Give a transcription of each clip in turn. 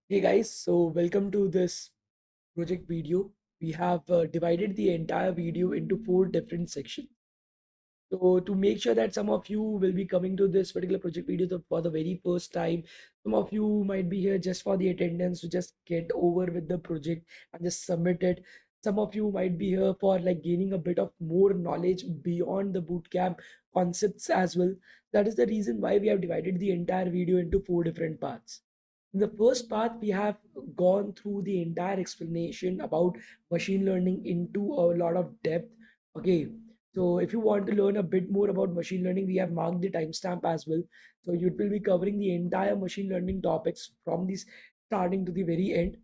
Hey guys, so welcome to this project video. We have divided the entire video into four different sections. So to make sure that some of you will be coming to this particular project video for the very first time, some of you might be here just for the attendance to just get over with the project and just submit it. Some of you might be here for like gaining a bit of more knowledge beyond the bootcamp concepts as well. That is the reason why we have divided the entire video into four different parts. In the first part, we have gone through the entire explanation about machine learning into a lot of depth. Okay, so if you want to learn a bit more about machine learning, we have marked the timestamp as well. So you will be covering the entire machine learning topics from the starting to the very end.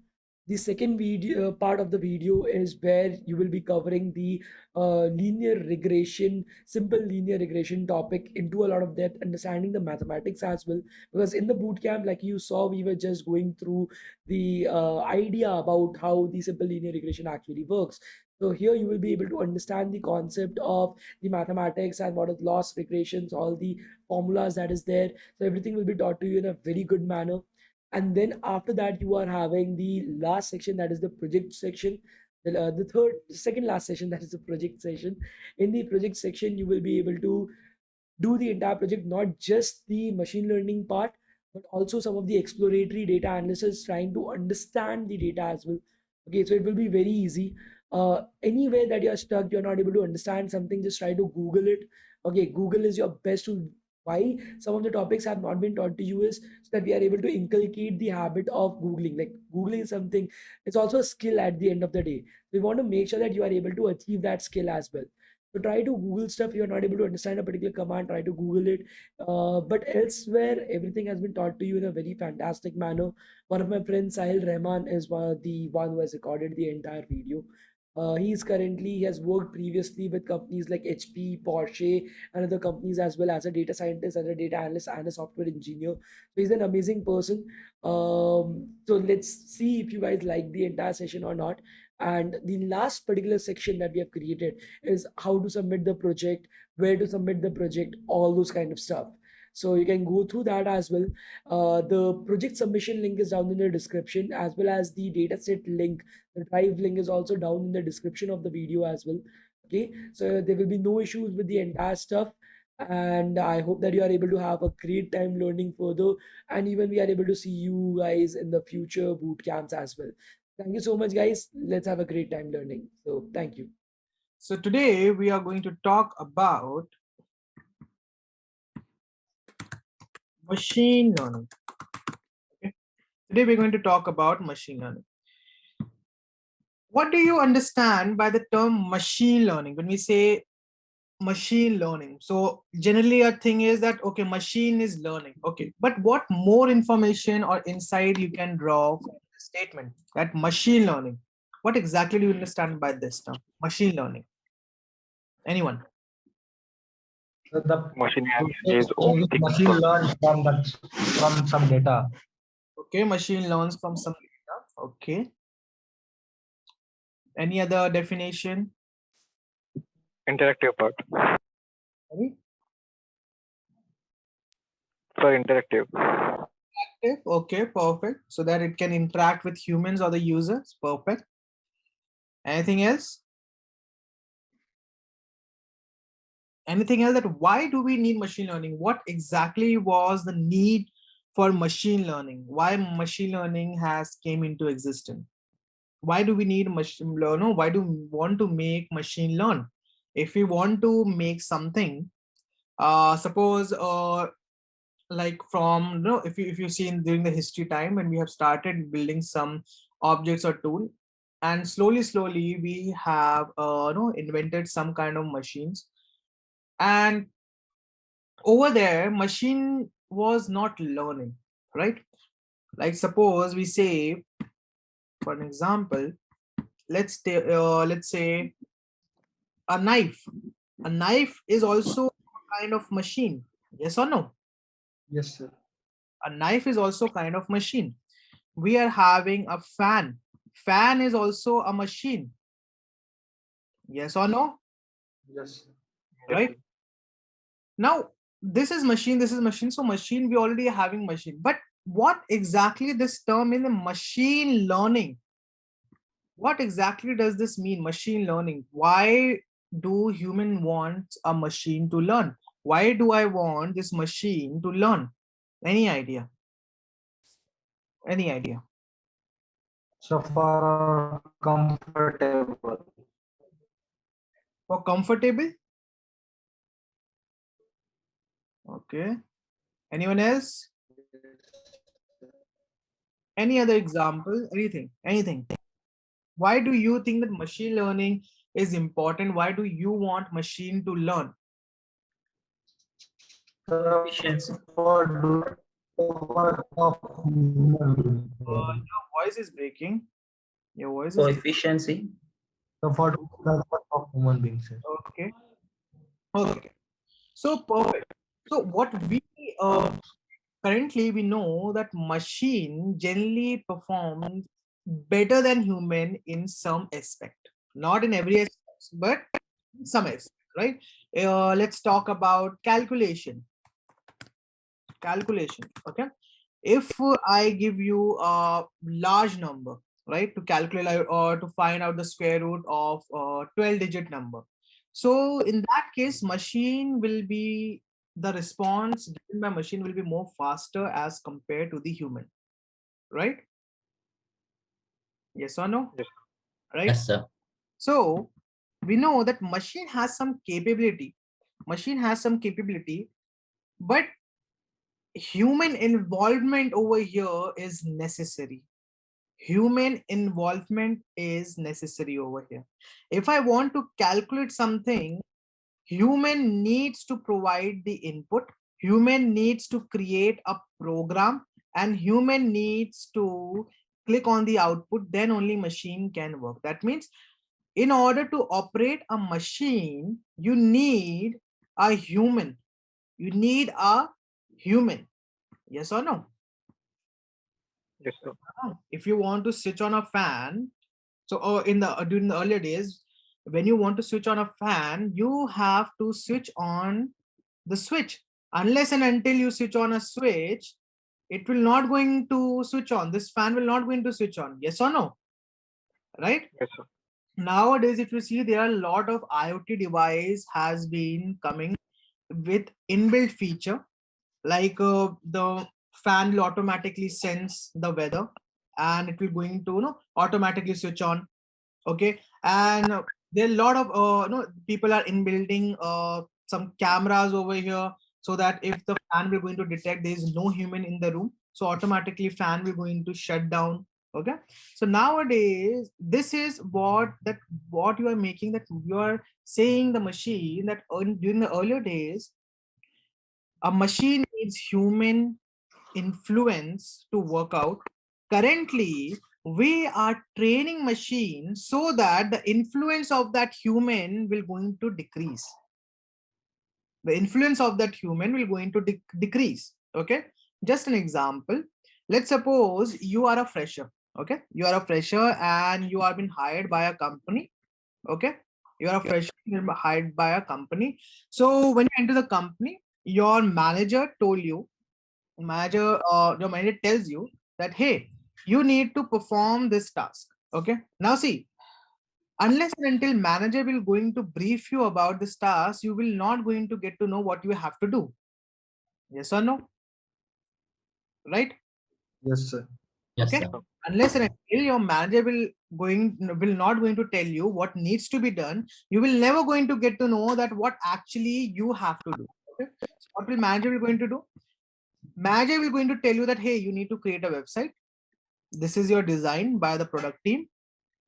The second video part of the video is where you will be covering the linear regression, simple linear regression topic into a lot of depth, understanding the mathematics as well. Because in the bootcamp, like you saw, we were just going through the idea about how the simple linear regression actually works. So here you will be able to understand the concept of the mathematics and what is loss regressions, all the formulas that is there. So everything will be taught to you in a very good manner. And then after that, you are having the last section, that is the project section. The third, second last session, that is the project session. In the project section, you will be able to do the entire project, not just the machine learning part, but also some of the exploratory data analysis, trying to understand the data as well. Okay, so it will be very easy. Anywhere that you're stuck, you're not able to understand something, just try to Google it. Okay, Google is your best tool. Why some of the topics have not been taught to you is so that we are able to inculcate the habit of Googling. Like Googling is something, it's also a skill at the end of the day. We want to make sure that you are able to achieve that skill as well. So try to Google stuff. You're not able to understand a particular command, try to Google it. But elsewhere, everything has been taught to you in a very fantastic manner. One of my friends, Sahil Rahman, is the one who has recorded the entire video. He has worked previously with companies like HP, Porsche, and other companies as well as a data scientist and a data analyst and a software engineer. So he's an amazing person. So let's see if you guys like the entire session or not. And the last particular section that we have created is how to submit the project, where to submit the project, all those kind of stuff. So you can go through that as well. The project submission link is down in the description, as well as the dataset link. The drive link is also down in the description of the video as well. Okay, so there will be no issues with the entire stuff. And I hope that you are able to have a great time learning further. And even we are able to see you guys in the future boot camps as well. Thank you so much, guys. Let's have a great time learning. So, thank you. So today we are going to talk about machine learning. Okay. Today we're going to talk about machine learning. What do you understand by the term machine learning? When we say machine learning, so generally a thing is that, okay, machine is learning. Okay, but what more information or insight you can draw from the statement that machine learning? What exactly do you understand by this term, machine learning? Anyone? So the Machine has its own thinking machine process. learns from some data. Okay, machine learns from some data. Okay. Any other definition? Interactive part. Sorry? For interactive. Active. Okay, perfect. So that it can interact with humans or the users. Perfect. Anything else? Anything else? That why do we need machine learning? What exactly was the need for machine learning? Why machine learning has came into existence? Why do we need machine learning? Why do we want to make machine learn? If we want to make something, suppose like from, you know, if you see in during the history time when we have started building some objects or tool, and slowly we have invented some kind of machines, and over there machine was not learning, right? Like suppose we say, for an example, let's say a knife. A knife is also a kind of machine, yes or no? Yes, sir. A knife is also kind of machine. We are having a fan. Fan is also a machine, yes or no? Yes. Right? Now this is machine, this is machine. So machine, we already having machine, but what exactly this term in the machine learning? What exactly does this mean, machine learning? Why do human want a machine to learn? Why do I want this machine to learn? Any idea? Any idea? So for comfortable. For comfortable? Okay. Anyone else? Any other example? Anything? Anything? Why do you think that machine learning is important? Why do you want machine to learn? So Efficiency. for doing the work of human being. Your voice is breaking. Your voice For is efficiency. So for doing the work of human beings. okay. Okay. So perfect. So what we currently we know that machine generally performs better than human in some aspect, not in every aspect, but in some aspect, right? Let's talk about calculation. Calculation. Okay. If I give you a large number, right, to calculate or to find out the square root of a 12-digit number, so in that case machine will be, the response given by machine will be more faster as compared to the human, right? Yes or no? Yes. Right. Yes, sir. So we know that machine has some capability, but human involvement over here is necessary. Human involvement is necessary over here. If I want to calculate something, human needs to provide the input, human needs to create a program, and human needs to click on the output, then only machine can work. That means in order to operate a machine, you need a human. You need a human. Yes or no? Yes, sir. If you want to switch on a fan, so in the during the earlier days, when you want to switch on a fan, you have to switch on the switch. Unless and until you switch on a switch, it will not going to switch on. This fan will not going to switch on. Yes or no? Right? Yes, sir. Nowadays, if you see, there are a lot of IoT device has been coming with inbuilt feature, like the fan will automatically sense the weather and it will going to automatically switch on. Okay. And there are a lot of people are inbuilding some cameras over here, so that if the fan will going to detect there is no human in the room, so automatically fan will going to shut down. Okay. So nowadays this is what you are making, that you are saying the machine that during the earlier days a machine needs human influence to work out. Currently, we are training machines so that the influence of that human will going to decrease. The influence of that human will going to decrease. Okay. Just an example. Let's suppose you are a fresher. Okay. You are a fresher and you are been hired by a company. Okay. You are a fresher, you're hired by a company. So when you enter the company, your manager told you, your manager tells you that, hey, you need to perform this task. Okay. Now see, unless and until manager will going to brief you about this task, you will not going to get to know what you have to do. Yes or no? Right? Yes, sir. Yes, Okay. sir. Unless and until your manager will not going to tell you what needs to be done, you will never going to get to know that what actually you have to do. Okay. So what will manager will going to do? Manager will going to tell you that, hey, you need to create a website. This is your design by the product team.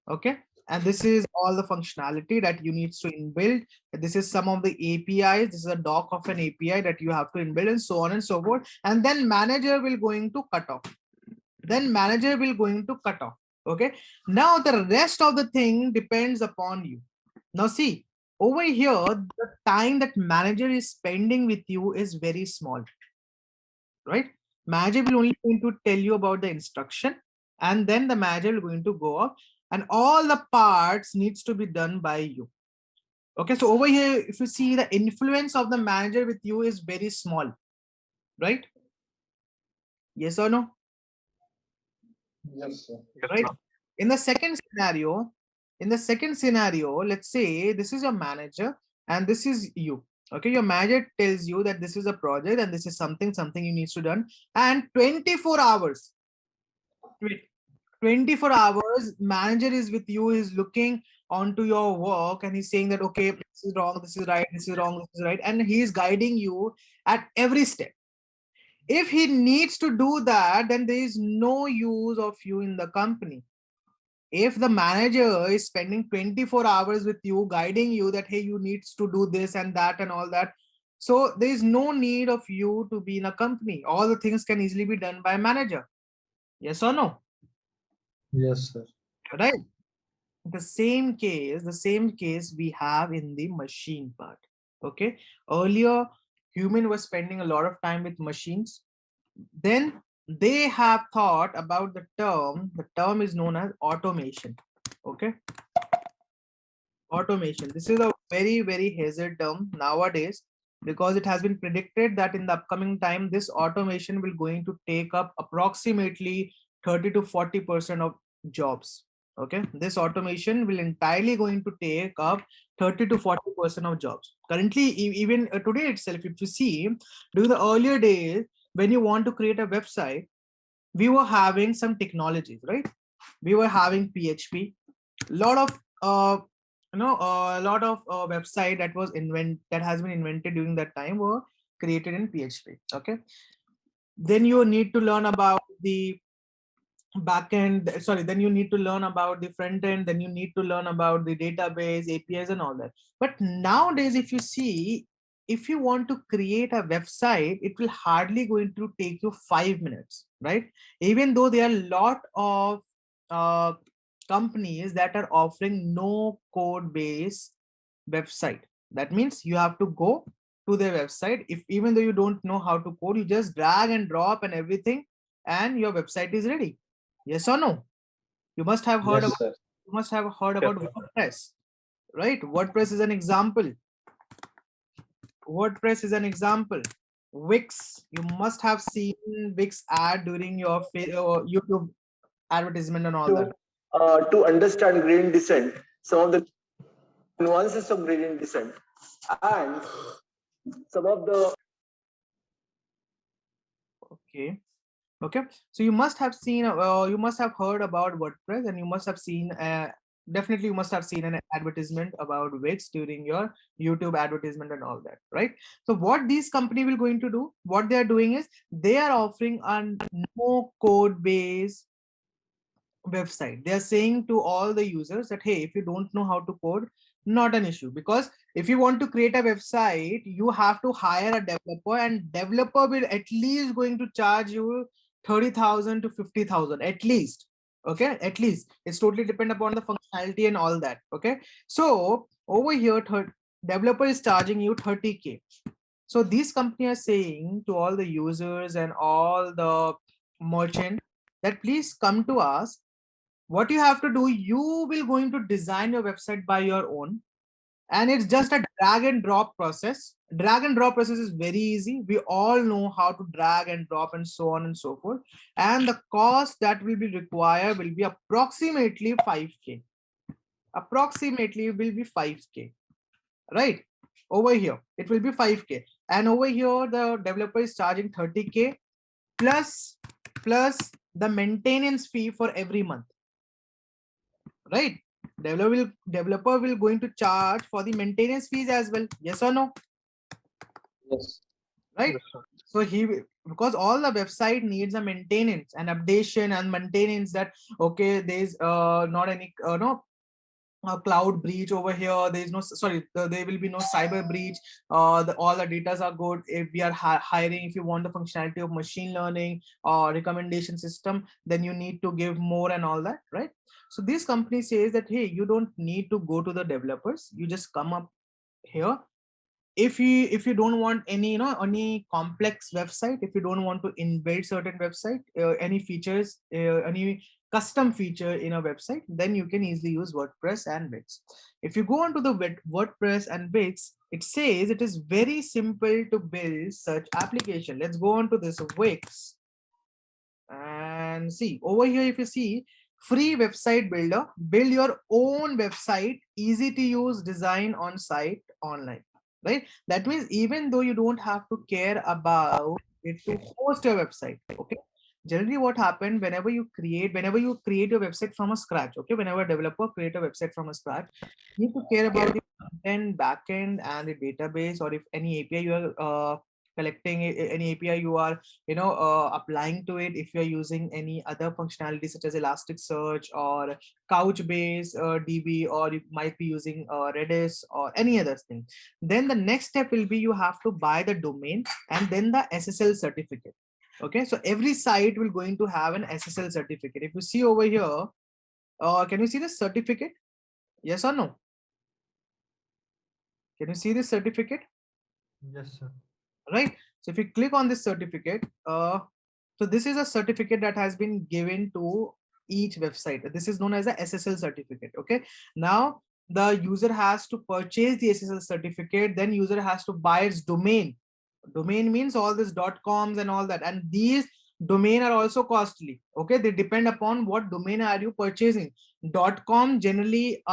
Okay. And this is all the functionality that you need to inbuild. This is some of the APIs. This is a doc of an API that you have to inbuild, and so on and so forth. And then manager will going to cut off. Then manager will going to cut off. Okay. Now the rest of the thing depends upon you. Now see, over here, the time that manager is spending with you is very small, right? Manager will only going to tell you about the instruction, and then the manager will going to go off, and all the parts needs to be done by you. Okay. So over here, if you see, the influence of the manager with you is very small, right? Yes or no? Yes, sir. Yes, Right. sir. In the second scenario, let's say this is your manager and this is you. Okay, your manager tells you that this is a project and this is something you need to done, and 24 hours. Wait, 24 hours manager is with you, is looking onto your work and he's saying that okay, this is wrong, this is right, this is wrong, this is right, and he is guiding you at every step. If he needs to do that, then there is no use of you in the company. If the manager is spending 24 hours with you, guiding you that hey, you needs to do this and that and all that, so there is no need of you to be in a company. All the things can easily be done by manager. Yes or no? Yes, sir. Right. The same case we have in the machine part. Okay, earlier human was spending a lot of time with machines. Then they have thought about the term is known as automation. Okay, automation, this is a very hazard term nowadays, because it has been predicted that in the upcoming time this automation will going to take up approximately 30 to 40% of jobs. Okay, this automation will entirely going to take up 30 to 40% of jobs. Currently, even today itself, if you see, during the earlier days, when you want to create a website, we were having some technologies, right? We were having PHP, lot of a lot of website that has been invented during that time were created in PHP. Okay, then you need to learn about the backend, sorry, then you need to learn about the front end, then you need to learn about the database, APIs and all that. But nowadays, if you see, if you want to create a website, it will hardly going to take you 5 minutes, right? Even though there are a lot of uh, companies that are offering no code based website. That means you have to go to their website. If even though you don't know how to code, you just drag and drop and everything, and your website is ready. Yes or no? You must have heard Yes, about sir. you must have heard Yes, about sir. WordPress, right? WordPress is an example. WordPress is an example. Wix, you must have seen Wix ad during your YouTube advertisement and all that. To understand gradient descent, some of the nuances of gradient descent, and some of the Okay. Okay, so you must have seen you must have heard about WordPress, and you must have seen definitely you must have seen an advertisement about Wix during your YouTube advertisement and all that, right? So what these company will going to do, what they are doing is they are offering a no code based website. They are saying to all the users that hey, if you don't know how to code, not an issue, because if you want to create a website, you have to hire a developer, and developer will at least going to charge you 30,000 to 50,000 at least. Okay, at least it's totally depend upon the functionality and all that. Okay, so over here developer is charging you 30K. So these companies are saying to all the users and all the merchant that please come to us. What you have to do, you will going to design your website by your own, and it's just a drag and drop process. Drag and drop process is very easy. We all know how to drag and drop and so on and so forth, and the cost that will be required will be approximately 5K. Approximately will be 5K, right? Over here it will be 5K, and over here the developer is charging 30K plus the maintenance fee for every month, right? Developer will going to charge for the maintenance fees as well. Yes or no? Yes. Right? Yes, sir. So because all the website needs a maintenance and updation and maintenance, that okay, there's not any no cloud breach over here, there is no, sorry, there will be no cyber breach, all the data are good. If we are hiring, if you want the functionality of machine learning or recommendation system, then you need to give more and all that, right? So this company says that hey, you don't need to go to the developers, you just come up here. If you don't want any any complex website, if you don't want to inbuild certain website, any features, any custom feature in a website, then you can easily use WordPress and Wix. If you go onto the WordPress and Wix, it says it is very simple to build such application. Let's go on to this Wix. And see over here, if you see free website builder, build your own website, easy to use, design on site online, right? That means even though you don't have to care about it to host your website, okay? Generally what happened, whenever you create your website from a scratch, okay, whenever a developer create a website from a scratch, you need to care about the content, backend, and the database, or if any API you are collecting, any API you are applying to it, if you're using any other functionality such as Elasticsearch or Couchbase DB, or you might be using Redis or any other thing, then the next step will be you have to buy the domain and then the SSL certificate. Okay, so every site will going to have an SSL certificate. If you see over here, can you see the certificate? Yes or no? Can you see this certificate? Yes, sir. Right, so if you click on this certificate, so this is a certificate that has been given to each website. This is known as a SSL certificate. Okay, now the user has to purchase the SSL certificate, then user has to buy its domain. Domain means all this .coms and all that, and these domain are also costly. Okay, they depend upon what domain are you purchasing. .com generally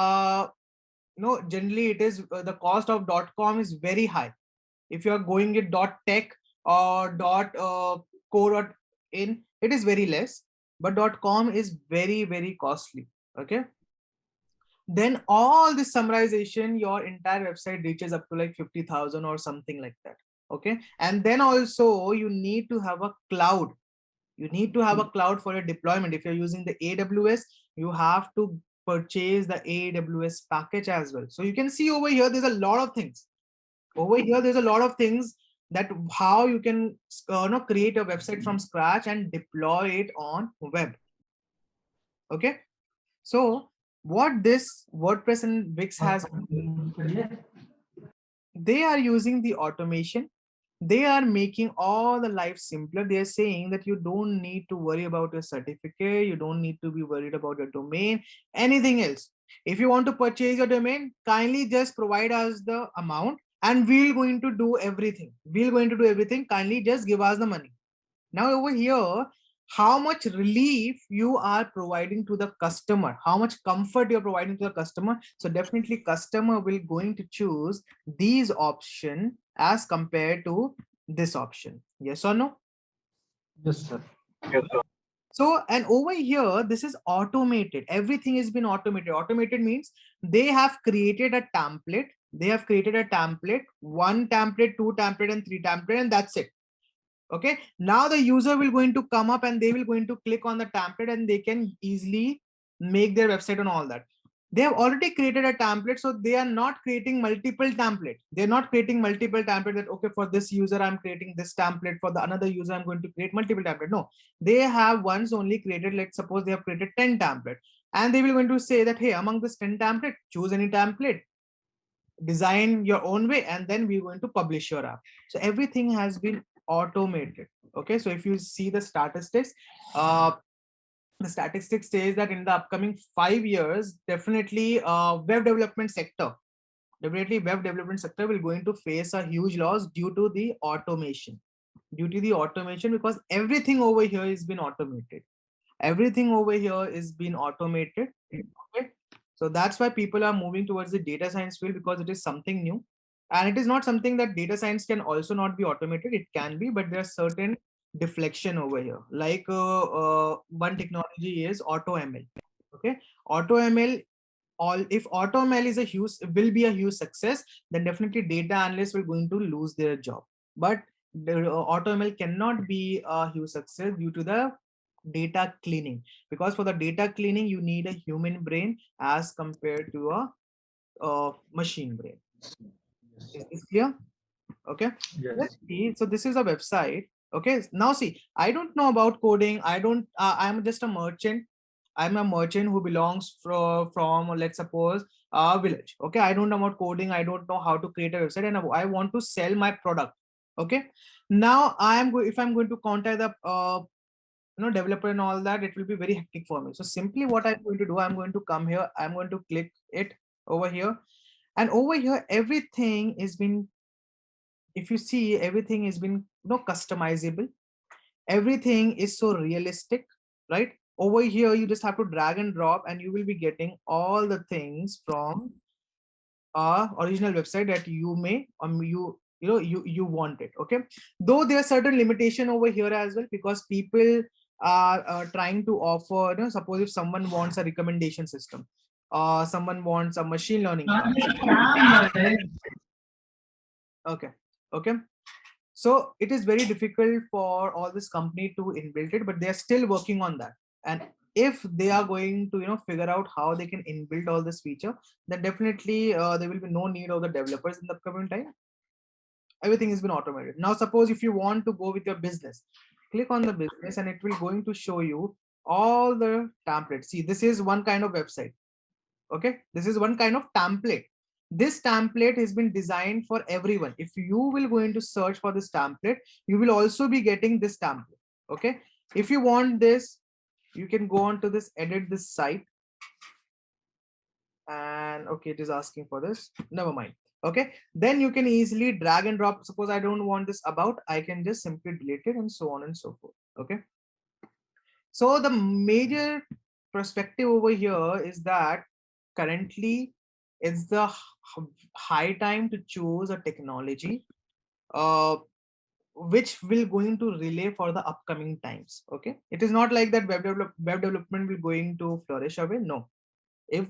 generally it is the cost of .com is very high. If you are going with .tech or .co.in, it is very less, but .com is very, very costly. Okay, then all this summarization, your entire website reaches up to like 50,000 or something like that. Okay, and then also you need to have a cloud. You need to have a cloud for your deployment. If you're using the AWS, you have to purchase the AWS package as well. So you can see over here there's a lot of things. Over here there's a lot of things that how you can create a website from scratch and deploy it on web. Okay, so what this WordPress and Wix has, they are using the automation. They are making all the life simpler. They are saying that you don't need to worry about your certificate, you don't need to be worried about your domain, anything else. If you want to purchase your domain, kindly just provide us the amount and we're going to do everything. Kindly just give us the money. Now over here, how much relief you are providing to the customer, how much comfort you're providing to the customer. So definitely customer will going to choose these option as compared to this option. Yes or no? Yes, sir. Yes, sir. So, and over here, this is automated. Everything has been automated. Automated means they have created a template. One template, two template, and three template, and that's it. Okay, now the user will going to come up and they will going to click on the template and they can easily make their website and all that. They have already created a template, so they are not creating multiple template. They're not creating multiple template that okay, for this user I'm creating this template, for the another user I'm going to create multiple template. No, they have once only created, like suppose they have created 10 template, and they will going to say that hey, among this 10 template, choose any template, design your own way, and then we're going to publish your app. So everything has been automated. Okay, so if you see the statistics, the statistics says that in the upcoming 5 years, definitely web development sector will going to face a huge loss due to the automation. Because everything over here is been automated. Okay, so that's why people are moving towards the data science field, because it is something new, and it is not something that data science can also not be automated. It can be, but there are certain deflection over here. Like one technology is AutoML. Okay, AutoML. If AutoML is a huge will be a huge success, then definitely data analysts will going to lose their job. But the AutoML cannot be a huge success due to the data cleaning, because for the data cleaning you need a human brain as compared to a machine brain. Is this clear? Okay, let's Yes. see. So this is a website. Okay, now see, I don't know about coding. I'm just a merchant. I'm a merchant who belongs from let's suppose a village. Okay, I don't know about coding. I don't know how to create a website, and I want to sell my product. Okay, now if I'm going to contact the developer and all that, it will be very hectic for me. So simply what I'm going to do, I'm going to come here, I'm going to click it over here, and over here everything is been, if you see, everything has been customizable. Everything is so realistic, right? Over here, you just have to drag and drop and you will be getting all the things from our original website that you may you want it. Okay, though there are certain limitation over here as well, because people are trying to offer, suppose if someone wants a recommendation system, someone wants a machine learning okay, okay, so it is very difficult for all this company to inbuild it, but they are still working on that. And if they are going to figure out how they can inbuild all this feature, then definitely there will be no need of the developers in the upcoming time. Everything has been automated. Now suppose if you want to go with your business, click on the business and it will going to show you all the templates. See, this is one kind of website. Okay, this is one kind of template. This template has been designed for everyone. If you will going to search for this template, you will also be getting this template. Okay, if you want this, you can go on to this, edit this site, and okay, it is asking for this, never mind. Okay, then you can easily drag and drop. Suppose I don't want this about, I can just simply delete it, and so on and so forth. Okay, so the major perspective over here is that currently it's the high time to choose a technology uh, which will going to relay for the upcoming times. Okay, it is not like that web development will going to flourish away. No, if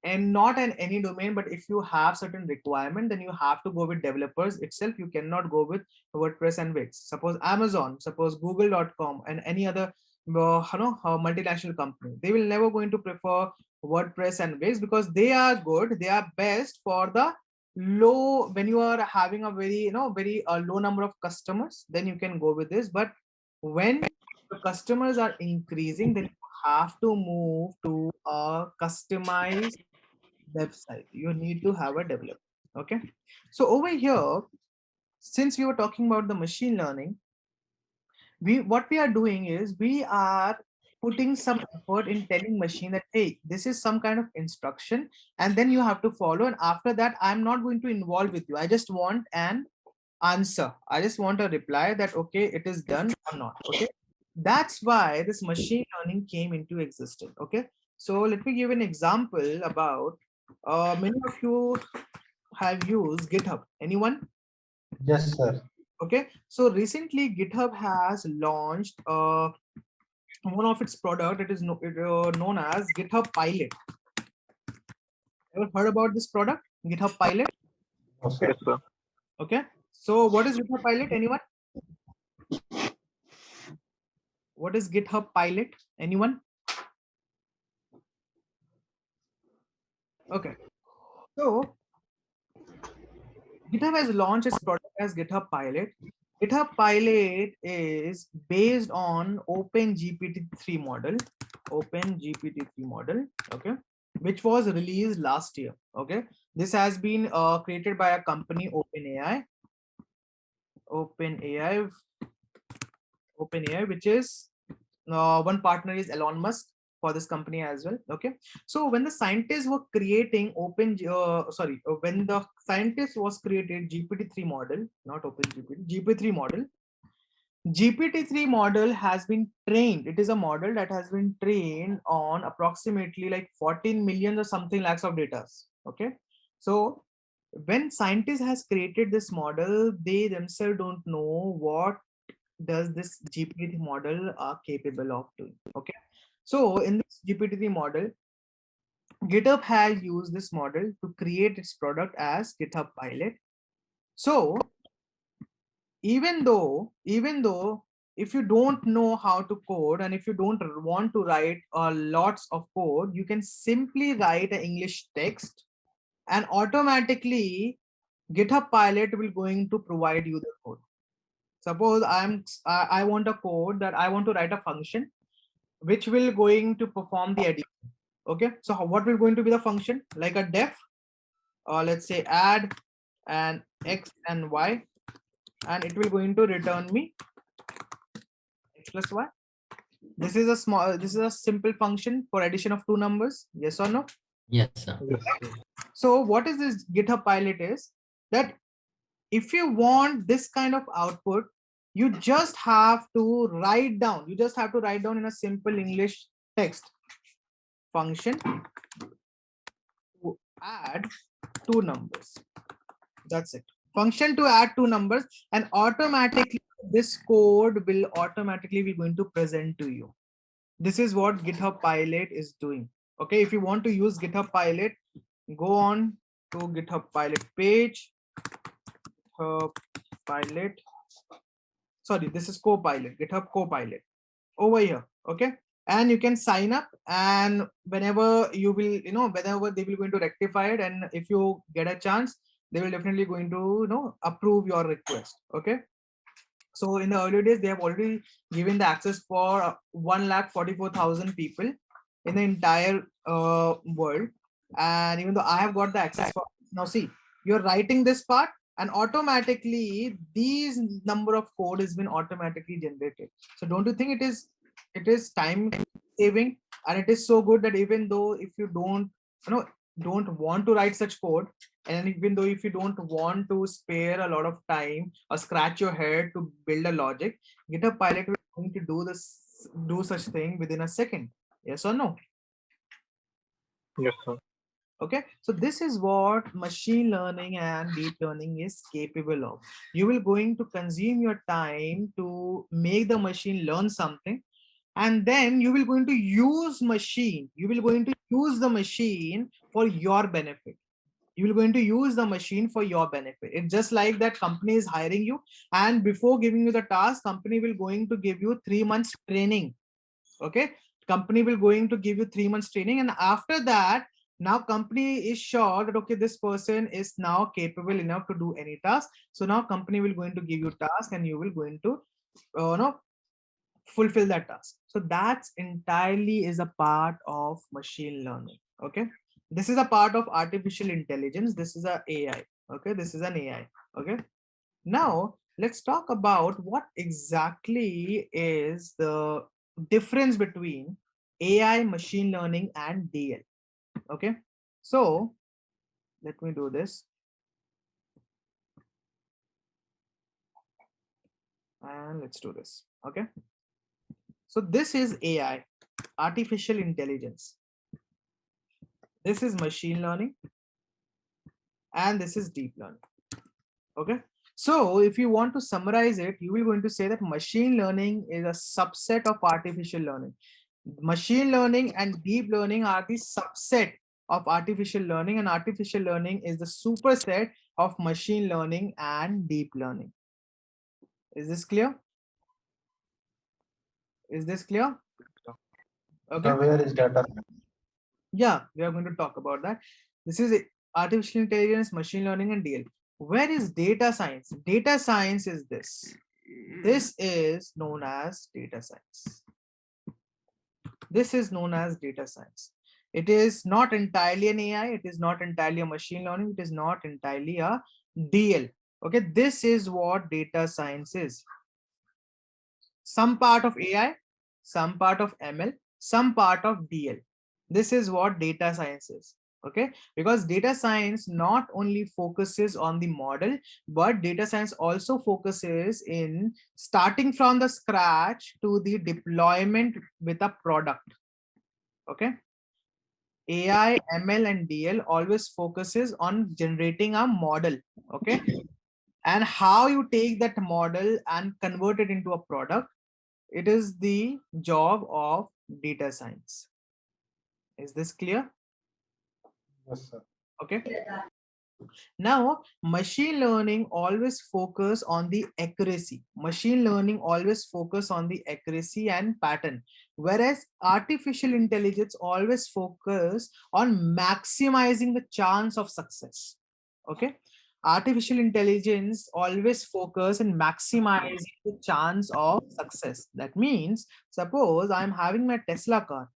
and not in any domain, but if you have certain requirement, then you have to go with developers itself. You cannot go with WordPress and Wix. Suppose Amazon, suppose google.com, and any other multinational company, they will never going to prefer WordPress and Wix, because they are good, they are best for the low, when you are having a very very low number of customers, then you can go with this. But when the customers are increasing, then you have to move to a customized website. You need to have a developer. Okay, so over here, since we were talking about the machine learning, what we are doing is we are putting some effort in telling machine that, hey, this is some kind of instruction and then you have to follow, and after that I'm not going to involve with you. I just want an answer, I just want a reply that okay, it is done or not. Okay, that's why this machine learning came into existence. Okay, so let me give an example about many of you have used GitHub. Anyone? Yes, sir. Okay, so recently GitHub has launched one of its product. It is known as GitHub Pilot. Ever heard about this product, GitHub Pilot? No, sir. Yes, sir. Okay, so what is GitHub Pilot? Anyone? What is GitHub Pilot? Anyone? Okay, so GitHub has launched its product as GitHub Pilot. GitHub Pilot is based on OpenGPT-3 model, okay, which was released last year. Okay, this has been created by a company, OpenAI, which is one partner is Elon Musk for this company as well. Okay, so when the scientists were creating when the scientist was created GPT-3 model, not OpenGPT, GPT-3 model, GPT-3 model has been trained. It is a model that has been trained on approximately like 14 million or something lakhs of data. Okay, so when scientists has created this model, they themselves don't know what does this GPT model are capable of doing. Okay, so in this GPT model, GitHub has used this model to create its product as GitHub Pilot. So even though if you don't know how to code and if you don't want to write lots of code, you can simply write an English text and automatically GitHub Pilot will going to provide you the code. Suppose I want a code that I want to write a function which will going to perform the addition. Okay, so what will going to be the function? Like a def, or let's say add and x and y, and it will going to return me x plus y. This is a simple function for addition of two numbers. Yes or no? Yes, sir. Yes, sir. So what is this GitHub Pilot is that if you want this kind of output, You just have to write down. You just have to write down in a simple English text. Function to add two numbers. That's it. Function to add two numbers, and automatically this code will automatically be going to present to you. This is what GitHub Pilot is doing. Okay, if you want to use GitHub Pilot, go on to GitHub Pilot page. GitHub Pilot. Sorry, this is Copilot. GitHub Copilot over here. Okay, and you can sign up, and whenever you will, whenever they will going to rectify it, and if you get a chance, they will definitely going to approve your request. Okay, so in the earlier days they have already given the access for 1,44,000 people in the entire world, and even though I have got the access for now, see, you're writing this part and automatically these number of code has been automatically generated. So don't you think it is time saving, and it is so good that even though if you don't want to write such code, and even though if you don't want to spare a lot of time or scratch your head to build a logic, GitHub Pilot will going to do such thing within a second. Yes or no? Yes, sir. Okay, so this is what machine learning and deep learning is capable of. You will going to consume your time to make the machine learn something, and then you will going to use the machine for your benefit. You will going to use the machine for your benefit. It's just like that company is hiring you, and before giving you the task, company will going to give you 3 months training. Okay, company will going to give you 3 months training, and after that, now company is sure that okay, this person is now capable enough to do any task. So now company will going to give you task, and you will going to fulfill that task. So that's entirely is a part of machine learning. Okay, this is a part of artificial intelligence. This is a AI. Okay, this is an AI. Okay, now let's talk about what exactly is the difference between AI, machine learning, and DL. Okay, so let me do this, and let's do this. Okay, so this is AI, artificial intelligence. This is machine learning, and this is deep learning. Okay, so if you want to summarize it, you will going to say that machine learning is a subset of artificial learning. Machine learning and deep learning are the subset of artificial learning, and artificial learning is the superset of machine learning and deep learning. Is this clear? Is this clear? Okay, Where is data? yeah, we are going to talk about that. This is artificial intelligence, machine learning, and DL. Where is data science? Data science is this. This is known as data science. This is known as data science. It is not entirely an AI. It is not entirely a machine learning. It is not entirely a DL. Okay, this is what data science is. Some part of AI, some part of ML, some part of DL. This is what data science is. Okay, because data science not only focuses on the model, but data science also focuses in starting from the scratch to the deployment with a product. Okay, AI, ML, and DL always focuses on generating a model. Okay, and how you take that model and convert it into a product, it is the job of data science. Is this clear? Yes, sir. Okay, now machine learning always focus on the accuracy. Machine learning always focus on the accuracy and pattern, whereas artificial intelligence always focus on maximizing the chance of success. Okay, artificial intelligence always focus on maximizing the chance of success. That means suppose I'm having my Tesla car.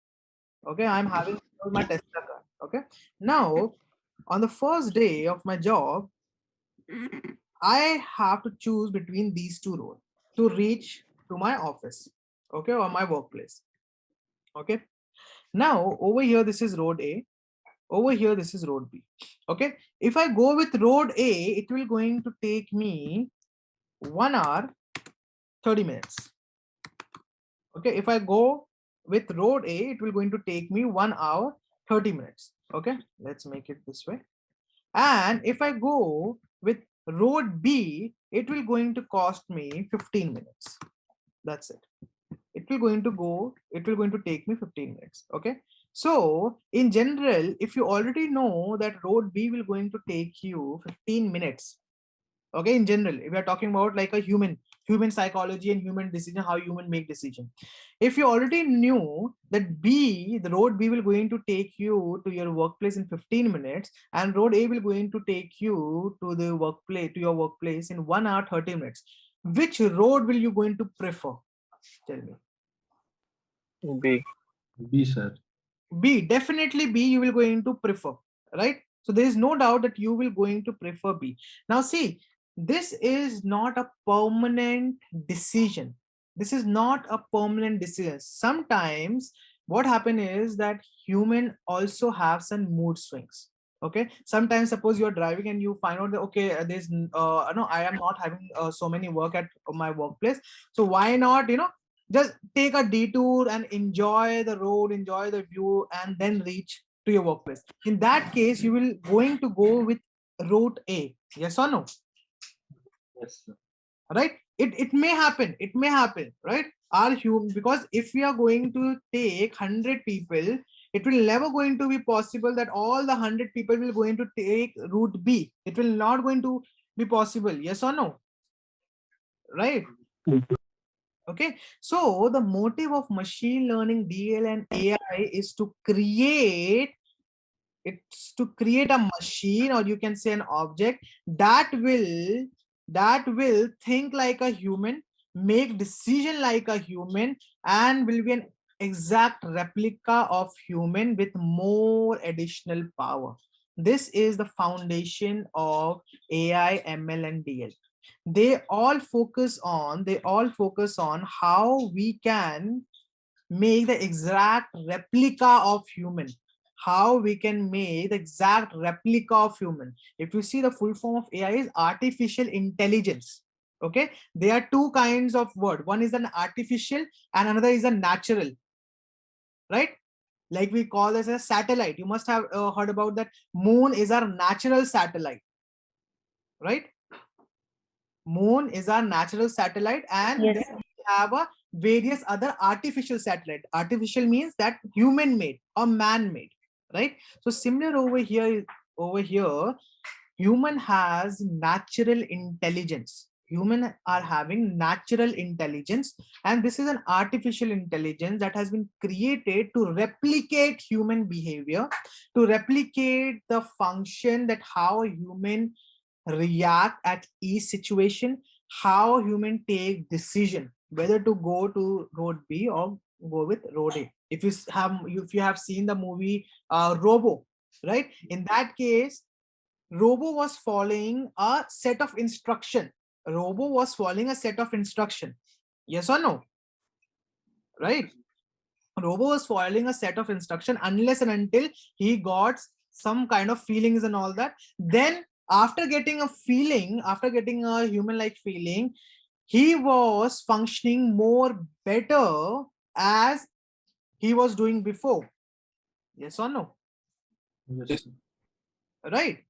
Okay, I'm having my Tesla car. Okay, now on the first day of my job, I have to choose between these two roads to reach to my office, okay, or my workplace. Okay, now over here this is road A, over here this is road B. Okay, if I go with road A, it will going to take me 1 hour 30 minutes. Okay, if I go with road A, it will going to take me 1 hour 30 minutes. Okay, let's make it this way. And if I go with road B, it will going to cost me 15 minutes. That's it. It will going to take me 15 minutes. Okay, so in general, if you already know that road B will going to take you 15 minutes, okay, in general, if we are talking about like a human psychology and human decision, how human make decision, if you already knew that the road B will going to take you to your workplace in 15 minutes, and road A will going to take you to your workplace in 1 hour 30 minutes, which road will you going to prefer? Tell me. B. B, sir. B, definitely B you will going to prefer, right? So there is no doubt that you will going to prefer B. Now see, this is not a permanent decision. This is not a permanent decision. Sometimes what happen is that human also have some mood swings. Okay, sometimes suppose you are driving and you find out that okay, there's no, I am not having so many work at my workplace, so why not, just take a detour and enjoy the road, enjoy the view, and then reach to your workplace. In that case, you will going to go with route A. Yes or no? Yes, sir. Right? It may happen. It may happen. Right? Our human, because if we are going to take 100 people, it will never going to be possible that all the 100 people will going to take route B. It will not going to be possible. Yes or no? Right? Okay, so the motive of machine learning, DL and AI is to create a machine, or you can say an object that will think like a human, make decision like a human, and will be an exact replica of human with more additional power. This is the foundation of AI, ML, and DL. They all focus on how we can make the exact replica of human. How we can make the exact replica of human. If you see, the full form of AI is artificial intelligence. Okay, there are two kinds of word. One is an artificial and another is a natural, right? Like we call this a satellite. You must have heard about that. Moon is our natural satellite, right? Moon is our natural satellite, and Yes, then sir. we have a various other artificial satellite. Artificial means that human made or man made, right? So similar over here, human has natural intelligence. Human are having natural intelligence, and this is an artificial intelligence that has been created to replicate human behavior, to replicate the function that how a human react at each situation, how human take decision whether to go to road B or go with road A. If you have seen the movie Robo, right? In that case, Robo was following a set of instruction. Robo was following a set of instruction. Yes or no? Right? Robo was following a set of instruction unless and until he got some kind of feelings and all that. Then after getting a feeling, after getting a human-like feeling, he was functioning more better as he was doing before. Yes or no? Yes, sir. Right?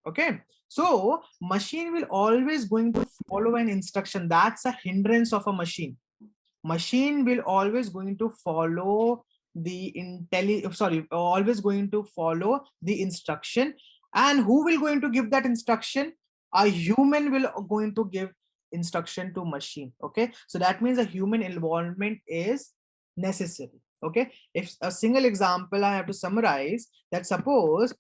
Okay. So machine will always going to follow an instruction. That's a hindrance of a machine. Machine will always going to follow always going to follow the instruction. And who will going to give that instruction? A human will going to give instruction to machine. Okay, so that means a human involvement is necessary. Okay, if a single example I have to summarize, that suppose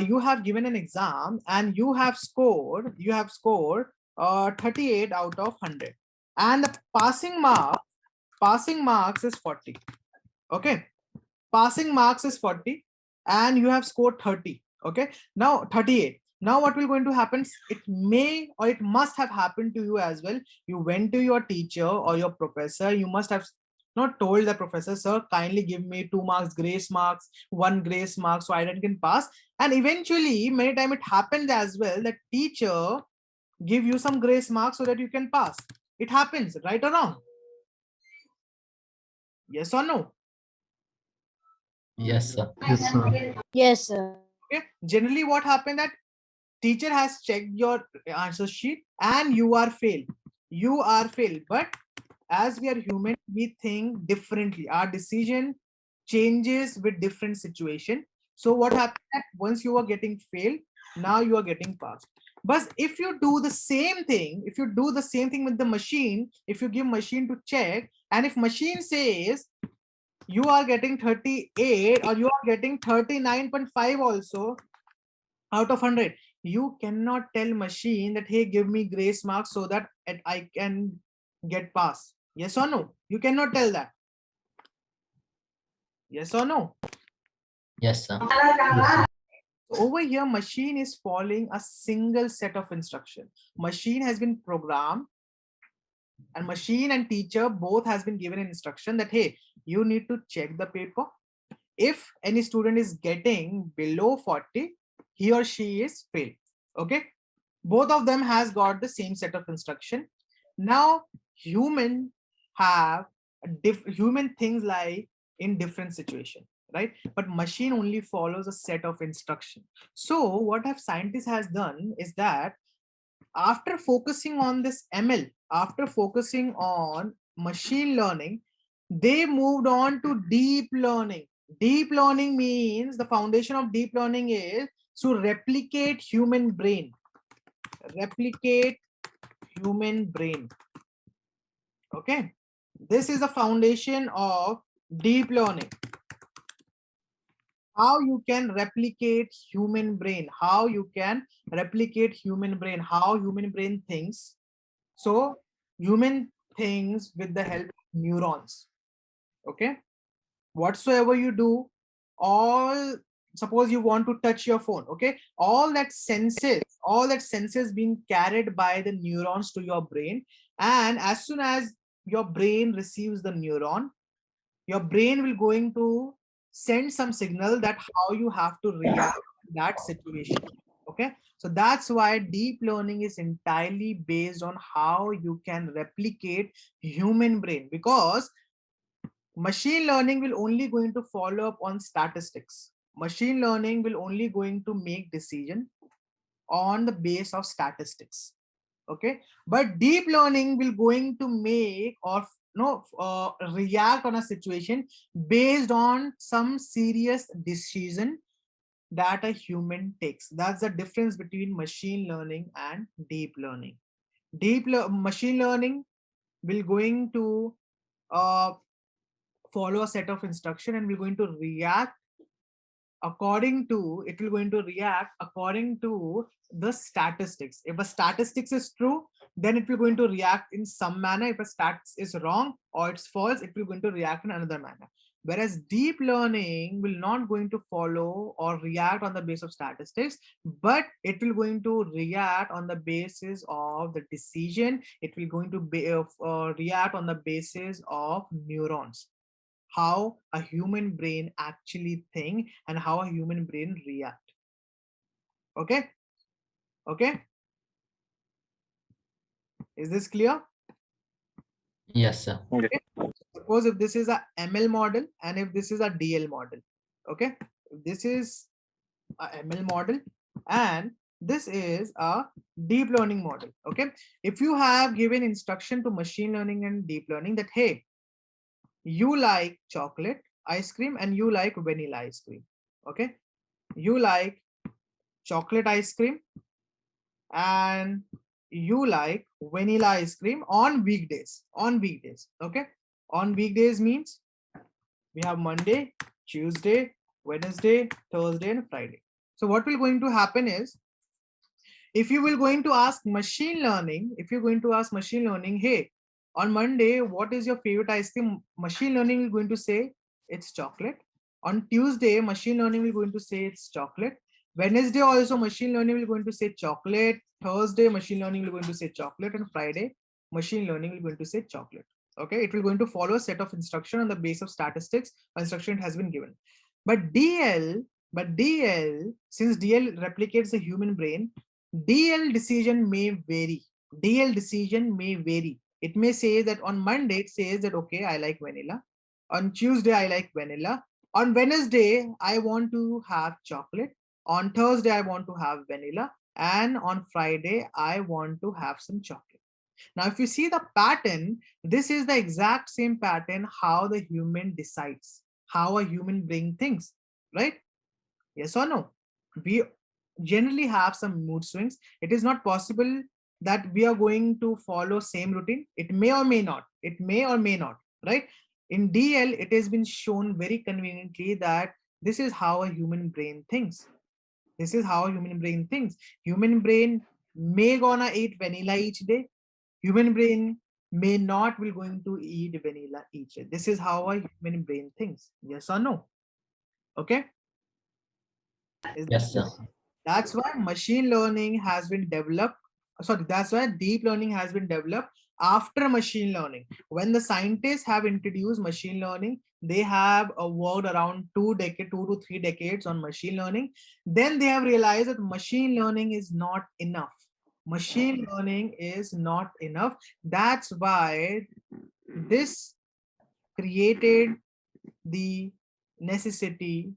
you have given an exam and you have scored 38 out of 100, and the passing marks is 40. Okay, passing marks is 40 and you have scored 30. Okay, now 38. Now what will going to happen? It may or it must have happened to you as well. You went to your teacher or your professor. You must have not told the professor, sir, kindly give me 2 marks grace marks, 1 grace mark, so I can pass. And eventually many time it happens as well that teacher give you some grace marks so that you can pass. It happens, right or wrong? Yes or no? Yes, sir. Yes, sir. Yes, sir. Okay. Generally, what happened that teacher has checked your answer sheet and you are failed. You are failed. But as we are human, we think differently. Our decision changes with different situation. So what happened that once you are getting failed, now you are getting passed. But if you do the same thing, if you do the same thing with the machine, if you give machine to check, and if machine says you are getting 38 or you are getting 39.5 also out of 100, you cannot tell machine that, hey, give me grace marks so that I can get pass. Yes or no? You cannot tell that. Yes or no? Yes, sir. Over here, machine is following a single set of instruction. Machine has been programmed, and machine and teacher both has been given an instruction that, hey, you need to check the paper. If any student is getting below 40, he or she is failed. Okay, both of them has got the same set of instruction. Now human have human things like in different situation, right? But machine only follows a set of instruction. So what have scientists has done is that after focusing on this ML, after focusing on machine learning, they moved on to deep learning. Deep learning means the foundation of deep learning is to replicate human brain. Replicate human brain. Okay. This is the foundation of deep learning. How you can replicate human brain, how you can replicate human brain, how human brain thinks. So human thinks with the help of neurons. Okay, whatsoever you do, all, suppose you want to touch your phone, okay, all that senses being carried by the neurons to your brain, and as soon as your brain receives the neuron, your brain will going to send some signal that how you have to react to that situation. Okay, so that's why deep learning is entirely based on how you can replicate human brain, because machine learning will only going to follow up on statistics. Machine learning will only going to make decision on the base of statistics. Okay, but deep learning will going to make or no react on a situation based on some serious decision that a human takes. That's the difference between machine learning and deep learning. Machine learning will going to uh, follow a set of instruction and we're going to react according to, it will going to react according to the statistics. If a statistics is true, then it will going to react in some manner. If a stats is wrong or it's false, it will going to react in another manner. Whereas deep learning will not going to follow or react on the basis of statistics, but it will going to react on the basis of the decision. It will going to be, react on the basis of neurons, how a human brain actually think and how a human brain react. Okay, okay, is this clear? Yes, sir. Okay. Suppose if this is a ML model and if this is a DL model. Okay, this is a ML model and this is a deep learning model. Okay, if you have given instruction to machine learning and deep learning that, hey, you like chocolate ice cream and you like vanilla ice cream. Okay, you like chocolate ice cream and you like vanilla ice cream on weekdays. Okay, on weekdays means we have Monday, Tuesday, Wednesday, Thursday and Friday. So what will going to happen is, if you will going to ask machine learning, if you're going to ask machine learning, hey, on Monday what is your favorite ice cream, machine learning will going to say it's chocolate. On Tuesday machine learning will going to say it's chocolate. Wednesday also machine learning will going to say chocolate. Thursday machine learning will going to say chocolate, and Friday machine learning will going to say chocolate. Okay, it will going to follow a set of instruction on the base of statistics instruction has been given. But DL, since DL replicates the human brain, DL decision may vary. DL decision may vary. It may say that on Monday, it says that, okay, I like vanilla. On Tuesday, I like vanilla. On Wednesday, I want to have chocolate. On Thursday, I want to have vanilla. And on Friday, I want to have some chocolate. Now, if you see the pattern, this is the exact same pattern how the human decides, how a human brain thinks, right? Yes or no? We generally have some mood swings. It is not possible that we are going to follow same routine. It may or may not. It may or may not, right? In DL, it has been shown very conveniently that this is how a human brain thinks. This is how a human brain thinks. Human brain may gonna eat vanilla each day. Human brain may not will going to eat vanilla each day. This is how a human brain thinks. Yes or no? Okay. Is that Yes, sir. That's why machine learning has been developed. Sorry, that's why deep learning has been developed after machine learning. When the scientists have introduced machine learning, they have worked around 2 to 3 decades on machine learning. Then they have realized that machine learning is not enough. Machine learning is not enough. That's why this created the necessity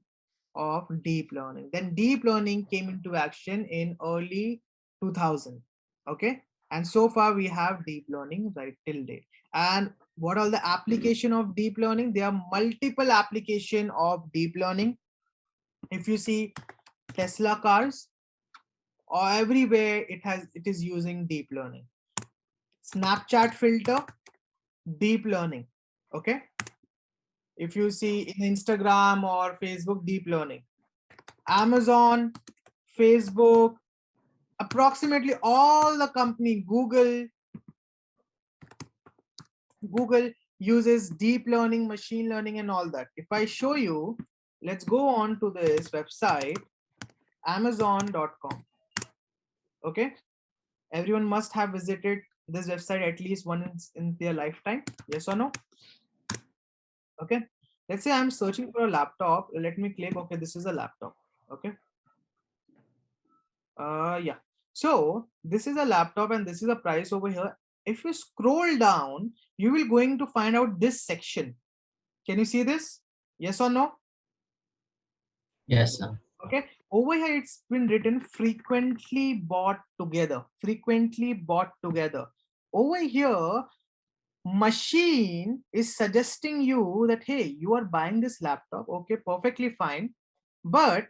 of deep learning. Then deep learning came into action in early 2000. Okay, and so far we have deep learning right till date. And what are the application of deep learning? There are multiple application of deep learning. If you see Tesla cars, or everywhere it is using deep learning. Snapchat filter, deep learning. Okay, if you see in Instagram or Facebook, deep learning. Amazon, Facebook, approximately all the company, Google uses deep learning, machine learning, and all that. If I show you, let's go on to this website, amazon.com. Okay, everyone must have visited this website at least once in their lifetime. Yes or no? Okay, let's say I'm searching for a laptop. Let me click. Okay, this is a laptop. Okay, yeah, so this is a laptop and this is a price over here. If you scroll down, you will going to find out this section. Can you see this? Yes or no? Yes, sir. Okay, over here it's been written frequently bought together, frequently bought together. Over here, machine is suggesting you that, hey, you are buying this laptop. Okay, perfectly fine, but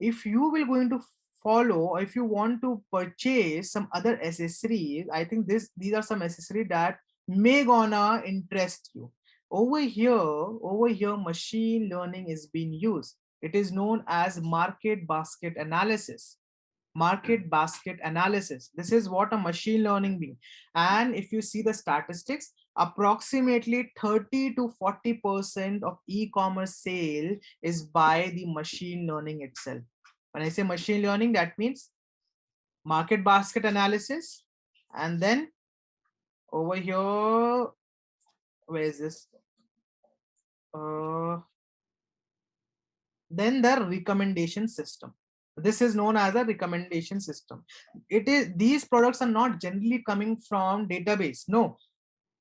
if you will going to follow, or if you want to purchase some other accessories, I think these are some accessories that may gonna interest you. Over here machine learning is being used. It is known as market basket analysis. Market basket analysis, this is what a machine learning means. And if you see the statistics, approximately 30 to 40% of e-commerce sale is by the machine learning itself. When I say machine learning, that means market basket analysis, and then over here, where is this, then the recommendation system. This is known as a recommendation system. It is, these products are not generally coming from database. No,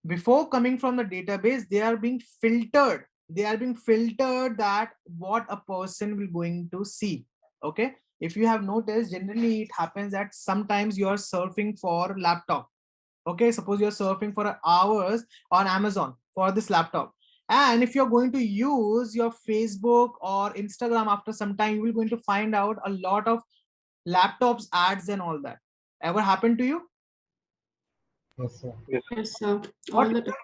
before coming from the database, they are being filtered. They are being filtered that what a person will going to see. Okay, if you have noticed, generally it happens that sometimes you are surfing for laptop. Okay, suppose you're surfing for hours on Amazon for this laptop, and if you're going to use your Facebook or Instagram, after some time you will going to find out a lot of laptops ads and all that. Ever happened to you? Yes, sir. Yes. Yes, sir. What, All the time.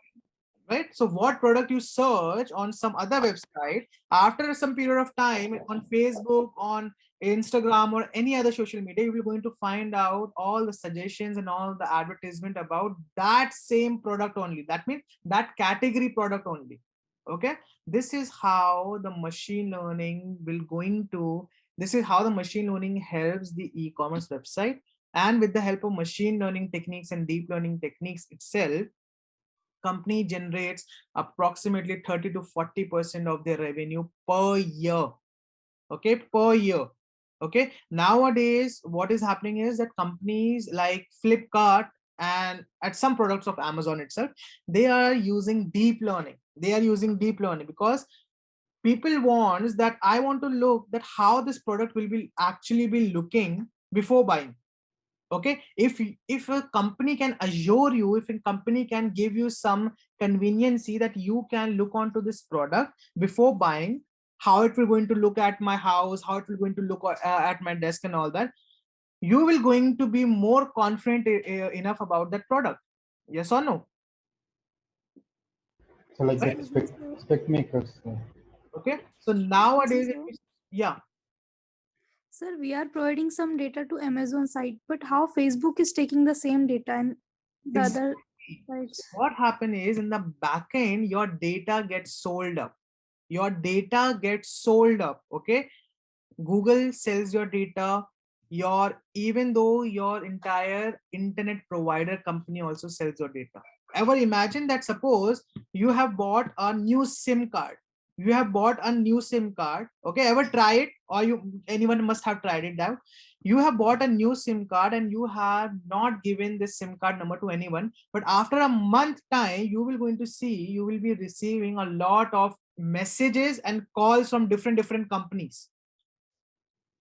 right? So what product you search on some other website, after some period of time on Facebook, on Instagram, or any other social media, you will going to find out all the suggestions and all the advertisement about that same product only. That means that category product only. Okay, this is how the machine learning will going to, this is how the machine learning helps the e-commerce website. And with the help of machine learning techniques and deep learning techniques itself, company generates approximately 30 to 40% of their revenue per year. Okay, per year. Okay, nowadays what is happening is that companies like Flipkart, and at some products of Amazon itself, they are using deep learning. They are using deep learning because people wants that I want to look that how this product will be actually be looking before buying. Okay, if a company can assure you, if a company can give you some conveniency that you can look onto this product before buying, how it will going to look at my house, how it will going to look at my desk and all that, you will going to be more confident enough about that product. Yes or no? So like Right? that Excuse me, sir. spec makers. Okay, so Excuse me, nowadays sir. yeah. Sir, we are providing some data to Amazon site, but how Facebook is taking the same data and the other Exactly. So sites? what happen is in the back end, your data gets sold up. Your data gets sold up. Okay. Google sells your data. Your even though your entire internet provider company also sells your data. Ever imagine that suppose you have bought a new SIM card. You have bought a new SIM card. Okay, ever try it, or you anyone must have tried it now. You have bought a new SIM card and you have not given this SIM card number to anyone. But after a month time, you will going to see you will be receiving a lot of messages and calls from different companies.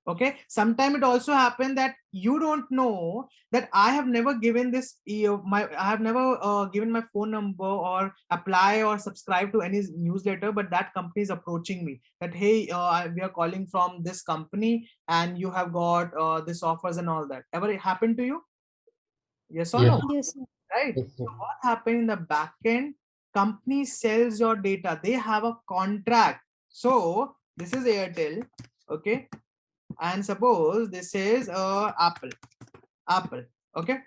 Okay, sometime it also happened that you don't know that I have never given this I have never given my phone number or apply or subscribe to any newsletter, but that company is approaching me that hey, we are calling from this company and you have got this offers and all that. Ever it happened to you? Yes or Yes, no? sir. Yes, sir. Right. Yes, sir. So what happened in the back end? Company sells your data. They have a contract. So this is Airtel. Okay, and suppose this is Apple. Okay,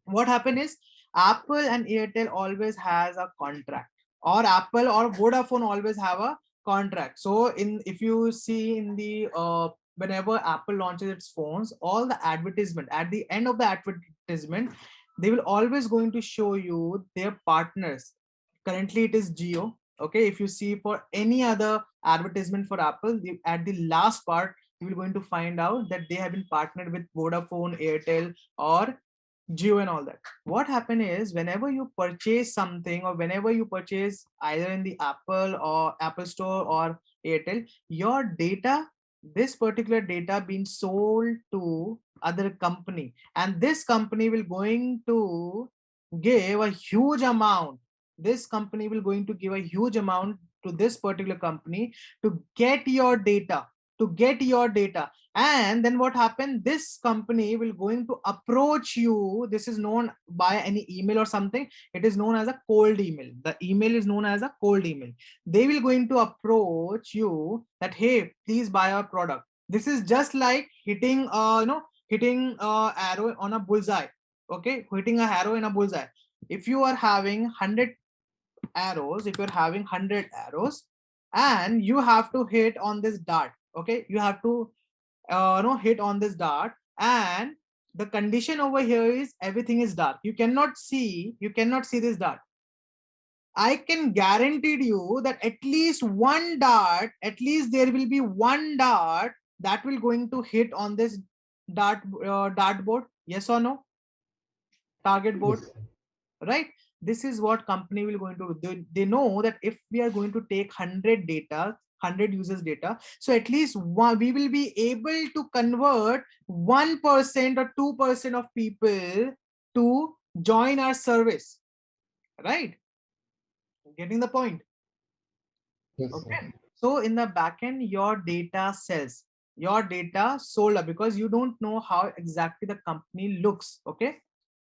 what happened is Apple and Airtel always has a contract, or Apple or Vodafone always have a contract. So in if you see in the whenever Apple launches its phones, all the advertisement at the end of the advertisement, they will always going to show you their partners. Currently it is Geo. Okay, if you see for any other advertisement for Apple, at the last part you will going to find out that they have been partnered with Vodafone, Airtel, or Geo and all that. What happen is whenever you purchase something or whenever you purchase either in the Apple or Apple Store or Airtel, your data, this particular data being sold to other company, and this company will going to give a huge amount. This company will going to give a huge amount to this particular company to get your data, to get your data. And then what happened, this company will going to approach you. This is known by any email or something. It is known as a cold email. The email is known as a cold email. They will going to approach you that hey, please buy our product. This is just like hitting hitting arrow on a bullseye. Okay, hitting a arrow in a bullseye. If you are having 100 arrows, if you're having 100 arrows and you have to hit on this dart, okay, you have to hit on this dart, and the condition over here is everything is dark. You cannot see this dart. I can guarantee you that at least one dart, at least there will be one dart that will going to hit on this dart board. Yes or no? Target board, Yes, sir. right? This is what company will going to do. They know that if we are going to take 100 users data, so at least one, we will be able to convert 1% or 2% of people to join our service, right? Getting the point? Yes, sir. Okay, so in the backend your data sells, your data sold up because you don't know how exactly the company looks. Okay,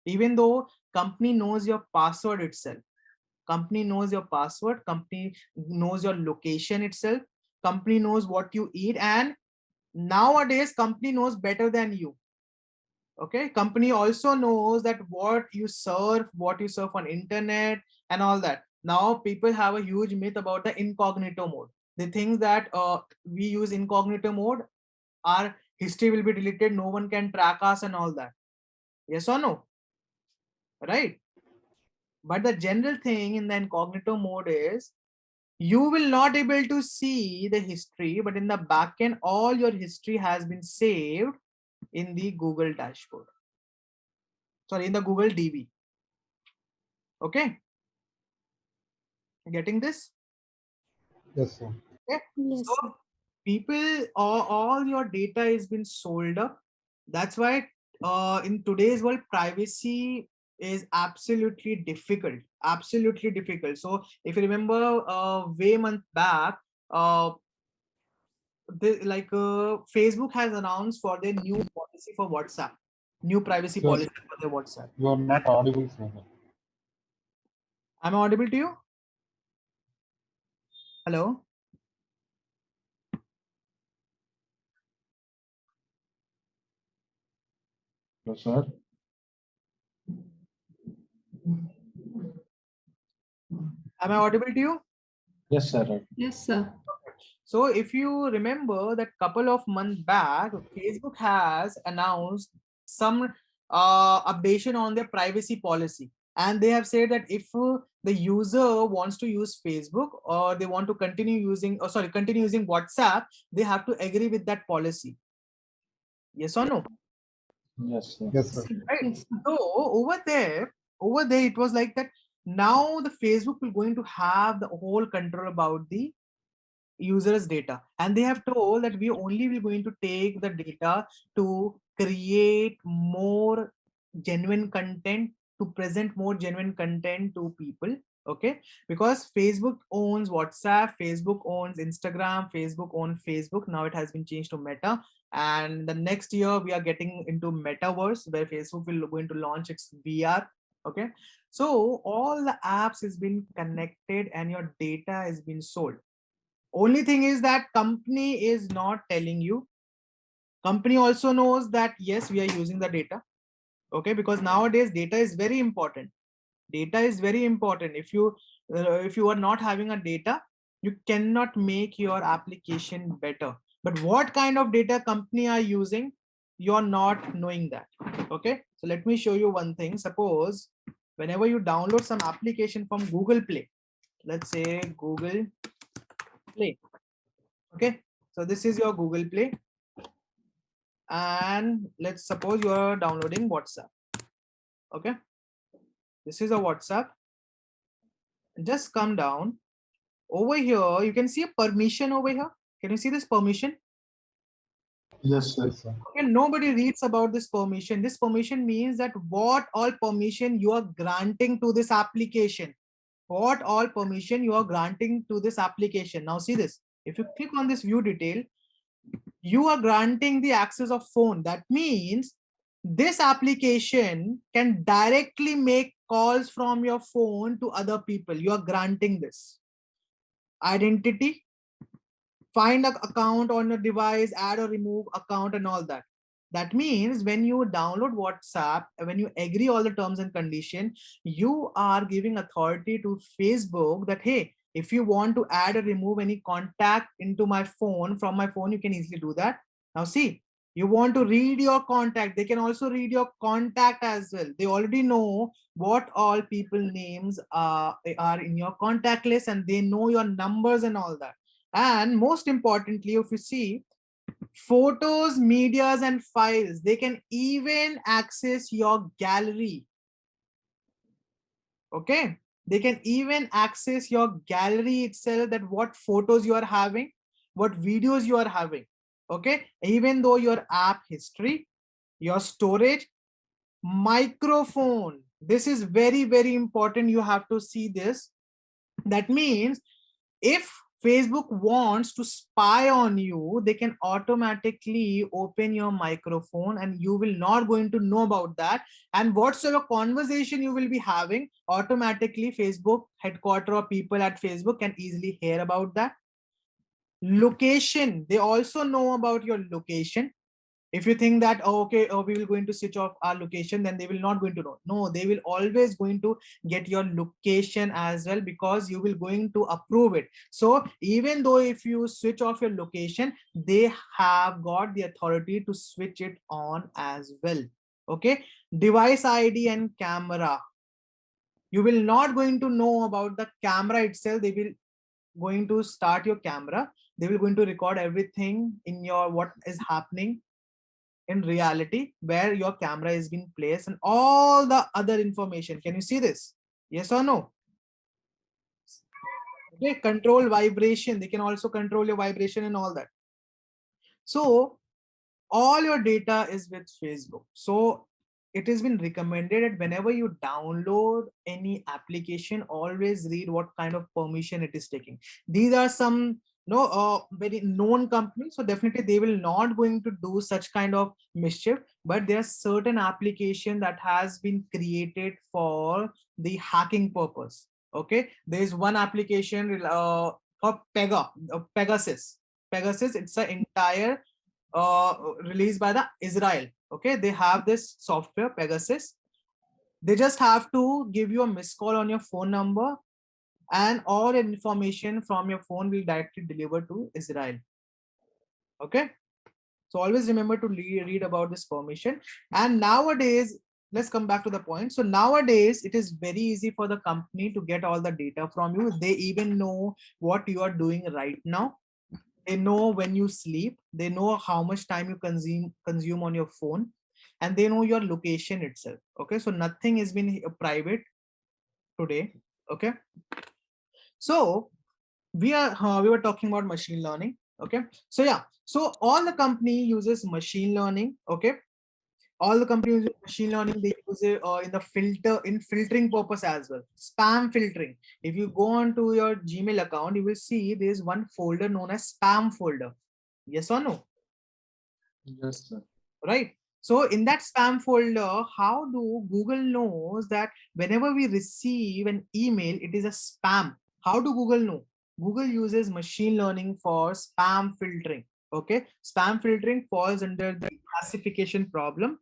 even though company knows your password itself, company knows your password, company knows your location itself, company knows what you eat, and nowadays company knows better than you. Okay, company also knows that what you surf on internet and all that. Now people have a huge myth about the incognito mode. They think that we use incognito mode, our history will be deleted, no one can track us and all that. Yes or no? Right? But the general thing in the incognito mode is you will not able to see the history, but in the backend all your history has been saved in the Google dashboard. sorry, in the Google DB. Okay, getting this? Yes, sir. Okay. Yes, So sir. people, all your data is been sold up. That's why in today's world, privacy is absolutely difficult. Absolutely difficult. So if you remember, way month back, Facebook has announced for their new policy for WhatsApp, new privacy Sir, policy for their WhatsApp. you are not audible, sir. Am I audible to you? Hello? Yes, sir. Am I audible to you? Yes, sir. Yes, sir. So if you remember that couple of months back, Facebook has announced some updation on their privacy policy. And they have said that if the user wants to use Facebook or they want to continue using, continue using WhatsApp, they have to agree with that policy. Yes or no? Yes, sir. Yes, sir. Right. Yes, sir. So over there, it was like that. Now the Facebook will going to have the whole control about the users data, and they have told that we only will going to take the data to create more genuine content, to present more genuine content to people. Okay, because Facebook owns WhatsApp, Facebook owns Instagram, Facebook owns Facebook. Now it has been changed to Meta, and the next year we are getting into metaverse where Facebook will going to launch its VR. Okay, so all the apps has been connected and your data has been sold. Only thing is that company is not telling you. Company also knows that yes, we are using the data. Okay, because nowadays data is very important. Data is very important. If you are not having a data, you cannot make your application better. But what kind of data company are using, you're not knowing that. Okay, so let me show you one thing. Suppose whenever you download some application from Google Play, let's say Google Play. Okay, so this is your Google Play, and let's suppose you are downloading WhatsApp. Okay, this is a WhatsApp. Just come down over here. You can see a permission over here. Can you see this permission? Yes, sir. Okay, nobody reads about this permission. This permission means that what all permission you are granting to this application. What all permission you are granting to this application. Now see this. If you click on this view detail, you are granting the access of phone. That means this application can directly make calls from your phone to other people. You are granting this. Identity, find an account on your device, add or remove account and all that. That means when you download WhatsApp, when you agree all the terms and condition, you are giving authority to Facebook that, hey, if you want to add or remove any contact into my phone, from my phone, you can easily do that. Now see, you want to read your contact, they can also read your contact as well. They already know what all people names are in your contact list, and they know your numbers and all that. And most importantly, if you see photos, medias, and files, they can even access your gallery. Okay, they can even access your gallery itself, that what photos you are having, what videos you are having. Okay, even though your app history, your storage, microphone, this is very, very important. You have to see this. That means if Facebook wants to spy on you, they can automatically open your microphone and you will not going to know about that. And whatsoever conversation you will be having, automatically Facebook headquarter or people at Facebook can easily hear about that. Location, they also know about your location. If you think that, oh, okay, oh, we will going to switch off our location, then they will not going to know. No, they will always going to get your location as well, because you will going to approve it. So even though if you switch off your location, they have got the authority to switch it on as well. Okay, device ID and camera, you will not going to know about the camera itself. They will going to start your camera, they will going to record everything in your what is happening. in reality where your camera is being placed and all the other information. Can you see this? Yes or no? Okay, control vibration. They can also control your vibration and all that. So all your data is with Facebook. So it has been recommended that whenever you download any application, always read what kind of permission it is taking. These are some very known companies, so definitely they will not going to do such kind of mischief. But there are certain application that has been created for the hacking purpose. Okay, there is one application for Pegasus. Pegasus, it's an entire released by the Israel. Okay, they have this software Pegasus. They just have to give you a missed call on your phone number, and all information from your phone will directly deliver to Israel. Okay, so always remember to read about this permission. And nowadays, let's come back to the point. So nowadays, it is very easy for the company to get all the data from you. They even know what you are doing right now. They know when you sleep, they know how much time you consume on your phone, and they know your location itself. Okay, so nothing has been private today. Okay, so we were talking about machine learning. Okay, so yeah, so all the company uses machine learning. Okay, all the companies use machine learning. They use it in the filtering purpose as well. Spam filtering. If you go onto your Gmail account, you will see there is one folder known as spam folder. Yes or no? Yes, sir. Right. So in that spam folder, how do Google knows that whenever we receive an email, it is a spam? How do Google know? Google uses machine learning for spam filtering. Okay, spam filtering falls under the classification problem.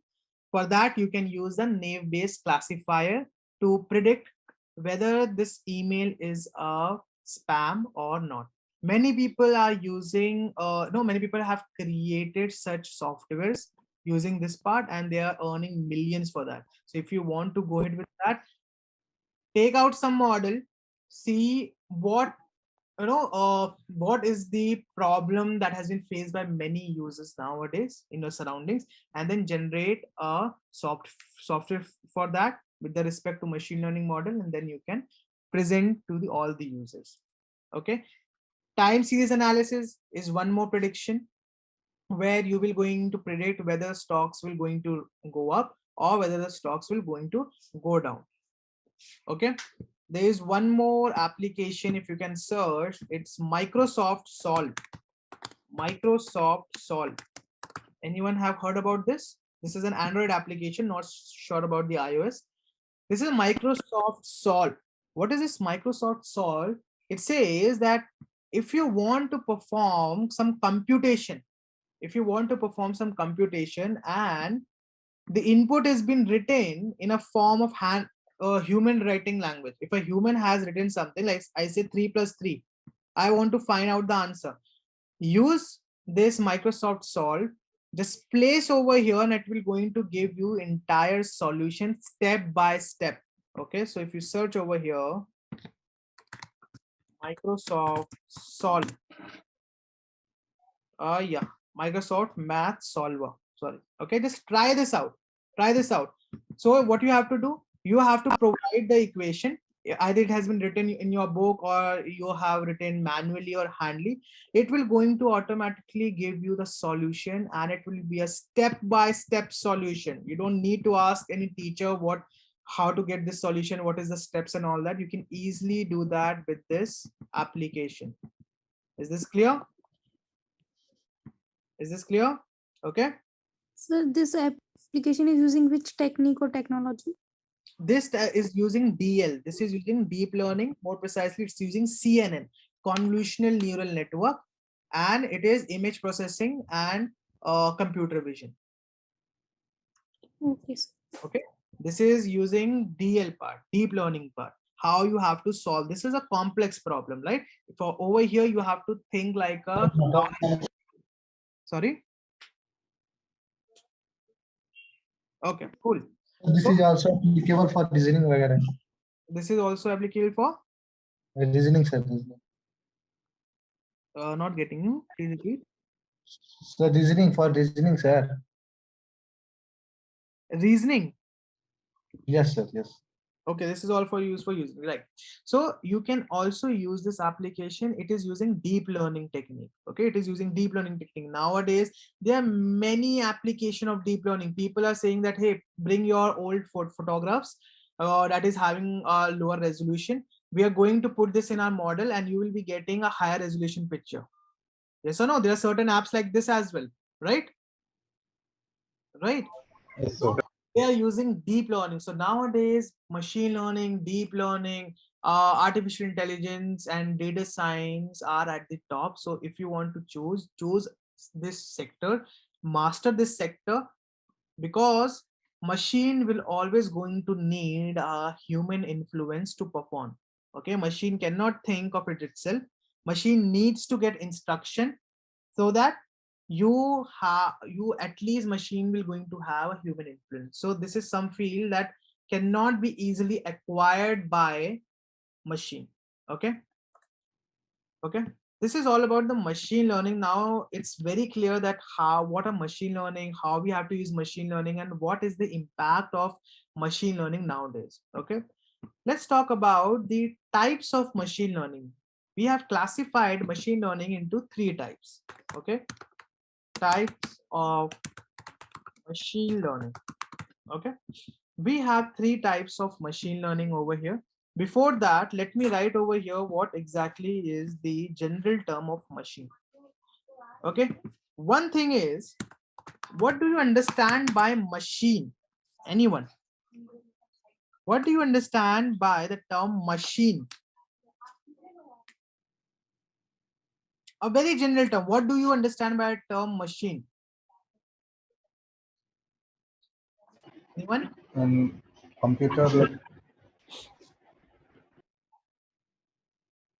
For that, you can use the naive-based classifier to predict whether this email is a spam or not. Many people are using, many people have created such softwares using this part, and they are earning millions for that. So if you want to go ahead with that, take out some model, see what is the problem that has been faced by many users nowadays in your surroundings, and then generate a software for that with the respect to machine learning model, and then you can present to all the users. Okay, time series analysis is one more prediction where you will going to predict whether stocks will going to go up or whether the stocks will going to go down. Okay, there is one more application, if you can search, it's Microsoft Solve. Microsoft Solve. Anyone have heard about this? This is an Android application, not sure about the iOS. This is Microsoft Solve. What is this Microsoft Solve? It says that if you want to perform some computation, and the input has been written in a form of human writing language. If a human has written something like, I say 3 plus 3, I want to find out the answer. Use this Microsoft Solve, just place over here, and it will going to give you entire solution step by step. Okay, so if you search over here, Microsoft Solve, yeah, Microsoft Math Solver, sorry. Okay, just try this out. So what you have to do, you have to provide the equation. Either it has been written in your book or you have written manually or handly. It will going to automatically give you the solution, and it will be a step-by-step solution. You don't need to ask any teacher how to get this solution, what is the steps and all that. You can easily do that with this application. Is this clear? Okay, So this application is using which technique or technology? this is using DL. This is using deep learning. More precisely, it's using CNN, convolutional neural network, and it is image processing and computer vision. Okay, sir. Okay, this is using DL part, deep learning part. How you have to solve this is a complex problem, right? For over here, you have to think like a sorry. Okay, cool. This So is also applicable for reasoning वगैरह. this is also applicable for Reasoning, sir. not getting you. Please repeat. So reasoning, sir. reasoning. Yes, sir. Yes. Okay, this is all for using, right? So you can also use this application. It is using deep learning technique. Okay, it is using deep learning technique. Nowadays there are many application of deep learning. People are saying that, hey, bring your old photographs that is having a lower resolution. We are going to put this in our model and you will be getting a higher resolution picture. Yes or no? There are certain apps like this as well, right? Right. Yes, sir. They are using deep learning. So nowadays, machine learning, deep learning, artificial intelligence, and data science are at the top. So if you want to choose this sector, master this sector, because machine will always going to need a human influence to perform. Okay, machine cannot think of it itself. Machine needs to get instruction, so that you at least machine will going to have a human influence. So this is some field that cannot be easily acquired by machine. Okay. Okay, this is all about the machine learning. Now it's very clear that what are machine learning, how we have to use machine learning, and what is the impact of machine learning nowadays. Okay, let's talk about the types of machine learning. We have classified machine learning into 3 types. Okay, types of machine learning. Okay, we have 3 types of machine learning over here. Before that, let me write over here what exactly is the general term of machine. Okay, one thing is, what do you understand by machine? Anyone? What do you understand by the term machine? A very general term. What do you understand by the term machine? Anyone? Computer, like,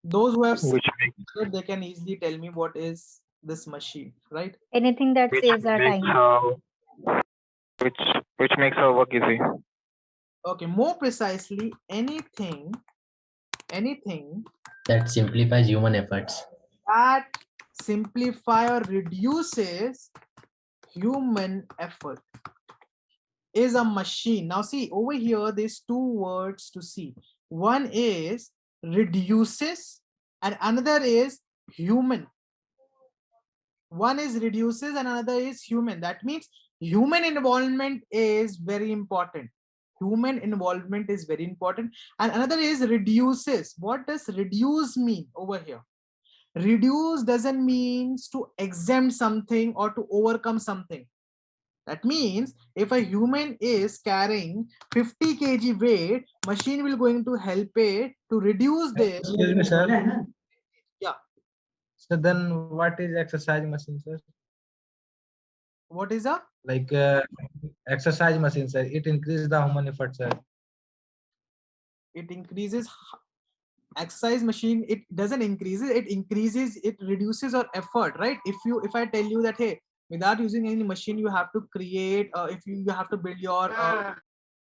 Those who have seen which make, it, they can easily tell me what is this machine, right? Anything that which saves our makes time. which which makes our work easy. Okay, more precisely, anything That simplifies human efforts. that simplify or reduces human effort is a machine. Now see over here, there's 2 words to see. One is reduces and another is human. One is reduces and another is human. That means human involvement is very important. Human involvement is very important. And another is reduces. What does reduce mean over here? Reduce doesn't mean to exempt something or to overcome something. That means if a human is carrying 50 kg weight, machine will going to help it to reduce this. excuse me, sir. Yeah. So then what is exercise machine, sir? What is a? Like exercise machine, sir. It increases the human effort, sir. It increases exercise machine. It doesn't increase it. It increases. It reduces our effort, right? If I tell you that, hey, without using any machine, you have to create. If you have to build your.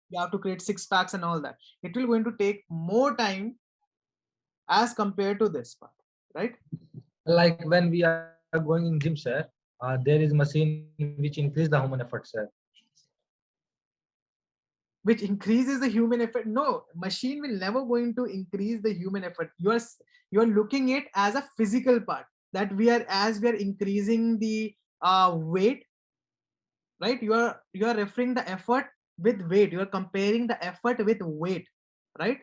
You have to create 6 packs and all that. It will going to take more time as compared to this part, right? Like when we are going in gym, sir, there is machine which increase the human effort, sir. Which increases the human effort. No, machine will never going to increase the human effort. You are looking it as a physical part, that we are increasing the weight, right? You are referring the effort with weight. You are comparing the effort with weight, right?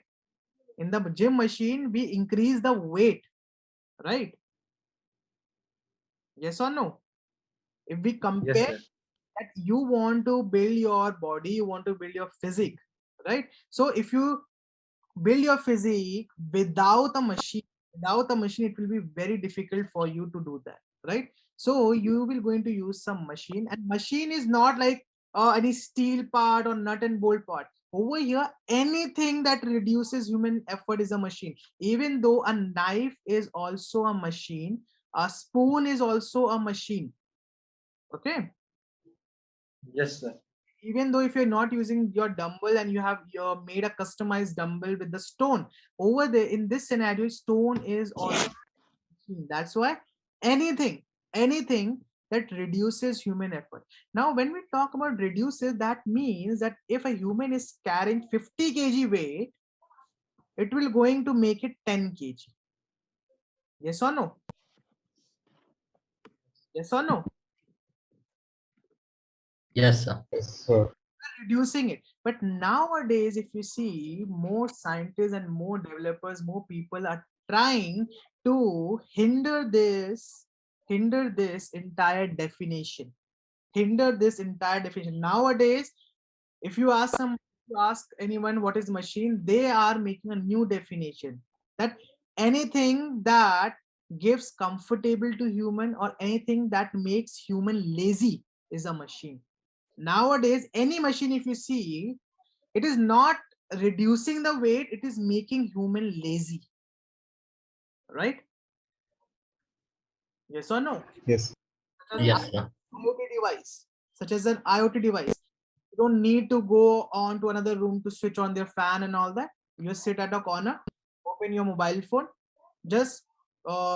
In the gym machine, we increase the weight, right? Yes or no? If we Yes, compare sir. that, you want to build your body, you want to build your physique, right? So if you build your physique without a machine, it will be very difficult for you to do that, right? So you will going to use some machine, and machine is not like any steel part or nut and bolt part. Over here, anything that reduces human effort is a machine. Even though a knife is also a machine, a spoon is also a machine. Okay, Yes, sir. even though if you're not using your dumbbell and you have made a customized dumbbell with the stone, over there in this scenario, stone is also machine. That's why anything that reduces human effort. Now, when we talk about reduces, that means that if a human is carrying 50 kg weight, it will going to make it 10 kg. Yes or no? Yes or no? Yes, sir. Reducing it. But nowadays, if you see, more scientists and more developers, more people are trying to hinder this entire definition. Hinder this entire definition. Nowadays, if you ask anyone what is machine, they are making a new definition, that anything that gives comfortable to human or anything that makes human lazy is a machine. Nowadays, any machine, if you see, it is not reducing the weight, it is making human lazy, right? Yes or no? Yes. Such as Yes, sir. IoT device, such as an IoT device. You don't need to go on to another room to switch on their fan and all that. You just sit at a corner, open your mobile phone, just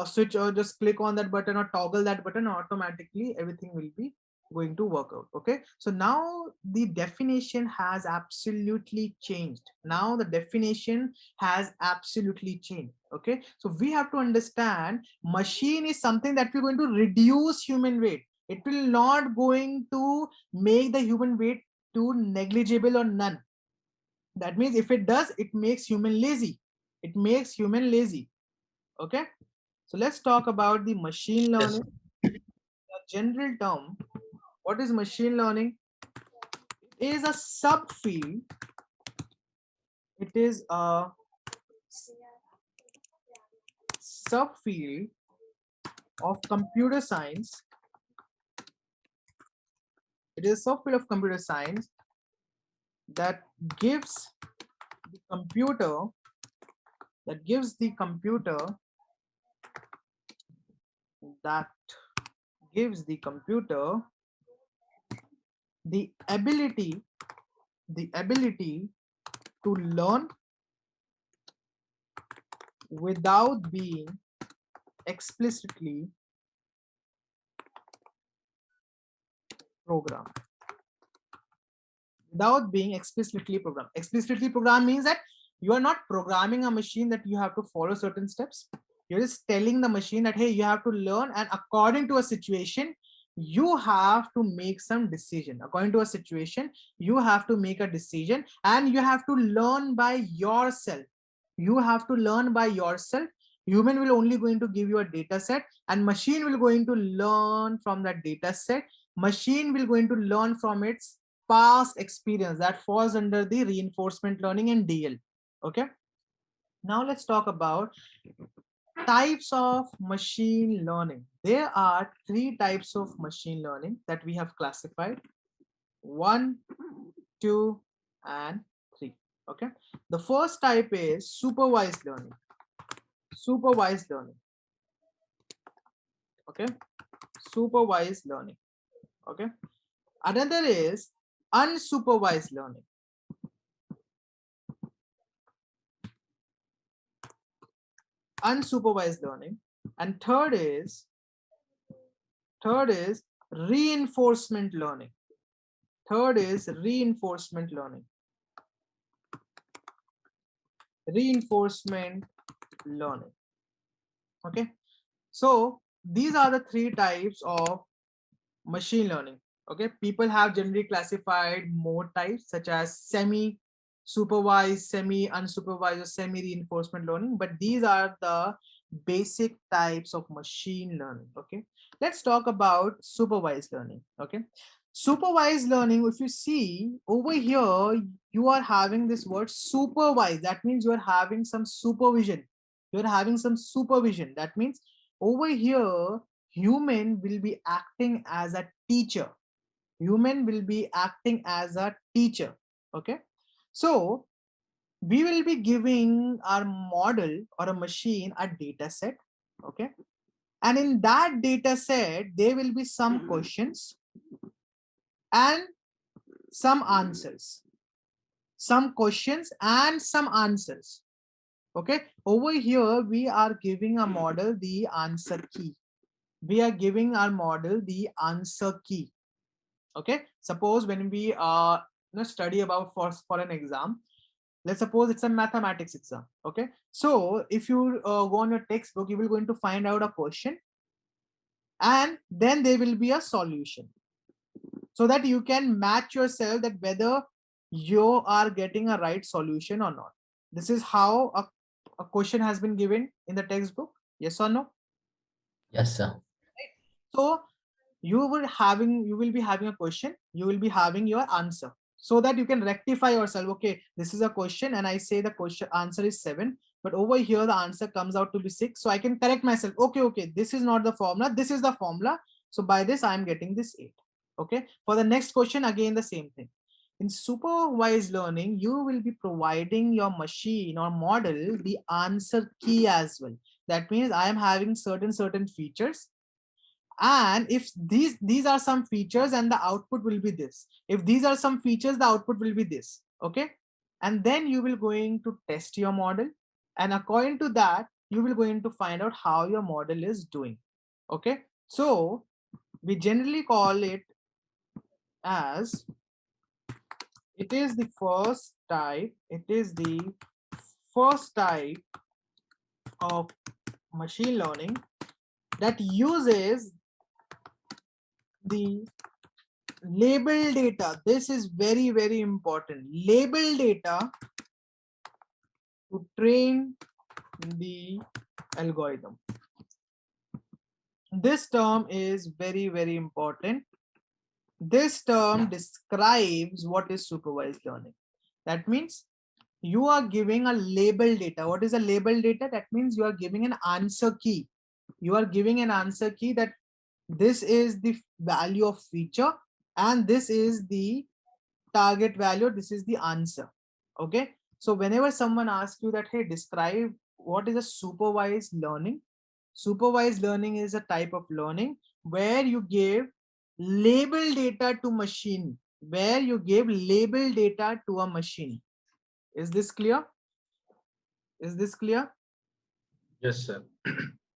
switch or just click on that button or toggle that button, automatically everything will be going to work out. Okay, so now the definition has absolutely changed. Now the definition has absolutely changed. Okay, so we have to understand machine is something that we're going to reduce human weight. It will not going to make the human weight to negligible or none. That means if it does, it makes human lazy. It makes human lazy. Okay, so let's talk about the machine Yes. learning. A general term, what is machine learning? It is a subfield. It is a subfield of computer science. It is a subfield of computer science that gives the computer that gives the computer that gives the computer the ability to learn without being explicitly programmed. Without being explicitly programmed. Explicitly programmed means that you are not programming a machine that you have to follow certain steps. You're just telling the machine that, hey, you have to learn, and according to a situation, you have to make some decision. According to a situation, you have to make a decision, and you have to learn by yourself. You have to learn by yourself. Human will only going to give you a data set, and machine will going to learn from that data set. Machine will going to learn from its past experience. That falls under the reinforcement learning and DL. Okay, now let's talk about types of machine learning. There are 3 types of machine learning that we have classified: 1, 2, and 3. Okay, the first type is supervised learning. Supervised learning. Okay, supervised learning. Okay, another is unsupervised learning. Unsupervised learning. And third is reinforcement learning. Third is reinforcement learning. Reinforcement learning. Okay, so these are the 3 types of machine learning. Okay, people have generally classified more types, such as semi supervised, semi unsupervised, or semi reinforcement learning, but these are the basic types of machine learning. Okay, let's talk about supervised learning. Okay, supervised learning, if you see over here, you are having this word supervised. That means you are having some supervision. You're having some supervision. That means over here, human will be acting as a teacher. Human will be acting as a teacher. Okay, so we will be giving our model or a machine a data set. Okay, and in that data set there will be some questions and some answers. Some questions and some answers. Okay, over here we are giving a model the answer key. we are giving our model the answer key. Okay, suppose when we study about for an exam, let's suppose it's a mathematics exam. Okay, so if you go on your textbook, you will going to find out a question, and then there will be a solution, so that you can match yourself that whether you are getting a right solution or not. This is how a question has been given in the textbook. Yes or no? Yes, sir. So you will be having a question, you will be having your answer, so that you can rectify yourself. Okay, this is a question and I say the question answer is 7, but over here the answer comes out to be 6, so I can correct myself. Okay, this is not the formula, this is the formula, so by this I am getting this 8. Okay, for the next question again the same thing. In supervised learning, you will be providing your machine or model the answer key as well. That means I am having certain features, and if these are some features and the output will be this, if these are some features the output will be this. Okay, and then you will going to test your model, and according to that you will going to find out how your model is doing. Okay, so we generally call it as, it is the first type, it is the first type of machine learning that uses the label data. This is very important. Label data to train the algorithm. This term is very important. This term describes what is supervised learning. That means you are giving a label data. What is a label data? That means you are giving an answer key. You are giving an answer key that this is the value of feature and this is the target value, this is the answer. Okay, so whenever someone asks you that, hey, describe what is a supervised learning, supervised learning is a type of learning where you give label data to machine, where you give label data to a machine. Is this clear? Is this clear? Yes, sir.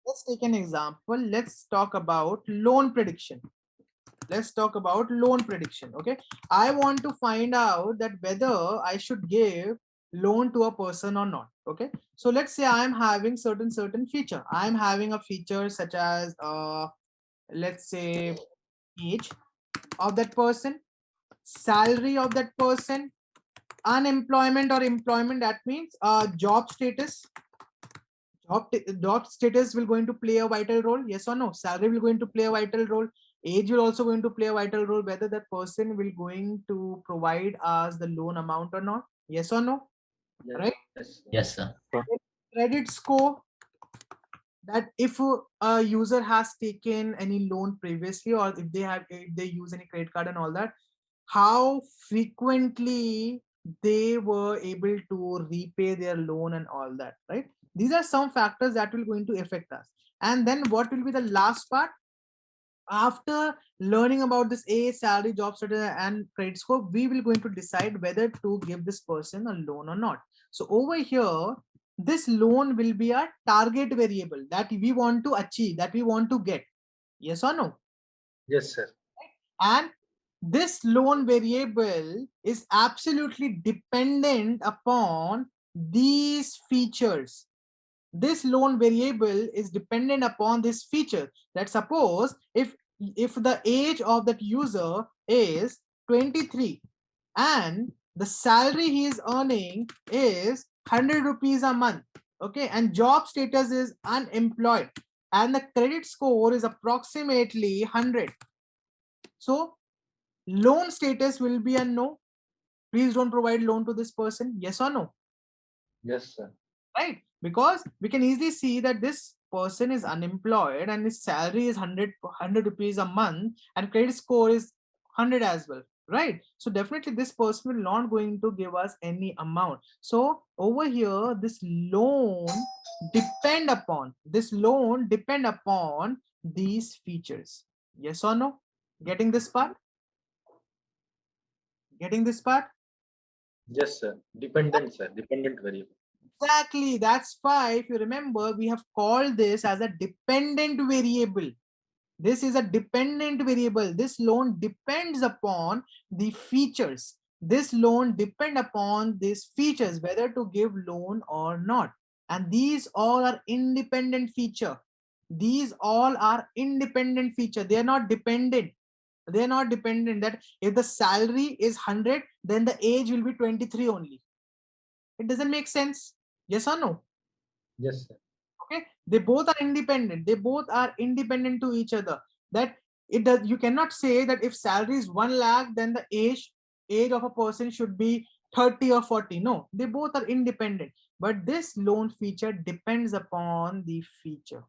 Let's take an example. Let's talk about loan prediction. Let's talk about loan prediction. Okay, I want to find out that whether I should give loan to a person or not. Okay, so let's say I am having certain feature. I am having a feature such as let's say age of that person, salary of that person, unemployment or employment, that means job status. Job status will going to play a vital role, yes or no? Salary will going to play a vital role. Age will also going to play a vital role, whether that person will going to provide us the loan amount or not, yes or no? Right? Yes. Yes, sir. Credit score, that if a user has taken any loan previously, or if they use any credit card and all that, how frequently they were able to repay their loan and all that, right? These are some factors that will going to affect us. And then what will be the last part? After learning about this age, salary, job status and credit score, we will going to decide whether to give this person a loan or not. So over here, this loan will be a target variable that we want to achieve, that we want to get, yes or no? Yes, sir. And this loan variable is absolutely dependent upon these features. This loan variable is dependent upon this feature. That suppose if the age of that user is 23 and the salary he is earning is 100 rupees a month, okay, and job status is unemployed, and the credit score is approximately 100, so loan status will be a no. Please don't provide loan to this person, yes or no? Yes, sir. Right, because we can easily see that this person is unemployed and his salary is 100 rupees a month and credit score is 100 as well, right? So definitely this person will not going to give us any amount. So over here, this loan depend upon these features, yes or no? Getting this part? Getting this part? Yes, sir. Dependent, sir. Dependent variable. Exactly. That's why, if you remember, we have called this as a dependent variable. This is a dependent variable. This loan depends upon the features. This loan depend upon these features, whether to give loan or not. And these all are independent feature. These all are independent feature. They are not dependent. They are not dependent that if the salary is 100, then the age will be 23 only. It doesn't make sense. Yes or no? Yes, sir. Okay, they both are independent. They both are independent to each other. That it does, you cannot say that if salary is 1 lakh, then the age of a person should be 30 or 40. No, they both are independent, but this loan feature depends upon the feature.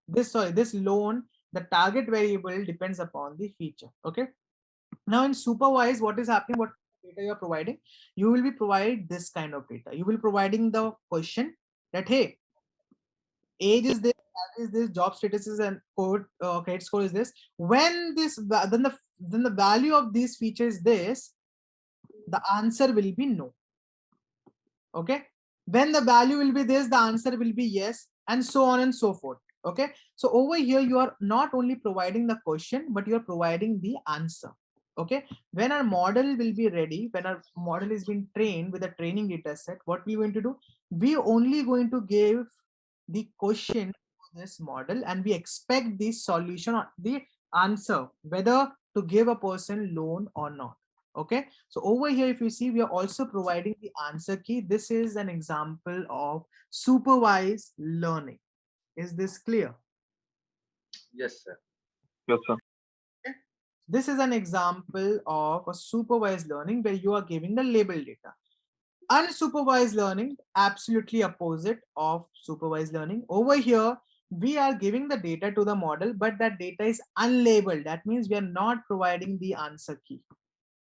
This loan, the target variable depends upon the feature. Okay, now in supervised, what is happening, what data you are providing, you will be providing this kind of data. You will providing the question that, hey, age is this, salary is this, job status is, and code credit score is this. When then the value of these features is this, the answer will be no. Okay, when the value will be this, the answer will be yes, and so on and so forth. Okay, so over here you are not only providing the question, but you are providing the answer. Okay, when our model will be ready, when our model is being trained with a training data set, what we going to do, we only going to give the question to this model, and we expect the solution or the answer whether to give a person loan or not. Okay, so over here if you see, we are also providing the answer key. This is an example of supervised learning. Is this clear? Yes, sir. Yes, sir. Okay. This is an example of a supervised learning where you are giving the label data. Unsupervised learning, absolutely opposite of supervised learning. Over here we are giving the data to the model, but that data is unlabeled. That means we are not providing the answer key.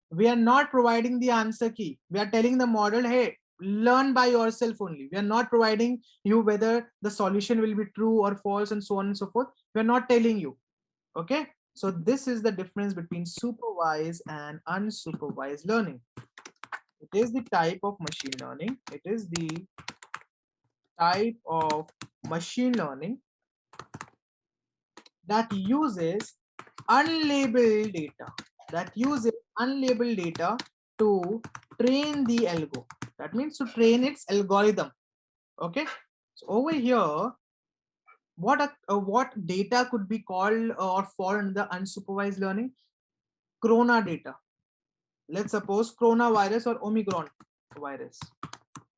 We are not providing the answer key. We are telling the model, hey, learn by yourself only. We are not providing you whether the solution will be true or false and so on and so forth. We are not telling you. Okay, so this is the difference between supervised and unsupervised learning. It is the type of machine learning. It is the type of machine learning that uses unlabeled data, that uses unlabeled data to train the algo. That means to train its algorithm. Okay, so over here, what data could be called or fall under unsupervised learning? Corona data. Let's suppose coronavirus or Omicron virus.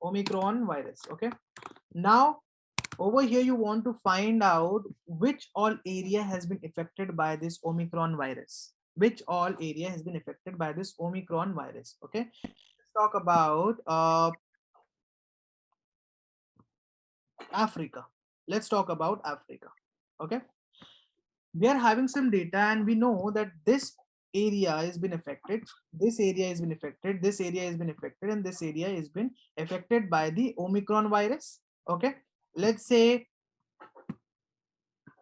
Omicron virus. Okay, now over here you want to find out which all area has been affected by this Omicron virus. Which all area has been affected by this Omicron virus. Okay, let's talk about Africa. Let's talk about Africa. Okay, we are having some data and we know that this area has been affected, this area has been affected, this area has been affected, and this area has been affected by the Omicron virus. Okay, let's say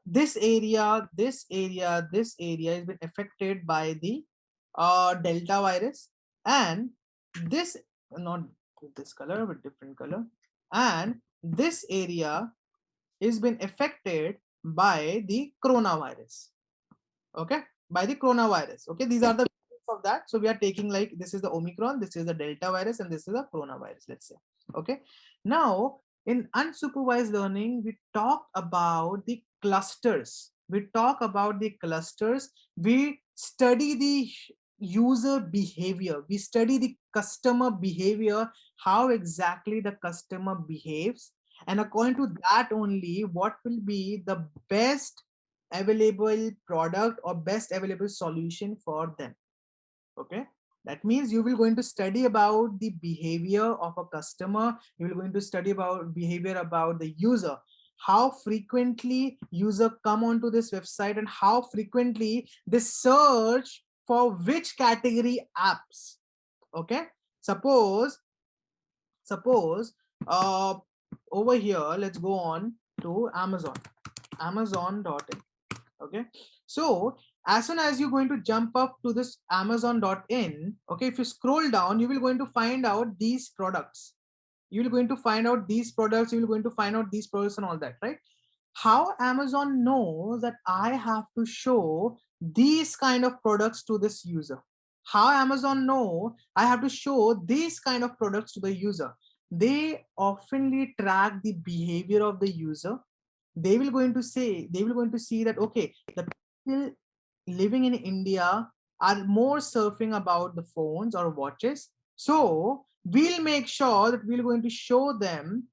this area, this area, this area has been affected by the Delta virus, and this, not with this color but different color, and this area is been affected by the coronavirus. Okay, by the coronavirus. Okay, these are the of that. So we are taking like, this is the Omicron, this is the Delta virus, and this is the coronavirus, let's say. Okay, now in unsupervised learning we talk about the clusters. We talk about the clusters. We study the user behavior, we study the customer behavior, how exactly the customer behaves, and according to that only what will be the best available product or best available solution for them. Okay, that means you will going to study about the behavior of a customer, you will going to study about behavior about the user, how frequently user come onto this website and how frequently they search for which category apps. Okay, suppose uh over here, let's go on to amazon.in. Okay, so as soon as you're going to jump up to this amazon.in, okay, if you scroll down, you will going to find out these products, you will going to find out these products, you will going to find out these products and all that, right? How Amazon knows that I have to show these kind of products to this user? How Amazon know I have to show these kind of products to the user? They oftenly track the behavior of the user. They will going to see that, okay, the people living in India are more surfing about the phones or watches. So we'll make sure that we're going to show them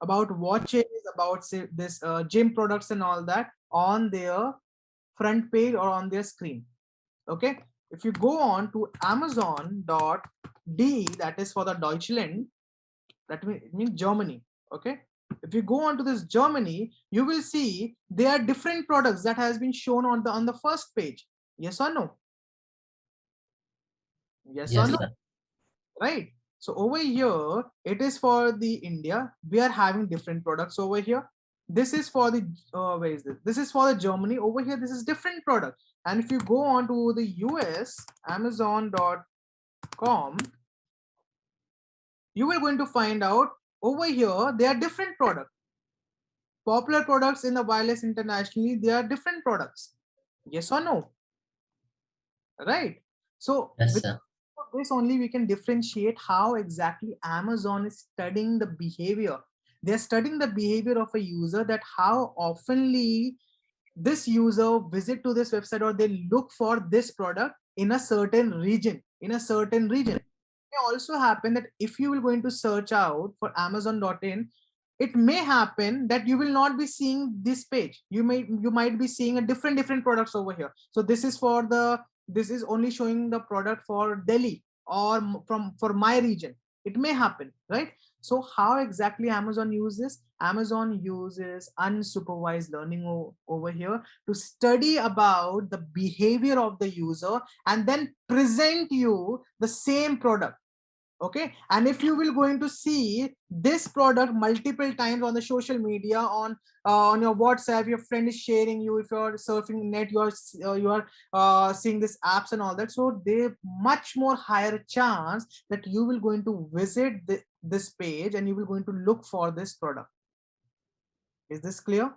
about watches, about say, this gym products and all that on their front page or on their screen. Okay. If you go on to Amazon.de, that is for the Deutschland, that means Germany. Okay. If you go on to this Germany, you will see there are different products that has been shown on the first page. Yes or no? Yes or Yes, no? sir. Right? So over here, it is for the India. We are having different products over here. This is for the where is this? This is for the Germany. Over here, this is different product. And if you go on to the US, Amazon.com, you will going to find out over here there are different products. Popular products in the wireless internationally, there are different products. Yes or no? Right? So Yes, with sir. this only we can differentiate how exactly Amazon is studying the behavior. They're studying the behavior of a user, that how oftenly this user visit to this website or they look for this product in a certain region. It may also happen that if you will going to search out for Amazon.in, it may happen that you will not be seeing this page. You might be seeing a different products over here. So this is only showing the product for Delhi or from for my region. It may happen, right? So how exactly Amazon uses? Amazon uses unsupervised learning over here to study about the behavior of the user and then present you the same product. Okay, and if you will going to see this product multiple times on the social media, on your WhatsApp, your friend is sharing you, if you're surfing net, you are seeing this apps and all that, so they much more higher chance that you will going to visit this page and you will going to look for this product. Is this clear?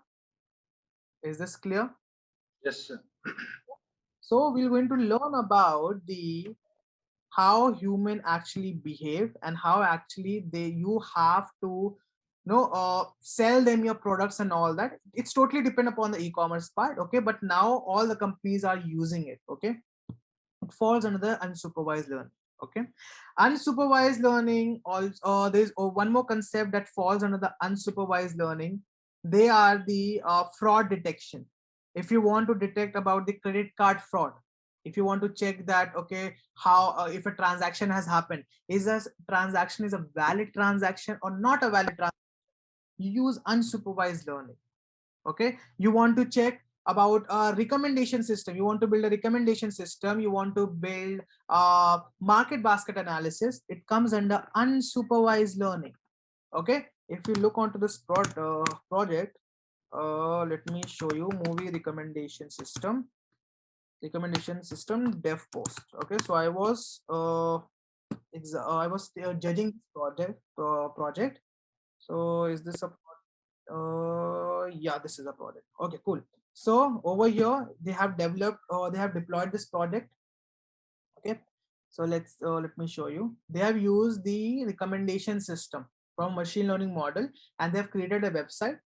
Is this clear? Yes, sir. So we're going to learn about the how human actually behave and how actually you have to sell them your products and all that. It's totally depend upon the e-commerce part. Okay, but now all the companies are using it. Okay, it falls under the unsupervised learning. Okay, unsupervised learning also, there's one more concept that falls under the unsupervised learning. They are the fraud detection. If you want to detect about the credit card fraud, if you want to check that, okay, how if a transaction has happened, is a transaction is a valid transaction or not a valid transaction, you use unsupervised learning. Okay, you want to check about a recommendation system, you want to build a recommendation system, you want to build a market basket analysis, it comes under unsupervised learning. Okay, if you look onto this project, let me show you movie recommendation system dev post. Okay, so I was judging this project. So is this a yeah, this is a project. Okay, cool. So over here they have developed they have deployed this project. Okay, so let me show you. They have used the recommendation system from machine learning model and they have created a website.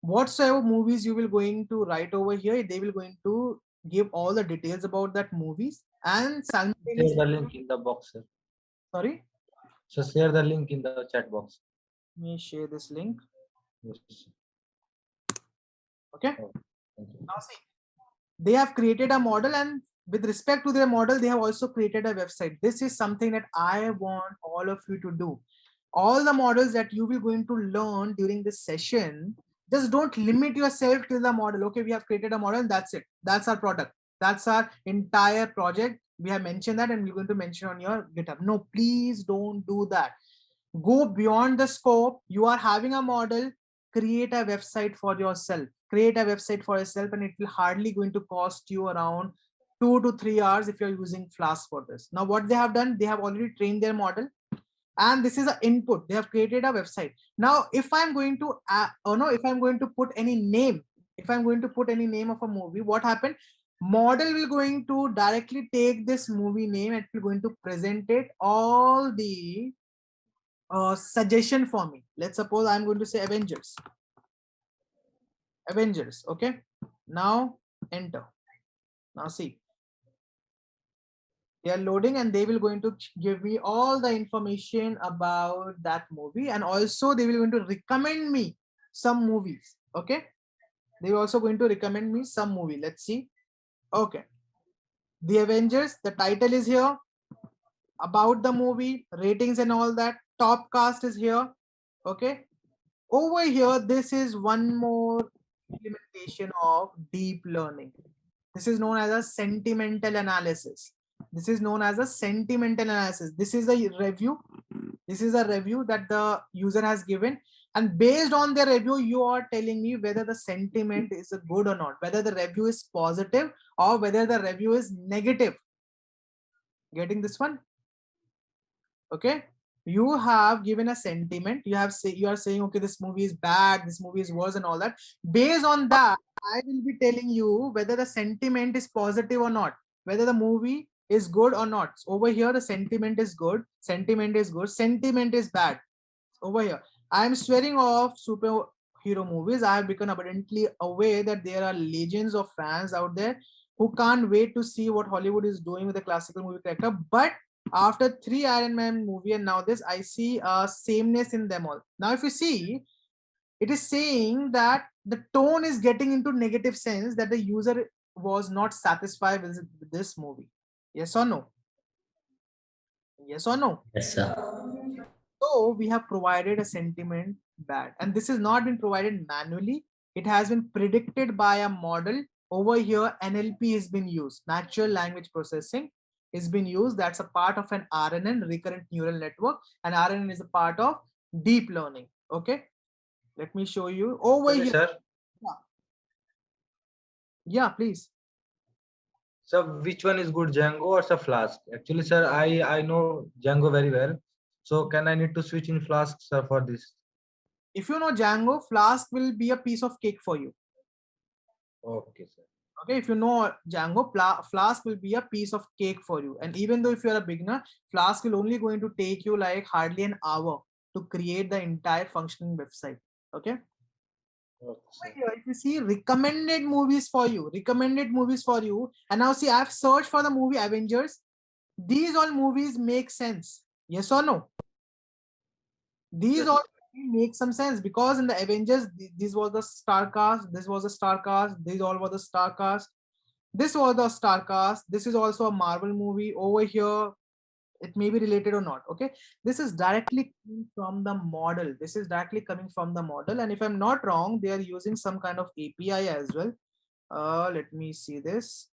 Whatsoever movies you will going to write over here, they will going to give all the details about that movies and Share simultaneously. the link in the box, sir. Sorry, So share the link in the chat box. let me share this link. Yes. Okay, Oh, thank you. now see, they have created a model, and with respect to their model they have also created a website. This is something that I want all of you to do. All the models that you will going to learn during this session, just don't limit yourself to the model. Okay, we have created a model, that's it, that's our product, that's our entire project, we have mentioned that and we're going to mention on your GitHub. No, please don't do that. Go beyond the scope. You are having a model, create a website for yourself, and it will hardly going to cost you around 2 to 3 hours if you're using Flask for this. Now what they have done, they have already trained their model. and this is an input. They have created a website. Now if I'm going to if I'm going to put any name, if I'm going to put any name of a movie, what happened? Model will going to directly take this movie name and will going to present it all the suggestion for me. Let's suppose I'm going to say Avengers. Avengers. Okay, now enter. Now see, they are loading and they will going to give me all the information about that movie, and also they will going to recommend me some movies. Okay, they are also going to recommend me some movie. Let's see. Okay, the Avengers, the title is here, about the movie, ratings and all that, top cast is here. Okay, over here this is one more implementation of deep learning. This is known as a sentimental analysis. This is known as a sentimental analysis. This is a review. This is a review that the user has given, and based on the review you are telling me whether the sentiment is good or not, whether the review is positive or whether the review is negative. Getting this one? Okay, you have given a sentiment, you have you are saying okay, this movie is bad, this movie is worse and all that. Based on that I will be telling you whether the sentiment is positive or not, whether the movie is good or not. Over here the sentiment is good, sentiment is good, sentiment is bad. Over here I am swearing off superhero movies. I have become abundantly aware that there are legions of fans out there who can't wait to see what Hollywood is doing with the classical movie character. But after 3 Iron Man movie and now this, I see a sameness in them all. Now if you see, it is saying that the tone is getting into negative sense, that the user was not satisfied with this movie. Yes or no? Yes or no? Yes, sir. So we have provided a sentiment bad, and this has not been provided manually. It has been predicted by a model. Over here NLP has been used, natural language processing is been used. That's a part of an RNN, recurrent neural network, and RNN is a part of deep learning. Okay, let me show you over Okay, here. sir. Yeah, please. So which one is good, Django or sir Flask? Actually, sir, I know Django very well. So can I need to switch in Flask, sir, for this? If you know Django, Flask will be a piece of cake for you. Okay, sir. Okay, if you know Django, Flask will be a piece of cake for you. And even though if you're a beginner, Flask will only going to take you like hardly an hour to create the entire functioning website. Okay. Okay, sir. Here, if you see recommended movies for you, and now see, I've searched for the movie Avengers. These all movies make sense. Yes or no? These Yes, all make some sense because in the Avengers, this was the star cast, this was a star cast, these all were the star cast. This was the star cast. This is also a Marvel movie. Over here, it may be related or not. Okay, this is directly coming from the model. This is directly coming from the model, and if I'm not wrong, they are using some kind of API as well. Let me see this.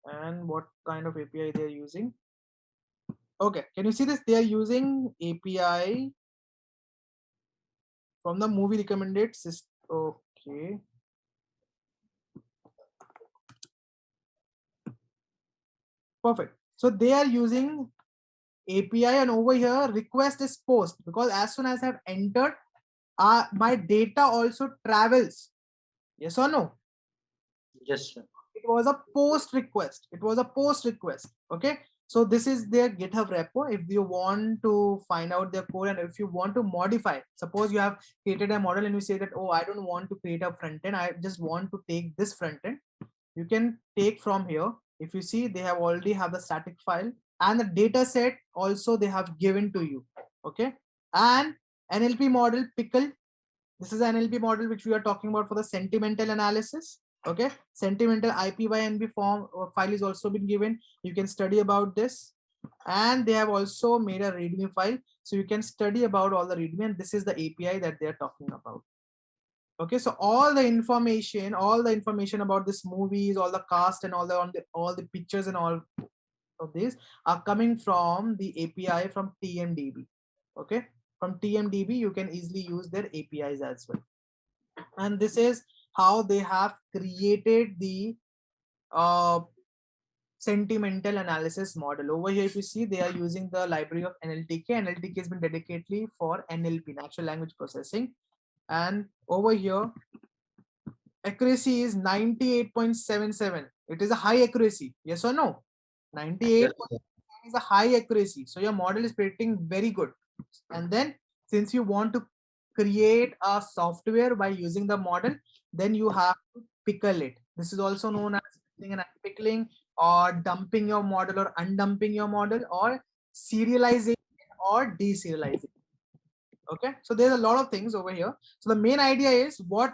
And what kind of API they are using? Okay, can you see this? They are using API from the movie recommended system. Okay. Perfect. So they are using API, and over here request is post, because as soon as I have entered, my data also travels. Yes or no? yes, sir. It was a post request. It was a post request. Okay. So this is their GitHub repo. If you want to find out their code and if you want to modify, suppose you have created a model and you say that, oh, I don't want to create a front end. I just want to take this front end. You can take from here. If you see, they have already have the static file and the data set also they have given to you. Okay. And NLP model pickle. This is an NLP model which we are talking about for the sentimental analysis. Okay, sentimental IPYNB form file is also been given. You can study about this, and they have also made a README file, so you can study about all the README. And this is the API that they are talking about. Okay, so all the information about this movies, all the cast, and all the pictures and all of these are coming from the API from TMDB. Okay, from TMDB you can easily use their APIs as well. And this is how they have created the uh, sentimental analysis model. Over here, if you see, they are using the library of NLTK. NLTK has been dedicatedly for NLP, natural language processing. And over here, accuracy is 98.77. It is a high accuracy. Yes or no? 98 Yes, sir. is a high accuracy. So your model is predicting very good. And then since you want to create a software by using the model, then you have to pickle it. This is also known as pickling and unpickling, or dumping your model or undumping your model, or serialization or deserialization. Okay, so there's a lot of things over here. So the main idea is what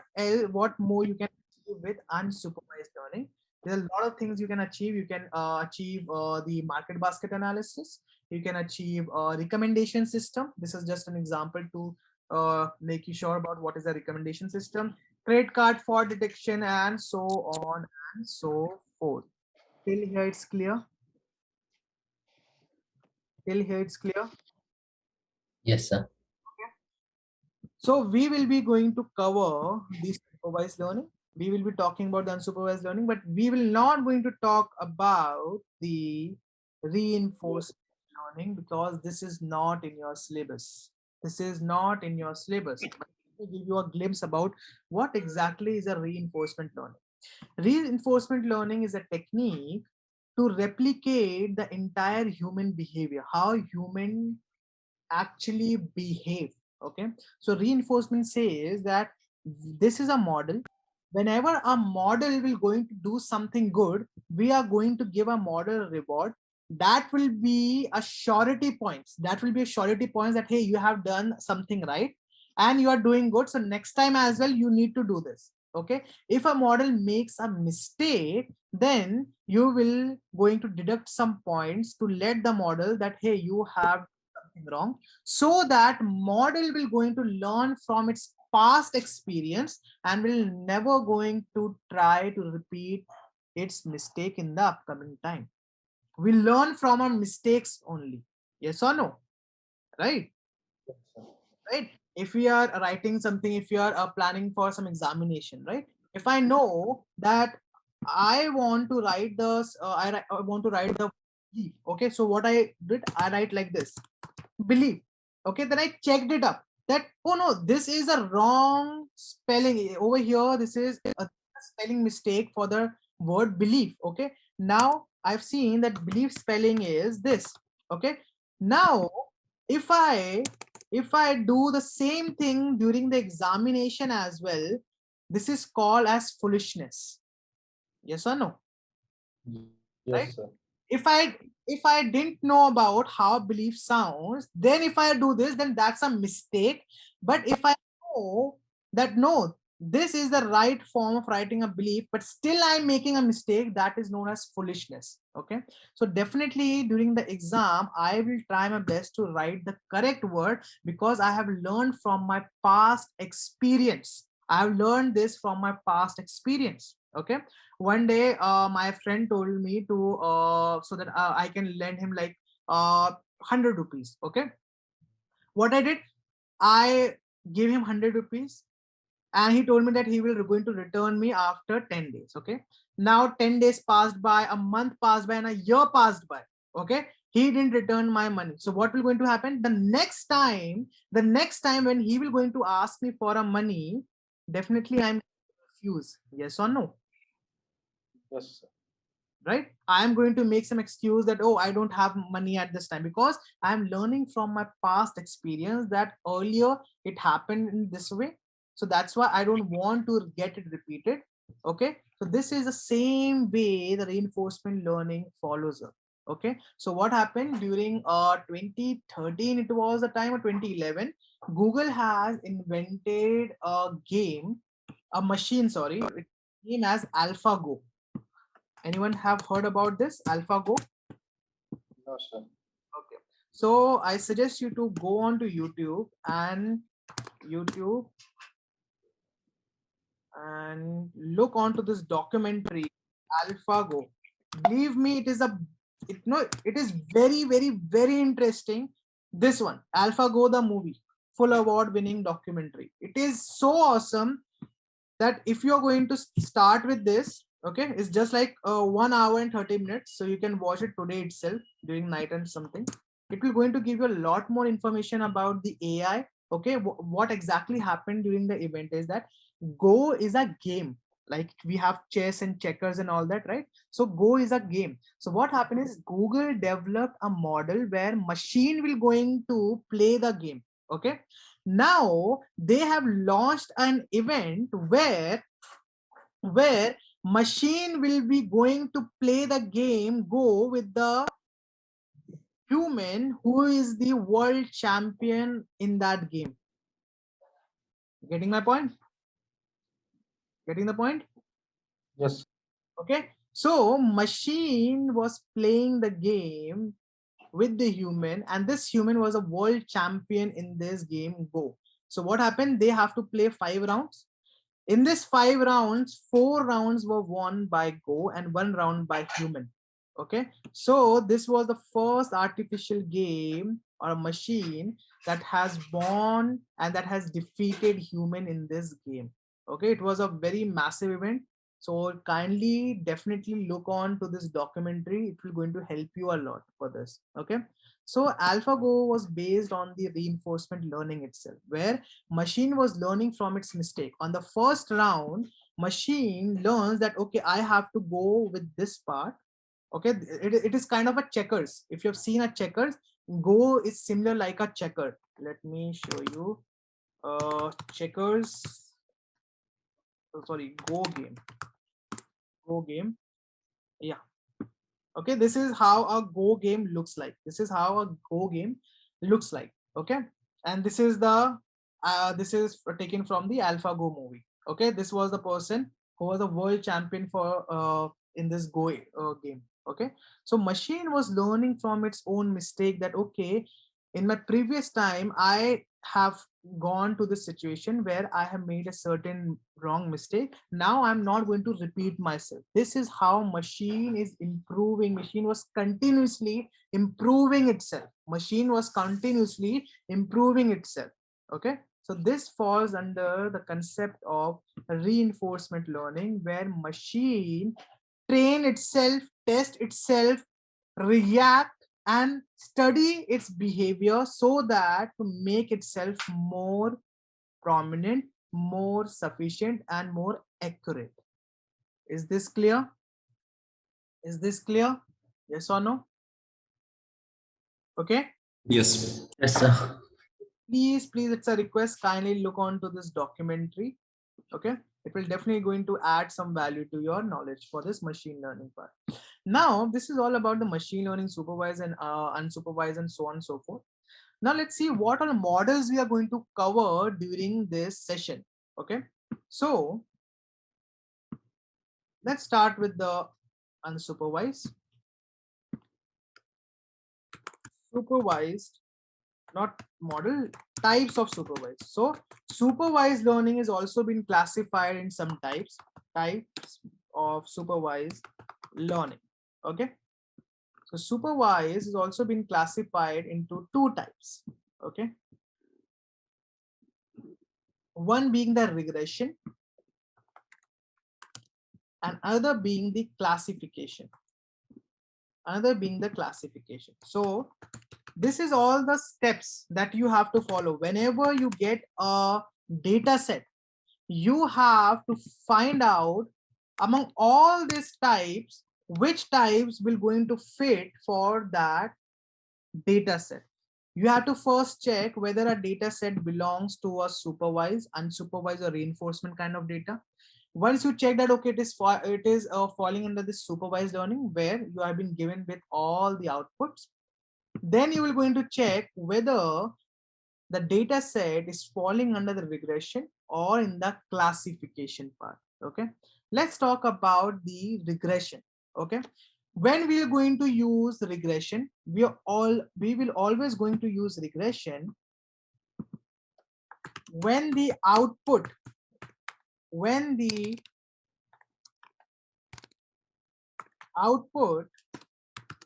more you can achieve with unsupervised learning. There's a lot of things you can achieve. You can achieve the market basket analysis. You can achieve a recommendation system. This is just an example to make you sure about what is the recommendation system, credit card fraud detection, and so on and so forth. Till here it's clear. Till here it's clear. Yes, sir. So we will be going to cover the supervised learning. We will be talking about the unsupervised learning, but we will not going to talk about the reinforcement learning, because this is not in your syllabus. This is not in your syllabus. But let me give you a glimpse about what exactly is a reinforcement learning. Reinforcement learning is a technique to replicate the entire human behavior, how human actually behave. Okay, so reinforcement says that this is a model. Whenever a model will going to do something good, we are going to give a model a reward. That will be a surety points. That will be a surety points that, hey, you have done something right and you are doing good, so next time as well you need to do this. Okay, if a model makes a mistake, then you will going to deduct some points to let the model that, hey, you have something wrong, so that model will going to learn from its past experience and will never going to try to repeat its mistake in the upcoming time. We learn from our mistakes only. Yes or no? Right? Right? If we are writing something, if you are planning for some examination, right? If I know that I want to write this, I want to write the belief. Okay, so what I did, I write like this, belief. Okay, then I checked it up that, oh no, this is a wrong spelling over here. This is a spelling mistake for the word belief. Okay, now I've seen that belief spelling is this. Okay, now if I do the same thing during the examination as well, this is called as foolishness. Yes or no? Right? Yes, sir. If I didn't know about how belief sounds, then if I do this, then that's a mistake. But if I know that, no, this is the right form of writing a belief, but still I'm making a mistake, that is known as foolishness. Okay, so definitely during the exam I will try my best to write the correct word, because I have learned from my past experience. I have learned this from my past experience. Okay, one day my friend told me to so that I can lend him like 100 rupees. Okay, what I did, I gave him 100 rupees, and he told me that he will going to return me after 10 days. Okay, now 10 days passed by, a month passed by, and a year passed by. Okay, he didn't return my money. So what will going to happen the next time when he will going to ask me for a money, definitely I'm refuse. Yes or no? Yes, sir. Right, I am going to make some excuse that, oh, I don't have money at this time, because I am learning from my past experience that earlier it happened in this way, so that's why I don't want to get it repeated. Okay, so this is the same way the reinforcement learning follows up. Okay, so what happened during 2013, it was the time of 2011, Google has invented a game, a machine, sorry, it name as AlphaGo. Anyone have heard about this AlphaGo? No, sir. Okay. So I suggest you to go on to YouTube and look onto this documentary AlphaGo. Believe me, it is very, very, very interesting. This one, AlphaGo the movie, full award winning documentary. It is so awesome. that if you're going to start with this, okay, it's just like 1 hour and 30 minutes. So you can watch it today itself during night and something. It will going to give you a lot more information about the AI. Okay, what exactly happened during the event is that Go is a game. Like we have chess and checkers and all that, right? So Go is a game. So what happened is Google developed a model where machine will going to play the game. Okay, now they have launched an event where machine will be going to play the game Go with the human who is the world champion in that game. Getting my point? Getting the point? Yes. Okay, so machine was playing the game with the human, and this human was a world champion in this game Go. So what happened? They have to play 5 rounds. In this 5 rounds, 4 rounds were won by Go and 1 round by human. Okay, so this was the first artificial game or a machine that has won and that has defeated human in this game. Okay, it was a very massive event. So kindly definitely look on to this documentary. It will going to help you a lot for this. Okay, so AlphaGo was based on the reinforcement learning itself, where machine was learning from its mistake. On the first round, machine learns that, okay, I have to go with this part. Okay, it is kind of a checkers. If you have seen a checkers, Go is similar like a checker. Let me show you. Checkers, sorry, Go game. Yeah. Okay, this is how a Go game looks like. This is how a Go game looks like. Okay, and this is the this is taken from the AlphaGo movie. Okay, this was the person who was a world champion for in this Go game. Okay, so machine was learning from its own mistake that, okay, in my previous time I have gone to this situation where I have made a certain wrong mistake. Now I'm not going to repeat myself. This is how machine is improving. Machine was continuously improving itself. Machine was continuously improving itself. Okay, so this falls under the concept of reinforcement learning, where machine train itself, test itself, react and study its behavior so that to make itself more prominent, more sufficient and more accurate. Is this clear? Is this clear? Yes or no? Okay, Yes. Yes, sir. please, it's a request, kindly look on to this documentary. Okay, it will definitely going to add some value to your knowledge for this machine learning part. Now this is all about the machine learning, supervised and unsupervised and so on and so forth. Now let's see what all models we are going to cover during this session. Okay, so let's start with the unsupervised. Supervised, not model, types of supervised. So supervised learning is also been classified in some types of supervised learning. Okay, so supervised is also been classified into 2 types. Okay, one being the regression and other being the classification. So this is all the steps that you have to follow. Whenever you get a data set, you have to find out among all these types, which types will going to fit for that data set. You have to first check whether a data set belongs to a supervised, unsupervised or reinforcement kind of data. Once you check that, okay, it is falling under this supervised learning where you have been given with all the outputs, then you will going to check whether the data set is falling under the regression or in the classification part. Okay, let's talk about the regression. Okay, when we are going to use regression, we will always going to use regression when the output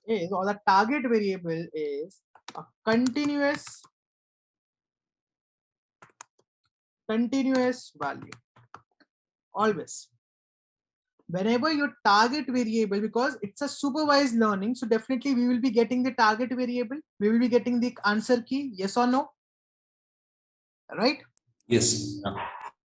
is, or the target variable is a continuous value. always. Whenever your target variable, because it's a supervised learning, so definitely we will be getting the target variable, we will be getting the answer key, yes or no, right? Yes.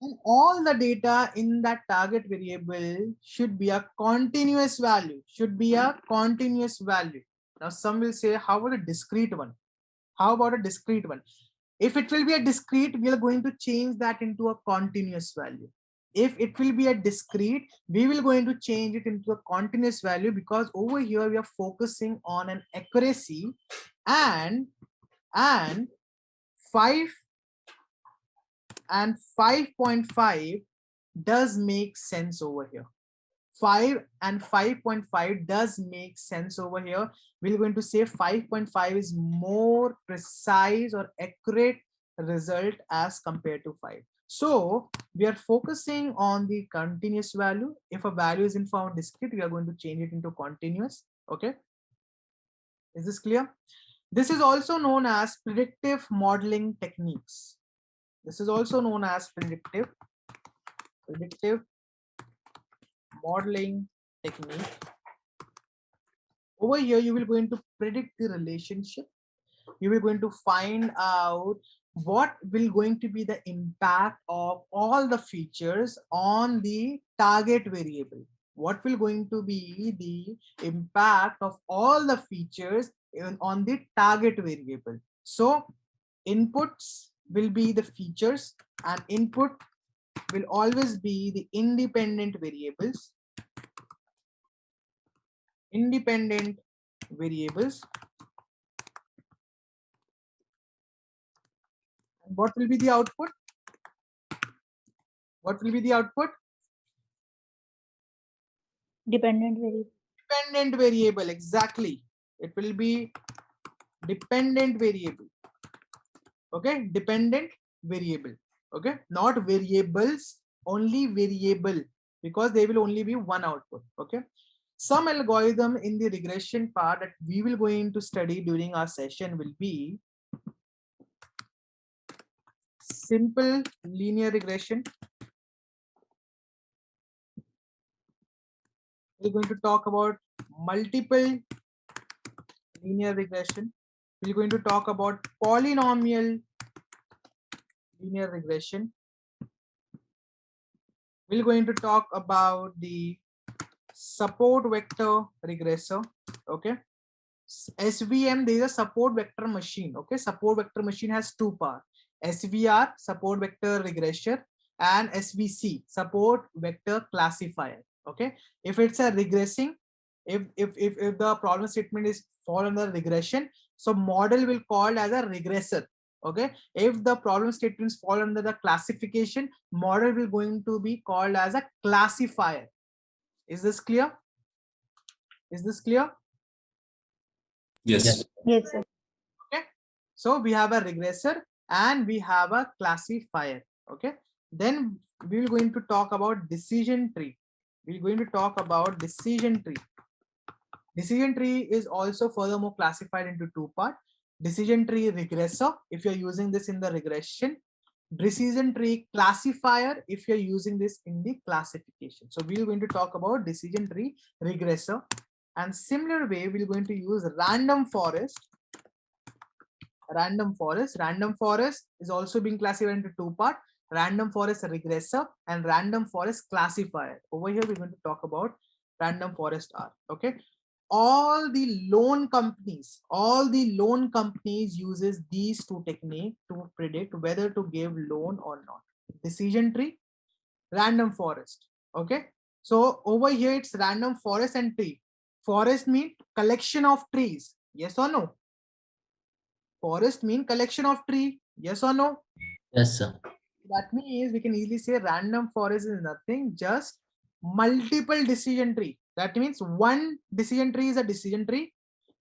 And all the data in that target variable should be a continuous value, should be a continuous value. Now some will say, how about a discrete one? How about a discrete one? If it will be a discrete, we are going to change that into a continuous value. If it will be a discrete, we will going to change it into a continuous value, because over here we are focusing on an accuracy, and 5 and 5.5 does make sense over here. 5 and 5.5 does make sense over here. We're going to say 5.5 is more precise or accurate result as compared to 5. So we are focusing on the continuous value. If a value is in form discrete, we are going to change it into continuous. Okay, is this clear? This is also known as predictive modeling techniques. This is also known as predictive modeling technique. Over here, you will going to predict the relationship. You will going to find out what will going to be the impact of all the features on the target variable. What will going to be the impact of all the features on the target variable. So inputs will be the features, and input will always be the independent variables. Independent variables. And what will be the output? What will be the output? Dependent variable. Dependent variable, exactly. It will be dependent variable. Okay, dependent variable. Okay, not variables, only variable, because there will only be one output. Okay, some algorithm in the regression part that we will going to study during our session will be simple linear regression. We're going to talk about multiple linear regression. We're going to talk about polynomial linear regression. We're going to talk about the support vector regressor. Okay, SVM, there is a support vector machine. Okay, support vector machine has two parts: SVR, support vector regressor, and SVC, support vector classifier. Okay, if it's a regressing, if the problem statement is fall under regression, so model will called as a regressor. Okay, if the problem statements fall under the classification, model will going to be called as a classifier. Is this clear? Is this clear? Yes. Yes, sir. Okay, so we have a regressor and we have a classifier. Okay, then we will going to talk about decision tree. We're going to talk about decision tree. Decision tree is also furthermore classified into two parts: decision tree regressor if you're using this in the regression, decision tree classifier if you're using this in the classification. So we're going to talk about decision tree regressor, and similar way we're going to use random forest. Random forest is also being classified into two parts: random forest regressor and random forest classifier. Over here we're going to talk about random forest R. Okay, all the loan companies uses these two techniques to predict whether to give loan or not: decision tree, random forest. Okay, so over here it's random forest and tree. Forest mean collection of trees, yes or no? Forest mean collection of tree, yes or no? Yes, sir. That means we can easily say random forest is nothing, just multiple decision tree. That means one decision tree is a decision tree,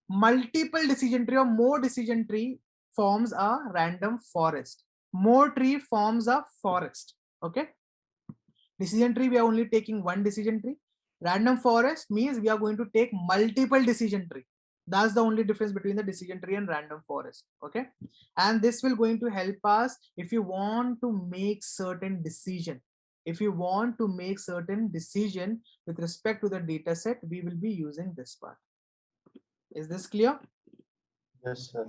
multiple decision tree or more decision tree forms a random forest. More tree forms a forest. Okay, decision tree we are only taking one decision tree. Random forest means we are going to take multiple decision tree. That's the only difference between the decision tree and random forest. Okay, and this will going to help us if you want to make certain decision. if you want to make certain decision with respect to the data set, we will be using this part. Is this clear? Yes, sir.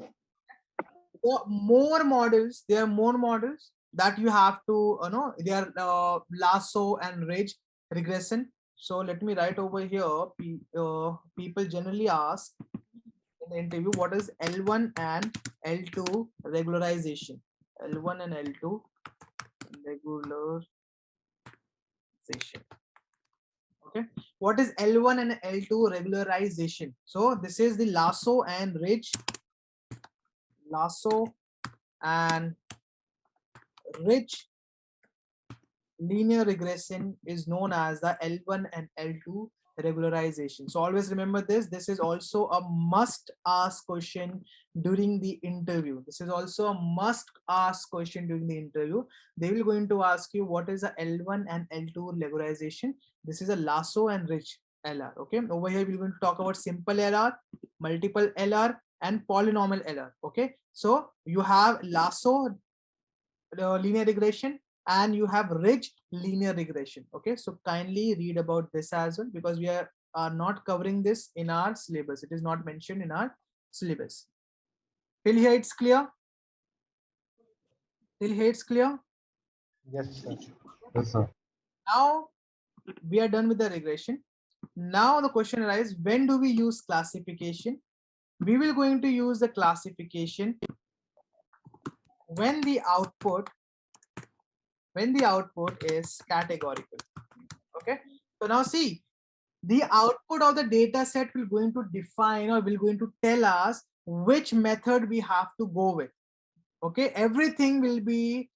More models, there are more models that you have to know. They are lasso and ridge regression. So let me write over here. People generally ask in the interview, what is L1 and L2 regularization? L1 and L2 regularization. Okay, what is L1 and L2 regularization? So this is the lasso and ridge, lasso and ridge linear regression is known as the L1 and L2 regularization. So always remember this. This is also a must ask question during the interview. This is also a must ask question during the interview. They will going to ask you what is the L1 and L2 regularization. This is a lasso and ridge LR. Okay, over here we're going to talk about simple LR, multiple LR, and polynomial LR. Okay, so you have lasso linear regression and you have ridge linear regression. Okay, so kindly read about this as well, because we are not covering this in our syllabus. It is not mentioned in our syllabus. Till here it's clear? Till here it's clear? Yes, sir. Yes, sir. Now we are done with the regression. Now the question arises, when do we use classification? We will going to use the classification when the output is categorical. Okay, so now see, the output of the data set will going to define or will going to tell us which method we have to go with. Okay, everything will be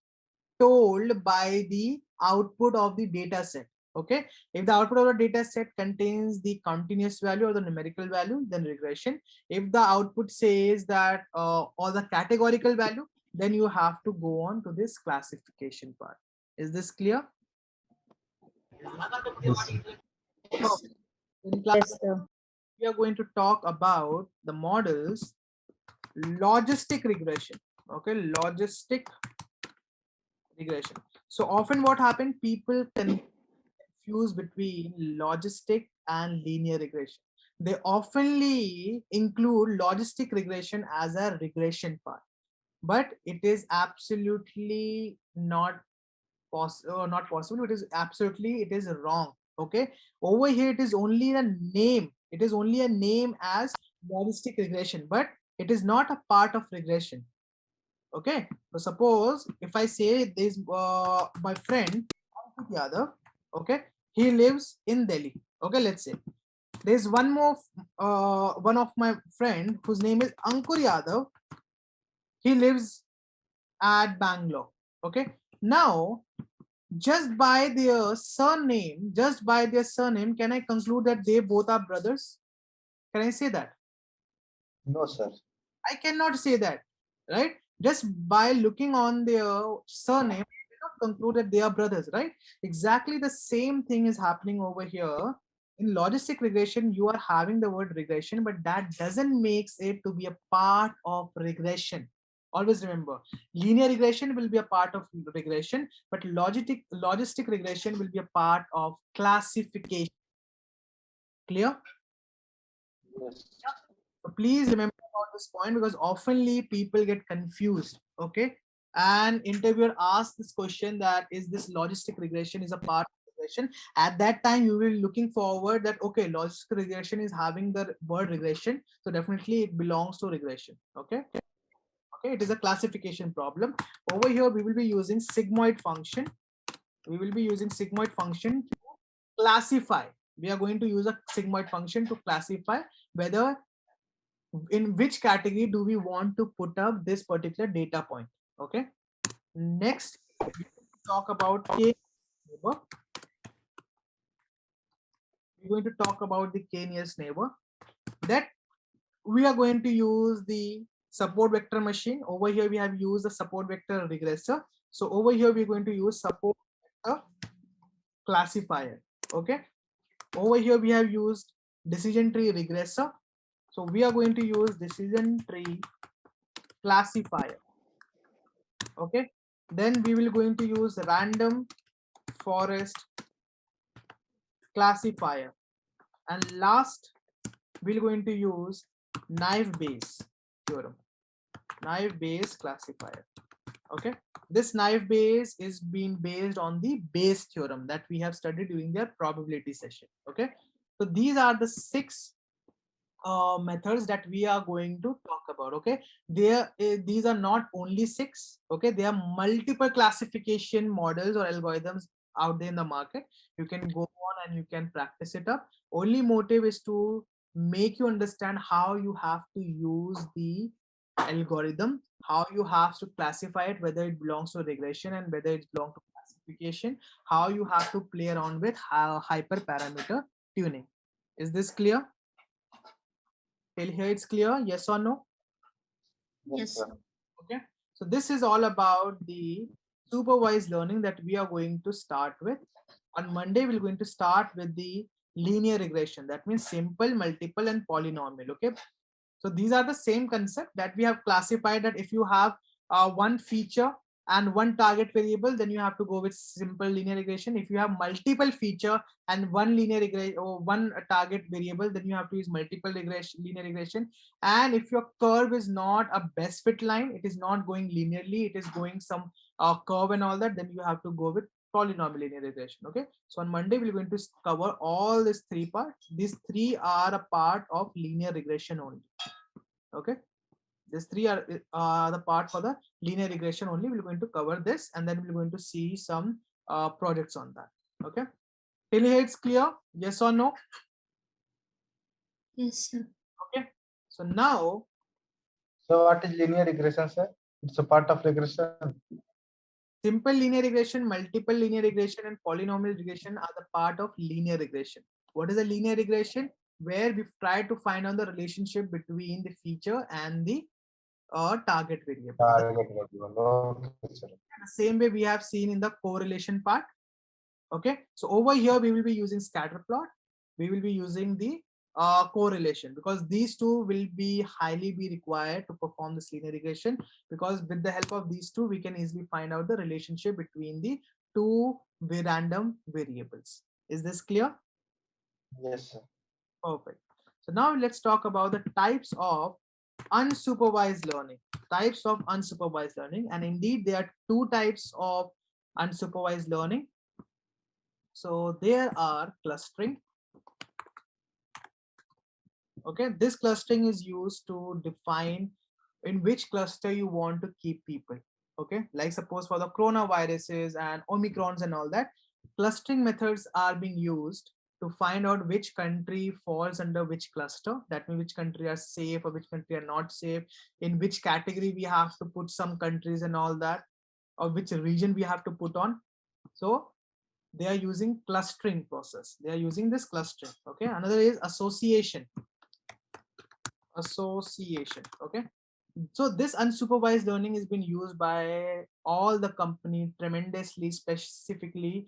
told by the output of the data set. Okay, if the output of the data set contains the continuous value or the numerical value, then regression. If the output says that or the categorical value, then you have to go on to this classification part. Is this clear? Yes. In class, Yes, sir. we are going to talk about the models logistic regression. Okay, logistic regression. So often what happened, people confuse between logistic and linear regression. They oftenly include logistic regression as a regression part, but it is absolutely not possible. It is absolutely, it is wrong. Okay, over here it is only a name. It is only a name as logistic regression, but it is not a part of regression. Okay, so suppose if I say this, my friend Ankit Yadav, okay, he lives in Delhi. Okay, let's say there's one more one of my friend whose name is Ankur Yadav. He lives at Bangalore. Okay, now just by their surname, can I conclude that they both are brothers? Can I say that? No, sir. I cannot say that, right? Just by looking on their surname, I cannot conclude that they are brothers, right? Exactly the same thing is happening over here. In logistic regression, you are having the word regression, but that doesn't make it to be a part of regression. Always remember, linear regression will be a part of regression, but logistic regression will be a part of classification. Clear? Yes. So please remember about this point, because oftenly people get confused. Okay, and interviewer asks this question, that is this logistic regression is a part of regression. At that time you will be looking forward that okay, logistic regression is having the word regression, so definitely it belongs to regression. Okay, okay, it is a classification problem. Over here we will be using sigmoid function. We will be using sigmoid function to classify. We are going to use a sigmoid function to classify whether in which category do we want to put up this particular data point. Okay, next we talk about neighbor. We're going to talk about the k-nearest neighbor, that we are going to use the support vector machine. Over here we have used the support vector regressor, so over here we're going to use support vector classifier. Okay, over here we have used decision tree regressor, so we are going to use decision tree classifier. Okay, then we will going to use random forest classifier. And last, we're going to use knife Bayes theorem, knife Bayes classifier. Okay, this knife Bayes is being based on the Bayes theorem that we have studied during the probability session. Okay, so these are the 6 methods that we are going to talk about. Okay, these are not only 6. Okay, there are multiple classification models or algorithms out there in the market. You can go on and you can practice it up. Only motive is to make you understand how you have to use the algorithm, how you have to classify it, whether it belongs to regression and whether it belongs to classification, how you have to play around with hyperparameter tuning. Is this clear? Till here it's clear, yes or no? Yes, sir. Okay, so this is all about the supervised learning that we are going to start with. On Monday, we're going to start with the linear regression. That means simple, multiple, and polynomial. Okay, so these are the same concept that we have classified, that if you have one feature and one target variable, then you have to go with simple linear regression. If you have multiple feature and one linear regression or one target variable, then you have to use multiple regression, linear regression. And if your curve is not a best fit line, it is not going linearly, it is going some curve and all that, then you have to go with polynomial linear regression. Okay, so on Monday we're going to cover all these 3 parts. These 3 are a part of linear regression only. Okay, these 3 are the part for the linear regression only. We're going to cover this and then we're going to see some projects on that. Okay, till here it's clear, yes or no? Yes, sir. Okay, so now So what is linear regression, sir? It's a part of regression. simple linear regression, multiple linear regression, and polynomial regression are the part of linear regression. What is a linear regression? Where we try to find out the relationship between the feature and the target variable. Target variable. Okay, sir. The same way we have seen in the correlation part. Okay, so over here we will be using scatter plot, we will be using the correlation, because these 2 will be highly be required to perform this linear regression, because with the help of these 2 we can easily find out the relationship between the 2 random variables. Is this clear? Yes, sir. Perfect. So now let's talk about the types of unsupervised learning. Types of unsupervised learning, and indeed there are 2 types of unsupervised learning. So there are clustering. Okay, this clustering is used to define in which cluster you want to keep people. Okay, like suppose for the coronaviruses and omicrons and all that, clustering methods are being used to find out which country falls under which cluster. That means which country are safe or which country are not safe, in which category we have to put some countries and all that, or which region we have to put on. So they are using clustering process, they are using this clustering. Okay, another is association. Okay, so this unsupervised learning has been used by all the company tremendously, specifically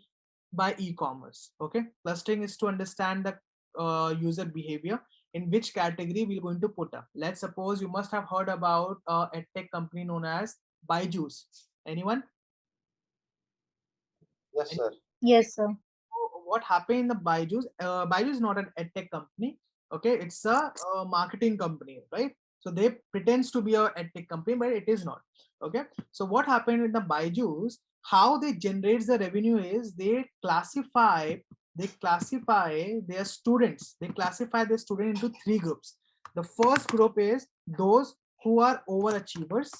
by e-commerce. Okay, clustering is to understand the user behavior, in which category we're going to put up. Let's suppose you must have heard about a tech company known as Byju's. Anyone? Yes, sir. Yes, sir. What happened in the Byju's? Byju's is not an edtech company. Okay, it's a marketing company, right? So they pretends to be a edtech company, but it is not. Okay, so what happened with the Byju's? How they generate the revenue is they classify their students. They classify their student into 3 groups. The first group is those who are overachievers.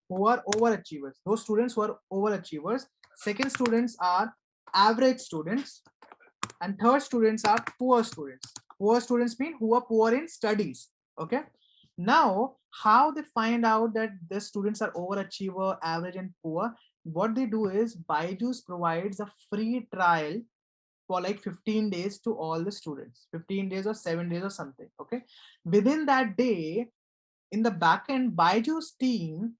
Those students who are overachievers. Second students are average students, and third students are poor students. Poor students mean who are poor in studies. Okay, now how they find out that the students are overachiever, average, and poor? What they do is Byju's provides a free trial for like 15 days to all the students, 15 days or 7 days or something. Okay, within that day, in the backend, Byju's team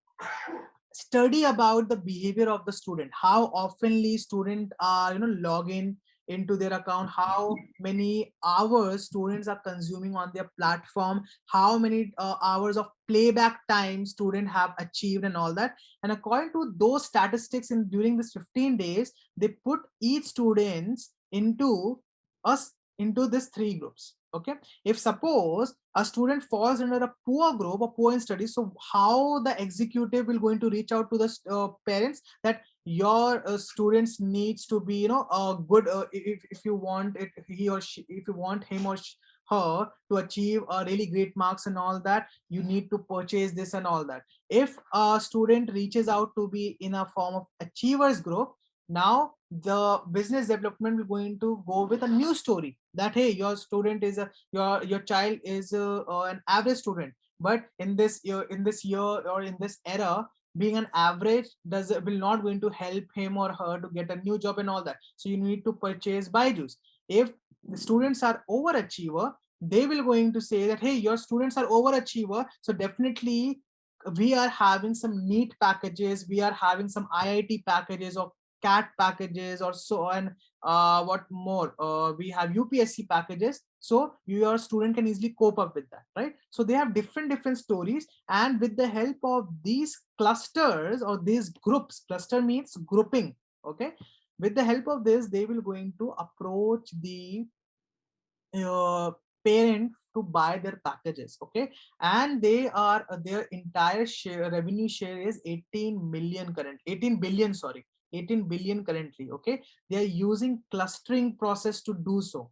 study about the behavior of the student, how oftenly student are log in into their account, how many hours students are consuming on their platform, how many hours of playback time student have achieved and all that. And according to those statistics, in during this 15 days, they put each students into us into these three groups. Okay, if suppose a student falls under a poor group or poor in studies, so how the executive will going to reach out to the parents that your students needs to be, you know, good, if you want it, he or she, if you want him or her to achieve really great marks and all that, you need to purchase this and all that. If a student reaches out to be in a form of achievers group, now the business development will going to go with a new story that, hey, your student is a your child is an average student, but in this year or in this era, being an average does will not going to help him or her to get a new job and all that, so you need to purchase byju's. If the students are overachiever, they will going to say that, hey, your students are overachiever, so definitely we are having some neat packages, we are having some iit packages or cat packages or so, and what more, we have upsc packages, so your student can easily cope up with that, right? So they have different stories, and with the help of these clusters or these groups, cluster means grouping, okay, with the help of this, they will going to approach the uh, parent to buy their packages, okay, and they are their entire share revenue share is 18 million current 18 billion, sorry, 18 billion currently, okay. They are using clustering process to do so.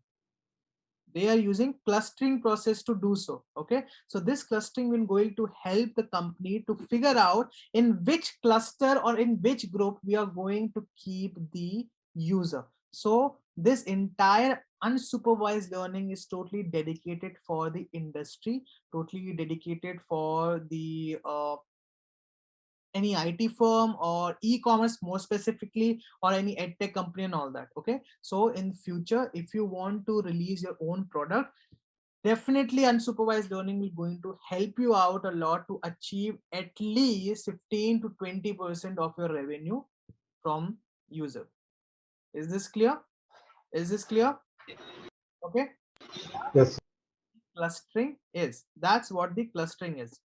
They are using clustering process to do so, okay. So this clustering will going to help the company to figure out in which cluster or in which group we are going to keep the user. So this entire unsupervised learning is totally dedicated for the industry, totally dedicated for the any IT firm or e-commerce more specifically, or any edtech company and all that, okay. So in future, if you want to release your own product, definitely unsupervised learning will going to help you out a lot to achieve at least 15 to 20% of your revenue from user. Is this clear? Is this clear? Okay. Yes. Clustering is, that's what the clustering is.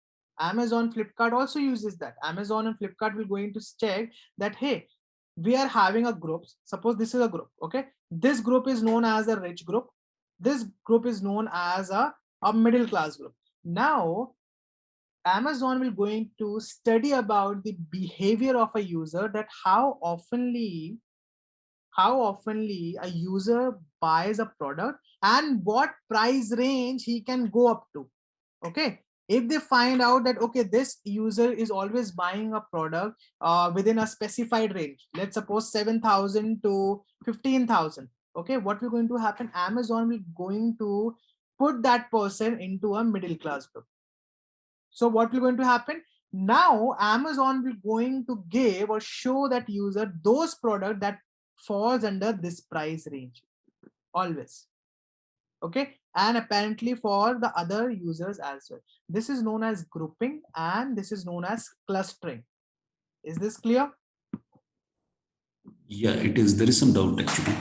Amazon, Flipkart also uses that. Amazon and Flipkart will going to check that, hey, we are having a group, suppose this is a group, okay, this group is known as a rich group, this group is known as a middle class group. Now Amazon will going to study about the behavior of a user, that how oftenly a user buys a product and what price range he can go up to, okay. If they find out that, okay, this user is always buying a product within a specified range, let's suppose 7,000 to 15,000, okay, what will going to happen, Amazon will going to put that person into a middle class group. So what will going to happen, now Amazon will going to give or show that user those product that falls under this price range always, okay, and apparently for the other users as well. This is known as grouping and this is known as clustering. Is this clear? Yeah, it is. There is some doubt actually.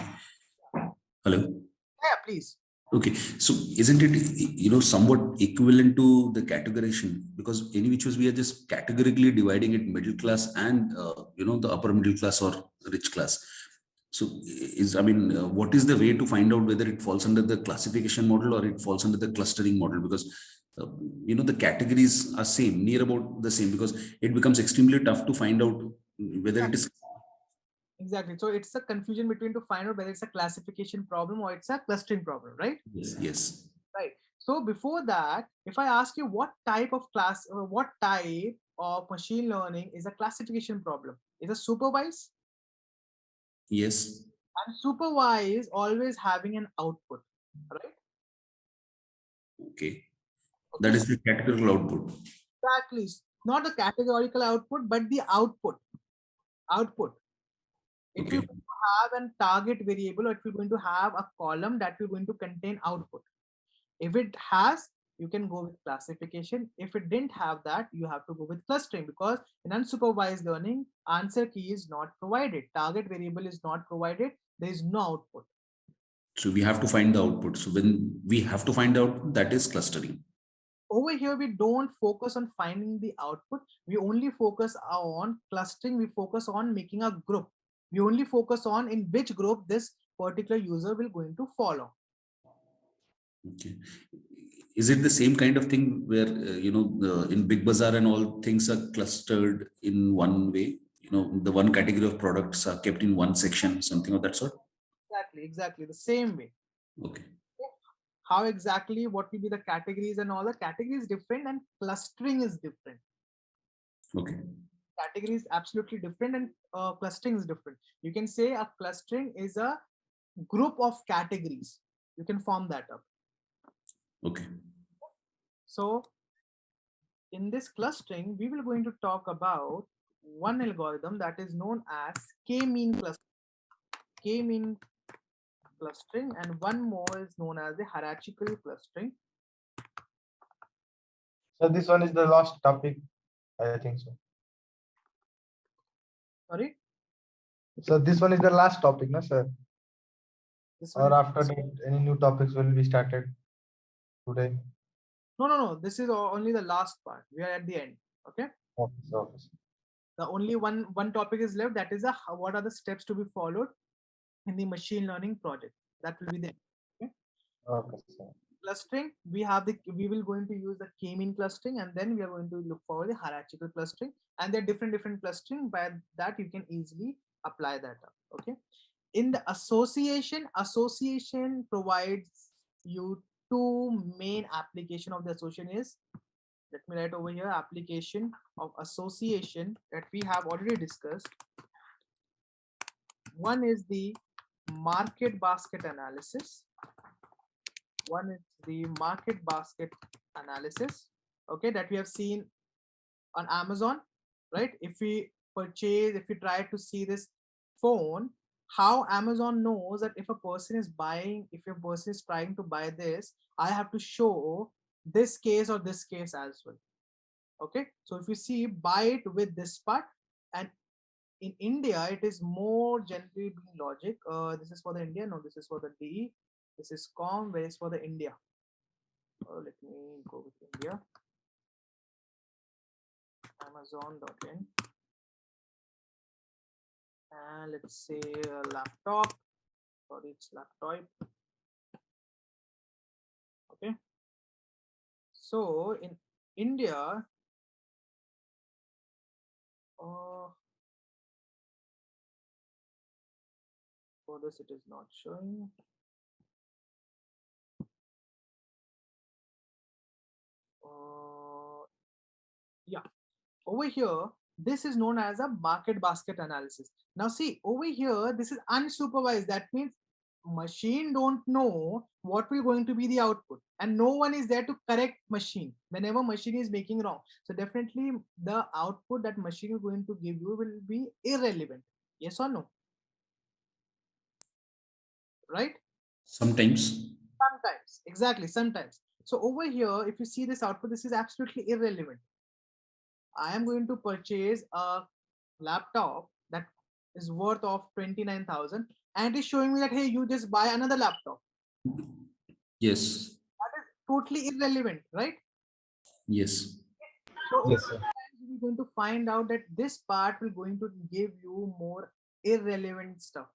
Hello. Yeah, please. Okay, so isn't it somewhat equivalent to the categorization? Because any which was we are just categorically dividing it middle class and the upper middle class or rich class. So what is the way to find out whether it falls under the classification model or it falls under the clustering model? Because the categories are same, near about the same, because it becomes extremely tough to find out whether it is. Exactly. So it's a confusion between to find out whether it's a classification problem or it's a clustering problem, right? Yes. Right. So before that, if I ask you what type of what type of machine learning is a classification problem? Is a supervised? Yes. And supervised always having an output, right? Okay. That is the categorical output. Exactly. Not the categorical output, but the output. It will have a target variable, or it will going to have a column that will going to contain output. If it has, you can go with classification. If it didn't have that, you have to go with clustering, because in unsupervised learning, answer key is not provided. Target variable is not provided. There is no output. So we have to find the output. So when we have to find out, that is clustering. Over here, we don't focus on finding the output. We only focus on clustering. We focus on making a group. We only focus on in which group this particular user will going to follow. Okay. Is it the same kind of thing where, in Big Bazaar and all things are clustered in one way? The one category of products are kept in one section, something of that sort? Exactly, the same way. Okay. How exactly, what will be the categories and all the categories different, and clustering is different. Okay. Category is absolutely different, and clustering is different. You can say a clustering is a group of categories. You can form that up. Okay. So in this clustering, we will going to talk about one algorithm that is known as k-mean clustering, and one more is known as the hierarchical clustering. So this one is the last topic, I think so. Sorry? So this one is the last topic, no, sir? Or after that, any new topics will be started today? No. This is only the last part. We are at the end. Okay. Okay, so, The only one topic is left. That is what are the steps to be followed in the machine learning project. That will be the okay. okay, sir. Clustering. We will going to use the k-mean clustering, and then we are going to look for the hierarchical clustering, and there are different clustering. By that you can easily apply that up. Okay. In the association provides you two main application of the association is, let me write over here, application of association that we have already discussed. One is the market basket analysis. Okay, that we have seen on Amazon, right? If we try to see this phone, how Amazon knows that if a person is trying to buy this, I have to show this case or this case as well. Okay, so if you see, buy it with this part, and in India it is more generally being logic. This is for the India, no, this is for the DE, this is com, where is for the India. Let me go with India. Amazon.in, and let's say a laptop, sorry, it's laptop. Okay, so in India, for this it is not showing. Yeah, over here this is known as a market basket analysis. Now see, over here this is unsupervised. That means machine don't know what will going to be the output, and no one is there to correct machine whenever machine is making wrong. So definitely the output that machine is going to give you will be irrelevant. Yes or no? Right? Sometimes. Exactly, sometimes. So over here, if you see this output, this is absolutely irrelevant. I am going to purchase a laptop that is worth of 29,000, and it is showing me that, hey, you just buy another laptop. Yes. That is totally irrelevant, right? Yes. So yes, sir. we're going to find out that this part will going to give you more irrelevant stuff.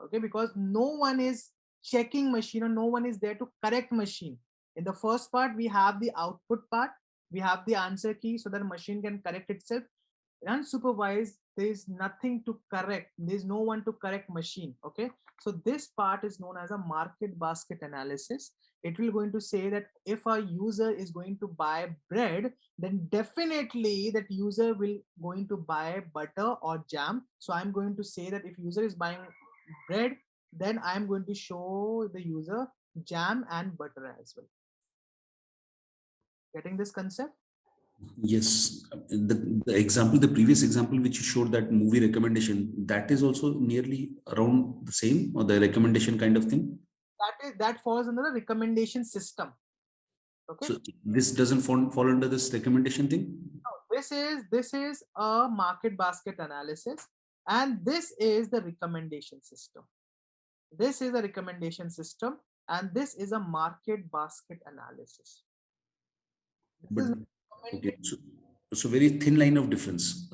Okay, because no one is checking machine, or no one is there to correct machine. In the first part, we have the output part, we have the answer key so that machine can correct itself. Unsupervised, there is nothing to correct, there's no one to correct machine. Okay, so this part is known as a market basket analysis. It will going to say that if a user is going to buy bread, then definitely that user will going to buy butter or jam. So I'm going to say that if user is buying bread, then I'm going to show the user jam and butter as well. Getting this concept? Yes. The previous example which you showed, that movie recommendation, that is also nearly around the same, or the recommendation kind of thing? That falls under the recommendation system. Okay. So this doesn't fall under this recommendation thing? No, this is a market basket analysis, and this is the recommendation system. This is a recommendation system, and this is a market basket analysis. But This is okay, so very thin line of difference,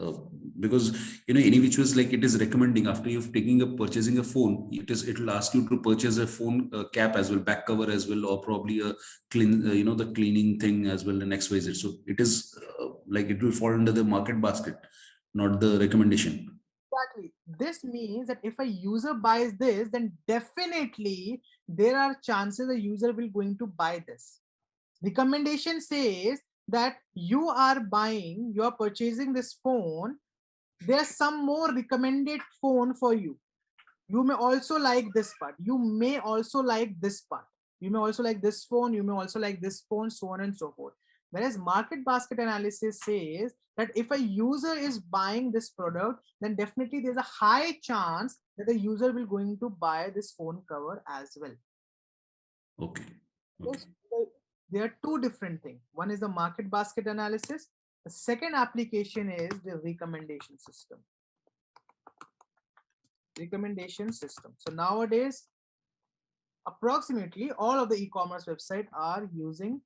because any which was like it is recommending after you've taking a purchasing a phone, it will ask you to purchase a phone cap as well, back cover as well, or probably a clean the cleaning thing as well, and XYZ. So it is like it will fall under the market basket, not the recommendation. Exactly. This means that if a user buys this, then definitely there are chances a user will going to buy this. Recommendation says that you are purchasing this phone. There's some more recommended phone for you. You may also like this part. You may also like this part. You may also like this phone. You may also like this phone, so on and so forth. Whereas market basket analysis says that if a user is buying this product, then definitely there's a high chance that the user will going to buy this phone cover as well. Okay. Yes, there are two different things. One is the market basket analysis. The second application is the recommendation system. Recommendation system. So nowadays, approximately all of the e-commerce websites are using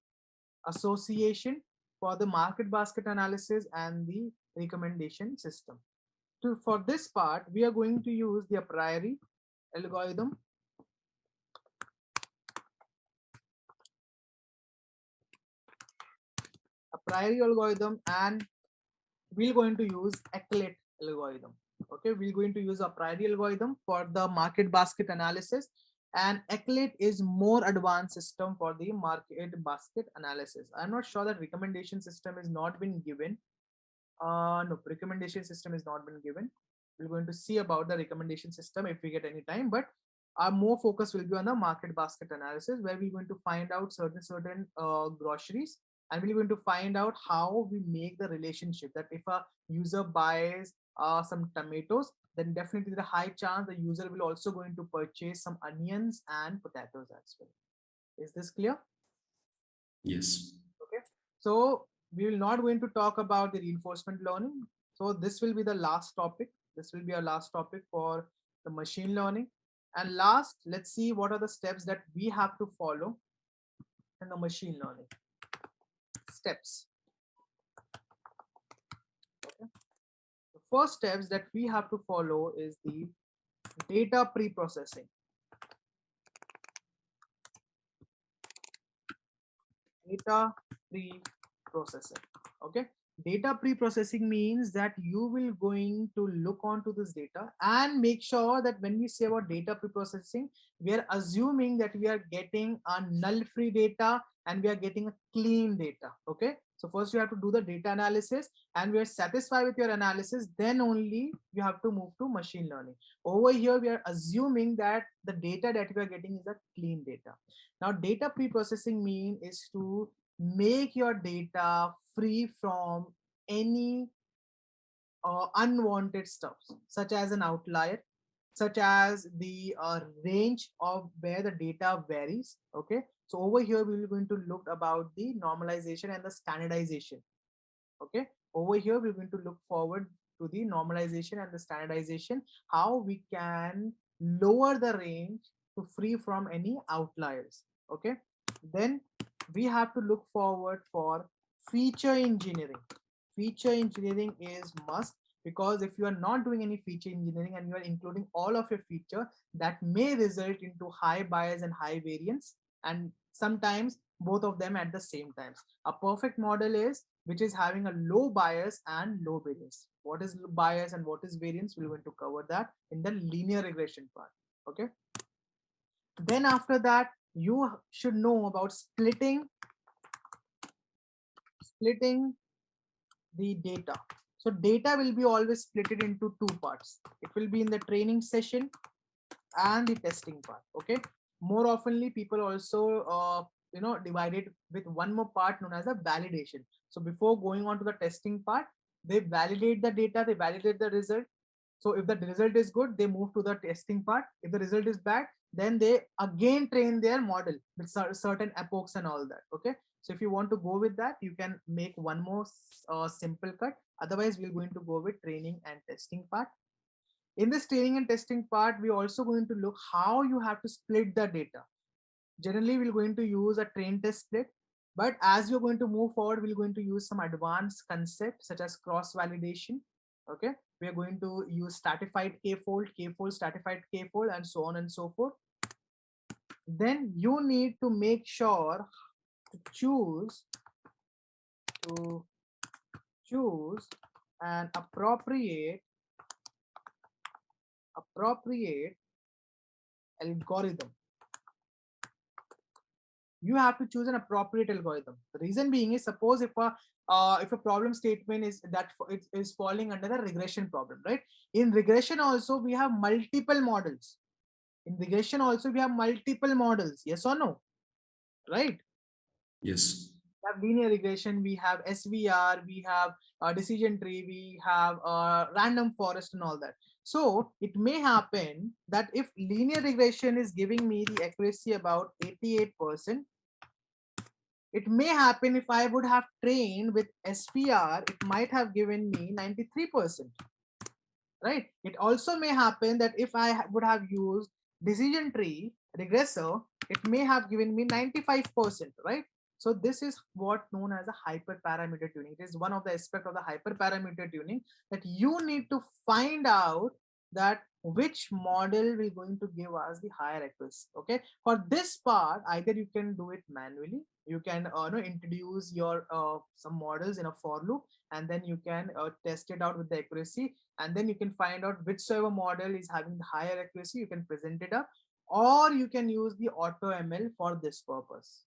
association for the market basket analysis and the recommendation system. For this part, we are going to use the a priori algorithm. A priori algorithm, and we're going to use ACLET algorithm. Okay, we're going to use a priori algorithm for the market basket analysis, and ACLET is more advanced system for the market basket analysis. I'm not sure that recommendation system is not been given. No, recommendation system is not been given. We're going to see about the recommendation system if we get any time, but our more focus will be on the market basket analysis, where we're going to find out certain groceries, and we're going to find out how we make the relationship that if a user buys some tomatoes, then definitely the high chance the user will also going to purchase some onions and potatoes as well. Is this clear? Yes. Okay, so we will not going to talk about the reinforcement learning. So this will be the last topic. This will be our last topic for the machine learning. And last, let's see what are the steps that we have to follow in the machine learning. Steps. Okay. The first steps that we have to follow is the data pre-processing. Data pre-processing. Okay, data pre-processing means that you will going to look onto this data and make sure that when we say about data pre-processing, we are assuming that we are getting a null-free data and we are getting a clean data. Okay, so first you have to do the data analysis, and we are satisfied with your analysis, then only you have to move to machine learning. Over here we are assuming that the data that we are getting is a clean data. Now data pre-processing mean is to make your data free from any unwanted stuff, such as an outlier, such as the range of where the data varies. Okay, so over here we are going to look about the normalization and the standardization. Okay, over here we're going to look forward to the normalization and the standardization, how we can lower the range to free from any outliers. Okay, then we have to look forward for feature engineering. Feature engineering is must, because if you are not doing any feature engineering and you are including all of your feature, that may result into high bias and high variance, and sometimes both of them at the same time. A perfect model is which is having a low bias and low variance. What is bias and what is variance? We're going to cover that in the linear regression part. Okay, then after that you should know about splitting the data. So data will be always split it into two parts. It will be in the training session and the testing part. Okay, more oftenly people also divide it with one more part known as a validation. So before going on to the testing part, they validate the data, they validate the result. So if the result is good, they move to the testing part. If the result is bad, then they again train their model with certain epochs and all that. Okay, so if you want to go with that, you can make one more simple cut. Otherwise we're going to go with training and testing part. In this training and testing part, we're also going to look how you have to split the data. Generally, we're going to use a train test split, but as you're going to move forward, we're going to use some advanced concepts such as cross validation. Okay, we are going to use stratified k-fold, stratified k-fold, and so on and so forth. Then you need to make sure to choose an appropriate algorithm. You have to choose an appropriate algorithm. The reason being is, suppose if a problem statement is that it is falling under the regression problem, right? In regression also we have multiple models. Yes or no? Right? Yes. We have linear regression, we have SVR, we have decision tree, we have random forest and all that. So it may happen that if linear regression is giving me the accuracy about 88%, it may happen if I would have trained with SVR, it might have given me 93%. Right? It also may happen that if I would have used decision tree regressor, it may have given me 95%, right? So this is what known as a hyperparameter tuning. It is one of the aspects of the hyperparameter tuning, that you need to find out that which model will going to give us the higher accuracy. Okay, for this part, either you can do it manually, you can introduce your some models in a for loop, and then you can test it out with the accuracy, and then you can find out whichever model is having the higher accuracy, you can present it up, or you can use the auto ML for this purpose,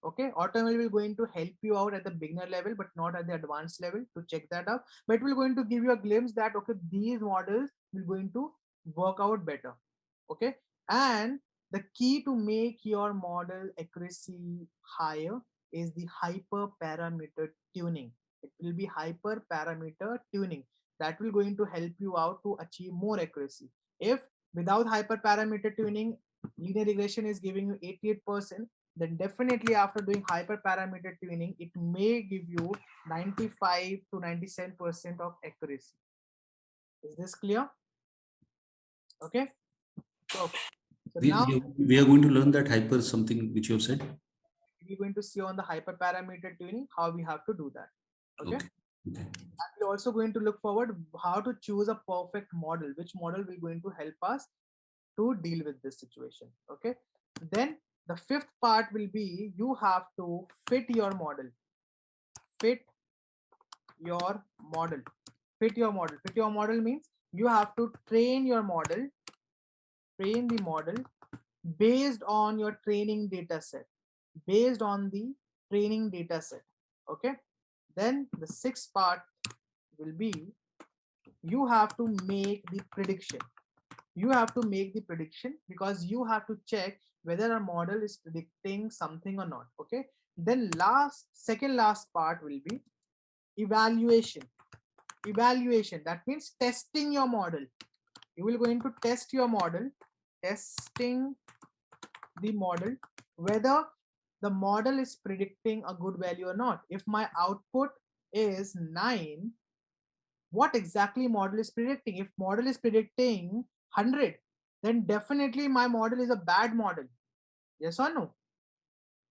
okay. Auto ML will going to help you out at the beginner level but not at the advanced level to check that out, but it will going to give you a glimpse that okay, these models will going to work out better. Okay, and the key to make your model accuracy higher is the hyperparameter tuning. It will be hyperparameter tuning that will going to help you out to achieve more accuracy. If without hyperparameter tuning, linear regression is giving you 88%, then definitely after doing hyperparameter tuning, it may give you 95 to 97% of accuracy. Is this clear? Okay. So now We are going to learn that hyper something which you have said. we're going to see on the hyperparameter tuning how we have to do that. Okay. Okay. And we're also going to look forward how to choose a perfect model, which model will going to help us to deal with this situation. Okay. Then the fifth part will be you have to fit your model. Fit your model. Fit your model. Fit your model means you have to train your model, train the model based on your training data set. Based on the training data set. Okay. Then the sixth part will be you have to make the prediction. You have to make the prediction because you have to check whether a model is predicting something or not. Okay. Then second last part will be evaluation. Evaluation, that means testing your model. You will going to test your model, testing the model, whether the model is predicting a good value or not. If my output is 9, what exactly model is predicting? If model is predicting 100, then definitely my model is a bad model. Yes or no?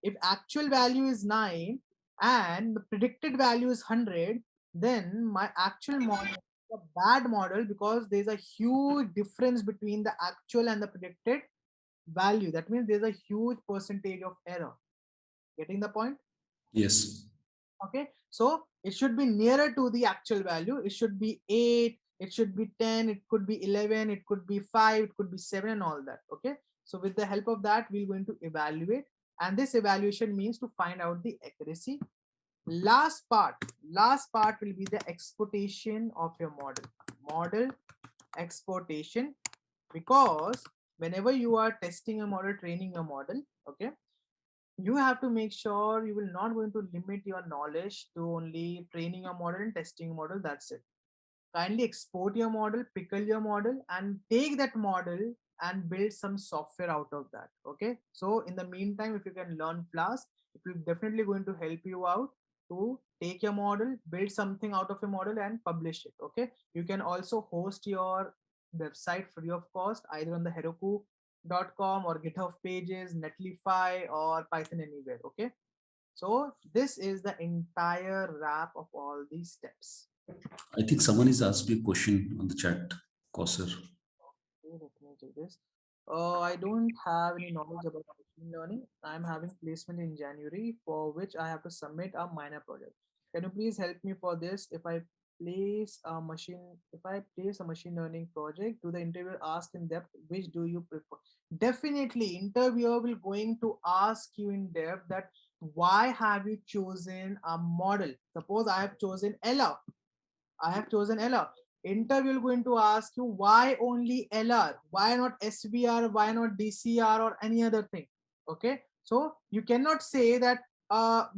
If actual value is 9 and the predicted value is 100, then my actual model is a bad model because there's a huge difference between the actual and the predicted value. That means there's a huge percentage of error. Getting the point? Yes. Okay, so it should be nearer to the actual value. It should be 8, it should be 10, it could be 11, it could be 5, it could be 7 and all that. Okay, so with the help of that, we're going to evaluate, and this evaluation means to find out the accuracy. Last part will be the exportation of your model exportation, because whenever you are testing a model, training a model, okay, you have to make sure you will not going to limit your knowledge to only training a model and testing a model. That's it. Kindly export your model, pickle your model, and take that model and build some software out of that. Okay. So in the meantime, if you can learn Flask, it will definitely going to help you out to take your model, build something out of a model and publish it. Okay, you can also host your website free of cost either on the heroku.com or GitHub pages, Netlify or Python anywhere. Okay, so this is the entire wrap of all these steps. I think someone is asked me a question on the chat, Kauser. Okay, let me do this. I don't have any knowledge about machine learning. I'm having placement in January for which I have to submit a minor project. Can you please help me for this? If I place a machine learning project, do the interviewer ask in depth which do you prefer? Definitely, interviewer will going to ask you in depth that why have you chosen a model? Suppose I have chosen LR. I have chosen LR. Interview will going to ask you why only LR, why not SVR, why not DCR or any other thing. Okay, so you cannot say that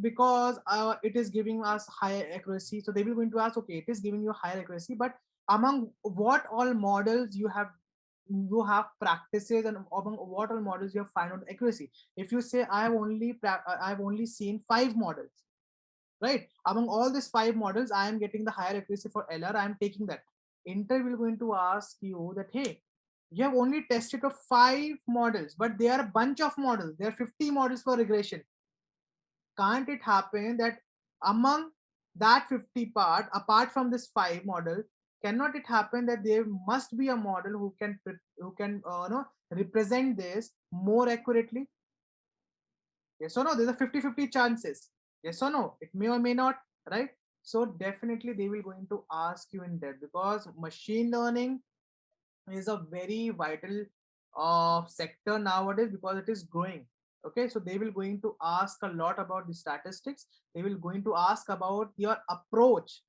because it is giving us higher accuracy. So they will going to ask, okay, it is giving you higher accuracy, but among what all models you have practices and among what all models you have found out accuracy. If you say I have only seen 5 models, right? Among all these 5 models, I am getting the higher accuracy for LR. I am taking that. Interview will going to ask you that, hey, you have only tested of 5 models, but there are a bunch of models. There are 50 models for regression. Can't it happen that among that 50 part, apart from this 5 model, cannot it happen that there must be a model who can represent this more accurately? Yes or no? There's a 50-50 chances. Yes or no? It may or may not, right? So definitely they will going to ask you in depth because machine learning is a very vital sector nowadays because it is growing. Okay, so they will going to ask a lot about the statistics. They will going to ask about your approach.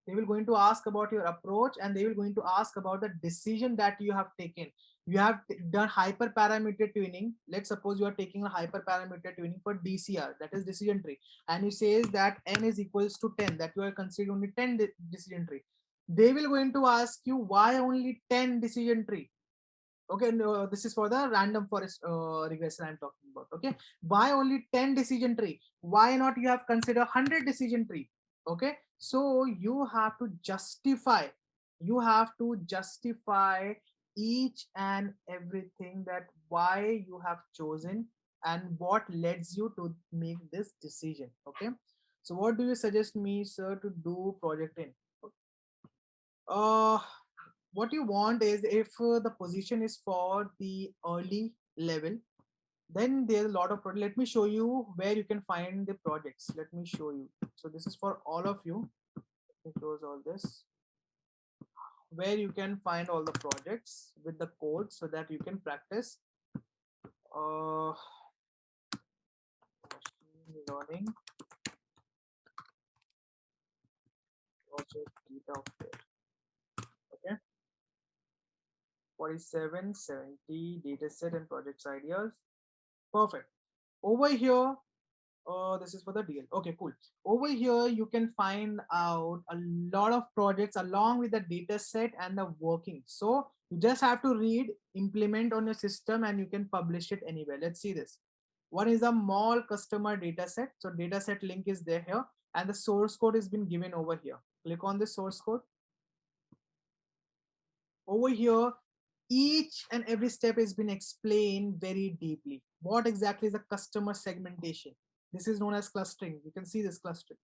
They will going to ask about your approach and they will going to ask about the decision that you have taken. You have done hyperparameter tuning. Let's suppose you are taking a hyperparameter tuning for DCR, that is decision tree, and you says that n is equals to 10, that you are considering only 10 decision tree. They will going to ask you why only 10 decision tree. Okay, no, this is for the random forest regression I'm talking about. Okay, why only 10 decision tree? Why not you have considered 100 decision tree? Okay, so you have to justify, each and everything, that why you have chosen and what leads you to make this decision. Okay, so what do you suggest me, sir, to do project in? uh what you want is, if the position is for the early level, then there's a lot of let me show you where you can find the projects. Let me show you. So this is for all of you. Let me close all this, where you can find all the projects with the code so that you can practice uh machine learning project data there. Okay, 47 70 dataset and projects ideas. Perfect. Over here, this is for the DL. Okay, cool. Over here, you can find out a lot of projects along with the data set and the working. So you just have to read, implement on your system, and you can publish it anywhere. Let's see this. One is a mall customer data set. So data set link is there here, and the source code has been given over here. Click on the source code. Over here, each and every step has been explained very deeply. What exactly is the customer segmentation? This is known as clustering. You can see this clustering.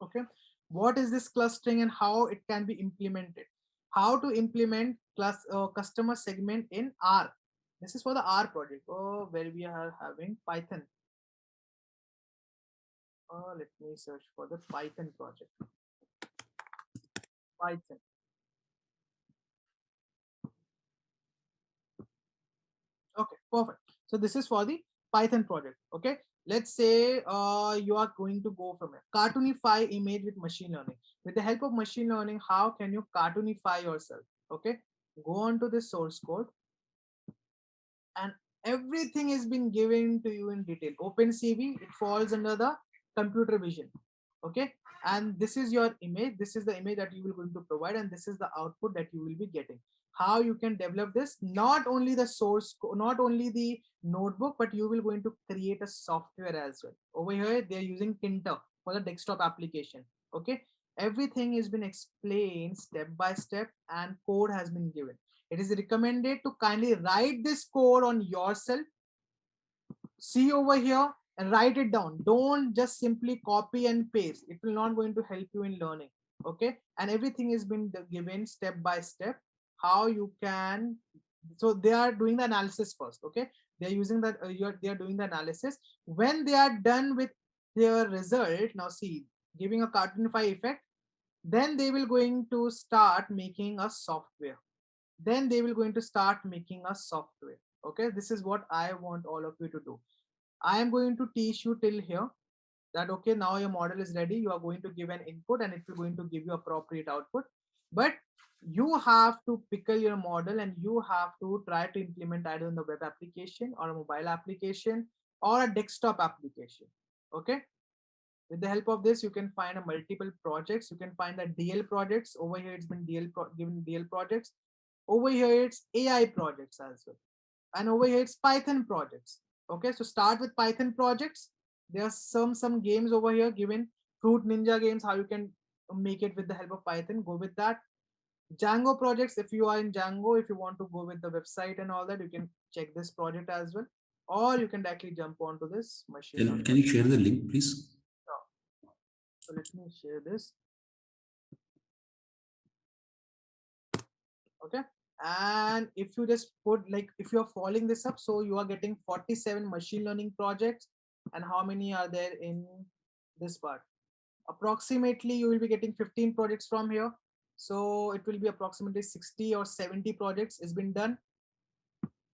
Okay, what is this clustering and how it can be implemented? How to implement customer segment in R. This is for the R project. Oh, where we are having Python. Let me search for the Python project. Python. Okay, perfect. So this is for the Python project. Okay, let's say you are going to go from a cartoonify image with machine learning. With the help of machine learning, how can you cartoonify yourself? Okay, go on to the source code, and everything is been given to you in detail. OpenCV, it falls under the computer vision. Okay, and this is your image. This is the image that you will going to provide, and this is the output that you will be getting. How you can develop this? Not only the source, not only the notebook, but you will going to create a software as well. Over here, they are using Tinter for the desktop application. Okay, everything has been explained step by step and code has been given. It is recommended to kindly write this code on yourself, see over here and write it down. Don't just simply copy and paste. It will not going to help you in learning. Okay, and everything has been given step by step how you can. So they are doing the analysis first. Okay, they are using that they are doing the analysis. When they are done with their result, now see, giving a cartoonify effect, then they will going to start making a software. Then they will going to start making a software. Okay, this is what I want all of you to do. I am going to teach you till here that okay, now your model is ready. You are going to give an input and it will going to give you appropriate output. But you have to pickle your model and you have to try to implement either in the web application or a mobile application or a desktop application. Okay. With the help of this, you can find a multiple projects. You can find the DL projects. Over here, it's been given DL projects. Over here, it's AI projects as well. And over here, it's Python projects. Okay, so start with Python projects. There are some games over here given, Fruit Ninja games, how you can make it with the help of Python. Go with that. Django projects, if you are in Django, if you want to go with the website and all that, you can check this project as well. Or you can directly jump onto this machine. Can you share the link, please? So let me share this. Okay, and if you just put, like, if you are following this up, so you are getting 47 machine learning projects. And how many are there in this part? Approximately you will be getting 15 projects from here, so it will be approximately 60 or 70 projects has been done.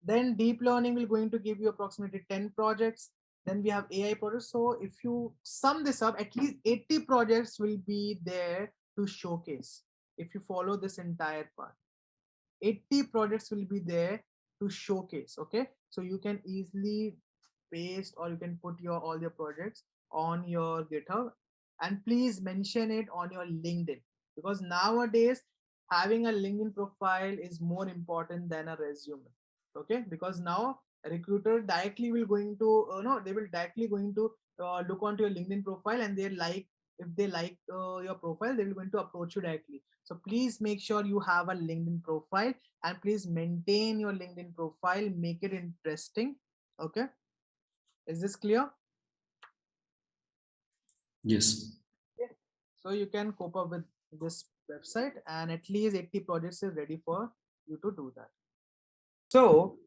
Then deep learning will going to give you approximately 10 projects. Then we have AI projects. So if you sum this up, at least 80 projects will be there to showcase if you follow this entire part. 80 projects will be there to showcase. Okay, so you can easily paste or you can put your all your projects on your GitHub, and please mention it on your LinkedIn, because nowadays having a LinkedIn profile is more important than a resume. Okay, because now a recruiter directly will going to no, they will directly going to look onto your LinkedIn profile, and they like, if they like your profile, they will going to approach you directly. So please make sure you have a LinkedIn profile, and please maintain your LinkedIn profile, make it interesting. Okay, is this clear? Yes. Okay. So you can cope up with this website, and at least 80 projects is ready for you to do that. So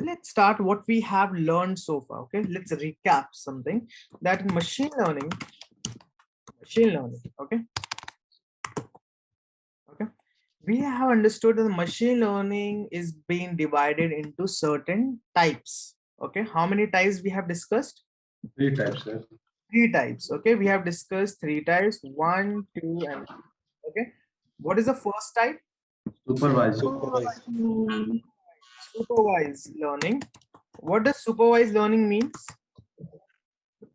let's start what we have learned so far. Okay, let's recap something that in machine learning, okay, we have understood that machine learning is being divided into certain types. Okay, how many types we have discussed? 3 types, sir. 3 types. Okay, we have discussed 3 types, 1, 2, and 3. Okay, what is the first type? Supervised. Supervised learning. What does supervised learning means?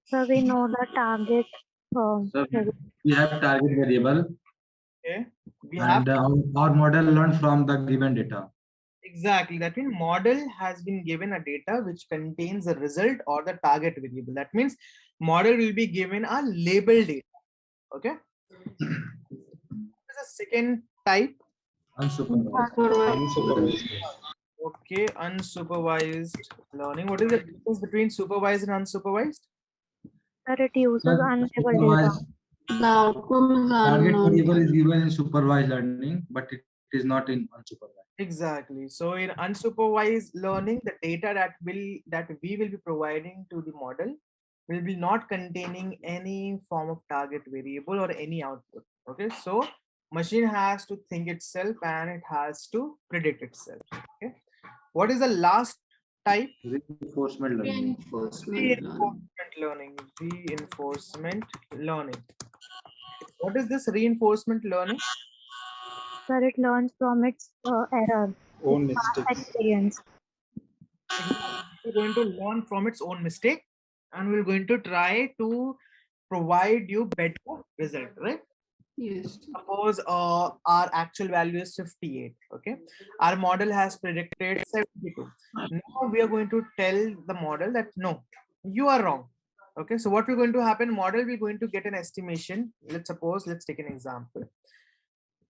So we know the target. So we have target variable, Okay, we and have our model learn from the given data. exactly, that means model has been given a data which contains the result or the target variable. That means model will be given a label data. Okay, what is the second type? Unsupervised. Okay, unsupervised learning. What is the difference between supervised and unsupervised? That it uses Sir, unstable data. The outcomes are target known. variable is given in supervised learning, but it is not in unsupervised. Exactly. So in unsupervised learning, the data that we will be providing to the model will be not containing any form of target variable or any output. Okay, so machine has to think itself and it has to predict itself. Okay, what is the last type? Reinforcement learning. Reinforcement learning. Reinforcement learning. What is this reinforcement learning? So it learns from its error, Own its past mistakes. experience. We're going to learn from its own mistake, and we're going to try to provide you better result, right? Yes. Suppose our actual value is 58. Okay, our model has predicted 72. Now we are going to tell the model that no, you are wrong. Okay, so what will going to happen? Model will going to get an estimation. Let's take an example.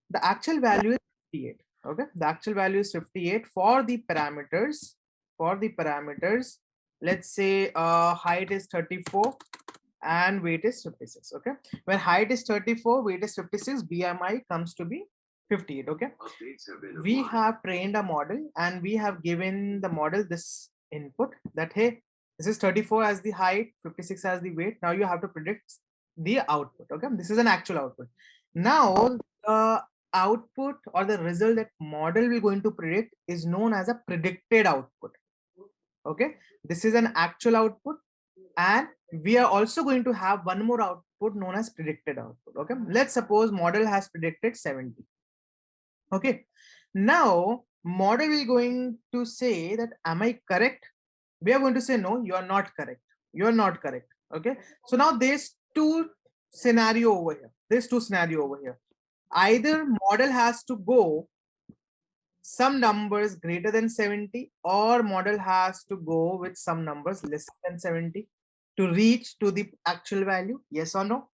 The actual value is 58. Okay, the actual value is 58 for the parameters. For the parameters, let's say height is 34 and weight is 56. Okay, when height is 34, weight is 56, BMI comes to be 58. Okay, we have trained a model and we have given the model this input that, hey, this is 34 as the height, 56 as the weight. Now you have to predict the output. Okay, this is an actual output. Now the output or the result that model will going to predict is known as a predicted output. Okay, this is an actual output, and we are also going to have one more output known as predicted output. Okay, let's suppose model has predicted 70. Okay, now model is going to say that, am I correct? We are going to say, no, you are not correct. You are not correct. Okay, so now there's two scenario over here. There's two scenario over here. Either model has to go some numbers greater than 70, or model has to go with some numbers less than 70 to reach to the actual value. Yes or no?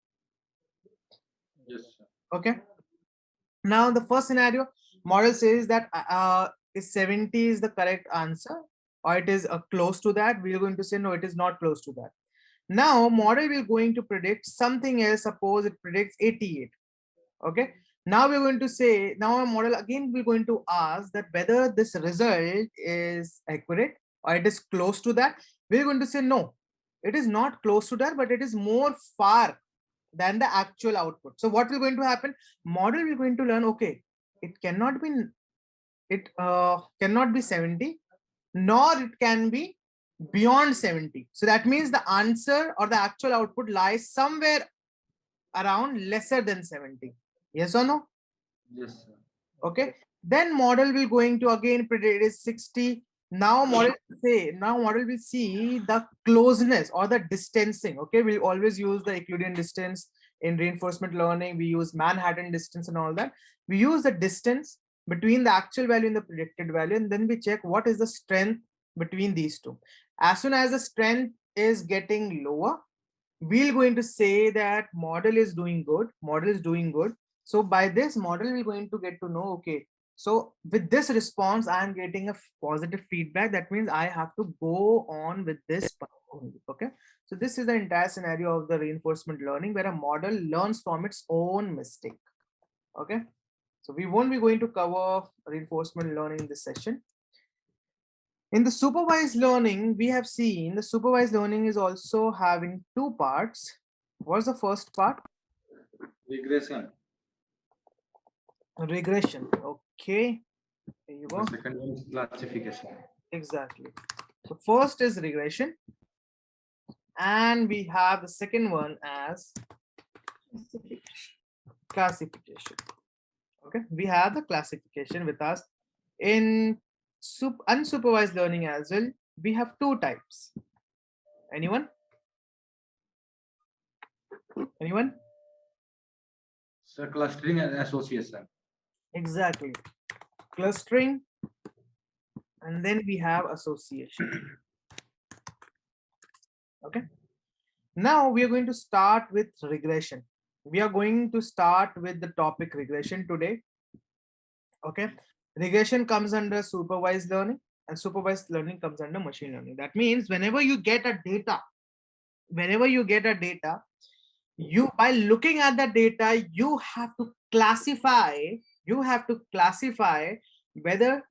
Yes, sir. Okay, now the first scenario, model says that is 70 is the correct answer, or it is close to that. We're going to say, no, it is not close to that. Now model will going to predict something else. Suppose it predicts 88. Okay, now we're going to say, now a model again we're going to ask that whether this result is accurate or it is close to that. We're going to say, no, it is not close to that, but it is more far than the actual output. So what will going to happen? Model will going to learn, okay, it cannot be 70, nor it can be beyond 70. So that means the answer or the actual output lies somewhere around lesser than 70. Yes or no? Yes, sir. Okay, then model will going to again predict it is 60. Now model will see the closeness or the distancing. Okay, we'll always use the Euclidean distance in reinforcement learning. We use Manhattan distance and all that. We use the distance between the actual value and the predicted value, and then we check what is the strength between these two. As soon as the strength is getting lower, we're going to say that model is doing good. Model is doing good. So by this model, we're going to get to know, okay, so with this response, I am getting a positive feedback. That means I have to go on with this path only. Okay, so this is the entire scenario of the reinforcement learning, where a model learns from its own mistake. Okay, so we won't be going to cover reinforcement learning in this session. In the supervised learning, we have seen the supervised learning is also having two parts. What's the first part? Regression. Regression. Okay, here you go. The second one is classification. Exactly. So first is regression, and we have the second one as classification. Okay, we have the classification with us. In unsupervised learning as well, we have two types. Anyone? Anyone? So clustering and association. Exactly. Clustering, and then we have association. Okay, now we are going to start with regression. We are going to start with the topic regression today. Okay, regression comes under supervised learning, and supervised learning comes under machine learning. That means whenever you get a data, you, by looking at the data, you have to classify whether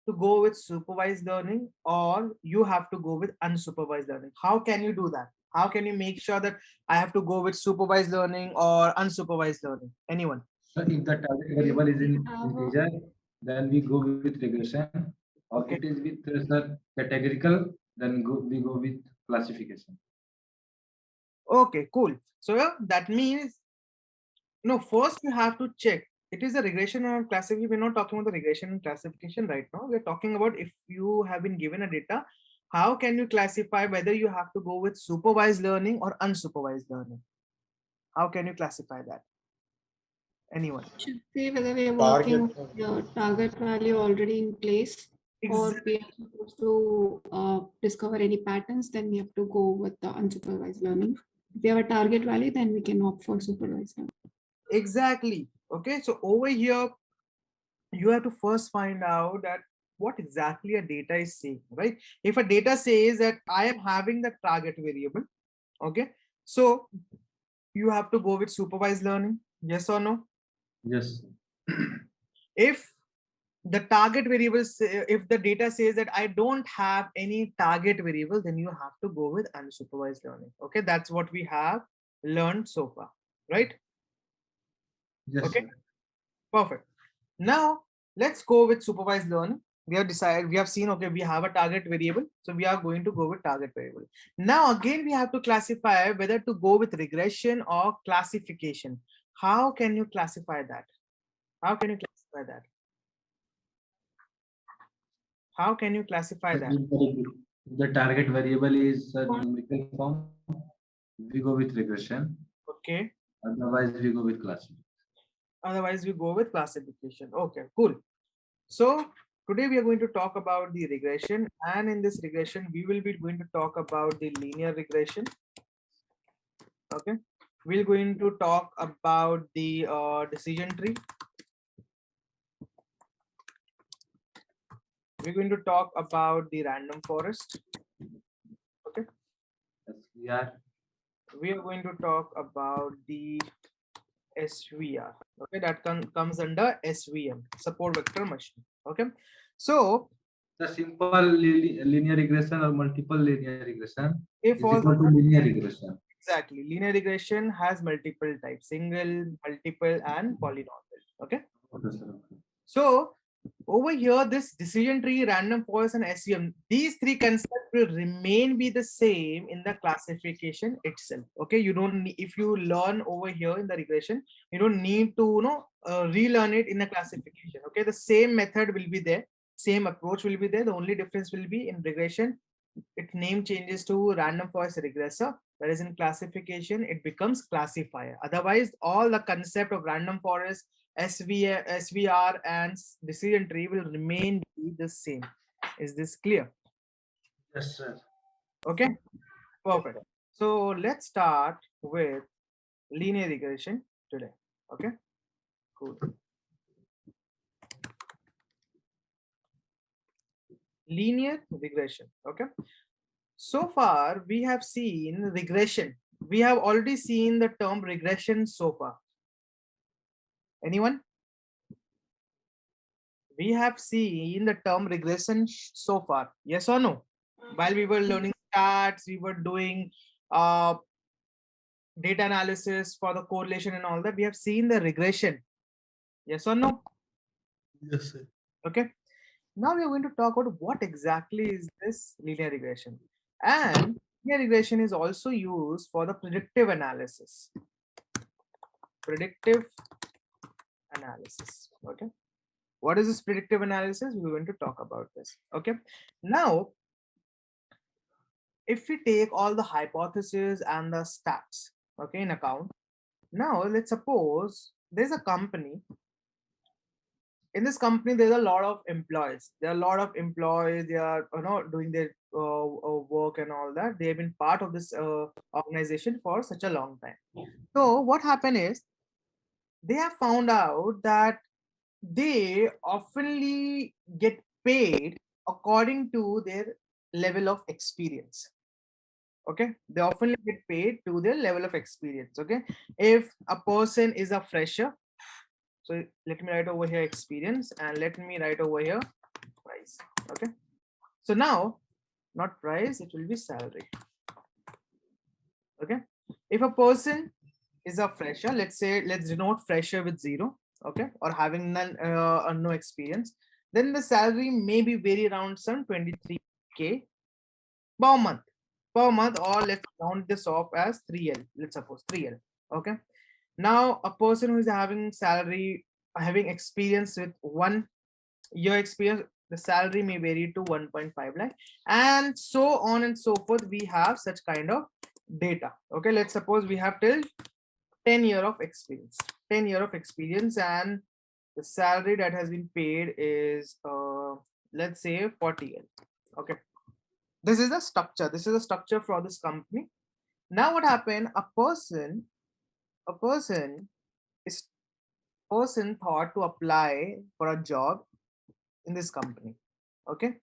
to go with supervised learning or you have to go with unsupervised learning. How can you do that? How can you make sure that I have to go with supervised learning or unsupervised learning? Anyone? So if the target variable is in integer, then we go with regression. Or Okay. it is with sir, categorical, then we go with classification. Okay, cool. So yeah, that means, no, first you have to check. It is a regression or classification. We're not talking about the regression and classification right now. We're talking about if you have been given a data, how can you classify whether you have to go with supervised learning or unsupervised learning? How can you classify that? Anyone? Should say whether we are working with your target value already in place. or we are supposed to discover any patterns, then we have to go with the unsupervised learning. If we have a target value, then we can opt for supervised learning. Exactly. Okay, so over here, you have to first find out that what exactly a data is saying, right? If a data says that I am having the target variable, okay, so you have to go with supervised learning, yes or no? Yes. If the target variables, if the data says that I don't have any target variable, then you have to go with unsupervised learning. Okay, that's what we have learned so far, right? Yes. Okay, perfect. Now let's go with supervised learning. We have decided, we have seen, okay, we have a target variable, so we are going to go with target variable. Now again, we have to classify whether to go with regression or classification. How can you classify that? How can you classify that? How can you classify that? If the target variable is a numerical form, we go with regression. Okay. Otherwise, we go with classification. Otherwise, we go with classification. Okay, cool. So today we are going to talk about the regression, and in this regression, we will be going to talk about the linear regression. Okay, we're going to talk about the decision tree. We're going to talk about the random forest. Okay. SVR. We are going to talk about the SVR. Okay, that comes under SVM, support vector machine. Okay, so the simple linear regression or multiple linear regression if is all equal to linear regression. exactly, linear regression has multiple types: single, multiple, and polynomial. Okay. Okay, sir. So over here, this decision tree, random forest, and SVM, these three concepts will remain be the same in the classification itself. Okay, you don't need, if you learn over here in the regression, you don't need to relearn it in the classification. Okay, the same method will be there, same approach will be there. The only difference will be in regression, its name changes to random forest regressor, whereas in classification it becomes classifier. Otherwise, all the concept of random forest, SVR, and decision tree will remain be the same. Is this clear? Yes, sir. Okay, perfect. So let's start with linear regression today. Okay, cool. Linear regression. Okay, so far we have seen regression. We have already seen the term regression so far. Anyone? We have seen the term regression so far, yes or no? While we were learning stats, we were doing data analysis for the correlation and all that, we have seen the regression, yes or no? Yes, sir. Okay, now we are going to talk about what exactly is this linear regression. And linear regression is also used for the predictive analysis. Predictive analysis. Okay, what is this predictive analysis? We're going to talk about this. Okay, now if we take all the hypotheses and the stats, okay, in account, now let's suppose there's a company. In this company, there's a lot of employees. There are a lot of employees. They are doing their work and all that. They have been part of this organization for such a long time. So what happened is they have found out that they oftenly get paid according to their level of experience. Okay, they often get paid to their level of experience. Okay, if a person is a fresher, so let me write over here experience, and let me write over here price. Okay, so now not price, it will be salary. Okay, if a person is a fresher, let's say, let's denote fresher with 0, okay, or having none no experience, then the salary may be vary around some 23K per month. Per month, or let's round this off as 3L. Let's suppose 3L. Okay. Now, a person who is having salary, having experience with 1 year experience, the salary may vary to 1.5 lakh, and so on and so forth. We have such kind of data. Okay. Let's suppose we have till 10 year of experience. 10 year of experience, and the salary that has been paid is let's say 40L. Okay, this is the structure. This is the structure for this company. Now what happened? A person is thought to apply for a job in this company. Okay,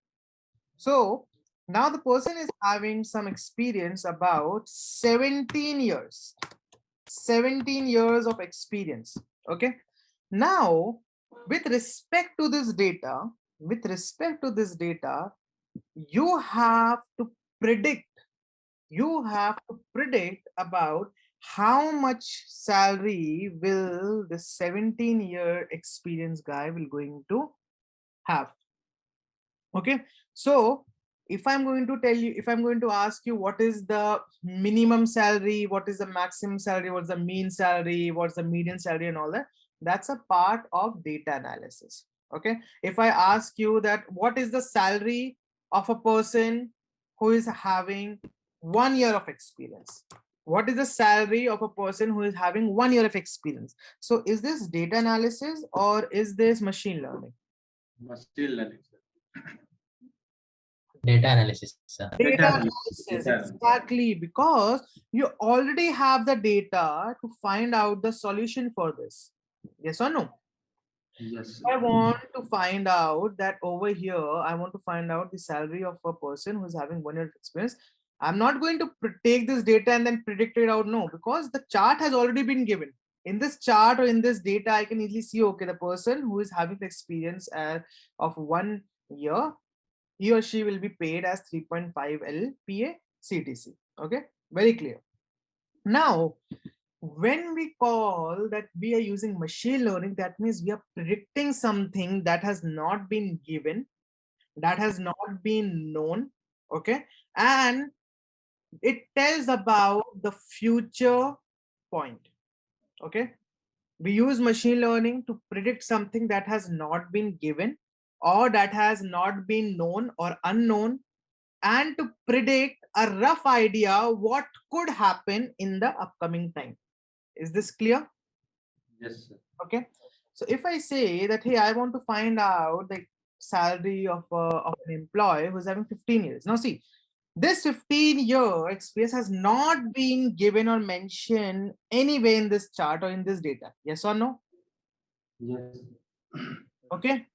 so now the person is having some experience about 17 years. 17 years of experience. Okay, now with respect to this data, you have to predict about how much salary will this 17-year experienced guy will going to have. Okay, so if I'm going to ask you what is the minimum salary, what is the maximum salary, what's the mean salary, what's the median salary and all that, that's a part of data analysis. Okay, if I ask you that what is the salary of a person who is having 1 year of experience, what is the salary of a person who is having 1 year of experience? So is this data analysis or is this machine learning? Machine learning. Data analysis, sir. Data analysis, exactly, because you already have the data to find out the solution for this. Yes or no? Yes. I want to find out that over here, I want to find out the salary of a person who's having 1 year of experience. I'm not going to take this data and then predict it out, no, because the chart has already been given. In this chart or in this data, I can easily see, okay, the person who is having the experience of 1 year, he or she will be paid as 3.5 LPA CTC. Okay, very clear. Now, when we call that we are using machine learning, that means we are predicting something that has not been given, that has not been known. Okay, and it tells about the future point. Okay, we use machine learning to predict something that has not been given or that has not been known or unknown, and to predict a rough idea what could happen in the upcoming time. Is this clear? Yes, sir. Okay, so if I say that, hey, I want to find out the salary of an employee who's having 15 years. Now see, this 15-year experience has not been given or mentioned anywhere in this chart or in this data. Yes or no? Yes. Okay,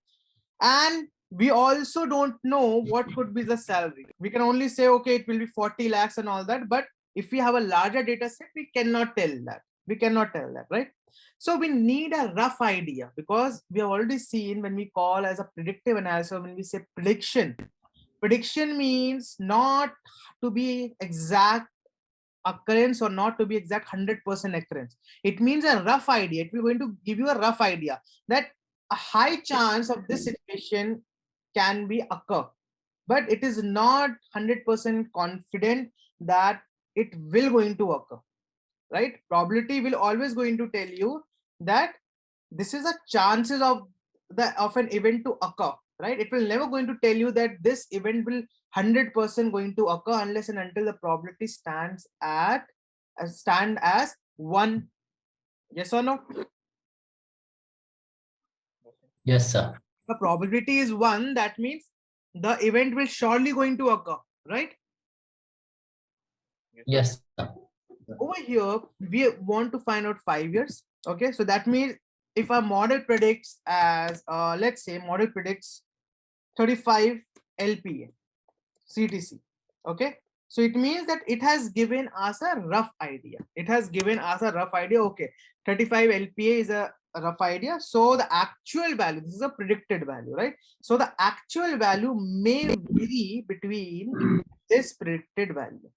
and we also don't know what could be the salary. We can only say, okay, it will be 40 lakhs and all that, but if we have a larger data set, we cannot tell that, right? So we need a rough idea, because we have already seen when we call as a predictive analysis, when we say prediction means not to be exact occurrence or not to be exact 100% occurrence. It means a rough idea. It will going to give you a rough idea that a high chance of this situation can be occur, but it is not 100% confident that it will going to occur, right? Probability will always going to tell you that this is a chances of an event to occur, right? It will never going to tell you that this event will 100% going to occur unless and until the probability stands as 1. Yes or no? Yes, sir. The probability is 1, that means the event will surely going to occur, right? Yes, sir. Over here we want to find out 5 years. Okay, so that means if a model predicts as let's say model predicts 35 LPA CTC. Okay, so it means that it has given us a rough idea. Okay, 35 LPA is a rough idea. So the actual value, this is a predicted value, right? So the actual value may vary between this predicted value.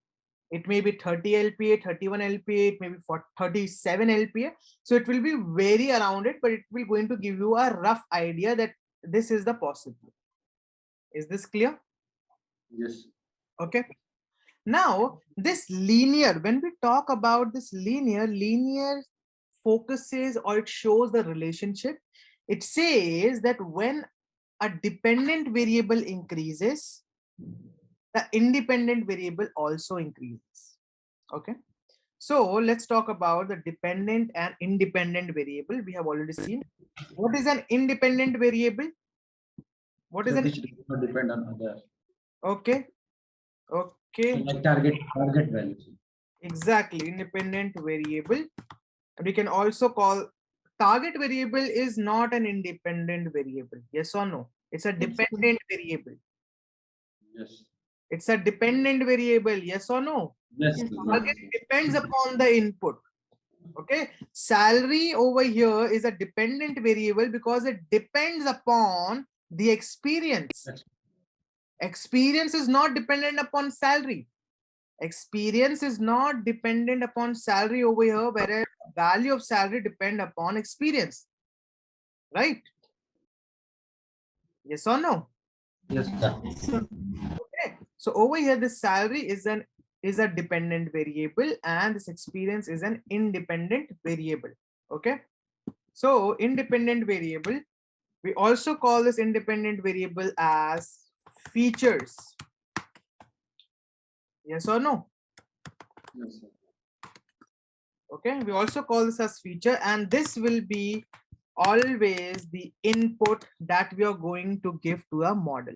It may be 30 LPA, 31 LPA, it may be 37 LPA. So it will be vary around it, but it will going to give you a rough idea that this is the possibility. Is this clear? Yes. Okay. Now this linear, when we talk about this linear focuses or it shows the relationship. It says that when a dependent variable increases, the independent variable also increases. Okay, so let's talk about the dependent and independent variable. We have already seen. What is an independent variable? What is So an which does not depend on other. okay? Okay, Like target values. exactly, independent variable. And we can also call target variable is not an independent variable. Yes or no? It's a dependent variable. Yes. It's a dependent variable. Yes or no? Yes. Yes, Target depends upon the input. Okay, salary over here is a dependent variable because it depends upon the experience. Experience is not dependent upon salary. Experience is not dependent upon salary over here, whereas value of salary depend upon experience. Right? Yes or no? Yes. Okay. So over here, this salary is a dependent variable, and this experience is an independent variable. Okay. So independent variable, we also call this independent variable as features. Yes or no? Yes, sir. Okay, we also call this as feature, and this will be always the input that we are going to give to a model.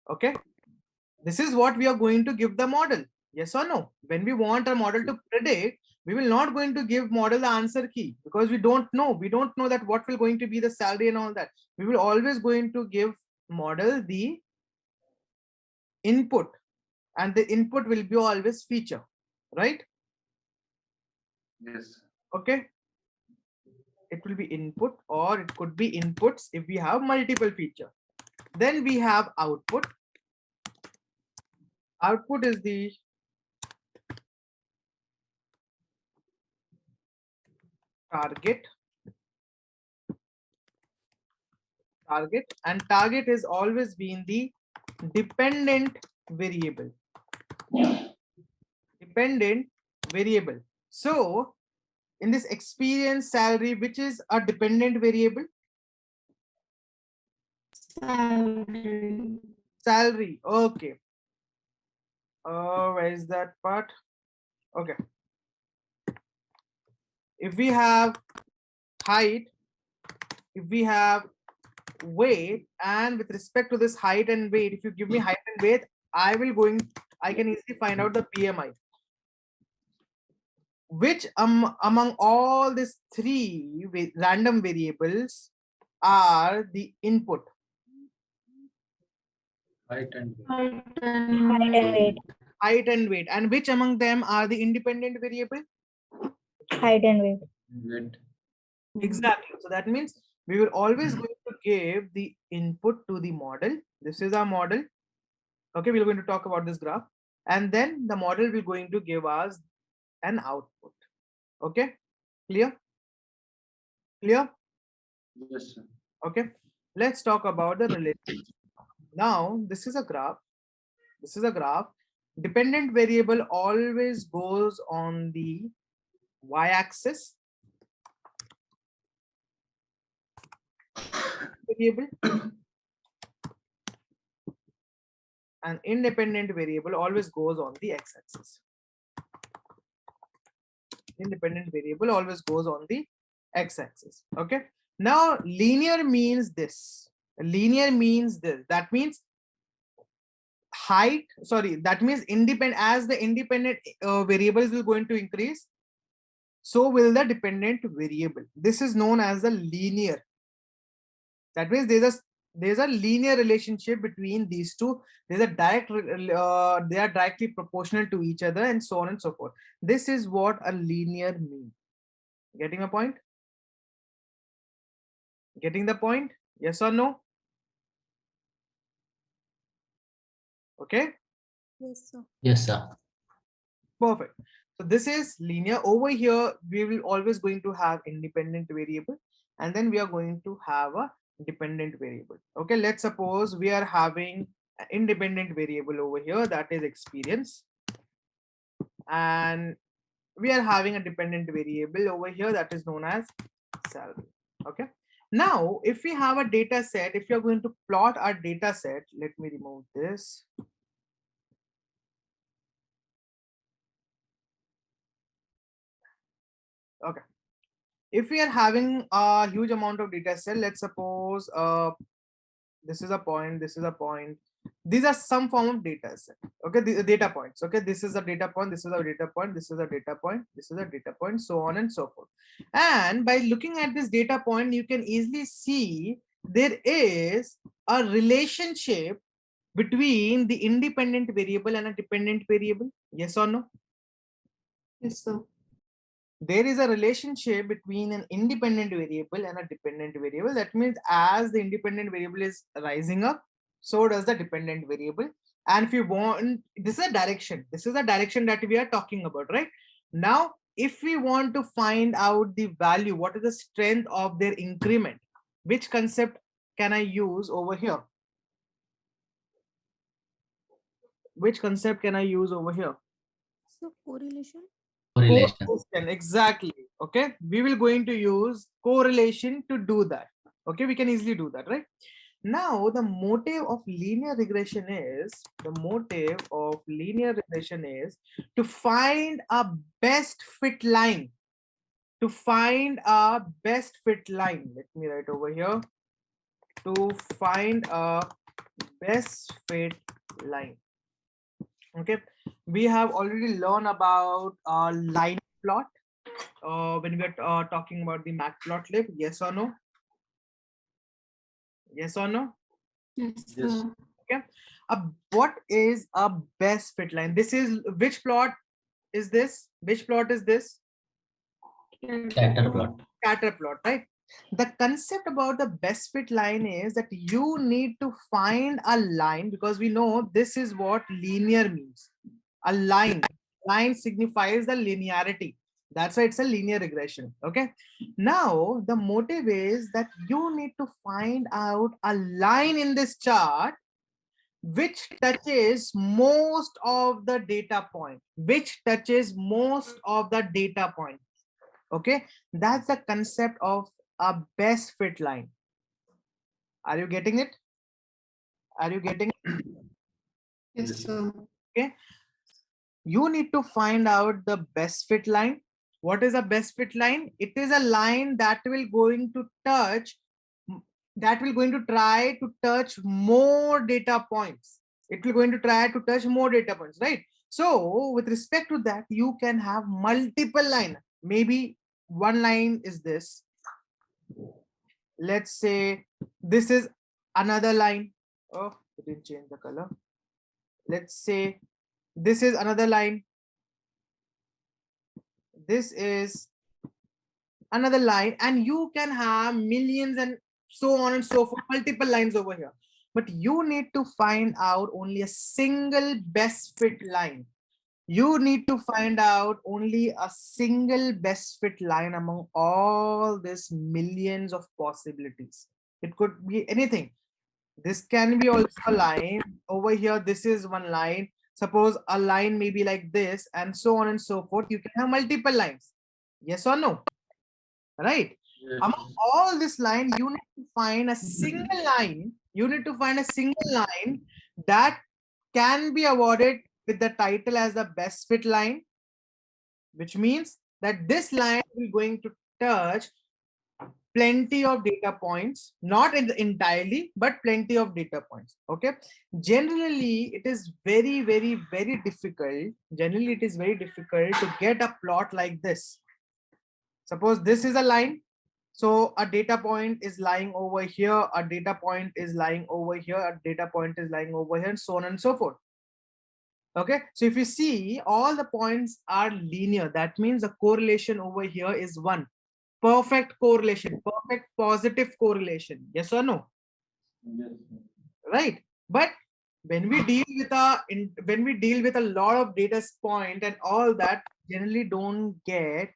Okay, this is what we are going to give the model. Yes or no? When we want a model to predict, we will not going to give model the answer key because we don't know that what will going to be the salary and all that. We will always going to give model the input, and the input will be always feature, right? Yes. Okay, it will be input, or it could be inputs if we have multiple feature. Then we have output. Output is the target, and target has always been the dependent variable. Dependent variable. So in this experience salary, which is a dependent variable? salary. Salary. Okay. Where is that part? Okay. If we have height, if we have weight, and with respect to this height and weight, if you give me height and weight, I can easily find out the BMI. Which among all these three random variables are the input? Height and weight. Height and weight. Height and weight. And which among them are the independent variable? Height and weight. Weight. Exactly. So that means we will always going to give the input to the model. This is our model. Okay, we're going to talk about this graph. And then the model will going to give us an output. Okay, clear? Clear? Yes, sir. Okay, let's talk about the relationship. Now, this is a graph. This is a graph. Dependent variable always goes on the y-axis. Variable and independent variable always goes on the x-axis. Independent variable always goes on the x-axis. Okay. Now, linear means this. Linear means this. That means height. Sorry, that means independent. As the independent variables will going to increase, so will the dependent variable. This is known as the linear. That means there's a linear relationship between these two. There's a direct they are directly proportional to each other, and so on and so forth. This is what a linear means. Getting a point? Getting the point? Yes or no? Okay. Yes, sir. Yes, sir. Perfect. So this is linear. Over here, we will always going to have independent variable, and then we are going to have a dependent variable. Okay, let's suppose we are having an independent variable over here, that is experience, and we are having a dependent variable over here that is known as salary. Okay. Now, if we have a data set, if you're going to plot our data set, let me remove this. Okay. If we are having a huge amount of data set, let's suppose this is a point, this is a point. These are some form of data set. Okay, the data points. Okay, this is a data point, this is a data point, this is a data point, this is a data point, so on and so forth. And by looking at this data point, you can easily see there is a relationship between the independent variable and a dependent variable. Yes or no? Yes, sir. There is a relationship between an independent variable and a dependent variable. That means as the independent variable is rising up, so does the dependent variable. And if you want, this is a direction. This is a direction that we are talking about, right? Now, if we want to find out the value, what is the strength of their increment, which concept can I use over here? Which concept can I use over here? So correlation. Correlation. Correlation, exactly. Okay, we will going to use correlation to do that. Okay, we can easily do that, right? Now the motive of linear regression is to find a best fit line. To find a best fit line, let me write over here. To find a best fit line. Okay, we have already learned about line plot when we are talking about the matplotlib. Yes or no? Yes or no? Yes, Yes. sir. Okay, what is a best fit line? This is, which plot is this? Which plot is this? Scatter plot. Scatter plot, right? The concept about the best fit line is that you need to find a line, because we know this is what linear means. A line signifies the linearity. That's why it's a linear regression. Okay, now the motive is that you need to find out a line in this chart which touches most of the data point, okay, that's the concept of a best fit line. Are you getting it? Yes, sir. Okay, you need to find out the best fit line. What is a best fit line? It is a line that will going to try to touch more data points. It will going to try to touch more data points, right? So with respect to that, you can have multiple line. Maybe one line is this. Let's say this is another line. Oh, I didn't change the color. Let's say this is another line. This is another line, and you can have millions and so on and so forth, multiple lines over here. But you need to find out only a single best fit line. You need to find out only a single best fit line among all these millions of possibilities. It could be anything. This can be also a line over here. This is one line. Suppose a line may be like this, and so on and so forth. You can have multiple lines. Yes or no? Right? Yes. Among all this line, you need to find a single line. You need to find a single line that can be awarded with the title as the best fit line, which means that this line will going to touch plenty of data points, not entirely, but plenty of data points. Okay, generally it is very difficult. Generally it is very difficult to get a plot like this. Suppose this is a line, so a data point is lying over here, a data point is lying over here, a data point is lying over here, and so on and so forth. Okay, so if you see all the points are linear, that means the correlation over here is 1. Perfect correlation, perfect positive correlation. Yes or no? Yes. Right? But when we deal with a lot of data point and all that, generally don't get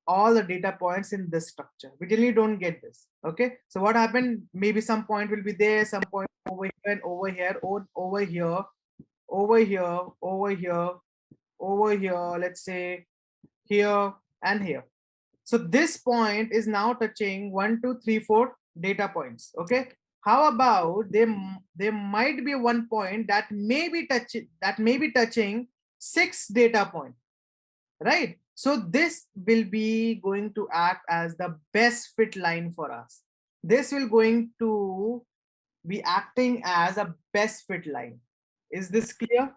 all the data points in this structure. We generally don't get this. Okay, so what happened? Maybe some point will be there, some point over here and over here, or over here, over here, over here, over here, let's say here and here. So this point is now touching 1, 2, 3, 4 data points. Okay, how about there might be one point that may be touching 6 data points, right? So this will be going to act as the best fit line for us. This will going to be acting as a best fit line. Is this clear?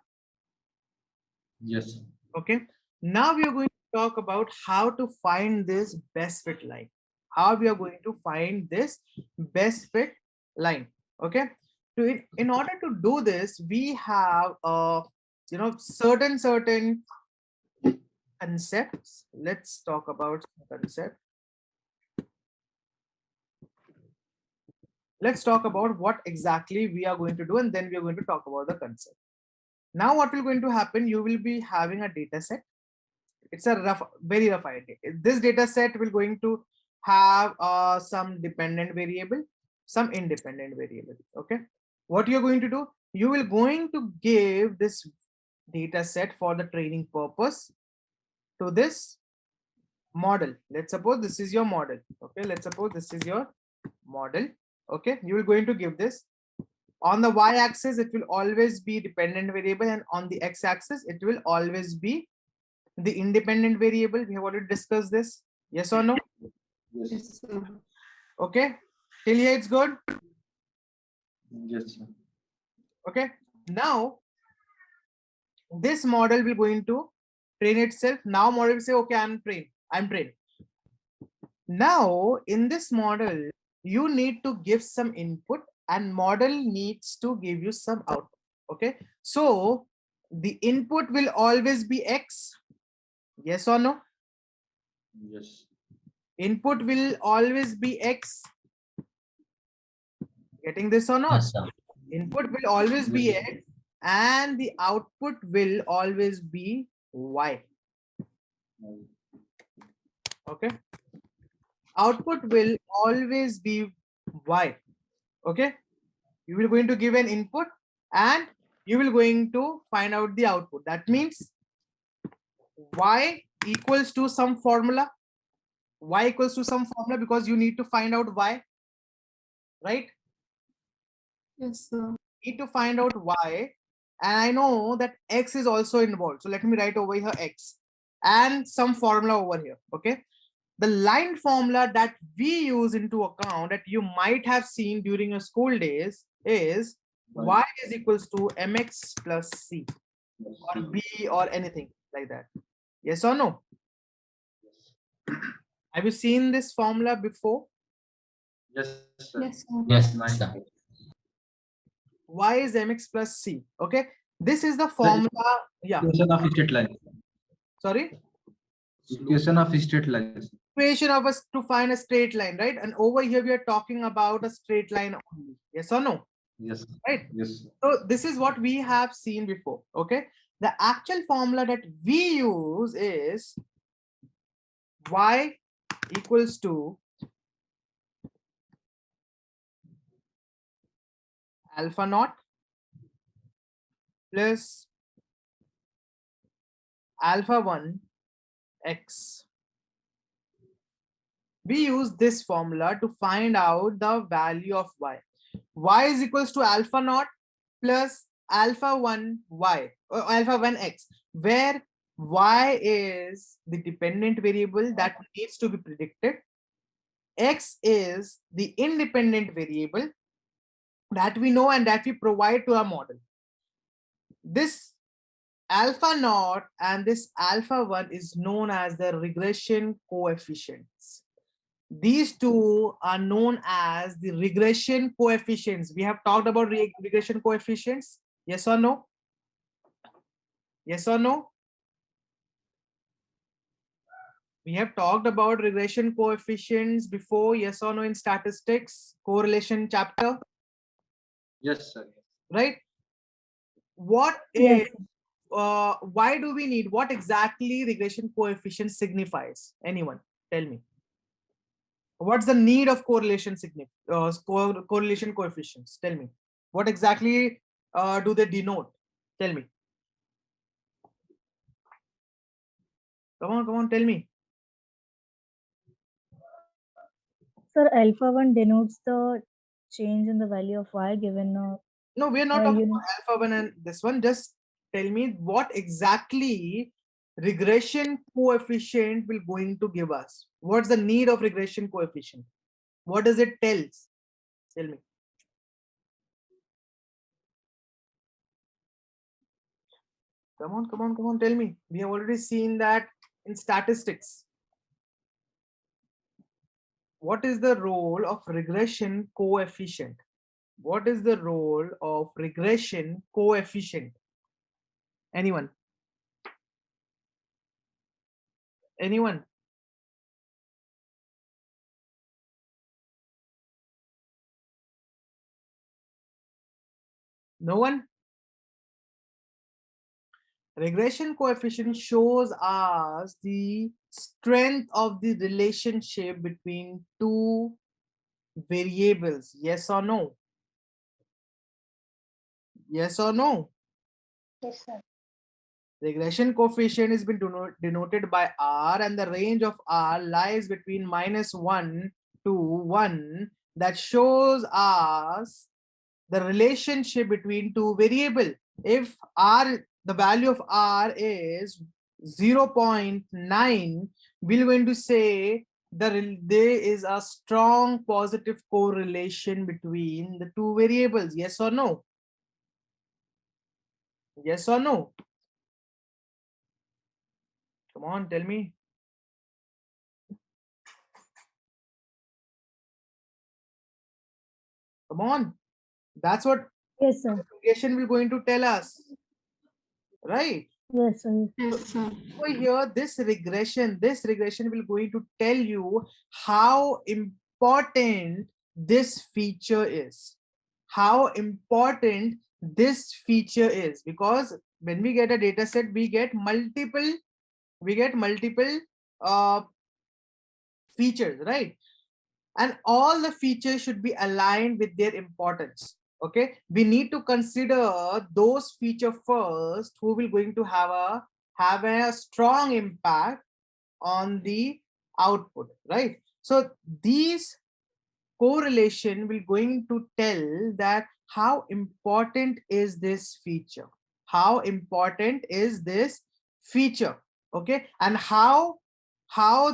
Yes. Okay. Now we are going to talk about how to find this best fit line. How we are going to find this best fit line. Okay. In order to do this, we have certain concepts. Let's talk about concept. Let's talk about what exactly we are going to do, and then we are going to talk about the concept. Now what will going to happen, you will be having a data set. It's a very rough idea. This data set will going to have some dependent variable, some independent variable. Okay, what you're going to do, you will going to give this data set for the training purpose to this model. Let's suppose this is your model. Okay, let's suppose this is your model. Okay, you will going to give this. On the y-axis, it will always be dependent variable, and on the x-axis, it will always be the independent variable. We have already discussed this. Yes or no? Yes, sir. Okay, till here it's good. Yes, sir. Okay, now this model will going to train itself. Now model will say, okay, I'm trained. Now in this model, you need to give some input, and model needs to give you some output. Okay, so the input will always be x. Yes or no? Yes. Input will always be x. Getting this or not? Yes, sir. Input will always be Yes. x, and the output will always be y. Okay, output will always be y. Okay, you will going to give an input, and you will going to find out the output. That means y equals to some formula. Y equals to some formula, because you need to find out y, right? Yes, sir. Need to find out y, and I know that x is also involved, so let me write over here x and some formula over here. Okay, the line formula that we use into account, that you might have seen during your school days, is y is equals to mx plus c, or b, or anything like that. Yes or no? Have you seen this formula before? Yes, sir. Yes, sir. Yes, Nice. sir. Y is mx plus c. Okay, this is the formula. Yeah, Equation of straight line. sorry, Equation of straight lines. equation of us to find a straight line, right? And over here we are talking about a straight line only. Yes or no? Yes. Right. Yes. So this is what we have seen before. Okay, the actual formula that we use is y equals to alpha naught plus alpha 1 x. We use this formula to find out the value of y. Y is equals to alpha naught plus alpha 1 y, or alpha 1 x, where y is the dependent variable that needs to be predicted. X is the independent variable that we know and that we provide to our model. This alpha naught and this alpha 1 is known as the regression coefficients. These two are known as the regression coefficients. We have talked about regression coefficients. Yes or no? Yes or no? We have talked about regression coefficients before. Yes or no in statistics correlation chapter? Yes, sir. Right? What Yes, is why do we need, what exactly regression coefficient signifies? Anyone tell me, what's the need of correlation correlation coefficients? Tell me, what exactly do they denote? Tell me, come on, tell me. sir, alpha 1 denotes the change in the value of y given a No, we are not talking value. about alpha 1 and this one. Just tell me what exactly regression coefficient will going to give us. What's the need of regression coefficient? What does it tell? Tell me. Come on, come on, come on, tell me. We have already seen that in statistics. What is the role of regression coefficient? What is the role of regression coefficient? Anyone? Anyone? No one? Regression coefficient shows us the strength of the relationship between two variables. Yes or no? Yes or no? Yes, sir. Regression coefficient has been denoted by R, and the range of R lies between -1 to 1. That shows us the relationship between two variables. If R, the value of R is 0.9, we're going to say there is a strong positive correlation between the two variables. Yes or no? Yes or no? Come on, tell me. Come on. That's what Yes, sir. regression will going to tell us, right? Yes, sir. Yes, sir. Over here, this regression will going to tell you how important this feature is. How important this feature is, because when we get a data set, we get multiple uh, features, right? And all the features should be aligned with their importance. Okay, we need to consider those features first who will going to have a strong impact on the output, right? So these correlation will going to tell that how important is this feature, how important is this feature. Okay, and how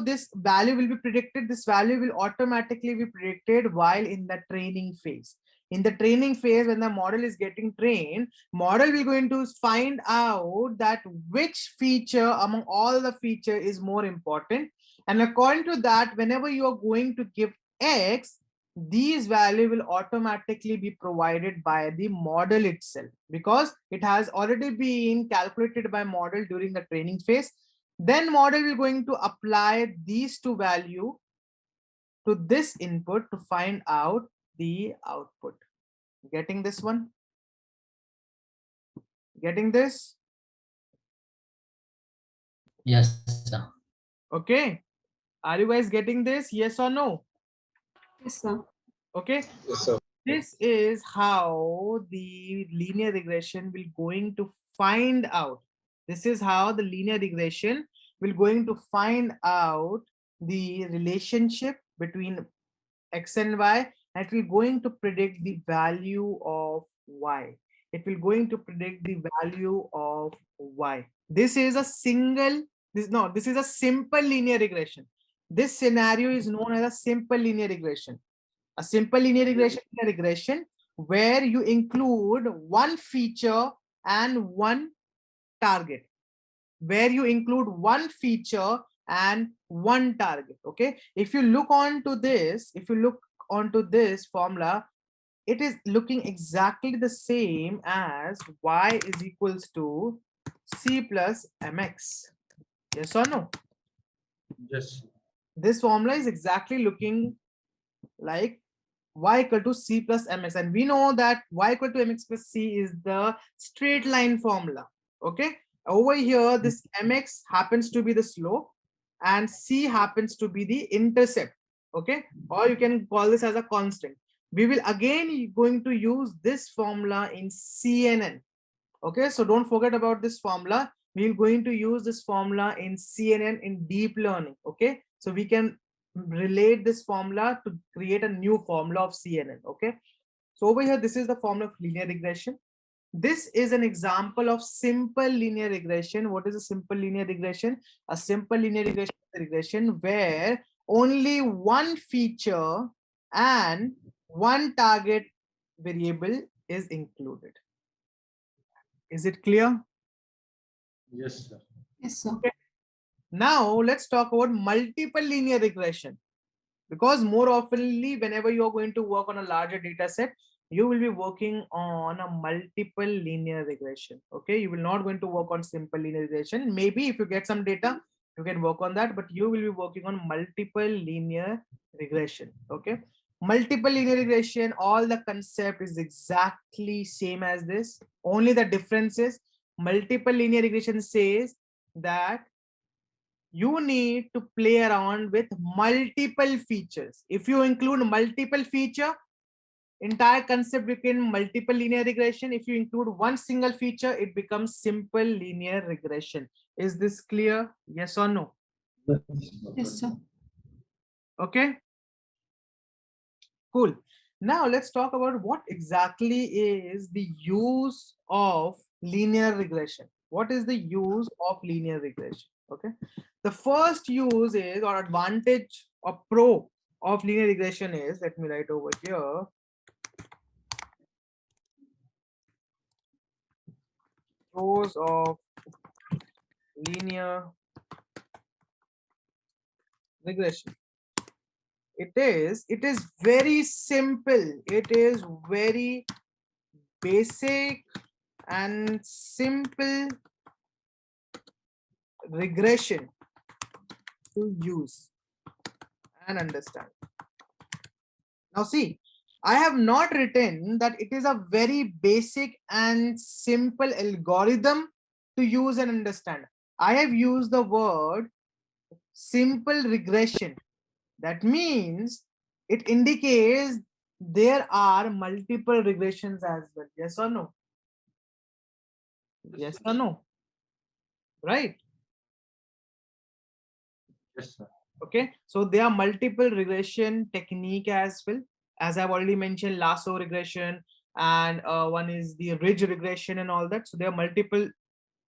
this value will be predicted. This value will automatically be predicted while in the training phase. In the training phase, when the model is getting trained, model will going to find out that which feature among all the feature is more important, and according to that, whenever you are going to give X, these value will automatically be provided by the model itself, because it has already been calculated by model during the training phase. Then model will going to apply these two value to this input to find out the output. Getting this one? Getting this? Yes, sir. Okay, are you guys getting this? Yes or no? Yes, sir. Okay, Yes, sir. this is how the linear regression will going to find out. This is how the linear regression will going to find out the relationship between X and Y, and it will going to predict the value of Y. It will going to predict the value of Y. This is a this is a simple linear regression. This scenario is known as a simple linear regression. A simple linear regression is a regression where you include one feature and one target. Where you include one feature and one target. Okay. If you look onto this formula, it is looking exactly the same as y is equals to c plus mx. Yes or no? Yes. This formula is exactly looking like y equal to c plus mx, and we know that y equal to mx plus c is the straight line formula. Okay, over here this mx happens to be the slope and c happens to be the intercept. Okay, or you can call this as a constant. We will again going to use this formula in CNN. Okay, so don't forget about this formula. We're going to use this formula in CNN in deep learning. Okay, so we can relate this formula to create a new formula of CNN. Okay, so over here, this is the formula of linear regression. This is an example of simple linear regression. What is a simple linear regression? A simple linear regression is a regression where only one feature and one target variable is included. Is it clear? Yes, sir. Yes, sir. Okay. Now let's talk about multiple linear regression, because more oftenly whenever you're going to work on a larger data set, you will be working on a multiple linear regression. Okay, you will not going to work on simple linear regression. Maybe if you get some data, you can work on that, but you will be working on multiple linear regression. Okay, multiple linear regression, all the concept is exactly same as this. Only the difference is multiple linear regression says that you need to play around with multiple features. If you include multiple feature, entire concept became multiple linear regression. If you include one single feature, it becomes simple linear regression. Is this clear? Yes or no? Yes, sir. Okay, cool. Now let's talk about what exactly is the use of linear regression. What is the use of linear regression? Okay, the first use is, or advantage or pro of linear regression is, let me write over here, pros of linear regression. It is very simple, it is very basic and simple regression to use and understand. Now see, I have not written that it is a very basic and simple algorithm to use and understand. I have used the word simple regression. That means it indicates there are multiple regressions as well. Yes or no? Yes or no? Right? Yes, sir. Okay, so there are multiple regression technique as well, as I've already mentioned, lasso regression, and one is the ridge regression and all that. So there are multiple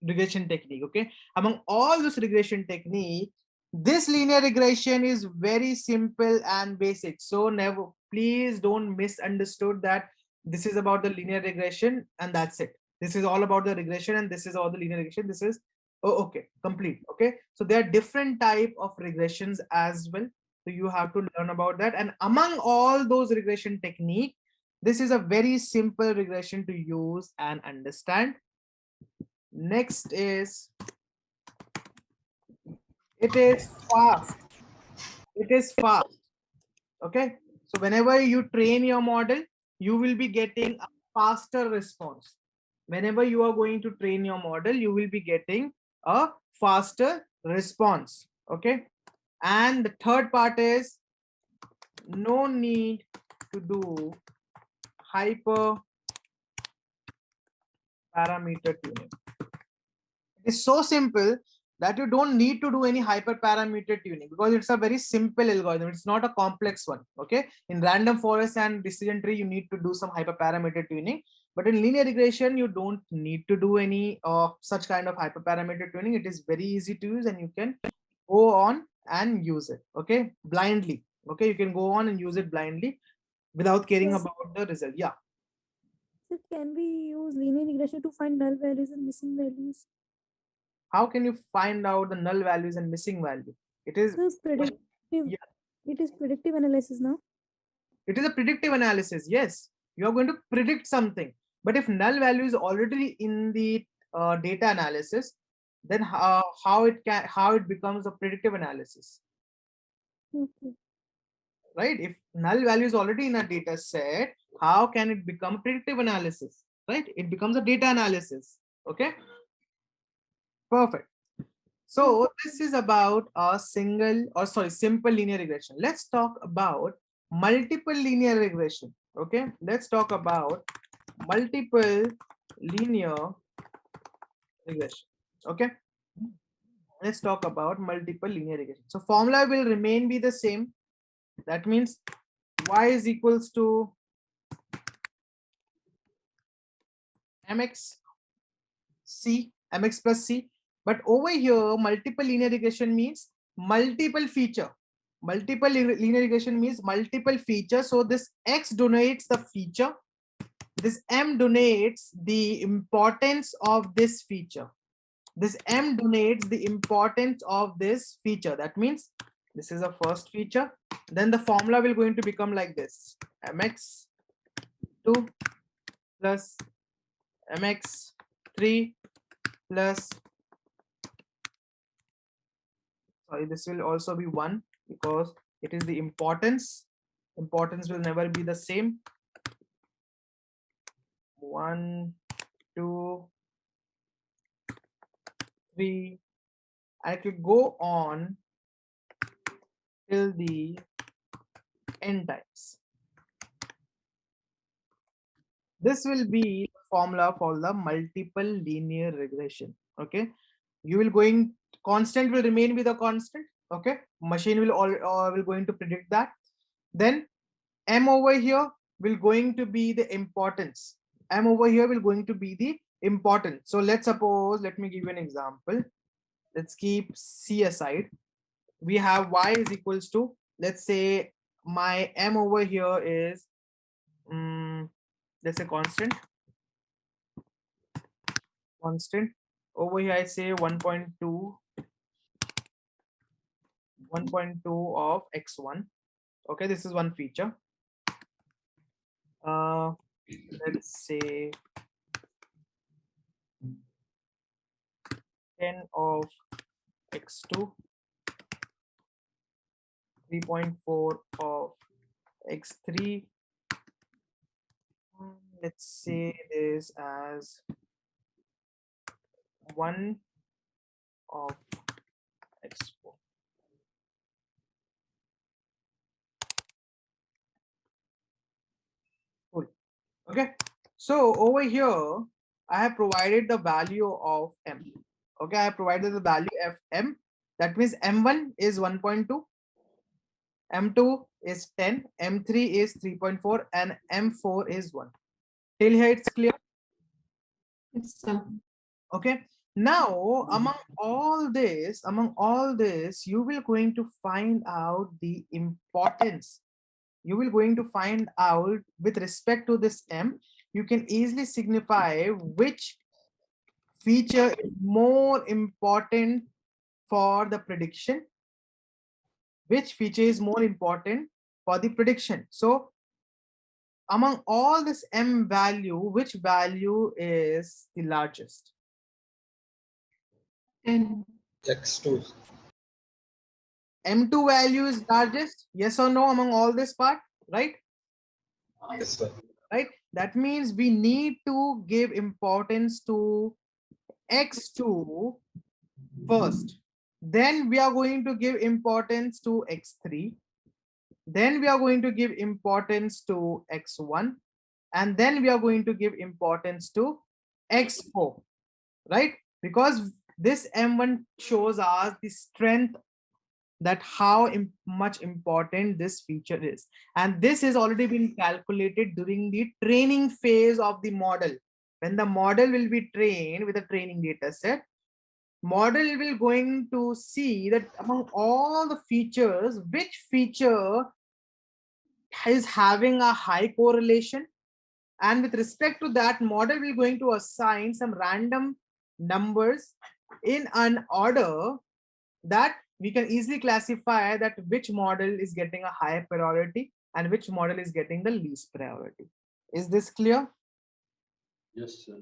regression technique. Okay, among all this regression technique, this linear regression is very simple and basic. So never, please don't misunderstood that this is about the linear regression and that's it. This is all about the regression and this is all the linear regression. This is, oh, okay, complete. Okay, so there are different type of regressions as well, so you have to learn about that. And among all those regression technique, this is a very simple regression to use and understand. Next is, it is fast. It is fast. Okay, so whenever you train your model, you will be getting a faster response. Whenever you are going to train your model, you will be getting a faster response. Okay, and the third part is no need to do hyper parameter tuning. It is so simple that you don't need to do any hyperparameter tuning because it's a very simple algorithm. It's not a complex one. Okay, in random forest and decision tree, you need to do some hyperparameter tuning, but in linear regression, you don't need to do any such kind of hyperparameter tuning. It is very easy to use and you can go on and use it. Okay, blindly. Okay, you can go on and use it blindly without caring Yes. about the result. Yeah. So can we use linear regression to find null values and missing values? How can you find out the null values and missing value? It is, So predictive. yeah, It is predictive analysis now. it is a predictive analysis. Yes, you are going to predict something, but if null value is already in the data analysis, then how it becomes a predictive analysis, Okay. right? If null value is already in a data set, how can it become predictive analysis, right? It becomes a data analysis. Okay, perfect. So this is about a simple linear regression. Let's talk about multiple linear regression. Okay, let's talk about multiple linear regression. Okay, let's talk about multiple linear regression. So formula will remain be the same. That means y is equals to mx plus c. But over here, multiple linear regression means multiple feature. Multiple linear regression means multiple features. So this x denotes the feature. This m denotes the importance of this feature. This M denotes the importance of this feature. That means this is a first feature. Then the formula will going to become like this: mx2 plus mx3 plus, sorry, this will also be 1 because it is the importance. Importance will never be the same. 1, 2, 3, and it will go on till the n times. This will be the formula for the multiple linear regression. Okay, you will going, constant will remain with a constant. Okay, machine will will going to predict that. Then M over here will going to be the importance. M over here will going to be the importance. So let's suppose, let me give you an example. Let's keep C aside. We have y is equals to, let's say my M over here is, let's say constant. Over here I say 1.2 of x1. Okay, this is one feature. Let's say 10 of x2, 3.4 of x3. Let's say this as 1 of x4. Cool. Okay, so over here I have provided the value of m. Okay, I have provided the value of m. That means m1 is 1.2, m2 is 10, m3 is 3.4, and m4 is 1. Till here it's clear? Yes, sir. Okay, now among all this, you will going to find out the importance. You will going to find out with respect to this m, you can easily signify which feature is more important for the prediction, which feature is more important for the prediction. So among all this m value, which value is the largest? And x2. M2 value is largest, yes or no, among all this part, right? Yes, sir. Right, that means we need to give importance to x2 first, then we are going to give importance to x3, then we are going to give importance to x1, and then we are going to give importance to x4, right? Because this m1 shows us the strength, that how much important this feature is, and this has already been calculated during the training phase of the model. When the model will be trained with a training data set, model will going to see that among all the features, which feature is having a high correlation, and with respect to that, model will going to assign some random numbers in an order that we can easily classify that which model is getting a higher priority and which model is getting the least priority. Is this clear? Yes, sir.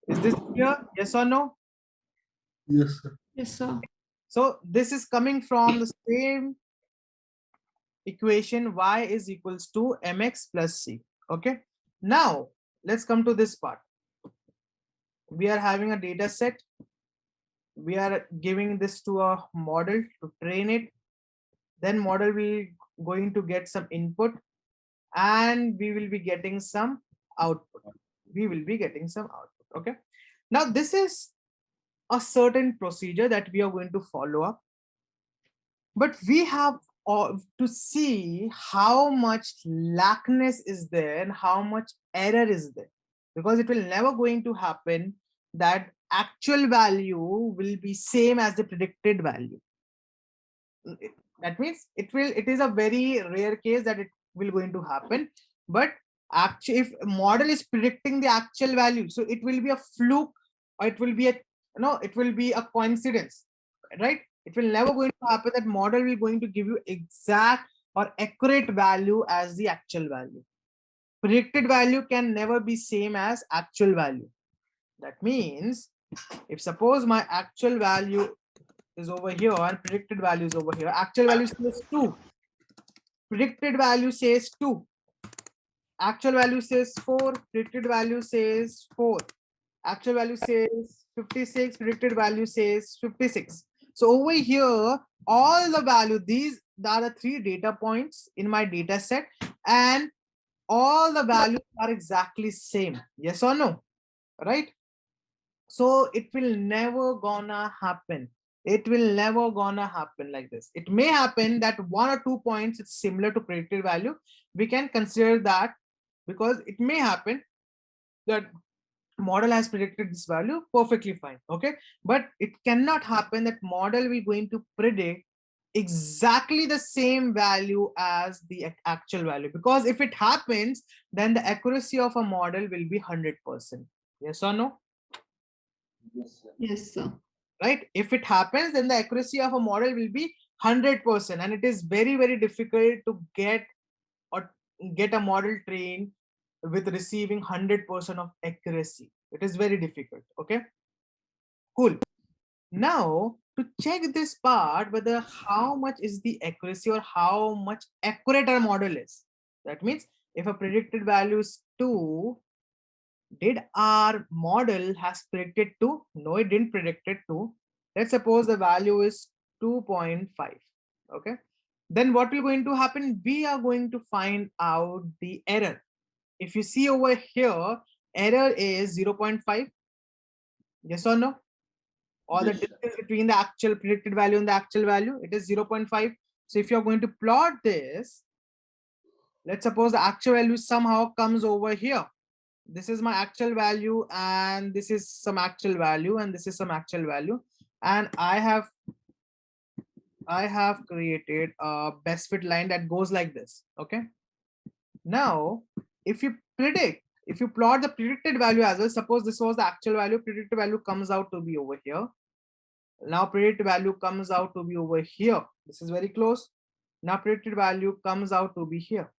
Is this clear? Yes or no? Yes, sir. yes, sir. So this is coming from the same equation, y is equals to mx plus c. Okay, now let's come to this part. We are having a data set, we are giving this to a model to train it, then model will going to get some input, and we will be getting some output. Okay, now this is a certain procedure that we are going to follow up, but we have to see how much lackness is there and how much error is there, because it will never going to happen that actual value will be same as the predicted value. That means it is a very rare case that it will going to happen, but actually if a model is predicting the actual value, so it will be a fluke, or it will be a No, it will be a coincidence, right? It will never going to happen that model will going to give you exact or accurate value as the actual value. Predicted value can never be same as actual value. That means if suppose my actual value is over here and predicted value is over here, actual value says 2, predicted value says 2, actual value says 4, predicted value says 4, actual value says 56, predicted value says 56. So over here, all the value, these are the 3 data points in my data set, and all the values are exactly same. Yes or no? Right? So it will never gonna happen. It will never gonna happen like this. It may happen that 1 or 2 points it's similar to predicted value. We can consider that, because it may happen that model has predicted this value perfectly fine. Okay, but it cannot happen that model we're going to predict exactly the same value as the actual value, because if it happens, then the accuracy of a model will be 100%. Yes or no? Yes, sir. Right? If it happens, then the accuracy of a model will be 100%, and it is very, very difficult to get a model trained with receiving 100% of accuracy. It is very difficult. Okay, cool. Now to check this part, whether how much is the accuracy or how much accurate our model is, that means if a predicted value is 2, did our model has predicted 2? No, it didn't predict it 2. Let's suppose the value is 2.5. Okay, then what will going to happen? We are going to find out the error. If you see over here, error is 0.5. Yes or no? Or the distance between the actual predicted value and the actual value, it is 0.5. So if you're going to plot this, let's suppose the actual value somehow comes over here. This is my actual value, and this is some actual value, and this is some actual value, and I have created a best fit line that goes like this. Okay, now if you plot the predicted value as well, suppose this was the actual value, predicted value comes out to be over here. Now predicted value comes out to be over here. This is very close. Now predicted value comes out to be here.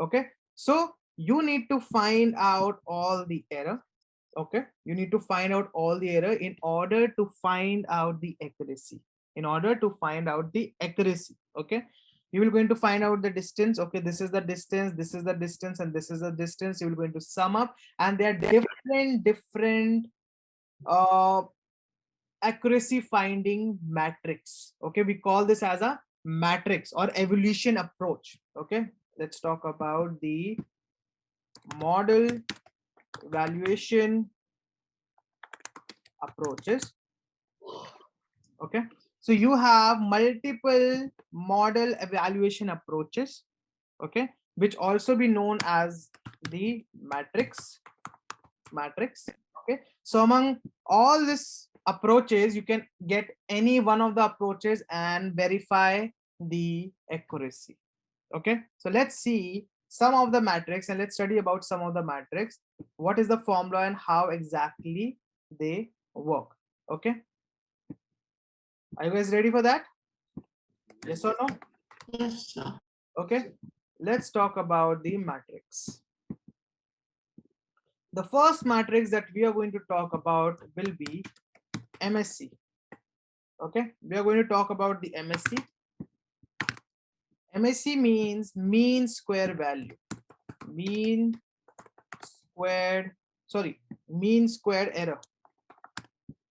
Okay, so you need to find out all the error. Okay, you need to find out all the error in order to find out the accuracy. Okay, you will going to find out the distance. Okay, this is the distance, this is the distance, and this is the distance. You will going to sum up, and they are different accuracy finding matrix. Okay, we call this as a matrix or evolution approach. Okay, let's talk about the model evaluation approaches. Okay, so you have multiple model evaluation approaches, okay, which also be known as the matrix. Okay, so among all these approaches, you can get any one of the approaches and verify the accuracy. Okay, so let's see some of the matrix, and let's study about some of the matrix, what is the formula and how exactly they work. Okay, are you guys ready for that? Yes or no? Yes, sir. Okay, let's talk about the matrix. The first matrix that we are going to talk about will be MSC. Okay, we are going to talk about the MSC. MSC means mean square value. Mean squared error,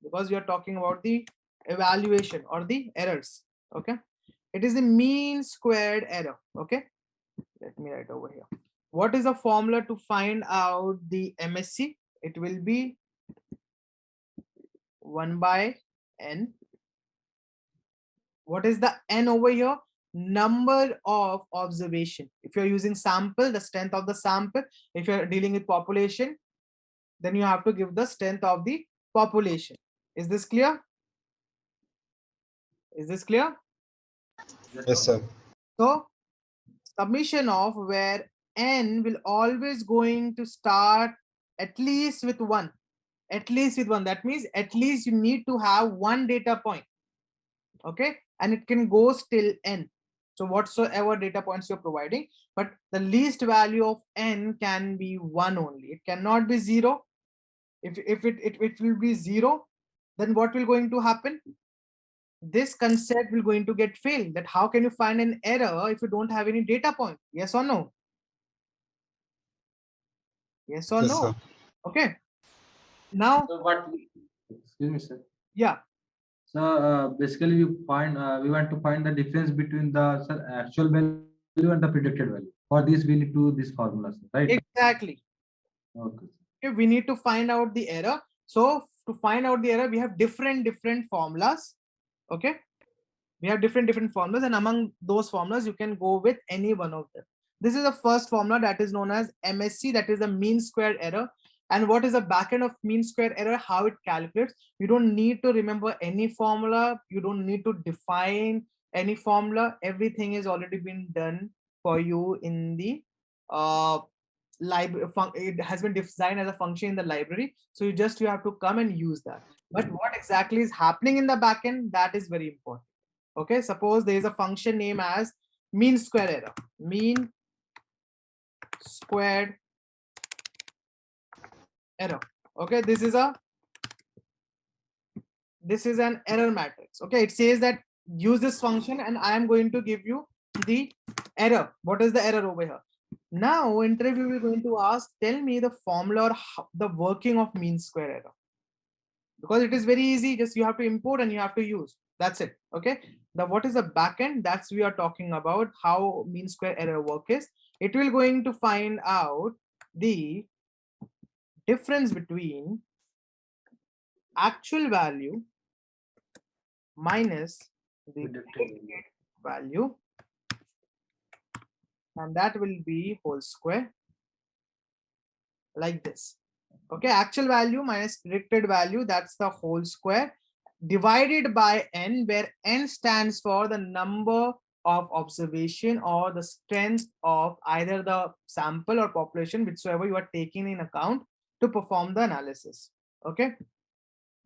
because we are talking about the evaluation or the errors. Okay, it is the mean squared error. Okay, let me write over here. What is the formula to find out the MSC? It will be 1 by n. What is the n over here? Number of observation. If you're using sample, the strength of the sample. If you're dealing with population, then you have to give the strength of the population. Is this clear? Is this clear? Yes, sir. So summation of where n will always going to start at least with 1. At least with one. That means at least you need to have one data point. Okay, and it can go till n. So whatsoever data points you're providing, but the least value of n can be 1 only. It cannot be 0. If it will be 0, then what will going to happen? This concept will going to get failed. That how can you find an error if you don't have any data point? Yes or no? Yes or Yes, no? sir. Okay. Now, So what? Excuse me, sir. yeah. So basically, we want to find the difference between the actual value and the predicted value. For this, we need to do this formula, sir, right? Exactly. Okay. Okay, we need to find out the error. So to find out the error, we have different formulas. Okay, we have different formulas, and among those formulas, you can go with any one of them. This is the first formula that is known as MSC, that is the mean square error. And what is the backend of mean square error? How it calculates? You don't need to remember any formula. You don't need to define any formula. Everything is already been done for you in the library. It has been designed as a function in the library, so you have to come and use that. But what exactly is happening in the backend, that is very important. Okay, suppose there is a function name as mean square error. Mean squared error. Okay, this is an error matrix. Okay, it says that use this function and I am going to give you the error. What is the error over here? Now interview will going to ask, tell me the formula or the working of mean square error, because it is very easy. Just you have to import and you have to use. That's it. Okay, now what is the backend? That's we are talking about how mean square error work is. It will going to find out the difference between actual value minus the predicted value, and that will be whole square like this. Okay, actual value minus predicted value, that's the whole square, divided by n, where n stands for the number of observation or the strength of either the sample or population, whichsoever you are taking in account to perform the analysis. Okay,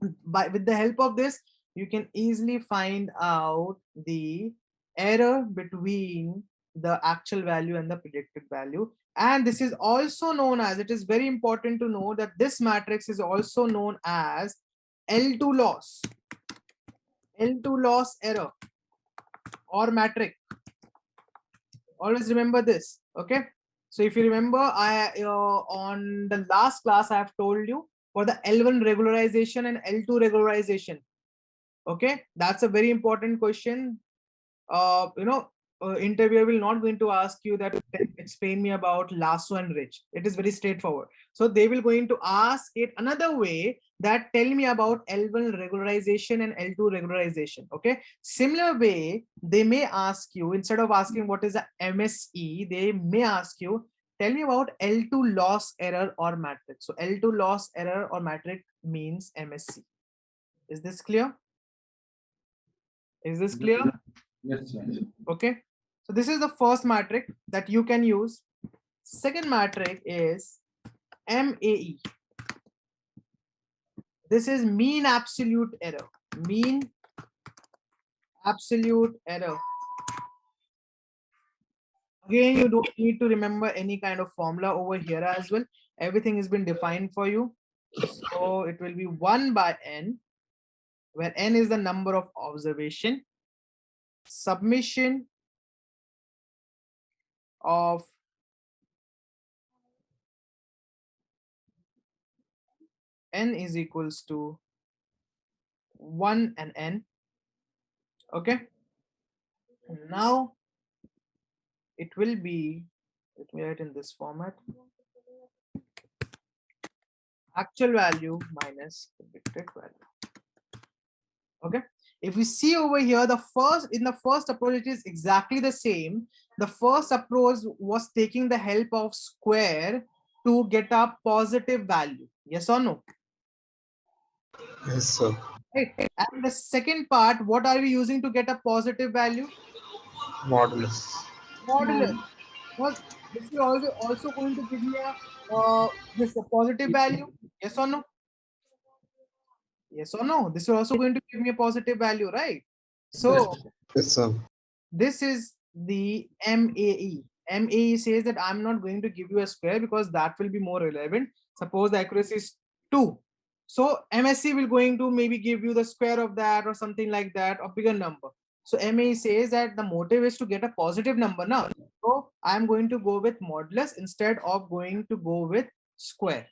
with the help of this, you can easily find out the error between the actual value and the predicted value. And this is also known as, it is very important to know that this matrix is also known as L2 loss. L2 loss error or matrix. Always remember this. Okay, so if you remember, I on the last class I have told you for the L1 regularization and L2 regularization. Okay, that's a very important question. Interviewer will not going to ask you that explain me about lasso and ridge. It is very straightforward. So they will going to ask it another way, that tell me about L1 regularization and L2 regularization. Okay, similar way they may ask you, instead of asking what is the MSE, they may ask you, tell me about L2 loss error or matrix. So L2 loss error or matrix means MSC. Is this clear? Is this clear? Yes, sir. Okay, so this is the first matrix that you can use. Second matrix is MAE. This is mean absolute error. Mean absolute error. Again, you don't need to remember any kind of formula over here as well. Everything has been defined for you. So it will be 1 by n, where n is the number of observation, submission of n is equals to 1 and n. Okay, now it will be, let me write in this format, actual value minus predicted value. Okay, if we see over here, in the first approach, it is exactly the same. The first approach was taking the help of square to get a positive value. Yes or no? Yes, sir. Right. And the second part, what are we using to get a positive value? Modulus. Modulus. Was this is also going to give me a this a positive value? Yes or no? Yes or no? This is also going to give me a positive value, right? So Yes, sir. this is the MAE. MAE says that I'm not going to give you a square because that will be more relevant. Suppose the accuracy is 2. So MSC will going to maybe give you the square of that or something like that, or bigger number. So MAE says that the motive is to get a positive number now. So I'm going to go with modulus instead of going to go with square.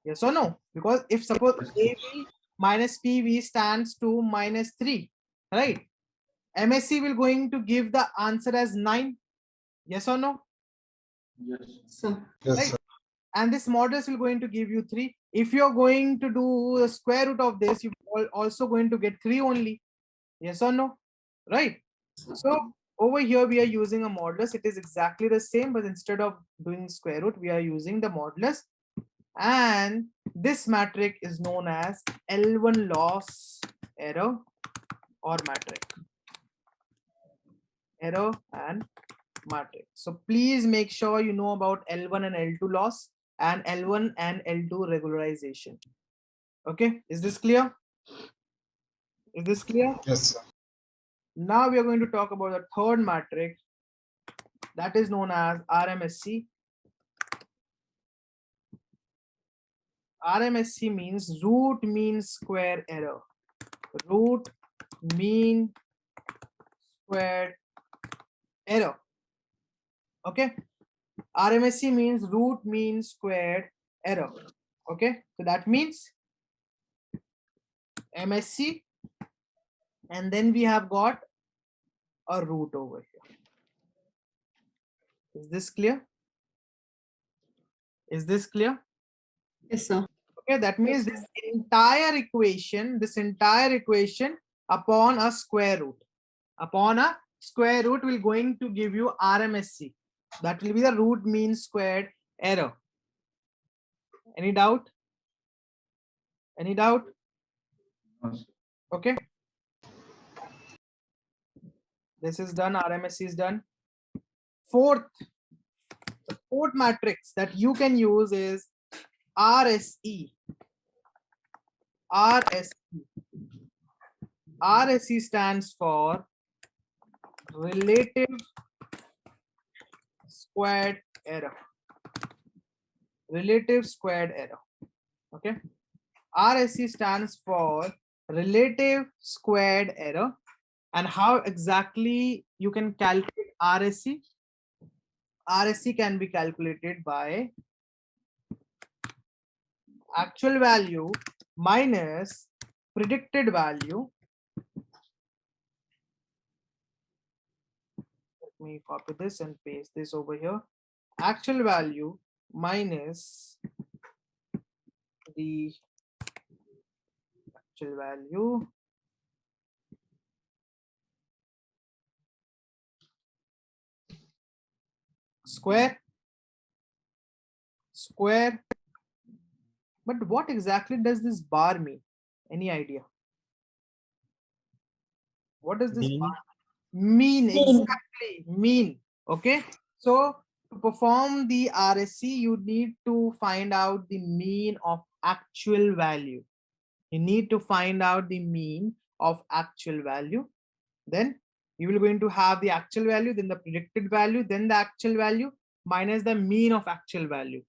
Yes or no? Because if suppose AB minus PV stands to -3, right? MSC will going to give the answer as 9. Yes or no? Yes. Sir. Yes, Right. sir. And this modulus will going to give you 3. If you're going to do the square root of this, you also going to get 3 only. Yes or no? Right. So over here we are using a modulus. It is exactly the same, but instead of doing square root, we are using the modulus. And this matrix is known as L1 loss error or matrix. Error and matrix. So please make sure you know about L1 and L2 loss and L1 and L2 regularization. Okay, is this clear? Is this clear? Yes, sir. Now we are going to talk about the third matrix that is known as RMSC. RMSC means root mean square error. Root mean squared error. Okay, RMSC means root mean squared error. Okay, so that means MSC, and then we have got a root over here. Is this clear? Is this clear? Yes, sir. Okay, that means this entire equation upon a square root. Upon a square root will going to give you RMSC. That will be the root mean squared error. Any doubt? Any doubt? Okay. This is done. RMSC is done. The fourth matrix that you can use is RSE. RSE. RSE stands for relative squared error. Relative squared error. Okay. RSE stands for relative squared error. And how exactly you can calculate RSE? RSE can be calculated by actual value minus predicted value. Let me copy this and paste this over here. Actual value minus the actual value square. But what exactly does this bar mean? Any idea? What does this bar mean? Exactly, mean. Okay, so to perform the RSC, you need to find out the mean of actual value. You need to find out the mean of actual value. Then you will going to have the actual value, then the predicted value, then the actual value minus the mean of actual value.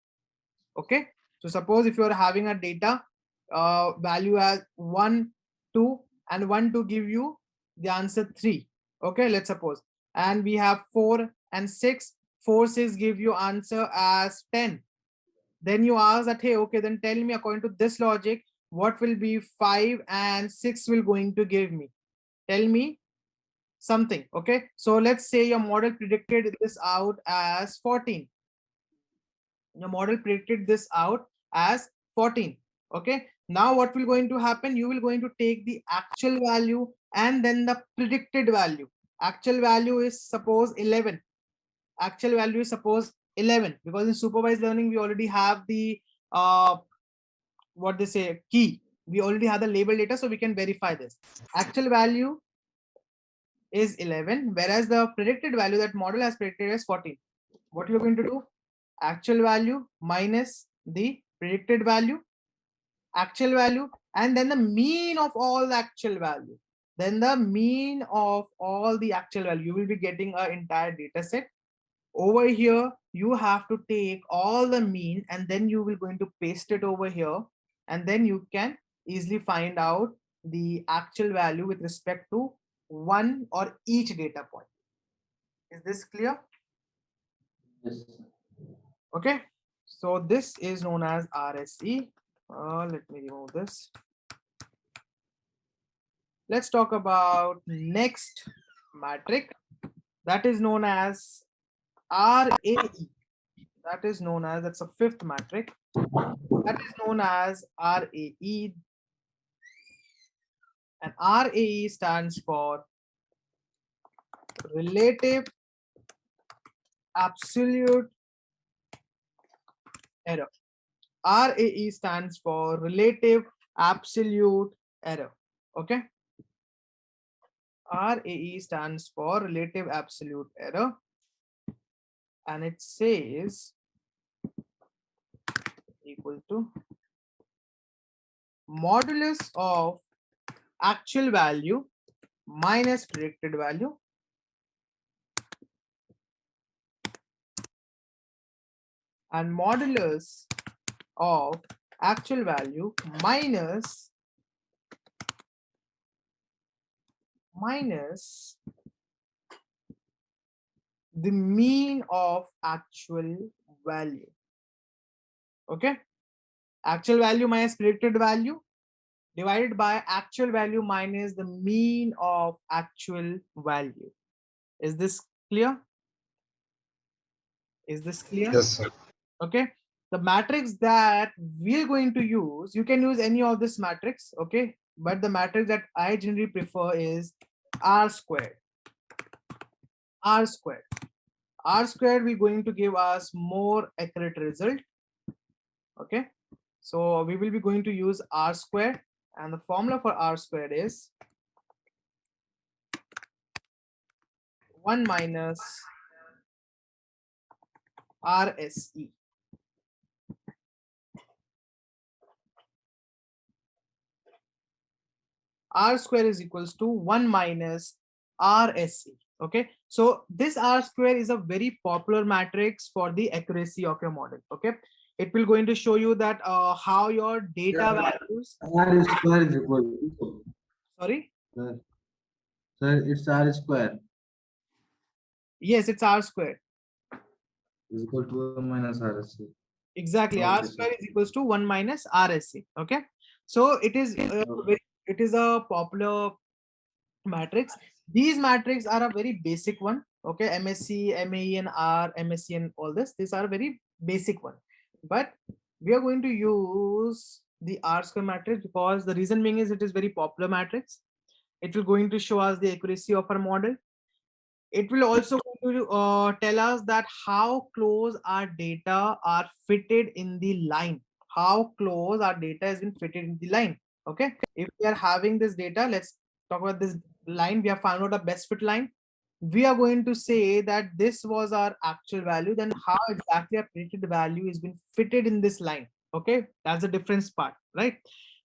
Okay, so suppose if you are having a data value as 1, 2, and 1 to give you the answer 3. Okay, let's suppose, and we have 4 and 6. 4, 6 give you answer as 10. Then you ask that, hey, okay, then tell me according to this logic, what will be 5 and 6 will going to give me? Tell me something. Okay, so let's say your model predicted this out as 14. Your model predicted this out as 14. Okay, now what will going to happen? You will going to take the actual value and then the predicted value. Actual value is suppose 11. Actual value is suppose 11, because in supervised learning we already have the what they say key. We already have the label data, so we can verify this. Actual value is 11, whereas the predicted value that model has predicted is 14. What you're going to do? Actual value minus the predicted value. actual value, and then the mean of all the actual value. Then the mean of all the actual value. You will be getting an entire data set. Over here, you have to take all the mean and then you will going to paste it over here, and then you can easily find out the actual value with respect to one or each data point. Is this clear? Yes. Okay, so this is known as RSE. Let me remove this. Let's talk about next metric, that is known as RAE. That is known as, that's a fifth metric, that is known as RAE. And RAE stands for relative absolute error. RAE stands for relative absolute error. Okay, RAE stands for relative absolute error, and it says equal to modulus of actual value minus predicted value and modulus of actual value minus the mean of actual value. Okay, actual value minus predicted value divided by actual value minus the mean of actual value. Is this clear? Is this clear? Yes, sir. Okay, the matrix that we're going to use, you can use any of this matrix, okay, but the matrix that I generally prefer is R squared. R squared. R squared we're going to give us more accurate result. Okay, so we will be going to use R squared, and the formula for R squared is 1 minus RSE. R square is equals to 1 minus RSE. Okay, so this R square is a very popular matrix for the accuracy of your model. Okay, it will going to show you that how your data values. R square is equal to. Sorry? Sir, it's R square Yes, it's R square. is equal to 1 minus RSC. Exactly, Okay, R sir. square is equals to 1 minus RSE. Okay, so it is it is a popular matrix. These matrix are a very basic one. Okay, MSc, MAE and R, MSc and all this, these are very basic one, but we are going to use the R square matrix because the reason being is it is very popular matrix. It will going to show us the accuracy of our model. It will also going to tell us that how close our data are fitted in the line, how close our data has been fitted in the line. Okay, if we are having this data, let's talk about this line. We have found out a best fit line. We are going to say that this was our actual value, then how exactly our predicted value has been fitted in this line. Okay, that's the difference part, right?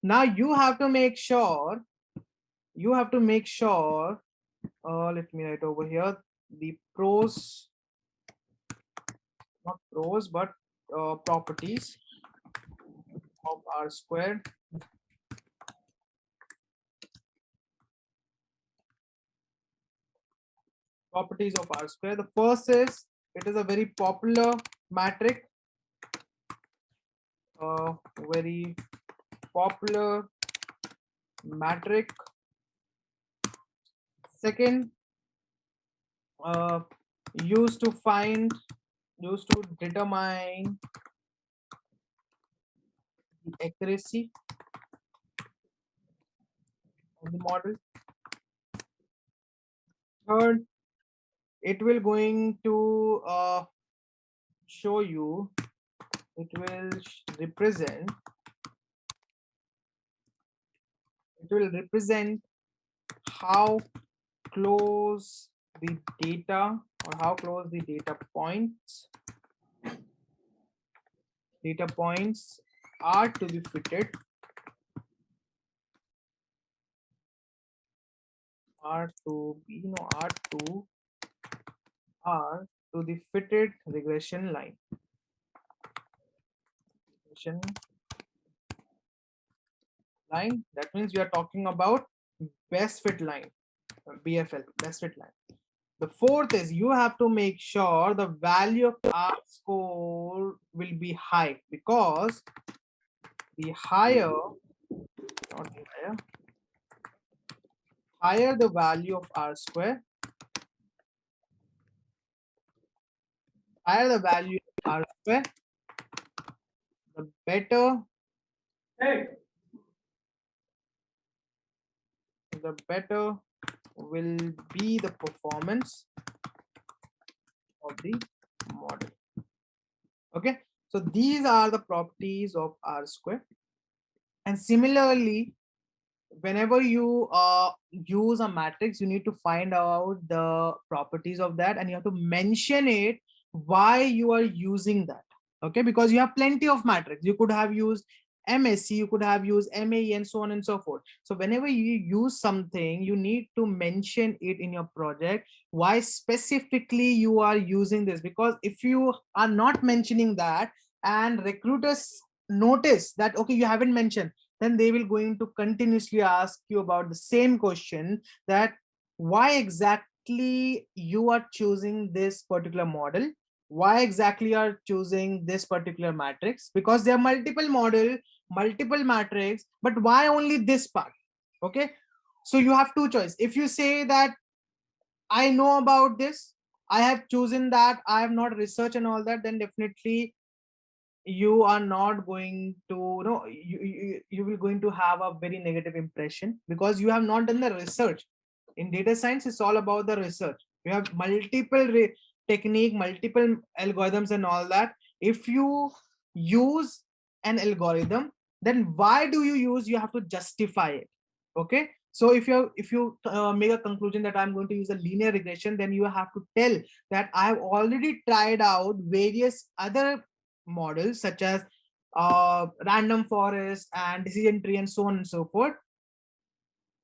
Now you have to make sure, let me write over here the pros, not pros, but properties of R squared. Properties of R square. The first is it is a very popular matrix. Very popular matrix. Second, used to determine the accuracy of the model. Third, it will going to show you, it will represent how close the data, or how close the data points are to be fitted R to B, no, R to R to the fitted regression line. Regression line, that means we are talking about best fit line, BFL, best fit line. The fourth is you have to make sure the value of R score will be high, because the higher, not the higher the value of R square, higher the value of R square, the better, the better will be the performance of the model. Okay, so these are the properties of R square. And similarly, whenever you use a matrix, you need to find out the properties of that, and you have to mention it why you are using that. Okay, because you have plenty of matrix. You could have used MSC, you could have used MAE, and so on and so forth. So whenever you use something, you need to mention it in your project why specifically you are using this, because if you are not mentioning that and recruiters notice that, okay, you haven't mentioned, then they will going to continuously ask you about the same question, that why exactly you are choosing this particular model, why exactly you are choosing this particular matrix, because there are multiple model, multiple matrix, but why only this part? Okay, so you have two choice. If you say that I know about this, I have chosen that, I have not researched and all that, then definitely you are not going to, you will going to have a very negative impression, because you have not done the research. In data science, it's all about the research. You have multiple technique, multiple algorithms and all that. If you use an algorithm, then why do you use, you have to justify it. Okay, so if you make a conclusion that I'm going to use a linear regression, then you have to tell that I have already tried out various other models such as random forest and decision tree and so on and so forth,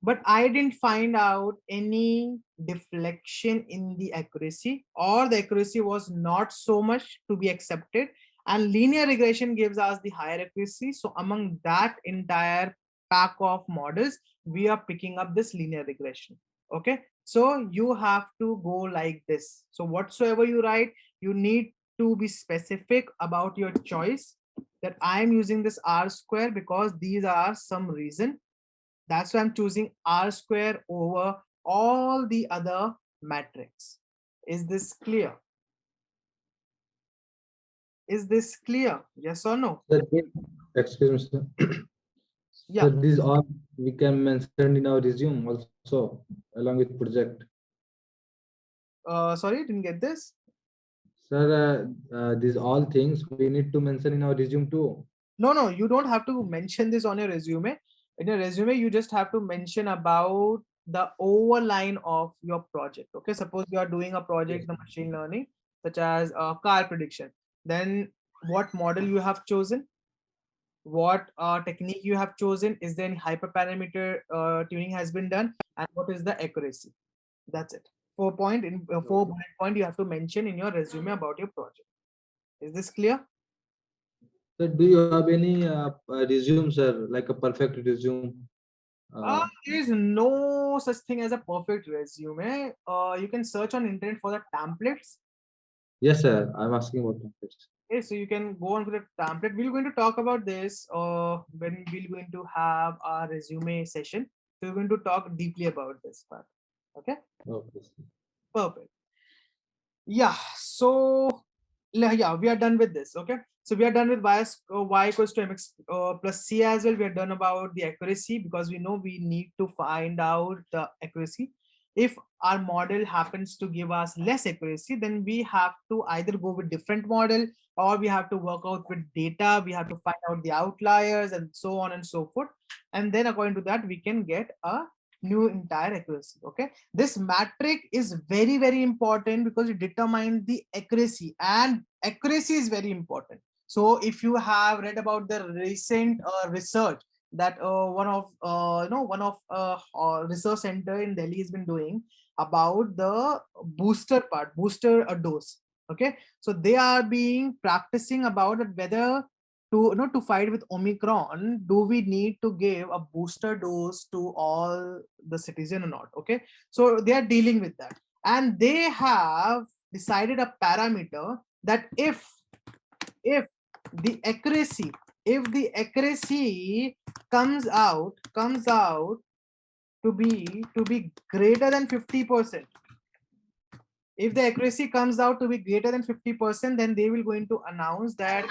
but I didn't find out any deflection in the accuracy, or the accuracy was not so much to be accepted, and linear regression gives us the higher accuracy. So among that entire pack of models, we are picking up this linear regression. Okay, so you have to go like this. So whatsoever you write, you need to be specific about your choice, that I am using this R square because these are some reason. That's why I'm choosing R square over all the other matrix. Is this clear? Is this clear? Yes or no? Sir, excuse me, sir. Yeah. So these all we can mention in our resume also, along with project. Sorry, didn't get this. Sir, these all things we need to mention in our resume too. No, you don't have to mention this on your resume. In your resume, you just have to mention about the overline of your project. Okay, suppose you are doing a project in machine learning, such as car prediction. Then what model you have chosen, what technique you have chosen, is there any hyperparameter tuning has been done, and what is the accuracy. That's it. 4 bullet point you have to mention in your resume about your project. Is this clear? So do you have any resume, sir, like a perfect resume? There is no such thing as a perfect resume. You can search on internet for the templates. Yes, sir. I'm asking about templates. Okay, so you can go on to the template. We're going to talk about this when we're going to have our resume session. So we're going to talk deeply about this part. Okay. Okay. Perfect. Yeah, so yeah, we are done with this. Okay, so we are done with y equals to mx plus c as well. We are done about the accuracy, because we know we need to find out the accuracy. If our model happens to give us less accuracy, then we have to either go with different model, or we have to work out with data. We have to find out the outliers and so on and so forth, and then according to that we can get a new entire accuracy. Okay, this metric is very, very important, because it determines the accuracy, and accuracy is very important. So if you have read about the recent research, that one of research center in Delhi has been doing about the booster part, booster a dose. Okay, so they are being practicing about it whether to fight with Omicron, do we need to give a booster dose to all the citizen or not? Okay, so they are dealing with that, and they have decided a parameter that if the accuracy, if the accuracy comes out to be greater than 50%, if the accuracy comes out to be greater than 50%, then they will going to announce that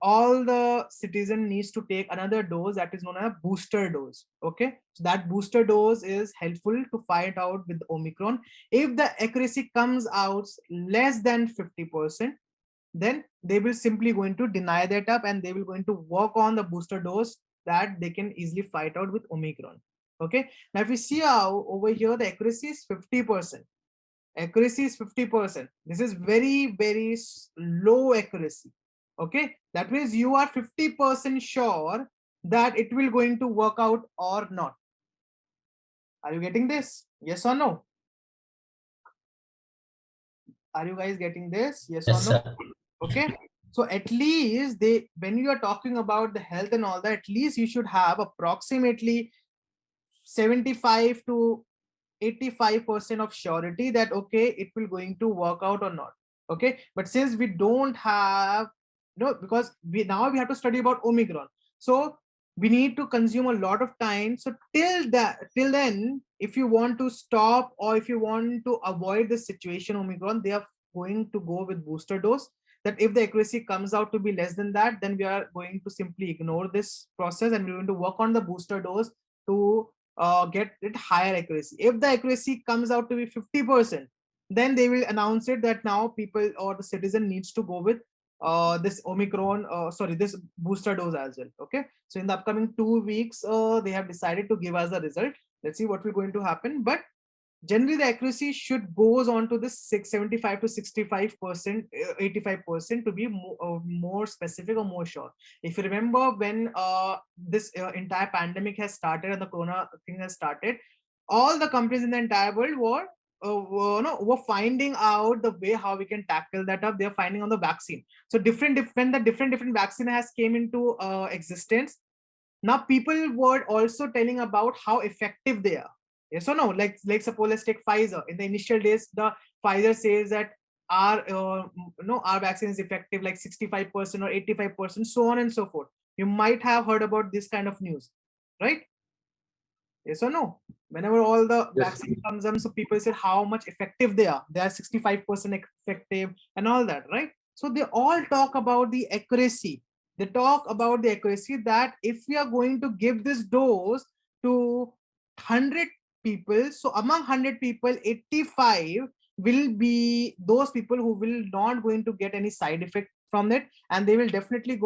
all the citizen needs to take another dose that is known as a booster dose. Okay, so that booster dose is helpful to fight out with Omicron. If the accuracy comes out less than 50%, then they will simply going to deny that up, and they will going to work on the booster dose that they can easily fight out with Omicron. Okay, now if we see how over here the accuracy is 50%, accuracy is 50%. This is very, very low accuracy. Okay, that means you are 50% sure that it will going to work out or not. Are you getting this? Yes or no? Are you guys getting this? Yes, Yes, or no? sir. Okay, so at least when you are talking about the health and all that, at least you should have approximately 75 to 85% of surety that okay, it will going to work out or not. Okay, but since we don't have, because we have to study about Omicron, so we need to consume a lot of time. So till then, if you want to stop or if you want to avoid this situation Omicron, they are going to go with booster dose, that if the accuracy comes out to be less than that, then we are going to simply ignore this process and we're going to work on the booster dose to get it higher accuracy. If the accuracy comes out to be 50%, then they will announce it that now people or the citizen needs to go with this Omicron, this booster dose as well. Okay, so in the upcoming 2 weeks, they have decided to give us the result. Let's see what will going to happen. But generally the accuracy should goes on to this 675 to 65%, 85% to be more specific or more sure. If you remember when this entire pandemic has started and the corona thing has started, all the companies in the entire world were finding out the way how we can tackle that up. They're finding on the vaccine. So different vaccine has came into existence. Now people were also telling about how effective they are. Yes or no? Like suppose let's take Pfizer. In the initial days, the Pfizer says that our our vaccine is effective like 65% or 85%, so on and so forth. You might have heard about this kind of news, right? Yes or no? Whenever all the Yes. vaccine comes in, so people say how much effective they are. They are 65% effective and all that, right? So they all talk about the accuracy. They talk about the accuracy that if we are going to give this dose to 100 people, so among 100 people, 85 will be those people who will not going to get any side effect from it, and they will definitely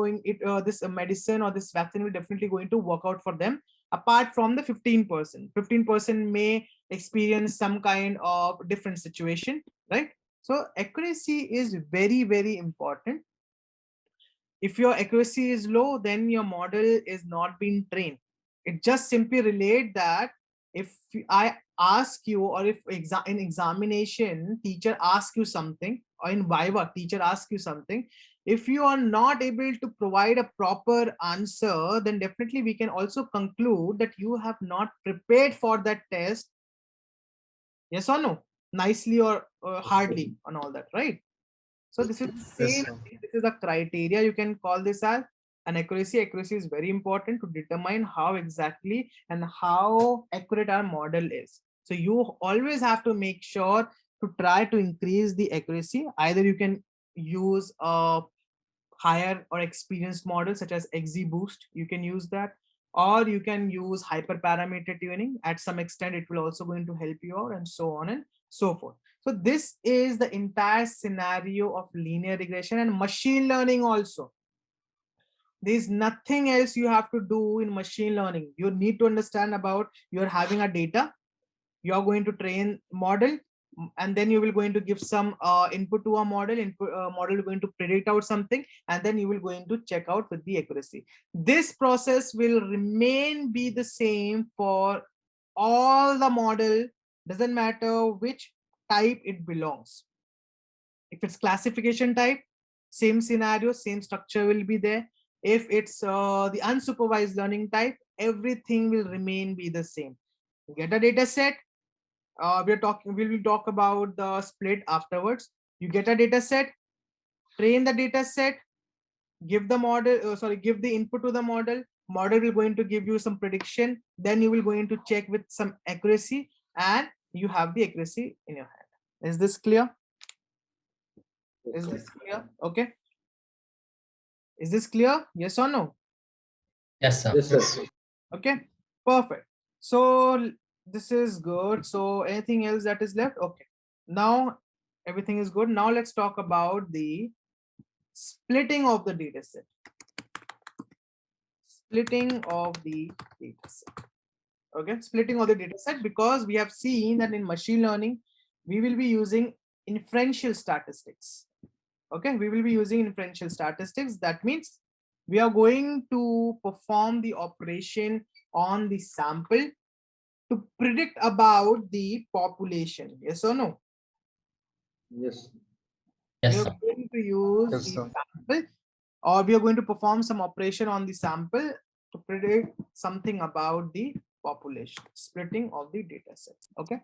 this medicine or this vaccine will definitely going to work out for them. Apart from the 15% may experience some kind of different situation, right? So accuracy is very, very important. If your accuracy is low, then your model is not being trained. It just simply relate that if I ask you, or if in examination teacher asks you something, or in Viva teacher asks you something, if you are not able to provide a proper answer, then definitely we can also conclude that you have not prepared for that test. Yes or no? Nicely or hardly and all that, right? So this is the Yes, same. sir. This is the criteria you can call this as an accuracy. Accuracy is very important to determine how exactly and how accurate our model is. So you always have to make sure to try to increase the accuracy. Either you can use a higher or experienced model such as XGBoost. You can use that, or you can use hyperparameter tuning. At some extent, it will also going to help you out, and so on and so forth. So this is the entire scenario of linear regression and machine learning also. There's nothing else you have to do in machine learning. You need to understand about you're having a data, you're going to train model, and then you will going to give some input to a model. Model is going to predict out something, and then you will going to check out with the accuracy. This process will remain be the same for all the model, doesn't matter which type it belongs. If it's classification type, same scenario, same structure will be there. If it's the unsupervised learning type, everything will remain be the same. Get a data set. We will talk about the split afterwards. You get a data set, train the data set, give the model, give the input to the model. Model will going to give you some prediction. Then you will going to check with some accuracy, and you have the accuracy in your hand. Is this clear? Is this clear? Okay. Is this clear? Yes or no? Yes, sir. Yes, sir. Okay, perfect. So this is good. So anything else that is left? Okay. Now everything is good. Now let's talk about the splitting of the data set. Splitting of the data set. Okay, splitting of the data set, because we have seen that in machine learning, we will be using inferential statistics. Okay, we will be using inferential statistics. That means we are going to perform the operation on the sample to predict about the population. Yes or no? Yes. We Yes, are sir. going to use Yes, the sir. sample, or we are going to perform some operation on the sample to predict something about the population. Splitting of the data sets. Okay.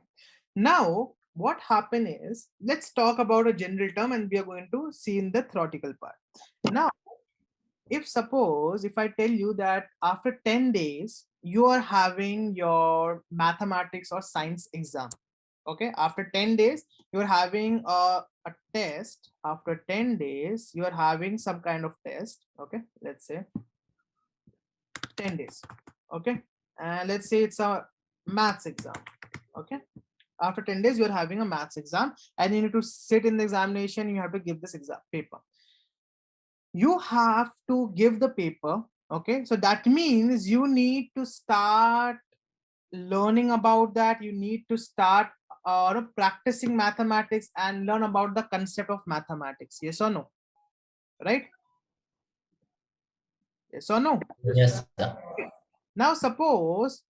Now, what happened is, let's talk about a general term, and we are going to see in the theoretical part. Now, if suppose if I tell you that after 10 days, you are having your mathematics or science exam. Okay, after 10 days, you're having a test. After 10 days, you're having some kind of test. Okay, let's say 10 days. Okay, and let's say it's a maths exam. Okay, after 10 days, you're having a maths exam, and you need to sit in the examination. You have to give this exam paper. You have to give the paper. Okay, so that means you need to start learning about that. You need to start practicing mathematics and learn about the concept of mathematics. Yes or no? Right? Yes or no? Yes, sir. Now suppose,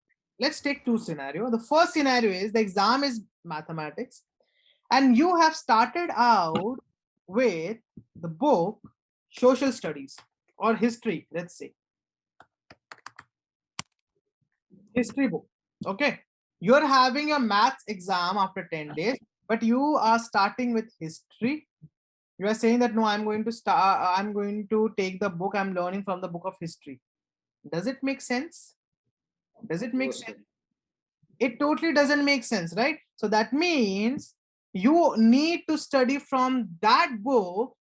let's take two scenarios. The first scenario is the exam is mathematics, and you have started out with the book social studies or history, let's say history book. Okay, you're having a maths exam after 10 days, but you are starting with history. You are saying that no, I'm going to take the book, I'm learning from the book of history. Does it make sense? Does it make sense? It totally doesn't make sense, right? So that means you need to study from that book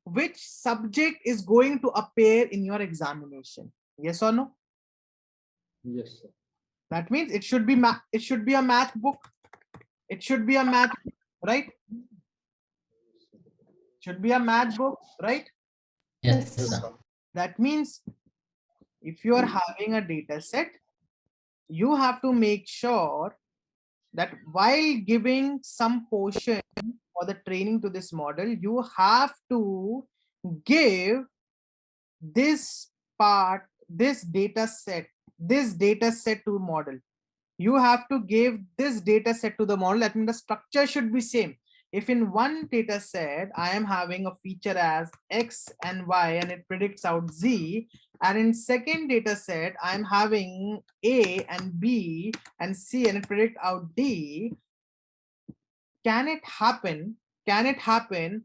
which subject is going to appear in your examination. Yes or no? Yes, sir. That means it should be it should be a math book. It should be a math book, right? Should be a math book, right? Yes, sir. That means if you are having a data set, you have to make sure that while giving some portion for the training to this model, you have to give this part, this data set to model. You have to give this data set to the model. That means the structure should be same. If in one data set I am having a feature as X and Y and it predicts out Z, and in second data set I am having A and B and C and it predicts out D, can it happen? Can it happen?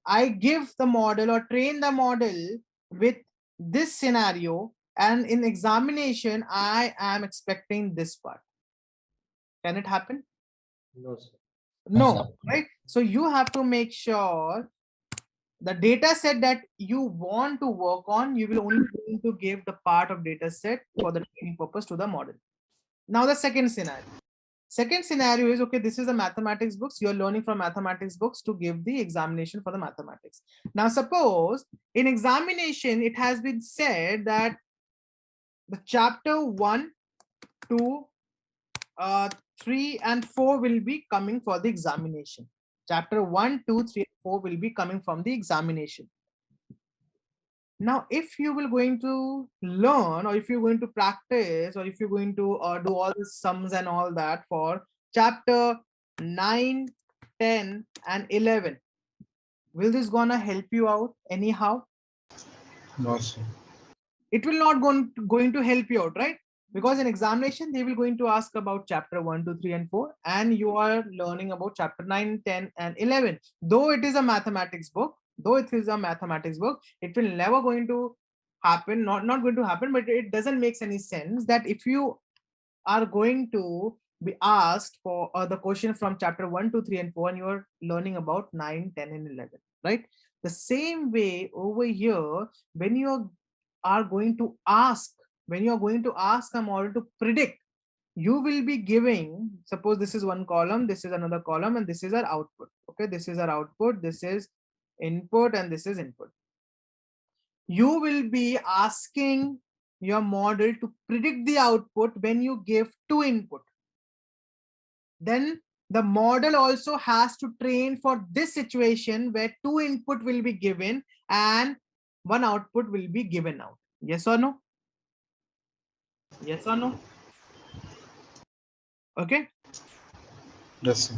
I give the model or train the model with this scenario, and in examination I am expecting this part. Can it happen? No, sir. No, right? So you have to make sure the data set that you want to work on, you will only going to give the part of data set for the training purpose to the model. Now the second scenario. Second scenario is, okay, this is the mathematics books. You're learning from mathematics books to give the examination for the mathematics. Now suppose in examination, it has been said that the chapter 1, 2, 3 and 4 will be coming for the examination. Chapter 1, 2, 3, and 4 will be coming from the examination. Now, if you will going to learn, or if you're going to practice, or if you're going to do all the sums and all that for chapter 9, 10, and 11, will this gonna help you out anyhow? No, sir. It will not going to help you out, right? Because in examination, they will going to ask about chapter 1, 2, 3, and 4, and you are learning about chapter 9, 10, and 11. Though it is a mathematics book, it will never going to happen, not going to happen, but it doesn't make any sense that if you are going to be asked for the question from chapter 1, 2, 3, and 4, and you are learning about 9, 10, and 11, right? The same way over here, when you are going to ask, a model to predict, you will be giving, suppose this is one column, this is another column, and this is our output. Okay, this is our output, this is input, and this is input. You will be asking your model to predict the output when you give 2 input. Then the model also has to train for this situation where 2 input will be given and 1 output will be given out. Yes or no? Yes or no? Okay. Yes, sir.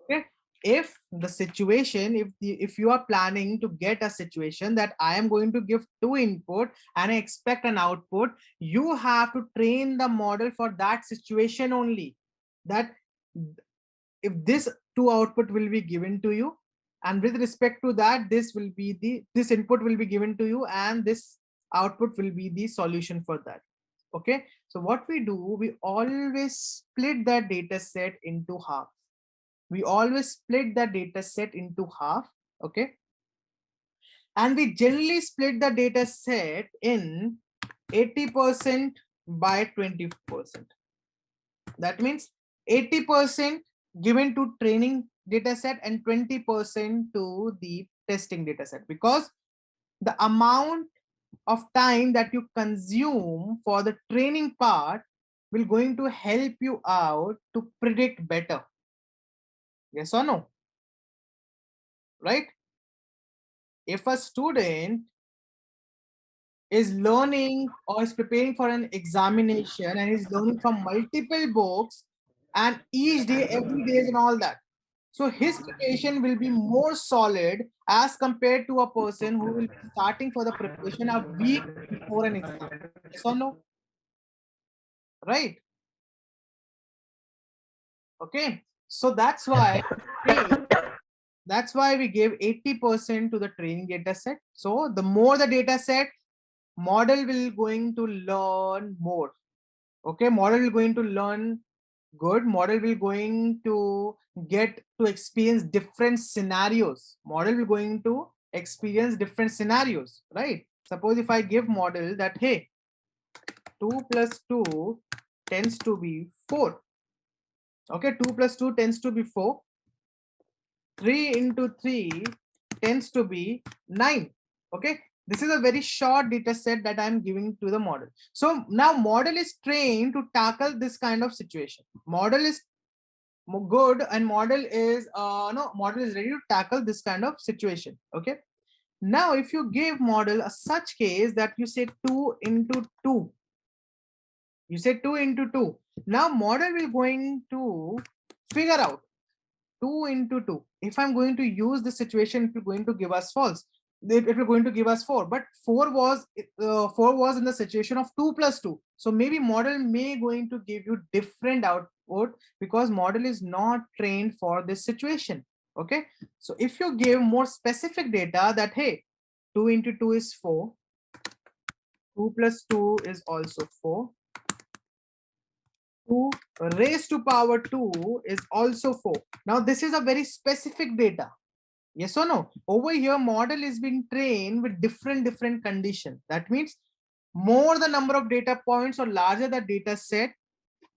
Okay. If the situation, if you are planning to get a situation that I am going to give 2 input and I expect an output, you have to train the model for that situation only. That if this 2 output will be given to you, and with respect to that, this input will be given to you, and this output will be the solution for that. Okay, so what we do, we always split that data set into half. Okay, and we generally split the data set in 80% by 20%. That means 80% given to training data set and 20% to the testing data set, because the amount of time that you consume for the training part will going to help you out to predict better. Yes or no? Right? If a student is learning or is preparing for an examination and is learning from multiple books and each day, every day and all that, so his preparation will be more solid as compared to a person who will be starting for the preparation a week before an exam. Yes or no? Right? Okay. So that's why we gave 80% to the training data set. So the more the data set, model will going to learn more. Okay, model will going to learn good. Model will going to get to experience different scenarios. Model will going to experience different scenarios, right? Suppose if I give model that, hey, 2 plus 2 tends to be 4. Okay, 2 plus 2 tends to be 4. 3 into 3 tends to be 9. Okay, this is a very short data set that I'm giving to the model. So now model is trained to tackle this kind of situation. Model is good, and model is ready to tackle this kind of situation. Okay, now if you give model a such case that you say 2 into 2, now model will going to figure out 2 into 2. If I'm going to use the situation, it will going to give us false. It will going to give us 4, but 4 was in the situation of 2 plus 2. So maybe model may going to give you different output because model is not trained for this situation. Okay, so if you give more specific data that, hey, 2 into 2 is 4, 2 plus 2 is also 4, 2 raised to power 2 is also 4. Now this is a very specific data. Yes or no? Over here, model is being trained with different conditions. That means more the number of data points or larger the data set,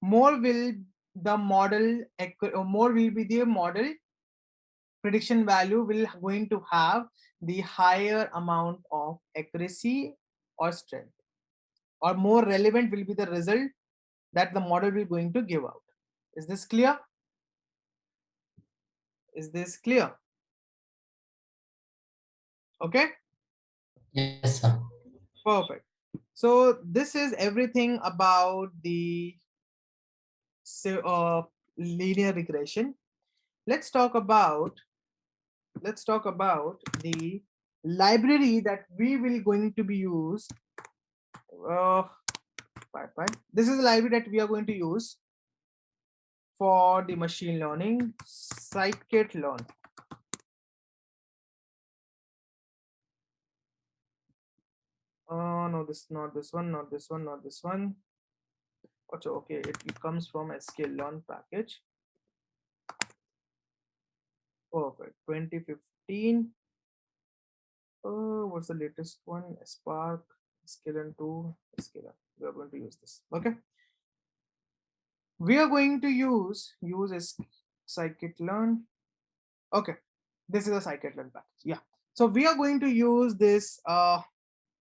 more will the model prediction value will going to have the higher amount of accuracy or strength, or more relevant will be the result that the model will going to give out. Is this clear? Is this clear? Okay. Yes, sir. Perfect. So this is everything about the linear regression. Let's talk about the library that we will going to be used. This is a library that we are going to use for the machine learning, scikit-learn. No, this not this one, not this one, not this one. Okay, it comes from sklearn package. Perfect. 2015. What's the latest one? Spark, sklearn 2, sklearn. We are going to use this. Okay. We are going to use scikit-learn. Okay, this is a scikit-learn package. Yeah. So we are going to use this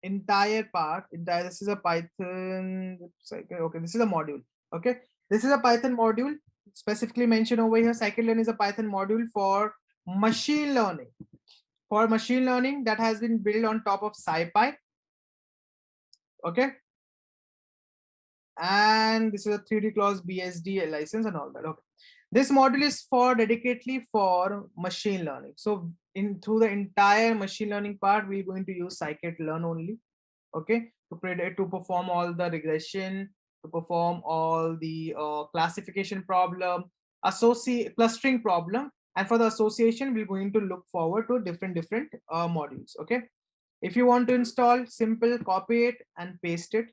entire part. This is a Python. Okay, this is a module. Okay, this is a Python module specifically mentioned over here. Scikit-learn is a Python module for machine learning. For machine learning that has been built on top of SciPy. Okay. And this is a 3D clause BSD license and all that. Okay. This module is for dedicatedly for machine learning. So through the entire machine learning part, we're going to use scikit-learn only. Okay, to perform all the regression, to perform all the classification problem, clustering problem, and for the association, we're going to look forward to different modules. Okay, if you want to install, simple, copy it and paste it.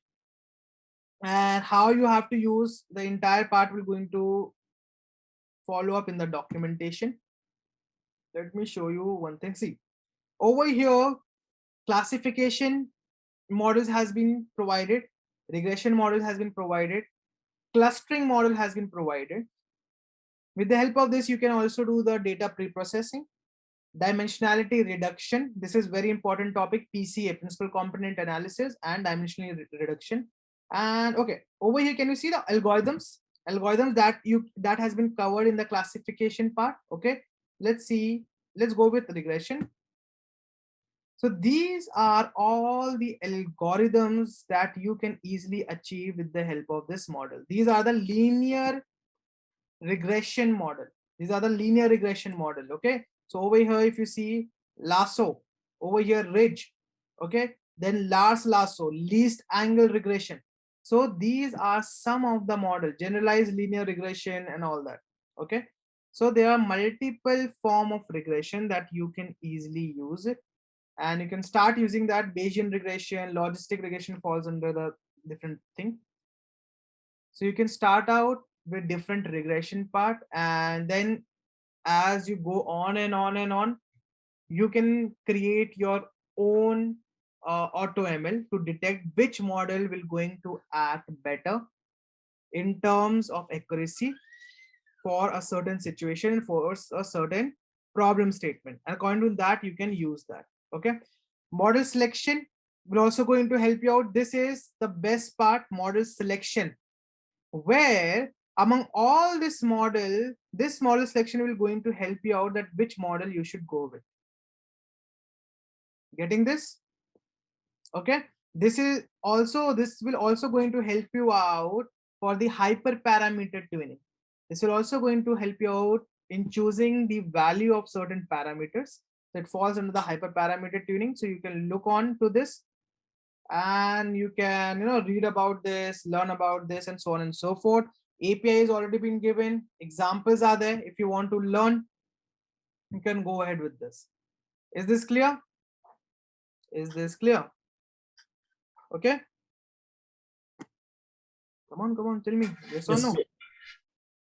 And how you have to use the entire part, we're going to follow up in the documentation. Let me show you one thing. See, over here, classification models has been provided, regression model has been provided, clustering model has been provided. With the help of this, you can also do the data pre-processing, dimensionality reduction. This is very important topic, PCA, principal component analysis, and dimensionality reduction. And okay, over here, can you see the algorithms that has been covered in the classification part? Okay, let's go with regression. So these are all the algorithms that you can easily achieve with the help of this model. These are the linear regression model. These are the linear regression model. Okay. So over here, if you see lasso, over here ridge, okay, then Lars lasso, least angle regression. So these are some of the model, generalized linear regression and all that. Okay. So there are multiple form of regression that you can easily use it. And you can start using that. Bayesian regression, logistic regression falls under the different thing. So you can start out with different regression part, and then as you go on and on and on, you can create your own auto ML to detect which model will going to act better in terms of accuracy for a certain situation, for a certain problem statement. And according to that, you can use that. Okay. Model selection will also going to help you out. This is the best part, model selection, where among all this model selection will going to help you out that which model you should go with. Getting this? Okay. This will also going to help you out for the hyperparameter tuning. This will also going to help you out in choosing the value of certain parameters that falls under the hyperparameter tuning. So you can look on to this and you can read about this, learn about this, and so on and so forth. API is already been given, examples are there. If you want to learn, you can go ahead with this. Is this clear? Is this clear? Okay, come on, tell me yes or no.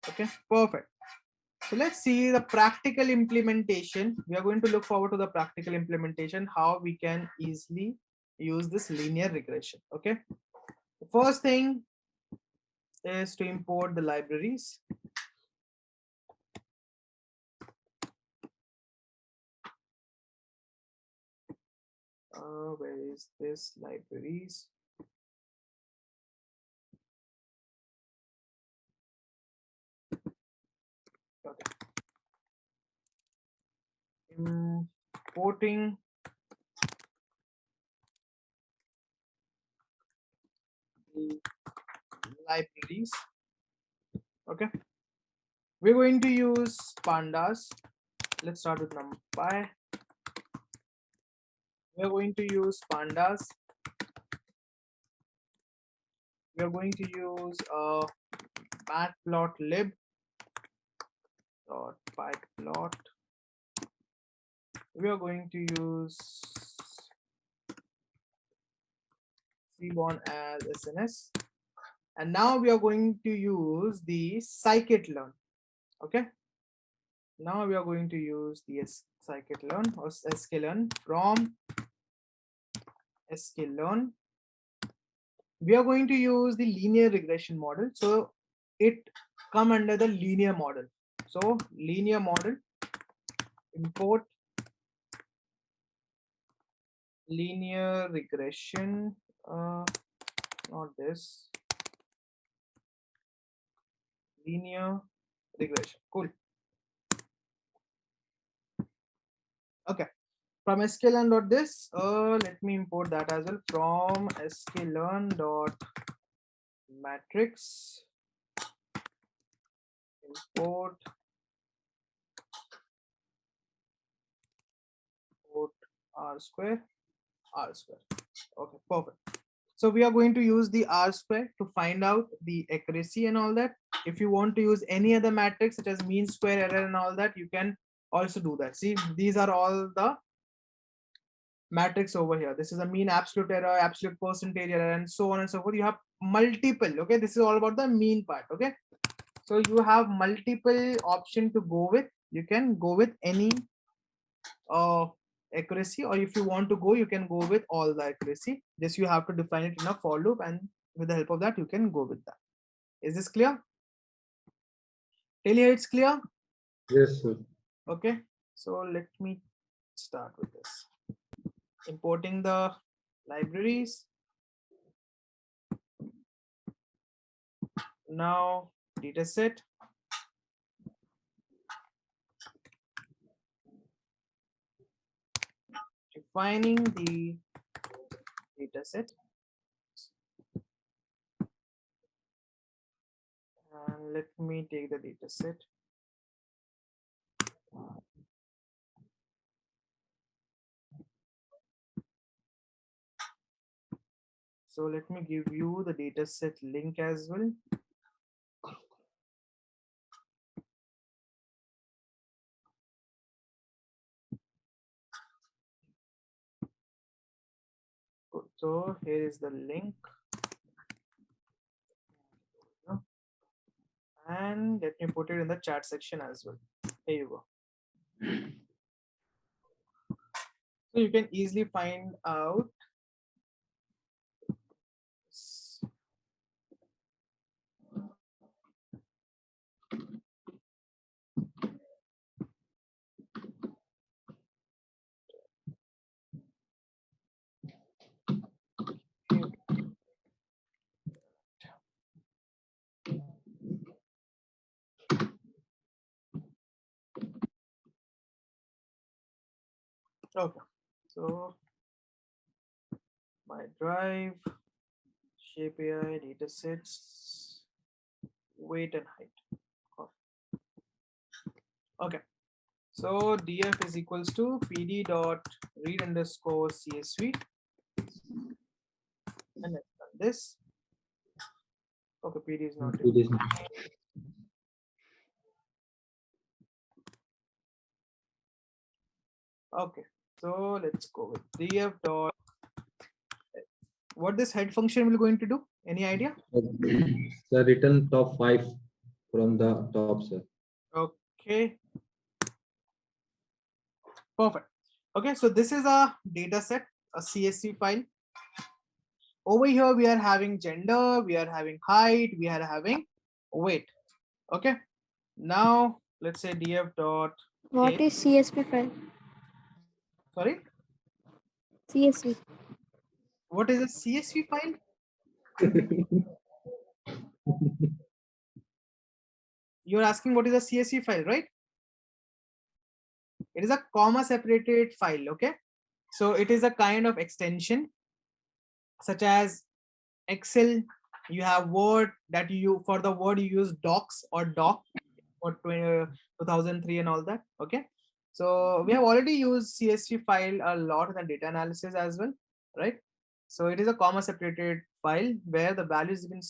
Okay, perfect. So let's see the practical implementation. We are going to look forward to the practical implementation, how we can easily use this linear regression. Okay, the first thing is to import the libraries. Where is this libraries? Importing the libraries. Okay, we're going to use pandas. Let's start with NumPy. We're going to use pandas. We're going to use matplotlib dot pyplot. We are going to use Seaborn as SNS, and now we are going to use the scikit-learn. Okay, now we are going to use the scikit-learn or sklearn. From sklearn, we are going to use the linear regression model, so it come under the linear model. So linear model, import linear regression, not this, linear regression. Cool. Okay, from sklearn.this, let me import that as well. From sklearn.matrix, import r square. Okay, perfect. So we are going to use the r square to find out the accuracy and all that. If you want to use any other matrix such as mean square error and all that, you can also do that. See, these are all the matrix over here. This is a mean absolute error, absolute percentage error, and so on and so forth. You have multiple. Okay, this is all about the mean part. Okay, so you have multiple option to go with. You can go with any accuracy, or if you want to go, you can go with all the accuracy. Just you have to define it in a for loop, and with the help of that you can go with that. Is this clear? Till here it's clear? Yes, sir. Okay, so let me start with this. Importing the libraries. Now data set. Defining the data set. And let me take the data set. So let me give you the data set link as well. Good. So here is the link. And let me put it in the chat section as well. Here you go. So you can easily find out. Okay, so my drive, shape AI, data sets, weight and height. Okay, so df is equals to pd dot read underscore csv, and let's run this. Okay, pd is not It is okay. So let's go with df dot. What this head function will going to do? Any idea? the return top 5 from the top, sir. Okay, perfect. Okay, so this is a data set, a CSV file. Over here we are having gender, we are having height, we are having weight. Okay, now let's say df dot. What is CSV file? Sorry, CSV. what is a CSV file? You're asking what is a CSV file, right? It is a comma separated file. Okay, so it is a kind of extension such as Excel. You have Word that you, for the Word you use docs or doc for 2003 and all that. Okay, so we have already used CSV file a lot in the data analysis as well, right? So it is a comma separated file where the value has been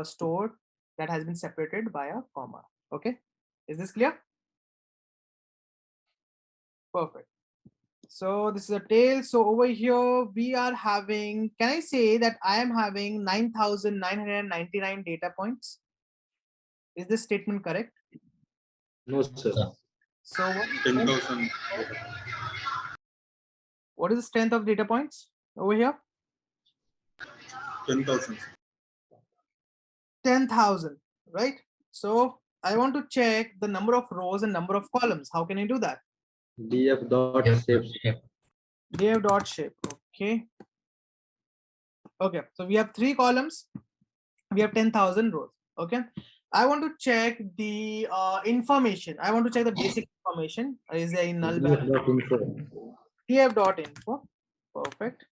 stored that has been separated by a comma. Okay, is this clear? Perfect. So this is a tail. So over here we are having, can I say that I am having 9,999 data points? Is this statement correct? No, sir. So what is 10,000. what is the strength of data points over here? 10,000. 10,000, right? So I want to check the number of rows and number of columns. How can I do that? df dot shape. df dot shape. Okay. Okay. So we have 3 columns. We have 10,000 rows. Okay. I want to check the information. I want to check the basic information. Is there a null value? df.info. df.info. Perfect.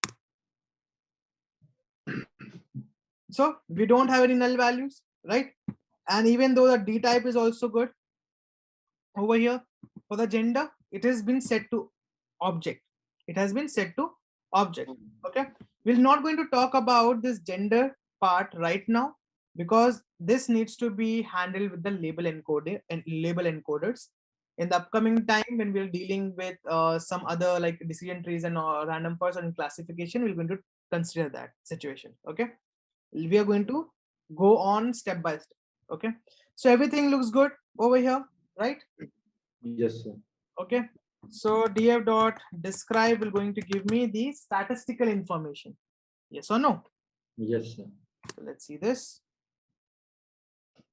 So we don't have any null values, right? And even though the D type is also good over here, for the gender, it has been set to object. It has been set to object. Okay. We're not going to talk about this gender part right now because this needs to be handled with the label encoder and label encoders. In the upcoming time, when we're dealing with some other like decision trees and random forest and classification, we're going to consider that situation. Okay. We are going to go on step by step. Okay. So everything looks good over here, right? Yes, sir. Okay. So df dot describe will going to give me the statistical information. Yes or no? Yes, sir. So let's see this.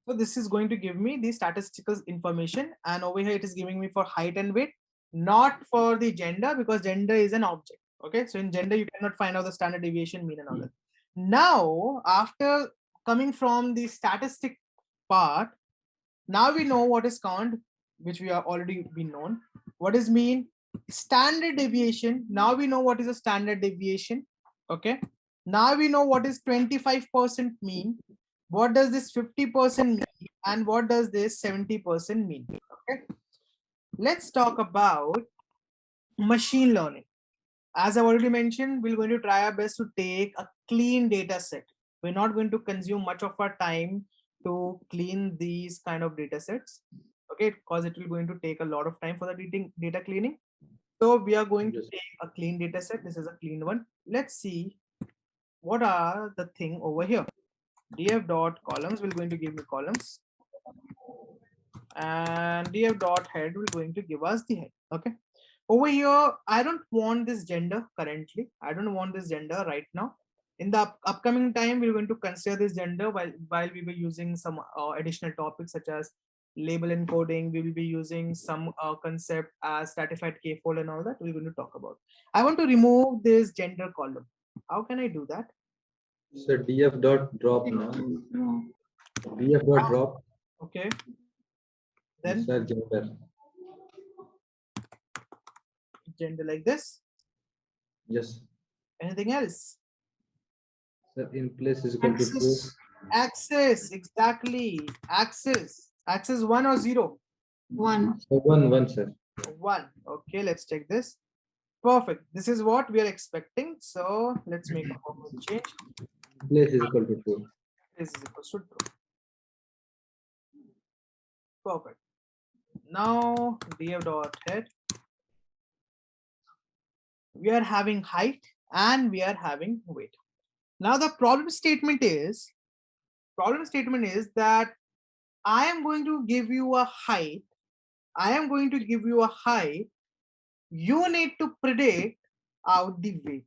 So this is going to give me the statistical information, and over here it is giving me for height and weight, not for the gender, because gender is an object. Okay, so in gender you cannot find out the standard deviation, mean, and all that. Now after coming from the statistic part, now we know what is count, which we are already been known. What is mean? Standard deviation. Now we know what is a standard deviation. Okay. Now we know what is 25% mean. What does this 50% mean? And what does this 70% mean? Okay. Let's talk about machine learning. As I've already mentioned, we're going to try our best to take a clean data set. We're not going to consume much of our time to clean these kind of data sets, okay, because it will going to take a lot of time for the data cleaning. So we are going to take a clean data set. This is a clean one. Let's see what are the thing over here. df dot columns will going to give me columns, and df dot head will going to give us the head. Okay. Over here, I don't want this gender currently. I don't want this gender right now. In the upcoming time, we're going to consider this gender while we were using some additional topics such as label encoding. We will be using some concept as stratified k-fold and all that we're going to talk about. I want to remove this gender column. How can I do that? So df dot drop now. df dot drop. Okay. Then Sir, gender. Gender like this. Yes. Anything else? Sir, in place is equal to 2. Axis, exactly. Axis 1 or 0? 1. So 1, sir. 1. Okay, let's check this. Perfect. This is what we are expecting. So let's make a formal change. Place is equal to 2. This is equal to 2. Perfect. Now df dot head. We are having height and we are having weight. Now the problem statement is that I am going to give you a height. I am going to give you a height. You need to predict out the weight.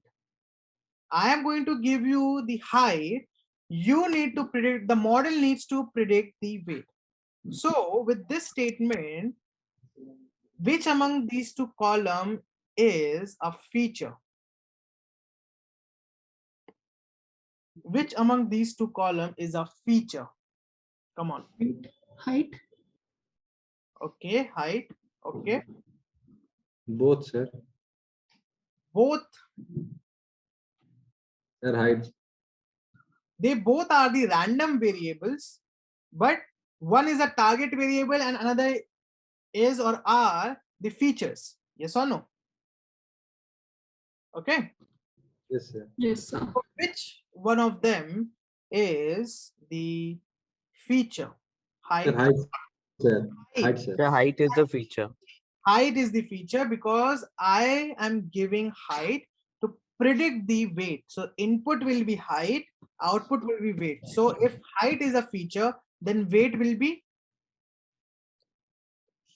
I am going to give you the height. You need to predict, the model needs to predict the weight. So with this statement, which among these two columns is a feature? Which among these two columns is a feature? Come on. Height. Okay, height. Okay. Both, sir. Both. Sir, height. They both are the random variables, but one is a target variable and another is or are the features. Yes or no? Okay. Yes, sir. Yes, sir. So which one of them is the feature? Sir, height, sir. Height, sir. The height is the feature. Height is the feature because I am giving height to predict the weight. So input will be height, output will be weight. So if height is a feature, then weight will be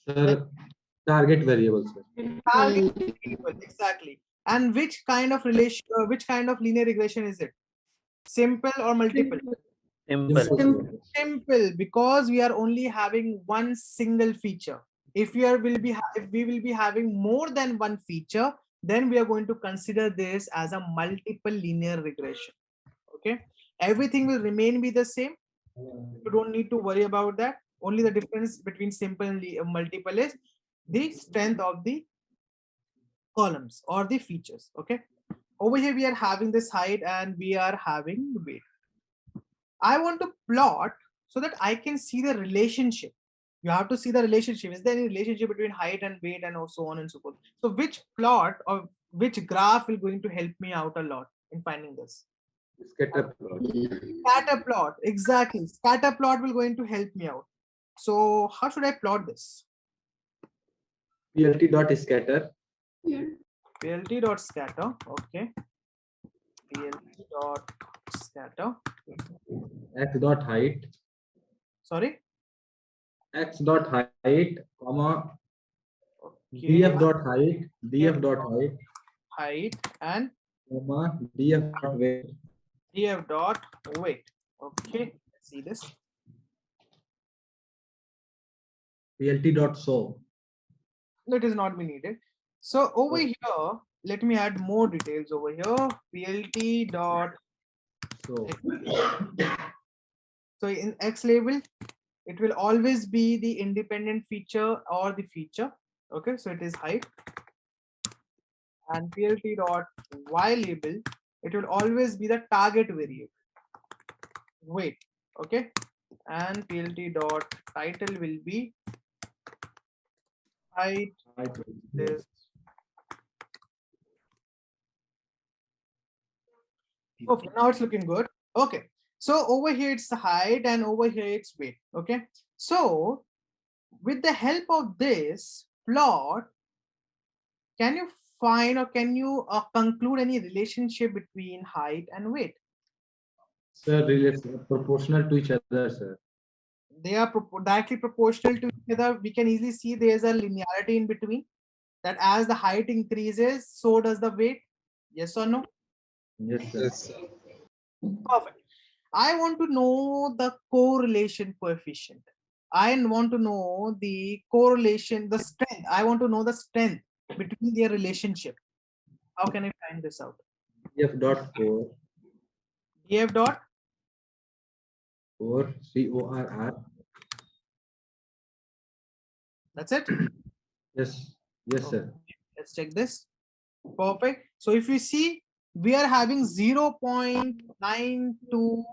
Sir, target variable, sir. target variable. Exactly. And which kind of relation, which kind of linear regression is it? Simple or multiple? Simple. Simple, because we are only having one single feature. If we will be having more than one feature, then we are going to consider this as a multiple linear regression. Okay, everything will remain be the same. You don't need to worry about that. Only the difference between simple and multiple is the strength of the columns or the features. Okay, over here we are having this height and we are having weight. I want to plot so that I can see the relationship. You have to see the relationship. Is there any relationship between height and weight and so on and so forth? So which plot or which graph will going to help me out a lot in finding this? Scatter plot. Scatter plot. Exactly. Scatter plot will going to help me out. So how should I plot this? PLT dot scatter. PLT dot scatter. Okay. PLT dot scatter. X dot height. Sorry. X dot height, comma. Okay. DF dot height. DF dot height. Height and Comma. DF dot weight. DF dot weight. Okay. Let's see this. PLT dot show. That is not be needed. So over here, let me add more details over here. PLT dot. So in X label, it will always be the independent feature or the feature. Okay, so it is height. And PLT dot Y label, it will always be the target variable. Weight. Okay, and PLT dot title will be height. This. Okay, now it's looking good. Okay, so over here it's the height and over here it's weight. Okay, so with the help of this plot, can you find or can you conclude any relationship between height and weight? Sir, proportional to each other, sir. They are directly proportional to each other. We can easily see there's a linearity in between, that as the height increases, so does the weight. Yes or no? Yes, sir. Yes, sir. Perfect. I want to know the correlation coefficient. I want to know the correlation, the strength. I want to know the strength between their relationship. How can I find this out? DF dot core. DF dot Core. CORR. That's it? Yes. Yes, sir. Let's check this. Perfect. So if you see, we are having 0.92.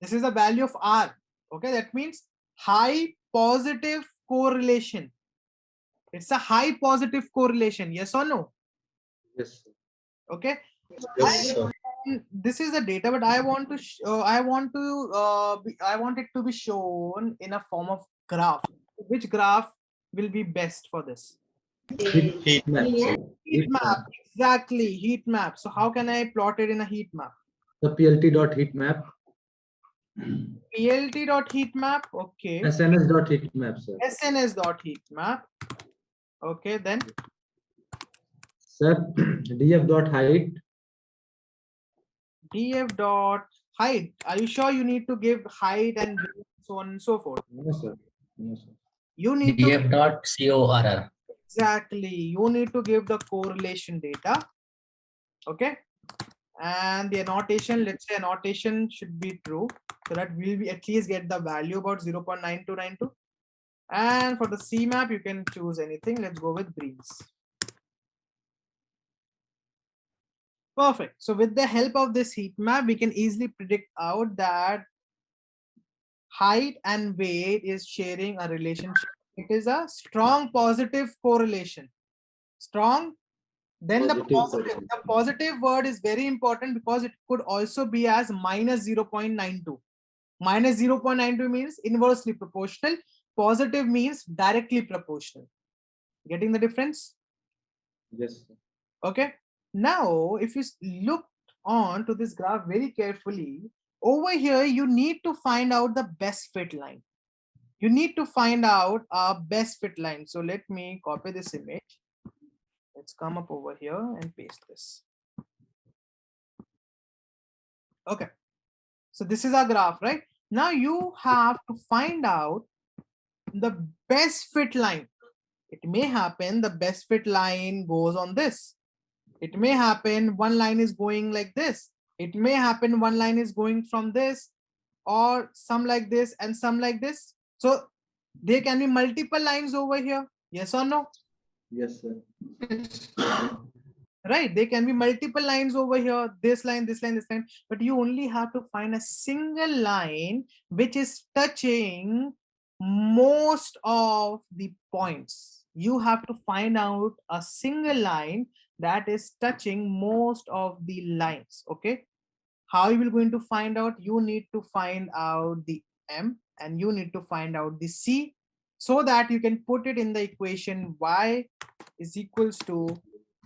This is the value of R. Okay, that means high positive correlation. It's a high positive correlation. Yes or no? Yes, sir. Okay. Yes, sir. This is the data, but I want to I want it to be shown in a form of graph. Which graph will be best for this? Heat map. Heat map. Exactly, heat map. So how can I plot it in a heat map? The PLT dot heat map. PLT dot heat map. Okay. SNS dot heat map, sir. SNS dot heat map. Okay, then. Sir, DF dot height. DF dot height. Are you sure you need to give height and so on and so forth? No, sir. No, sir. You need DF dot CORR. Exactly. You need to give the correlation data. Okay. And the annotation, let's say annotation should be true, so that we'll be at least get the value about 0.9292. And for the C map, you can choose anything. Let's go with greens. Perfect. So with the help of this heat map, we can easily predict out that height and weight is sharing a relationship. It is a strong positive correlation. Strong. Then the positive word is very important because it could also be as minus 0.92. Minus 0.92 means inversely proportional. Positive means directly proportional. Getting the difference? Yes. Okay. Now, if you look on to this graph very carefully, over here, you need to find out the best fit line. You need to find out a best fit line. So let me copy this image. Let's come up over here and paste this. Okay. So this is our graph, right? Now you have to find out the best fit line. It may happen the best fit line goes on this. It may happen one line is going like this. It may happen one line is going from this, or some like this and some like this. So there can be multiple lines over here. Yes or no? Yes, sir. Right, there can be multiple lines over here, this line, this line, this line, but you only have to find a single line which is touching most of the points. You have to find out a single line that is touching most of the lines. Okay, how you will going to find out? You need to find out the M and you need to find out the C, so that you can put it in the equation y is equals to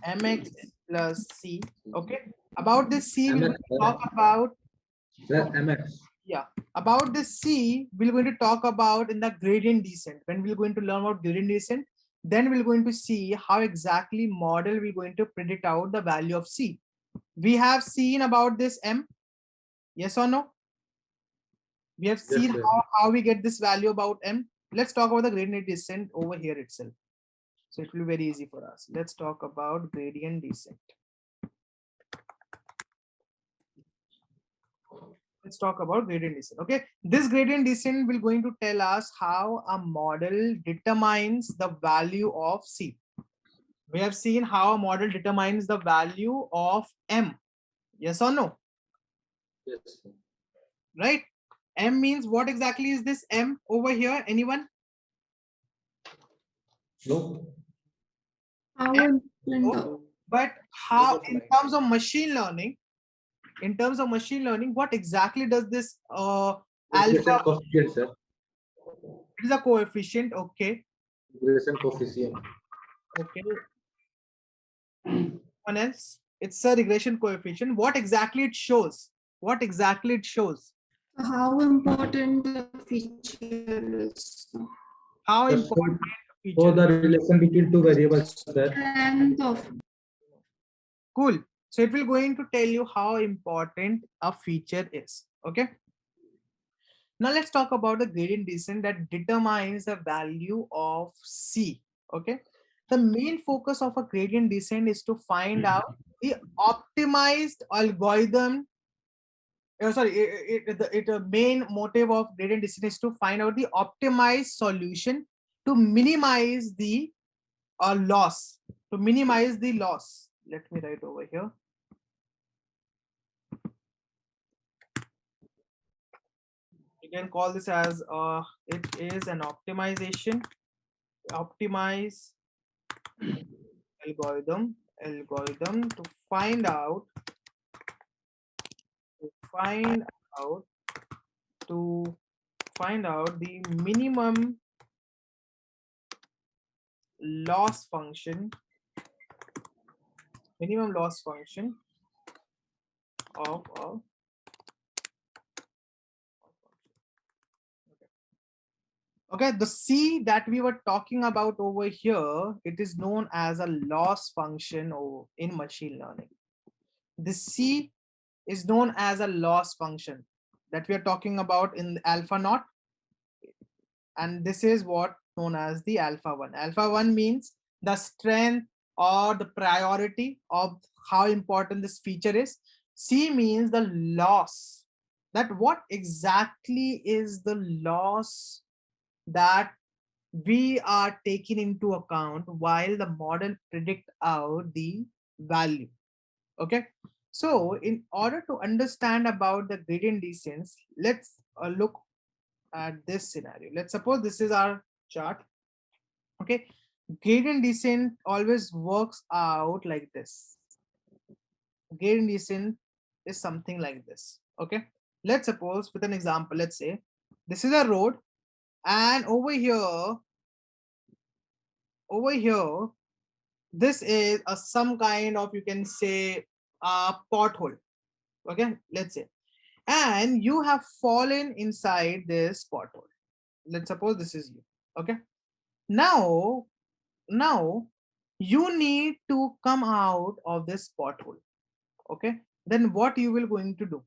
mx plus c. Okay, about this c we're going to talk about. MX. Yeah, about this c we're going to talk about in the gradient descent. When we're going to learn about gradient descent, then we're going to see how exactly model we're going to predict out the value of c. We have seen about this m. Yes or no? We have seen how we get this value about m. Let's talk about the gradient descent over here itself. So it will be very easy for us. Let's talk about gradient descent. Let's talk about gradient descent. Okay, this gradient descent will going to tell us how a model determines the value of c. We have seen how a model determines the value of m. Yes or no? Yes. Right? M means what exactly is this m over here? Anyone? No. But how in terms of machine learning, what exactly does this alpha? Coefficient, sir. It is a coefficient. Okay. Regression coefficient. Okay. One else? It's a regression coefficient. What exactly it shows? What exactly it shows? How important the feature is. How important the feature? So the relation between two variables, sir. Strength of. Cool. So it will going to tell you how important a feature is. Okay. Now let's talk about the gradient descent that determines the value of C. Okay. The main focus of a gradient descent is to find out the optimized algorithm. The main motive of gradient descent is to find out the optimized solution to minimize the loss. To minimize the loss. Let me write over here. You can call this as it is an optimization. Optimize algorithm to find out the minimum loss function of okay, the C that we were talking about over here, it is known as a loss function in machine learning. The C is known as a loss function that we are talking about in alpha naught. And this is what known as the alpha 1. Alpha 1 means the strength or the priority of how important this feature is. C means the loss. That what exactly is the loss that we are taking into account while the model predict out the value. Okay. So in order to understand about the gradient descents, let's look at this scenario. Let's suppose this is our chart. Okay, gradient descent always works out like this. Gradient descent is something like this. Okay, let's suppose with an example, let's say this is a road, and over here, this is a some kind of, you can say, a pothole. Okay, let's say, and you have fallen inside this pothole. Let's suppose this is you. Okay, now you need to come out of this pothole. Okay, then what you will going to do?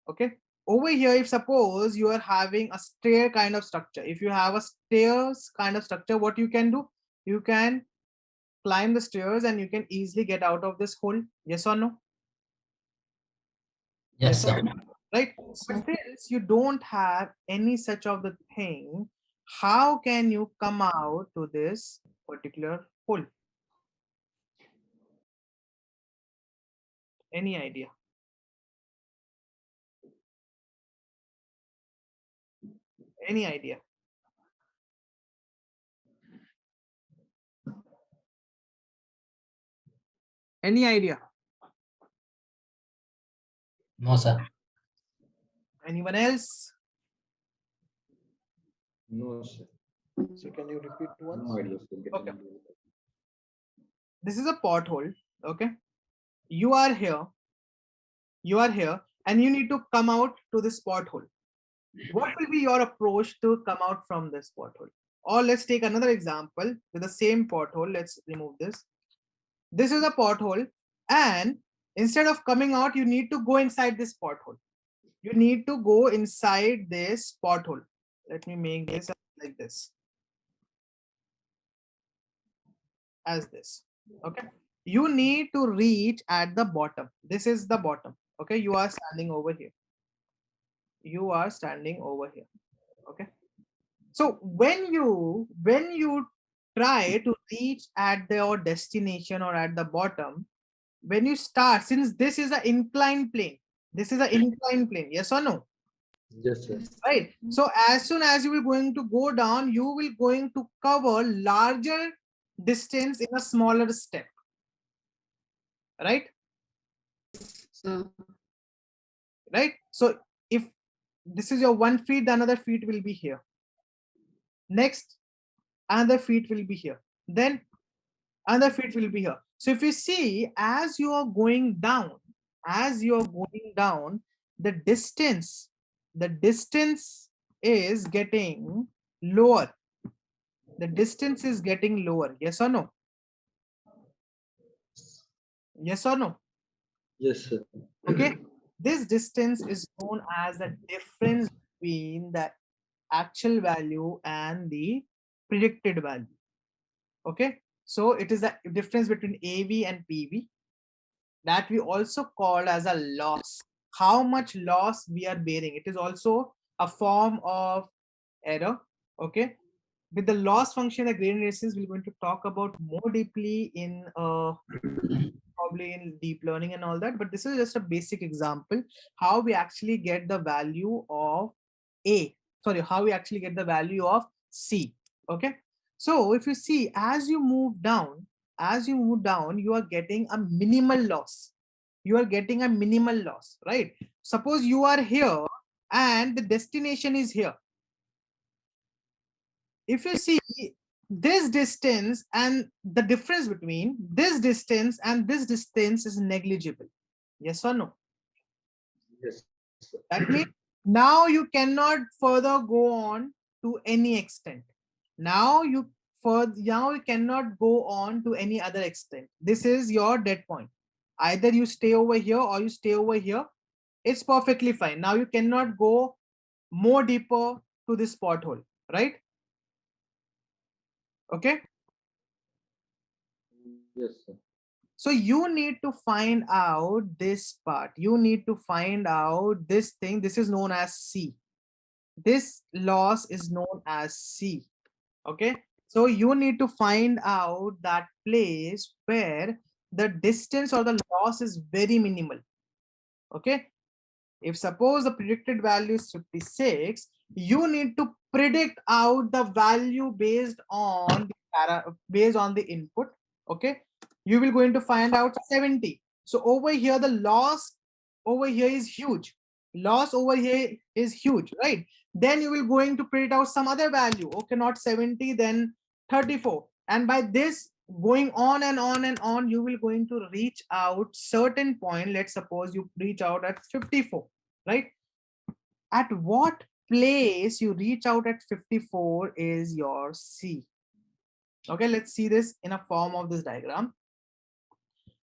Okay, over here, if suppose you are having a stair kind of structure, if you have a stairs kind of structure, what you can do? You can climb the stairs and you can easily get out of this hole. Yes or no? Yes, sir. Right? But since you don't have any such of the thing, how can you come out to this particular hole? Any idea? Any idea? Any idea? No, sir. Anyone else? No, sir. So can you repeat once? No idea, sir. Okay. This is a pothole. Okay, you are here, and you need to come out to this pothole. What will be your approach to come out from this pothole? Or let's take another example with the same pothole. Let's remove this. This is a pothole, and instead of coming out, you need to go inside this pothole. You need to go inside this pothole. Let me make this like this. As this. Okay, you need to reach at the bottom. This is the bottom. Okay, you are standing over here. Okay, so when you try to reach at your destination or at the bottom, when you start, since this is an inclined plane, yes or no? Yes, sir. Right, so as soon as you will going to go down, you will going to cover larger distance in a smaller step, right? Right, so if this is your 1 feet, the another feet will be here, next another feet will be here, then another feet will be here. So if you see, as you are going down, the distance is getting lower. Yes or no? Yes or no? Yes, sir. Okay, this distance is known as the difference between the actual value and the predicted value. Okay, so it is the difference between AV and PV that we also call as a loss. How much loss we are bearing, it is also a form of error. Okay, with the loss function, the gradient analysis we're going to talk about more deeply in probably in deep learning and all that, but this is just a basic example how we actually get the value of how we actually get the value of C. Okay, so if you see, as you move down, you are getting a minimal loss. Right? Suppose you are here and the destination is here. If you see, this distance and the difference between this distance and this distance is negligible. Yes or no? Yes. That means now you cannot further go on to any extent. Now you cannot go on to any other extent. This is your dead point. Either you stay over here or you stay over here. It's perfectly fine. Now you cannot go more deeper to this pothole, right? Okay. Yes, sir. So you need to find out this part. You need to find out this thing. This is known as C. This loss is known as C. Okay. So you need to find out that place where the distance or the loss is very minimal. Okay, if suppose the predicted value is 56, you need to predict out the value based on the input. Okay, you will going to find out 70. So over here the loss over here is huge, loss over here is huge, right? Then you will going to predict out some other value. Okay, not 70, then 34, and by this going on and on and on, you will going to reach out certain point. Let's suppose you reach out at 54, right? At what place you reach out at 54 is your C. Okay, let's see this in a form of this diagram.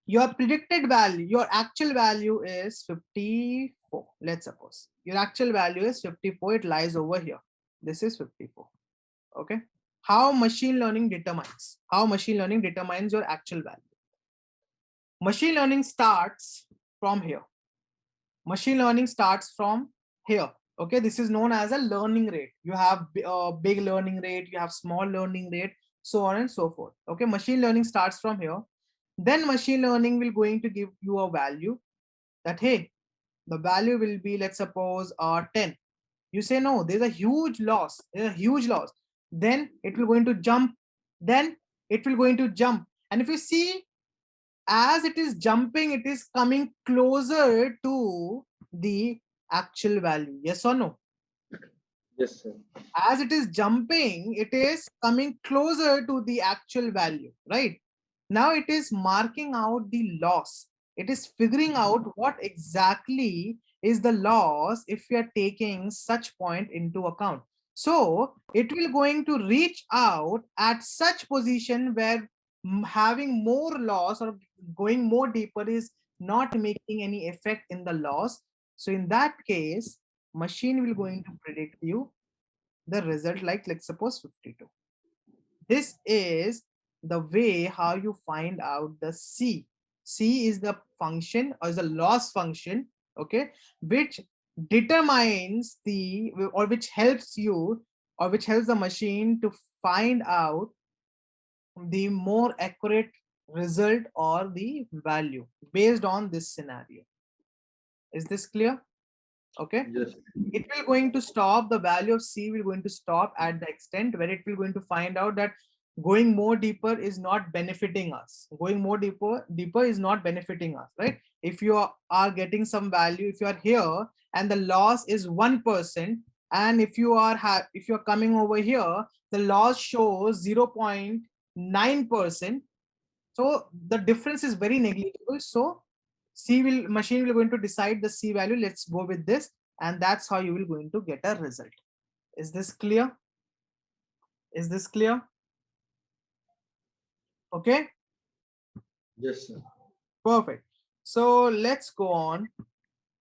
Your predicted value, your actual value is 54. Let's suppose your actual value is 54. It lies over here. This is 54. Okay, how machine learning determines your actual value? Machine learning starts from here. Machine learning starts from here. Okay, this is known as a learning rate. You have big learning rate, you have small learning rate, so on and so forth. Okay, machine learning starts from here. Then machine learning will going to give you a value that, hey, the value will be, let's suppose 10. You say no, there's a huge loss, then it will going to jump, and if you see, as it is jumping, it is coming closer to the actual value. Yes or no? Yes, sir. As it is jumping, it is coming closer to the actual value, right? Now it is marking out the loss. It is figuring out what exactly is the loss if we are taking such point into account. So it will going to reach out at such position where having more loss or going more deeper is not making any effect in the loss. So in that case, machine will going to predict you the result, like let's suppose 52. This is the way how you find out the C. C is the function or is a loss function, okay, which determines the, or which helps you, or which helps the machine to find out the more accurate result or the value based on this scenario. Is this clear? Okay, Yes. it will going to stop, the value of C will going to stop at the extent where it will going to find out that going more deeper is not benefiting us. Going more deeper is not benefiting us, right? If you are getting some value, if you are here and the loss is 1%, and if you are coming over here, the loss shows 0.9%. So the difference is very negligible. So machine will going to decide the C value. Let's go with this, and that's how you will going to get a result. Is this clear? Is this clear? Okay. Yes, sir. Perfect. So let's go on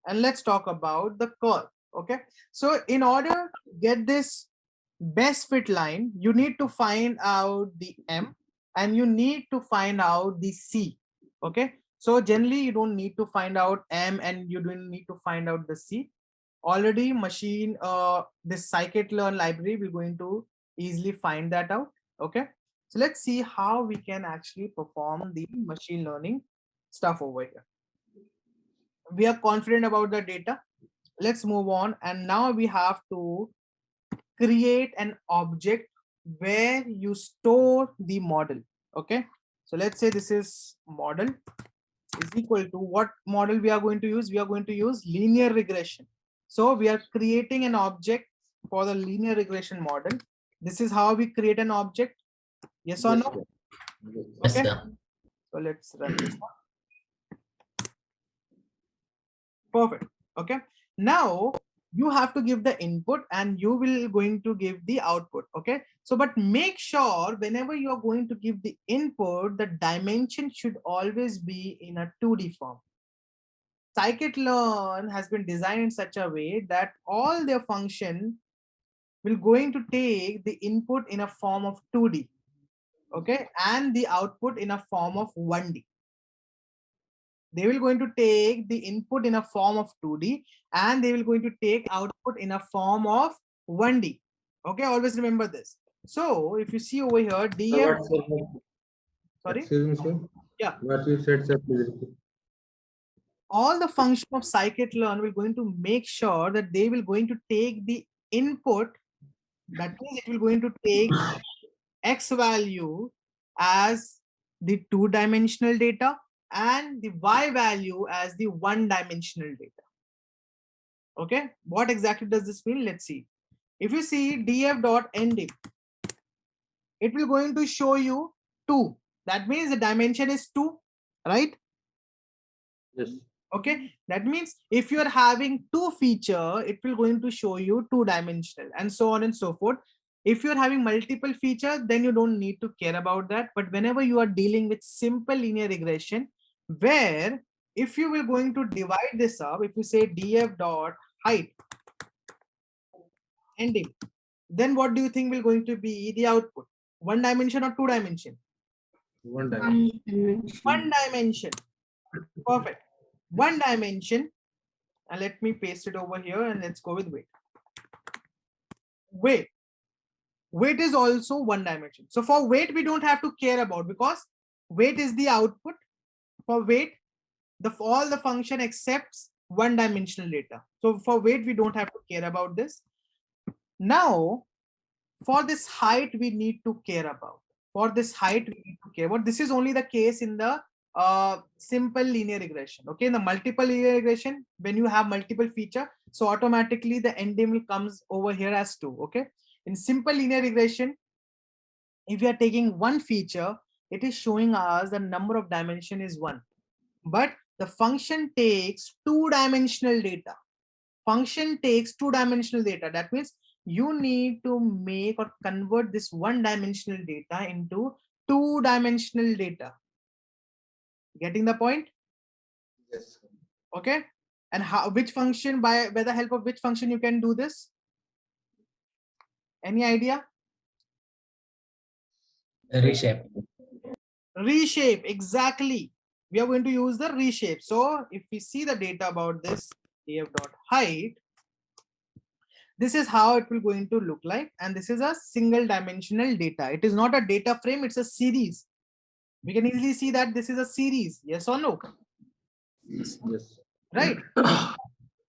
and let's talk about the curve. Okay. So in order to get this best fit line, you need to find out the M and you need to find out the C. Okay. So generally you don't need to find out M and you don't need to find out the C. Already machine, this scikit-learn library, we're going to easily find that out. Okay. So let's see how we can actually perform the machine learning stuff over here. We are confident about the data. Let's move on. And now we have to create an object where you store the model. Okay. So let's say this is model is equal to what model we are going to use? We are going to use linear regression. So we are creating an object for the linear regression model. This is how we create an object. Yes or no? Yes, Okay. sir. So let's run this one. Perfect. Okay. Now you have to give the input and you will going to give the output. Okay. So, but make sure whenever you are going to give the input, the dimension should always be in a 2D form. Scikit-learn has been designed in such a way that all their function will going to take the input in a form of 2D. Okay. And the output in a form of 1D. They will going to take the input in a form of 2D and they will going to take output in a form of 1D. Okay, always remember this. So if you see over here, DM. Sorry. Sorry. Excuse me, sir. Yeah. What you said, sir, please repeat. All the function of scikit-learn will going to make sure that they will going to take the input. That means it will going to take X value as the 2-dimensional data and the Y value as the 1-dimensional data. Okay, what exactly does this mean? Let's see. If you see df.ending, it will going to show you 2. That means the dimension is 2, right? Yes. Okay, that means if you are having 2 feature, it will going to show you 2-dimensional, and so on and so forth. If you're having multiple feature, then you don't need to care about that. But whenever you are dealing with simple linear regression, where if you will going to divide this up, if you say df.height ending, then what do you think will going to be the output? 1 dimension or 2 dimension? 1 dimension. 1 dimension. 1 dimension. Perfect. 1 dimension. And let me paste it over here and let's go with weight. Weight is also 1 dimension. So for weight, we don't have to care about, because weight is the output. For weight, all the function accepts 1-dimensional data. So for weight, we don't have to care about this. Now, for this height, we need to care about. For this height, we need to care about. This is only the case in the simple linear regression. Okay, in the multiple linear regression, when you have multiple feature, so automatically the ending comes over here as 2. Okay, in simple linear regression, if we are taking 1 feature, it is showing us the number of dimension is 1, but the function takes 2-dimensional data. Function takes 2-dimensional data. That means you need to make or convert this 1-dimensional data into 2-dimensional data. Getting the point? Yes. Okay. And how, which function, by the help of which function you can do this? Any idea? Reshape. Reshape, exactly. We are going to use the reshape. So if we see the data about this df.height, this is how it will going to look like. And this is a single dimensional data. It is not a data frame, it's a series. We can easily see that this is a series. Yes or no? Yes. Right.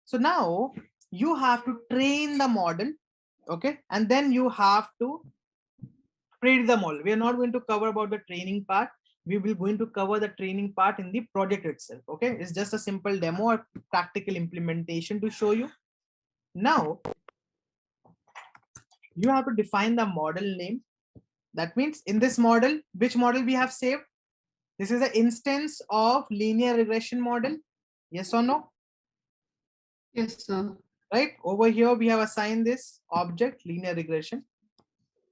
So now you have to train the model. Okay. And then you have to predict the model. We are not going to cover about the training part. We will going to cover the training part in the project itself. Okay. It's just a simple demo or practical implementation to show you. Now you have to define the model name. That means in this model, which model we have saved? This is an instance of linear regression model. Yes or no? Yes, sir. Right. Over here, we have assigned this object linear regression.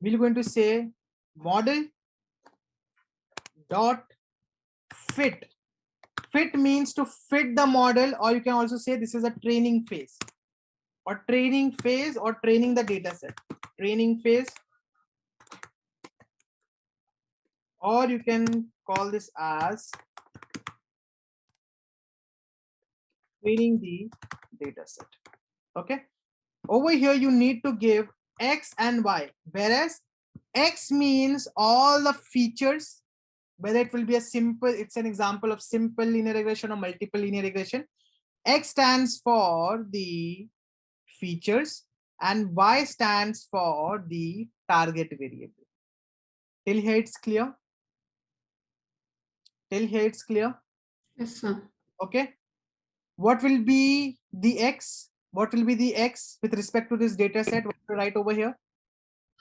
We're going to say model dot fit. Fit means to fit the model, or you can also say this is a training phase, or training phase, or training the data set. Training phase, or you can call this as training the data set. Okay. Over here, you need to give X and Y, whereas X means all the features, whether it will be a simple, it's an example of simple linear regression or multiple linear regression. X stands for the features and Y stands for the target variable. Till here it's clear? Till here it's clear? Yes, sir. Okay. What will be the X? What will be the X with respect to this data set? What to write over here?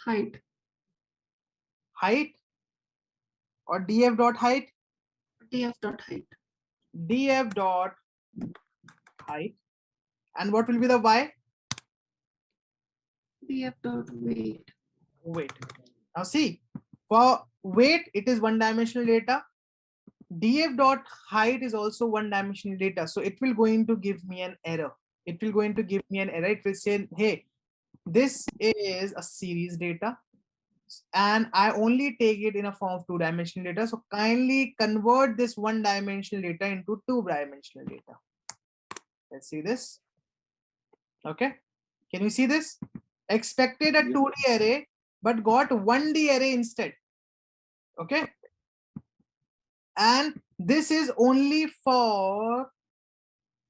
Height. Height or df.height? df.height. df.height. And what will be the Y? df.weight. Weight. Now see, for weight, it is 1-dimensional data. df.height is also 1-dimensional data. So it will going to give me an error. It will going to give me an error. It will say, hey, this is a series data and I only take it in a form of 2-dimensional data. So kindly convert this 1-dimensional data into 2-dimensional data. Let's see this. Okay. Can you see this? Expected a 2D array, but got 1D array instead. Okay. and this is only for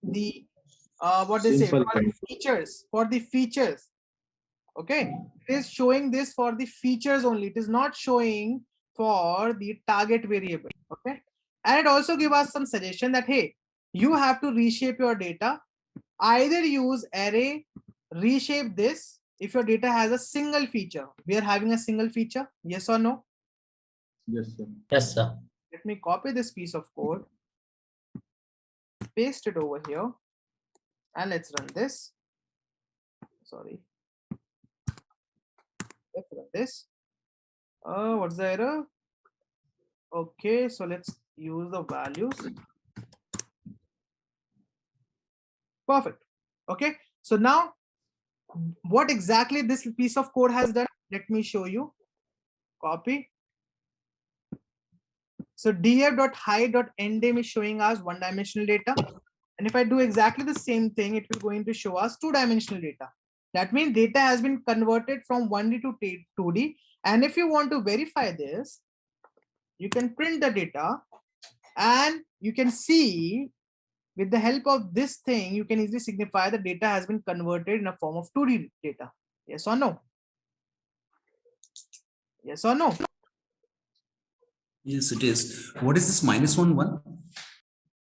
the what they say, Simple for the features, for the features. Okay, it is showing this for the features only. It is not showing for the target variable. Okay, and it also gives us some suggestion that hey, you have to reshape your data. Either use array, reshape this if your data has a single feature. We are having a single feature, yes or no? Yes, sir. Yes, sir. Let me copy this piece of code, paste it over here, and let's run this. Sorry. Let's run this. What's the error? Okay, so let's use the values. Perfect. Okay, so now what exactly this piece of code has done, let me show you. Copy. So df.height.name is showing us one-dimensional data. And if I do exactly the same thing, it will going to show us two-dimensional data. That means data has been converted from 1D to 2D. And if you want to verify this, you can print the data and you can see with the help of this thing, you can easily signify the data has been converted in a form of 2D data. Yes or no? Yes or no? Yes, it is. What is this -1 1?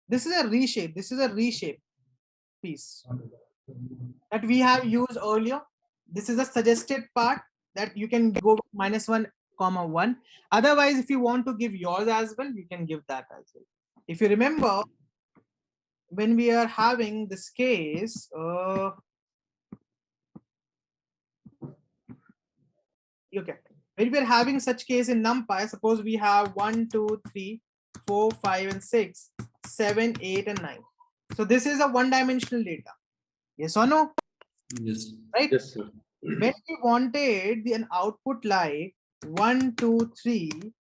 This is a reshape. This is a reshape piece that we have used earlier. This is a suggested part that you can go -1, 1. Otherwise, if you want to give yours as well, you can give that as well. If you remember, when we are having this case, okay, when we are having such case in NumPy, suppose we have 1, 2, 3, 4, 5, and 6, 7, 8, and 9. So this is a one-dimensional data. Yes or no? Yes. Right? Yes, sir. When we wanted an output like 1, 2, 3,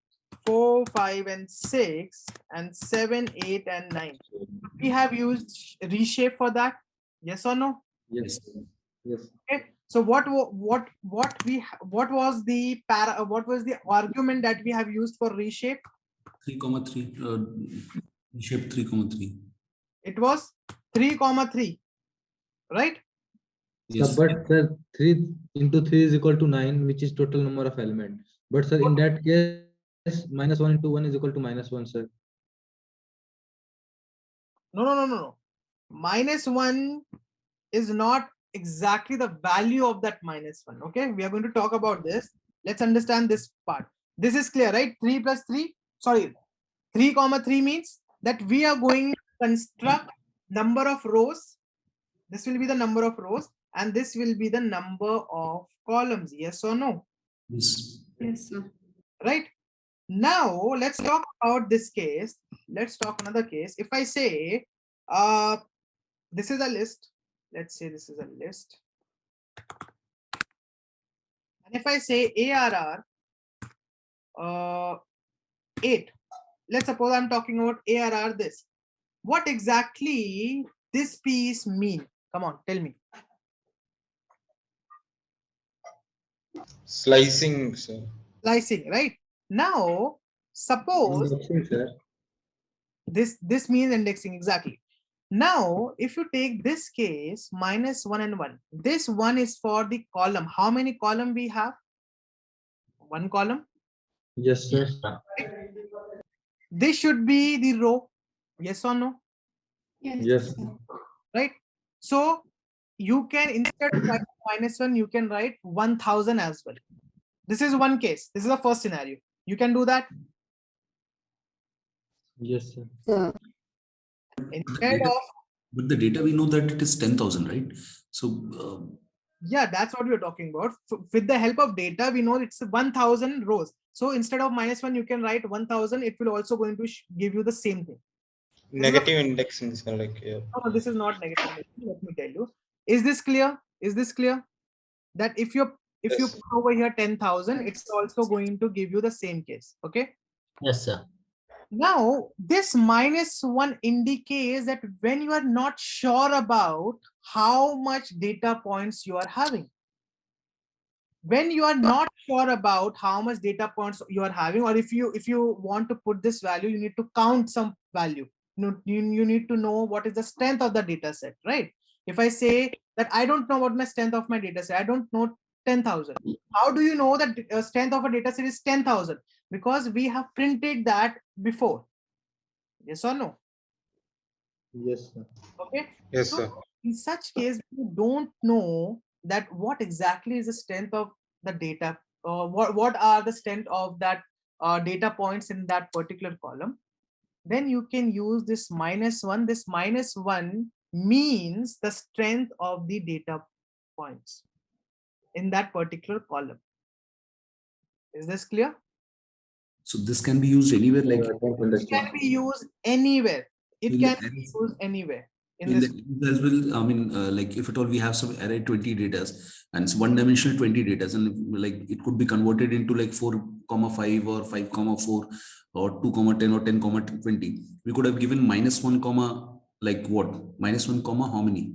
4, 5, and 6, and 7, 8, and 9, we have used reshape for that. Yes or no? Yes. Yes. Okay. So what was the argument that we have used for reshape? 3, 3, shape 3, 3. It was 3, 3, right? Yes. But sir, 3 into 3 is equal to 9, which is total number of elements. But sir, in that case, -1 into 1 is equal to -1, sir. No. -1 is not exactly the value of that -1. Okay, we are going to talk about this. Let's understand this part. This is clear, right? 3 plus 3, sorry, 3, 3 means that we are going to construct number of rows. This will be the number of rows, and this will be the number of columns. Yes or no? Yes. Yes, sir. Right? Now let's talk about this case. Let's talk another case. If I say this is a list, let's say this is a list, and if I say ARR 8, let's suppose I'm talking about ARR this, what exactly this piece mean? Come on, tell me. Slicing, sir. Slicing, right? Now suppose Indexing, sir. this means indexing, exactly. Now if you take this case -1 and 1, this one is for the column. How many column we have? One column. Yes, sir. This should be the row. Yes or no? Yes, Yes. sir. Right? So you can, instead of writing -1, you can write 1000 as well. This is one case. This is the first scenario. You can do that. Yes, sir. Instead of, But the data we know that it is 10,000, right? So yeah, that's what we're talking about. With the help of data, we know it's 1000 rows. So instead of -1, you can write 1000. It will also going to give you the same thing. Negative indexing, sir. Like here. No, this is not negative indexing. Let me tell you. Is this clear? Is this clear? That if you Yes. put over here 10,000, it's also going to give you the same case. Okay. Yes, sir. Now, this -1 indicates that when you are not sure about how much data points you are having. when you are not sure about how much data points you are having, or if you want to put this value, you need to count some value. You need to know what is the strength of the data set, right? If I say that I don't know what my strength of my data set, I don't know 10,000. How do you know that strength of a data set is 10,000? Because we have printed that before. Yes or no? Yes, sir. Okay. Yes, So sir. in such case, you don't know that what exactly is the strength of the data, what are the strength of that data points in that particular column. Then you can use this -1. This -1 means the strength of the data points in that particular column. Is this clear? So this can be used anywhere, like I don't It can understand. be used anywhere. It in the can be used anywhere in in the this. as well. I mean, like if at all we have some array 20 data and it's one dimensional 20 data, and like it could be converted into like 4,5 or 5,4 or 2,10 or 10,20. We could have given -1 comma like what -1 comma how many?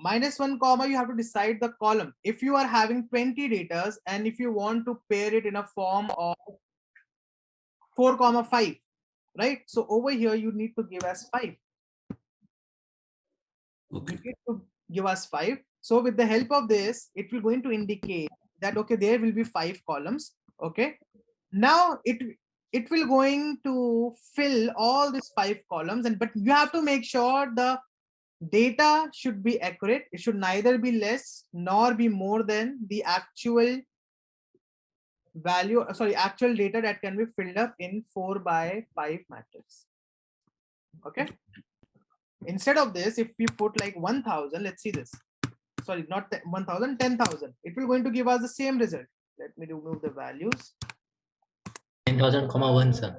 -1 comma, you have to decide the column. If you are having 20 datas and if you want to pair it in a form of 4,5, right? So over here you need to give us 5. Okay. You need to give us 5. So with the help of this, it will going to indicate that okay, there will be 5 columns. Okay. Now it will going to fill all these 5 columns, and but you have to make sure the data should be accurate. It should neither be less nor be more than the actual value, actual data that can be filled up in 4x5 matrix. Okay. Instead of this, if we put like 1,000, let's see this. Sorry, not 1,000, 10,000. It will going to give us the same result. Let me remove the values. 10,000, 1, sir.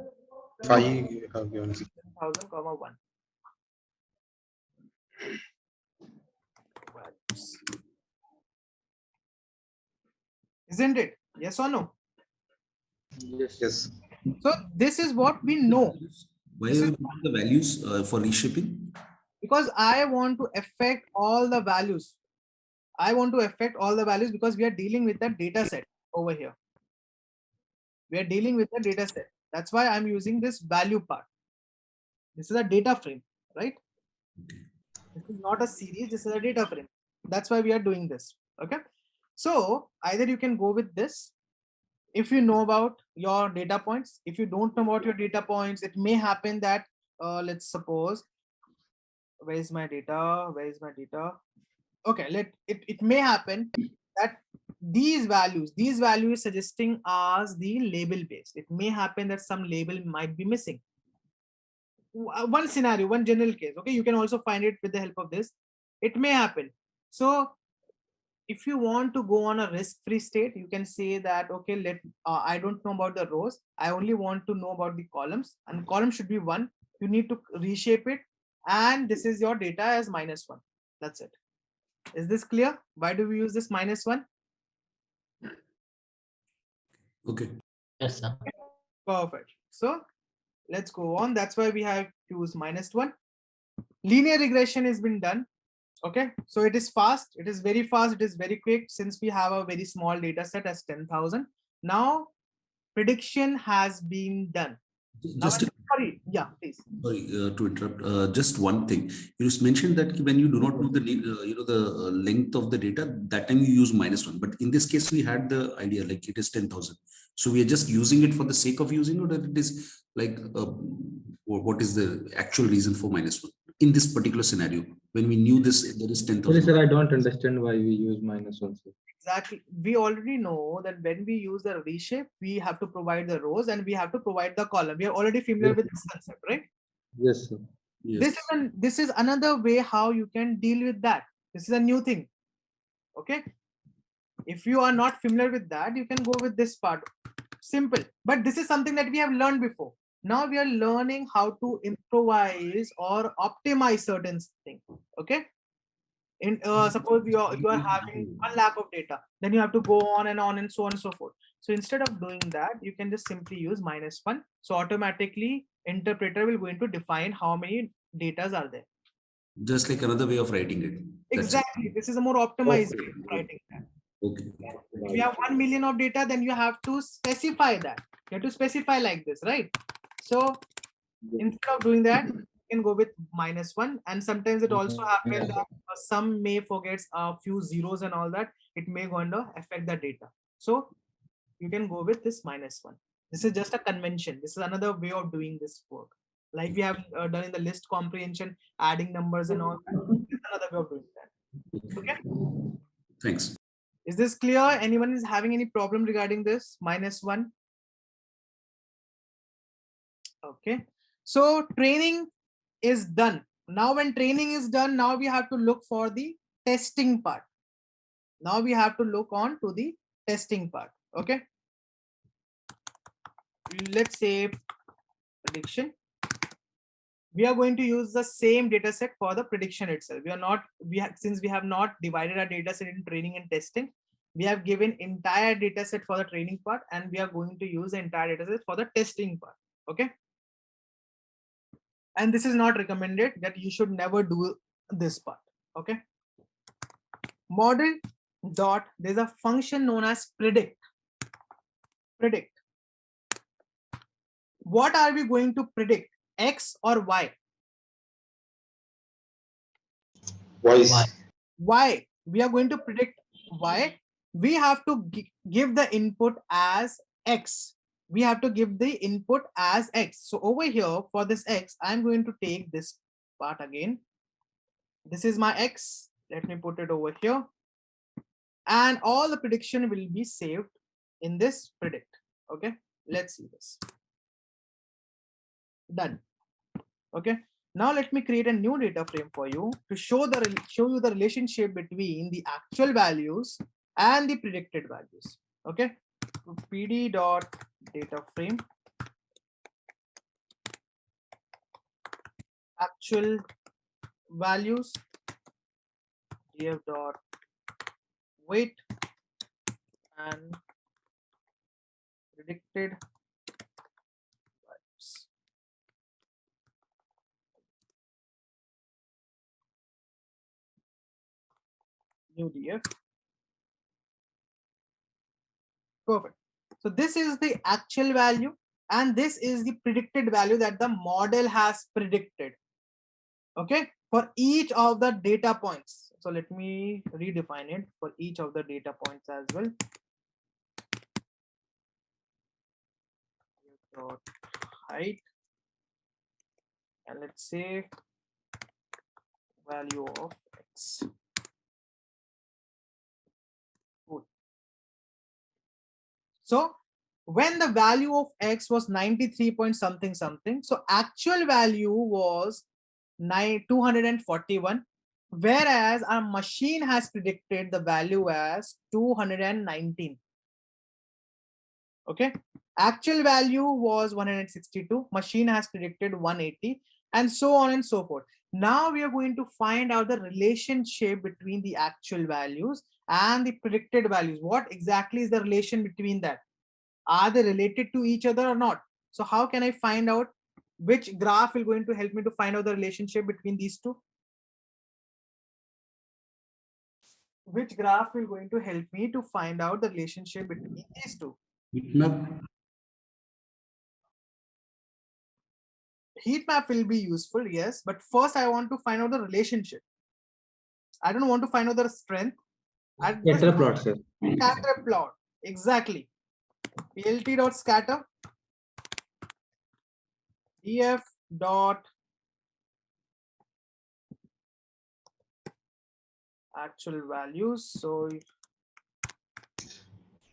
5 you have given. 10,000, 1. Isn't it? Yes or no? Yes. Yes. So this is what we know. Why This are is we putting the values for reshaping? because I want to affect all the values. I want to affect all the values because we are dealing with the data set over here. We are dealing with the data set. That's why I'm using this value part. This is a data frame, right? This is not a series, this is a data frame. That's why we are doing this. Okay. So either you can go with this if you know about your data points. If you don't know about your data points, it may happen that let's suppose, where is my data? Where is my data? Okay, it may happen that these values suggesting as the label base. It may happen that some label might be missing. One scenario, one general case. Okay, you can also find it with the help of this. It may happen. So if you want to go on a risk-free state, you can say that okay, I don't know about the rows, I only want to know about the columns, and column should be 1. You need to reshape it, and this is your data as -1. That's it. Is this clear? Why do we use this -1? Okay. Yes, sir. Perfect. So let's go on. That's why we have used -1. Linear regression has been done. Okay, so it is fast. It is very fast. It is very quick since we have a very small data set as 10,000. Now prediction has been done. Now, Just sorry, yeah, please. Sorry to interrupt. Just one thing. You just mentioned that when you do not know the the length of the data, that time you use -1. But in this case, we had the idea like it is 10,000. So we are just using it for the sake of using, or that it is like what is the actual reason for -1 in this particular scenario when we knew this there is 10,000. Sir, I don't understand why we use -1, sir. Exactly. We already know that when we use the reshape, we have to provide the rows and we have to provide the column. We are already familiar with this concept, right? Yes, sir. Yes. This is another way how you can deal with that. This is a new thing. Okay. If you are not familiar with that, you can go with this part. Simple. But this is something that we have learned before. Now we are learning how to improvise or optimize certain things. Okay. In suppose you are having 1 lakh of data, then you have to go on and so on and so forth. So instead of doing that, you can just simply use -1. So automatically interpreter will going to define how many datas are there. Just like another way of writing it. That's it. Exactly. This is a more optimized way of writing that. Okay. If you have 1 million of data, then you have to specify that. You have to specify like this, right? So instead of doing that, you can go with -1. And sometimes it also happens that some may forget a few zeros and all that. It may go under affect the data. So you can go with this -1. This is just a convention. This is another way of doing this work. Like we have done in the list comprehension, adding numbers and all that. This is another way of doing that. Okay. Thanks. Is this clear? Anyone is having any problem regarding this -1? Okay. So training is done. Now when training is done, now we have to look for the testing part. Now we have to look on to the testing part. Okay. Let's say prediction. We are going to use the same data set for the prediction itself. Since we have not divided our data set in training and testing, we have given entire data set for the training part, and we are going to use the entire data set for the testing part. Okay. And this is not recommended, that you should never do this part. Okay. Model dot, there's a function known as predict. What are we going to predict, X or Y? Y. We are going to predict Y. We have to give the input as X. We have to give the input as X. So over here for this X, I'm going to take this part again. This is my X. Let me put it over here. And all the prediction will be saved in this predict. Okay, let's see this. Done. Okay, now let me create a new data frame for you to show you the relationship between the actual values and the predicted values. Okay, so pd dot data frame actual values df dot weight and predicted values. New df. Perfect. So this is the actual value and this is the predicted value that the model has predicted. Okay, for each of the data points. So let me redefine it for each of the data points as well. Height, and let's say value of X. Good. So when the value of X was 93 point something something, so actual value was 241, whereas our machine has predicted the value as 219. Okay, actual value was 162, machine has predicted 180, and so on and so forth. Now we are going to find out the relationship between the actual values and the predicted values. What exactly is the relation between that? Are they related to each other or not? So how can I find out which graph is going to help me to find out the relationship between these two? Which graph is going to help me to find out the relationship between these two? Heat map. Heat map will be useful, yes, but first I want to find out the relationship. I don't want to find out the strength. Scatter plot, sir. Scatter plot, exactly. PLT dot scatter df dot actual values. So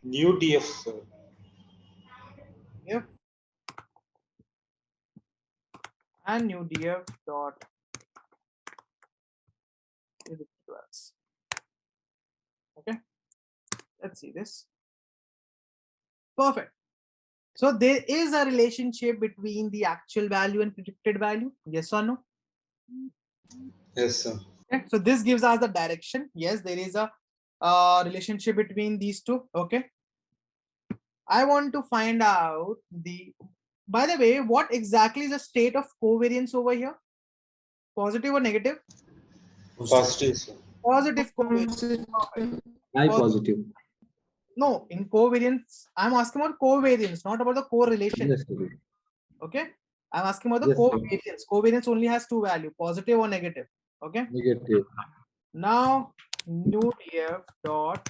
new df, sir. Df and new df dot equals. Okay, let's see this. Perfect. So there is a relationship between the actual value and predicted value. Yes or no? Yes, sir. Okay. So this gives us the direction. Yes, there is a relationship between these two. Okay. I want to find out the, by the way, what exactly is the state of covariance over here? Positive or negative? Positive, sir. Positive covariance. I positive. No, in covariance, I'm asking about covariance, not about the correlation. Yes, sir. Okay, I'm asking about the Yes, sir. covariance. Covariance only has two values, positive or negative. Okay. Negative. Now new df dot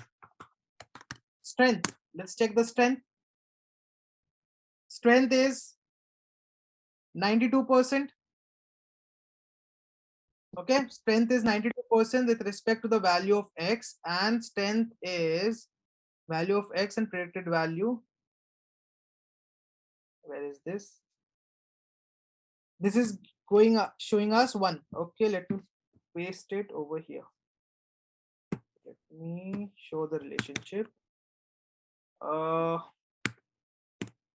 strength. Let's check the strength. Strength is 92%. Okay, strength is 92% with respect to the value of x, and strength is value of x and predicted value. Where is this? This is going up, showing us 1. Okay, let me paste it over here. Let me show the relationship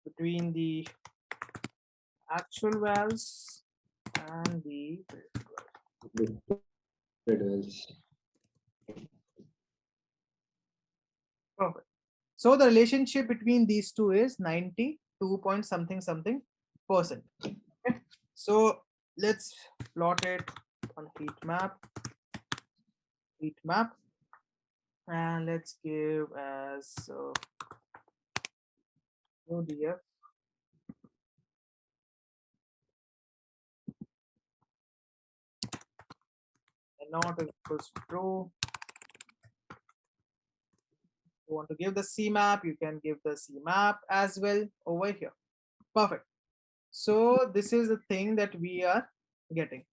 between the actual values and the perfect. So the relationship between these two is 92 point something something percent. Okay. So let's plot it on heat map, and let's give as ODF and not equals to true. You want to give the C map, you can give the C map as well over here. Perfect. So this is the thing that we are getting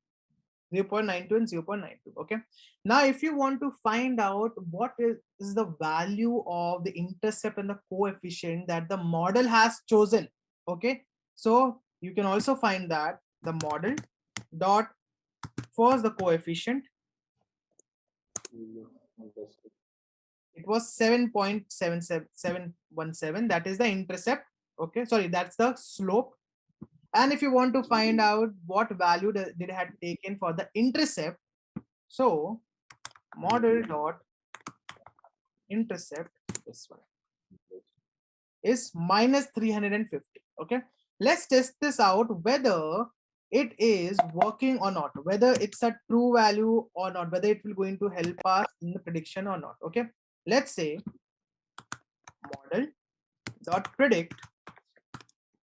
0.92 and 0.92. Okay. Now, if you want to find out what is the value of the intercept and the coefficient that the model has chosen, okay, so you can also find that the model dot first the coefficient, it was 7.717, that is the intercept. Okay, sorry, that's the slope. And if you want to find out what value did it had taken for the intercept, so model dot intercept, this one is minus 350. Okay, let's test this out whether it is working or not, whether it's a true value or not, whether it will going to help us in the prediction or not. Okay, let's say model dot predict,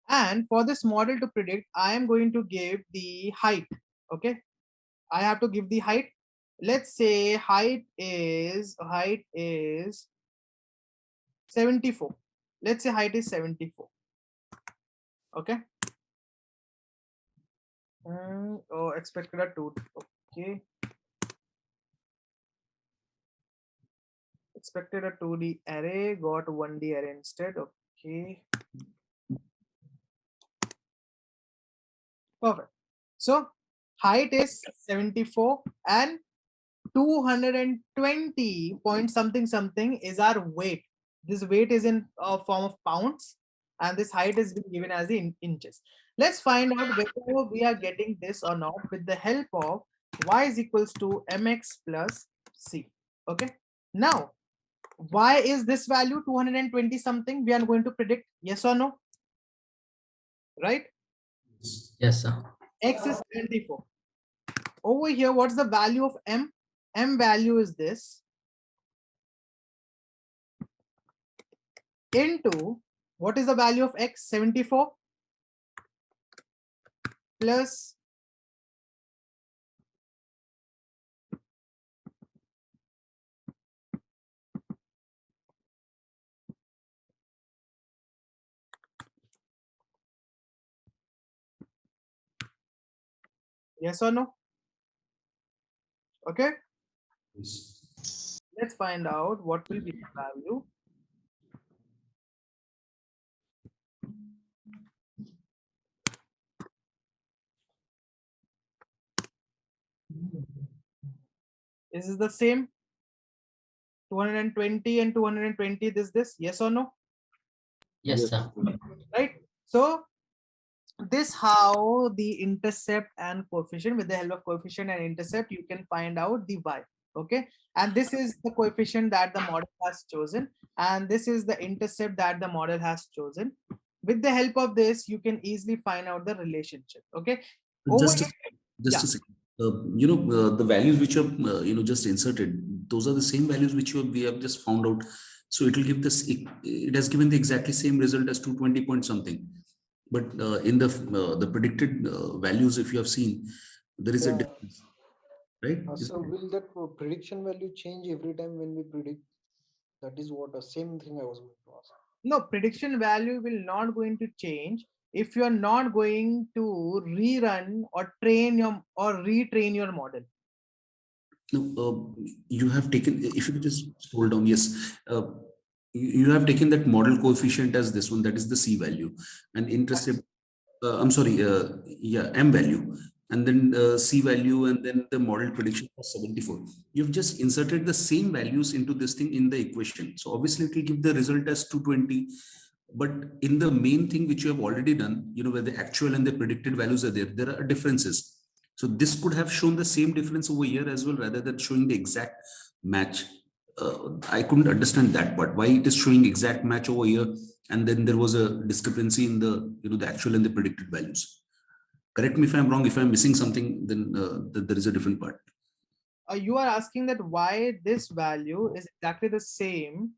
and for this model to predict, I am going to give the height. Okay, I have to give the height. Let's say height is 74. Let's say height is 74. Okay. Oh, expected a 2. Okay. Expected a 2D array, got 1D array instead. Okay. Perfect. So height is 74 and 220 point something something is our weight. This weight is in form of pounds, and this height is being given as in inches. Let's find out whether we are getting this or not with the help of y is equals to mx plus c. Okay. Now, why is this value 220 something? We are going to predict, yes or no? Right? Yes, sir. X is 74. Over here, what's the value of m? M value is this into what is the value of x? 74 plus yes or no? Okay. Let's find out what will be the value. Is this the same? 220 and 220, this, yes or no? Yes, sir. Right. So this how the intercept and coefficient, with the help of coefficient and intercept, you can find out the y. Okay, and this is the coefficient that the model has chosen, and this is the intercept that the model has chosen. With the help of this, you can easily find out the relationship. Okay. Just a Yeah. second. The values which are just inserted, those are the same values which we have just found out. So it will give this. It has given the exactly same result as 220 point something. But in the predicted values, if you have seen, there is a Yeah. difference, right? So will that prediction value change every time when we predict? That is what the same thing I was going to ask. No, prediction value will not going to change if you are not going to rerun or train your or retrain your model. No, you have taken, if you could just scroll down, yes, you have taken that model coefficient as this one, that is the C value, and interest rate, I'm sorry, yeah, M value, and then C value, and then the model prediction for 74. You've just inserted the same values into this thing in the equation. So obviously it will give the result as 220. But in the main thing which you have already done, where the actual and the predicted values are there are differences. So this could have shown the same difference over here as well, rather than showing the exact match. I couldn't understand that part. Why it is showing exact match over here, and then there was a discrepancy in the the actual and the predicted values. Correct me if I'm wrong. If I'm missing something, then there is a different part. You are asking that why this value is exactly the same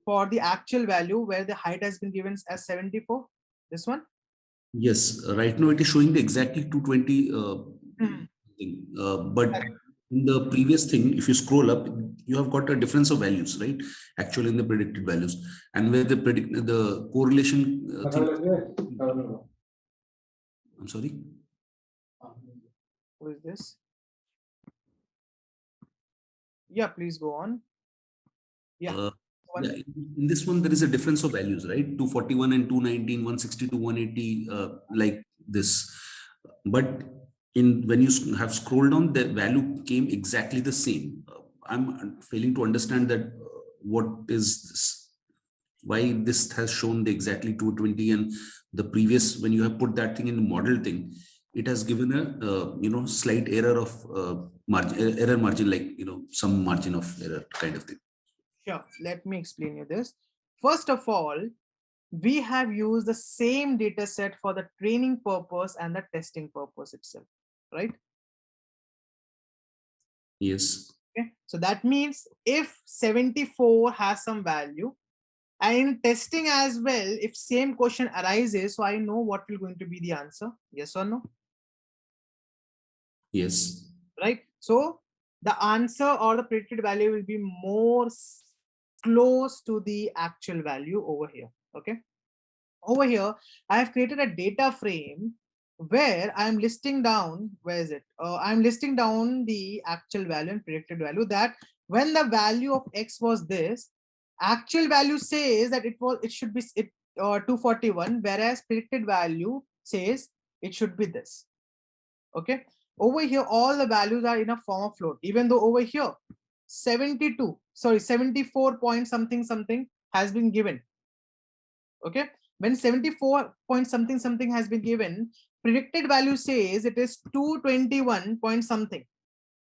for the actual value where the height has been given as 74. This one. Yes, right now it is showing the exactly 220 thing. But in the previous thing, if you scroll up, you have got a difference of values, right? Actually, in the predicted values, and where the correlation thing. I'm sorry. Who is this? Yeah, please go on. Yeah. Yeah, in this one, there is a difference of values, right? 241 and 219, 162, 180, like this. But when you have scrolled down, the value came exactly the same. I'm failing to understand that what is this? Why this has shown the exactly 220, and the previous, when you have put that thing in the model thing, it has given a slight error of error margin, like some margin of error kind of thing. Sure, let me explain you this. First of all, we have used the same data set for the training purpose and the testing purpose itself, right? Yes. Okay, so that means if 74 has some value, and in testing as well, if same question arises, so I know what will going to be the answer, yes or no? Yes. Right? So the answer or the predicted value will be more close to the actual value over here. Okay. Over here, I have created a data frame where I'm listing down, where is it? I'm listing down the actual value and predicted value, that when the value of X was this, actual value says that it should be 241, whereas predicted value says it should be this. Okay. Over here, all the values are in a form of float, even though over here, 74 point something something has been given. Okay. When 74 point something something has been given, predicted value says it is 221 point something,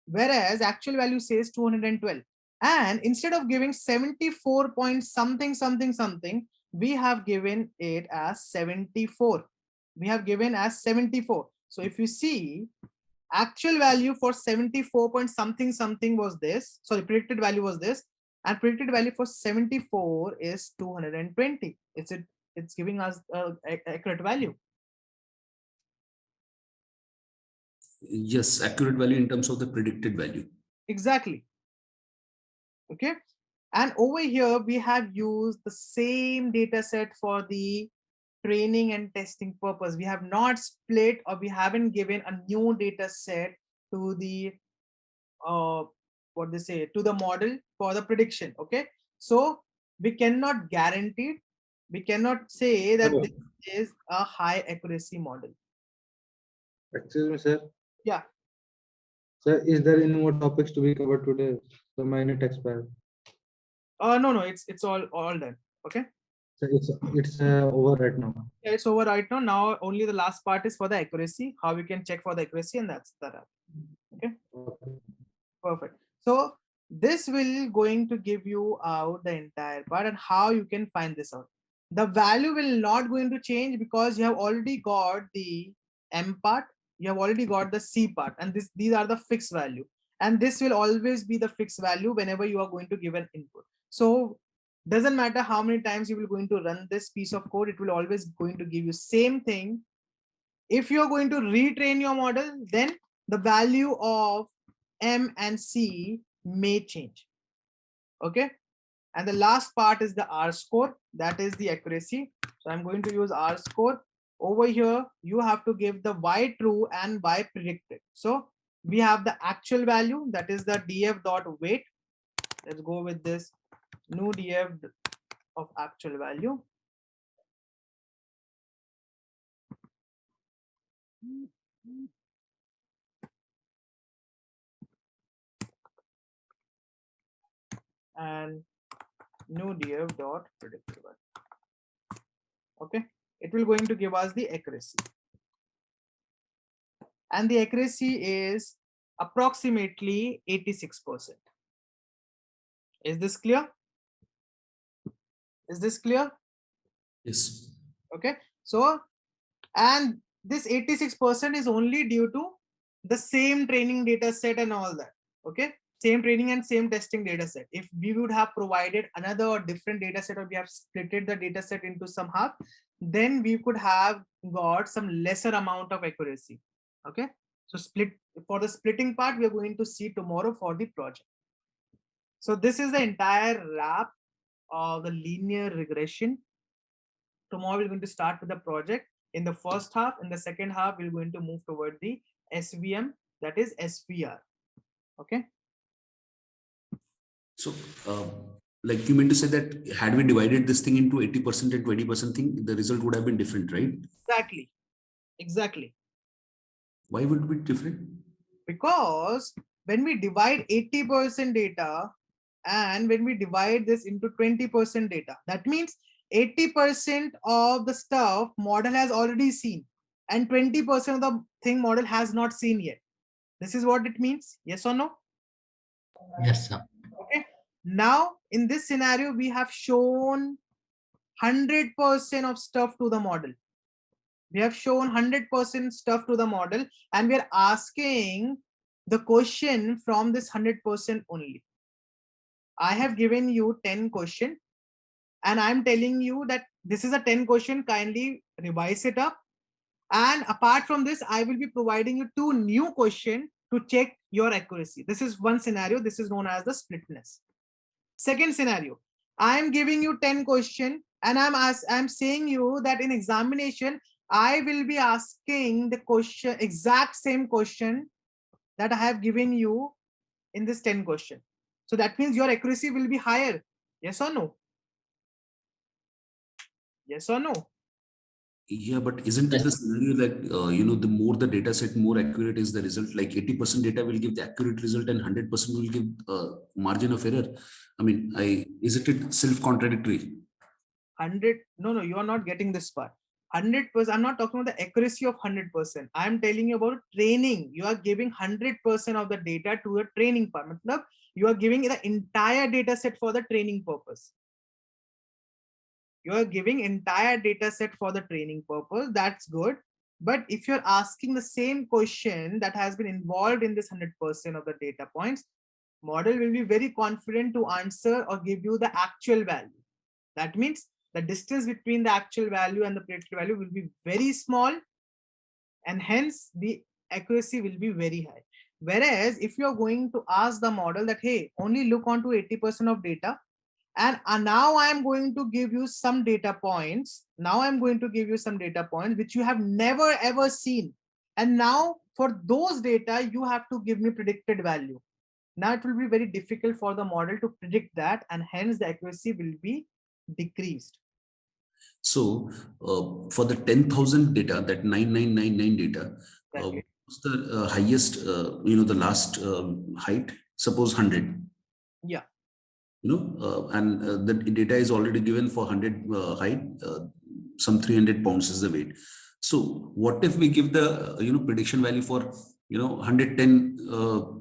whereas actual value says 212. And instead of giving 74 point something something something, we have given it as 74. We have given as 74. So if you see, actual value for 74 point something something was this, sorry, predicted value was this, and predicted value for 74 is 220. It's giving us accurate value. Yes, accurate value in terms of the predicted value. Exactly. Okay. And over here, we have used the same data set for the training and testing purpose. We have not split, or we haven't given a new data set to the what they say, to the model for the prediction. Okay. So we cannot guarantee, we cannot say that this is a high accuracy model. Excuse me, sir. Yeah. Sir, is there any more topics to be covered today? The minute expired. No, it's all done. Okay. So it's over right now. Yeah, it's over right now. Now only the last part is for the accuracy, how we can check for the accuracy, and that's that. Okay. Perfect. So this will going to give you out the entire part and how you can find this out. The value will not going to change because you have already got the M part You have already got the C part, and these are the fixed value. And this will always be the fixed value whenever you are going to give an input. So doesn't matter how many times you will going to run this piece of code, it will always going to give you same thing. If you're going to retrain your model, then the value of M and C may change. Okay. And the last part is the R score, that is the accuracy. So I'm going to use R score. Over here, you have to give the Y true and Y predicted. So we have the actual value, that is the df dot weight. Let's go with this new df of actual value. And new df dot predicted value. Okay, it will going to give us the accuracy. And the accuracy is approximately 86%. Is this clear? Is this clear? Yes. Okay. So, and this 86% is only due to the same training data set and all that. Okay. Same training and same testing data set. If we would have provided another or different data set, or we have splitted the data set into some half, then we could have got some lesser amount of accuracy. Okay. So split for the splitting part, we are going to see tomorrow for the project. So this is the entire wrap of the linear regression. Tomorrow we're going to start with the project in the first half. In the second half, we're going to move toward the SVM, that is SVR. Okay. So, like you mean to say that had we divided this thing into 80% and 20% thing, the result would have been different, right? Exactly. Exactly. Why would it be different? Because when we divide 80% data and when we divide this into 20% data, that means 80% of the stuff model has already seen and 20% of the thing model has not seen yet. This is what it means. Yes or no? Yes, sir. Okay. Now in this scenario, we have shown 100% of stuff to the model. We have shown 100% stuff to the model, and we are asking the question from this 100% only. I have given you 10 question, and I'm telling you that this is a 10 question, kindly revise it up. And apart from this, I will be providing you 2 new question to check your accuracy. This is one scenario. This is known as the splitness. Second scenario, I am giving you 10 question, and I'm saying you that in examination, I will be asking the question, exact same question that I have given you in this 10 question. So that means your accuracy will be higher. Yes or no? Yes or no? Yeah, but isn't it the scenario that, you know, the more the data set, more accurate is the result? Like 80% data will give the accurate result and 100% will give margin of error. I mean, isn't it self-contradictory? 100, no, you are not getting this part. 100%, I'm not talking about the accuracy of 100%. I'm telling you about training. You are giving 100% of the data to the training part. Matlab, you are giving the entire data set for the training purpose. You are giving entire data set for the training purpose. That's good. But if you're asking the same question that has been involved in this 100% of the data points, model will be very confident to answer or give you the actual value. That means the distance between the actual value and the predicted value will be very small, and hence the accuracy will be very high. Whereas if you're going to ask the model that, hey, only look onto 80% of data, and now I'm going to give you some data points. Now I'm going to give you some data points which you have never ever seen. And now for those data, you have to give me predicted value. Now it will be very difficult for the model to predict that, and hence the accuracy will be decreased. So for the 10,000 data, that 9999 data, what's the highest, you know, the last height? Suppose 100. Yeah. You know, and the data is already given for 100 height, some 300 pounds is the weight. So what if we give the, you know, prediction value for, you know, 110,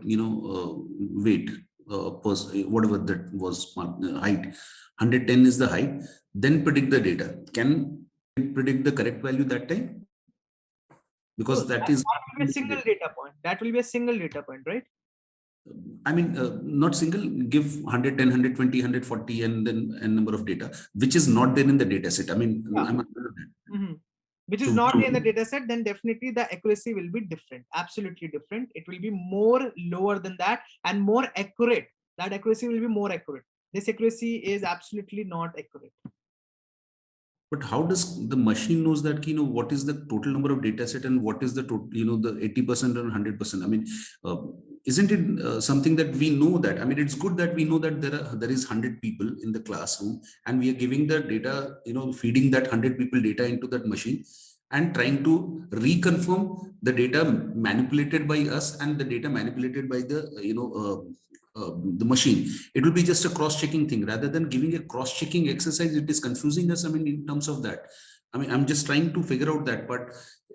you know, weight, whatever that was, height, 110 is the height, then predict the data. Can it predict the correct value that time? because that is. That will be a single data point. That will be a single data point, right? I mean, not single, give 110, 120, 140, and then a number of data, which is not there in the data set. I mean, Yeah. I'm under that. Which is not in the data set, then definitely the accuracy will be different, absolutely different. It will be more lower than that and more accurate. That accuracy will be more accurate. This accuracy is absolutely not accurate. But how does the machine knows that, what is the total number of data set and what is the total, the 80% or 100%? I mean, isn't it something that we know that? I mean, it's good that we know that there is 100 people in the classroom and we are giving the data, feeding that 100 people data into that machine and trying to reconfirm the data manipulated by us and the data manipulated by the machine. It will be just a cross-checking thing rather than giving a cross-checking exercise. It is confusing us. I mean, in terms of that, I mean, I'm just trying to figure out that, but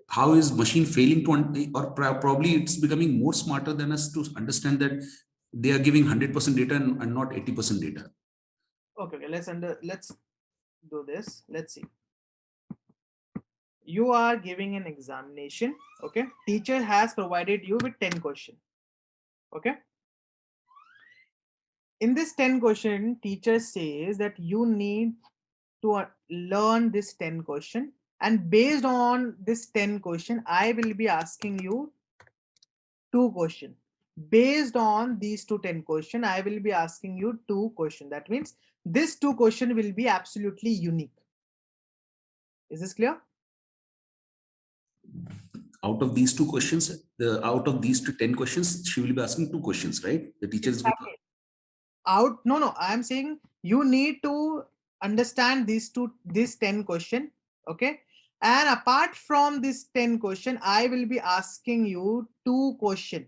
how is machine failing to, or probably it's becoming more smarter than us to understand that they are giving 100% data and not 80% data. Okay, let's do this. Let's see. You are giving an examination. Okay, teacher has provided you with 10 questions. Okay, in this 10 question, teacher says that you need to learn this 10 question, and based on this 10 question, I will be asking you 2 questions. Based on these 10 questions, I will be asking you 2 questions. That means this 2 question will be absolutely unique. Is this clear? Out of these 2 questions, out of these 10 questions, she will be asking 2 questions, right? The teacher is going to... No, I'm saying you need to understand this 10 question. Okay, and apart from this 10 question, I will be asking you 2 question.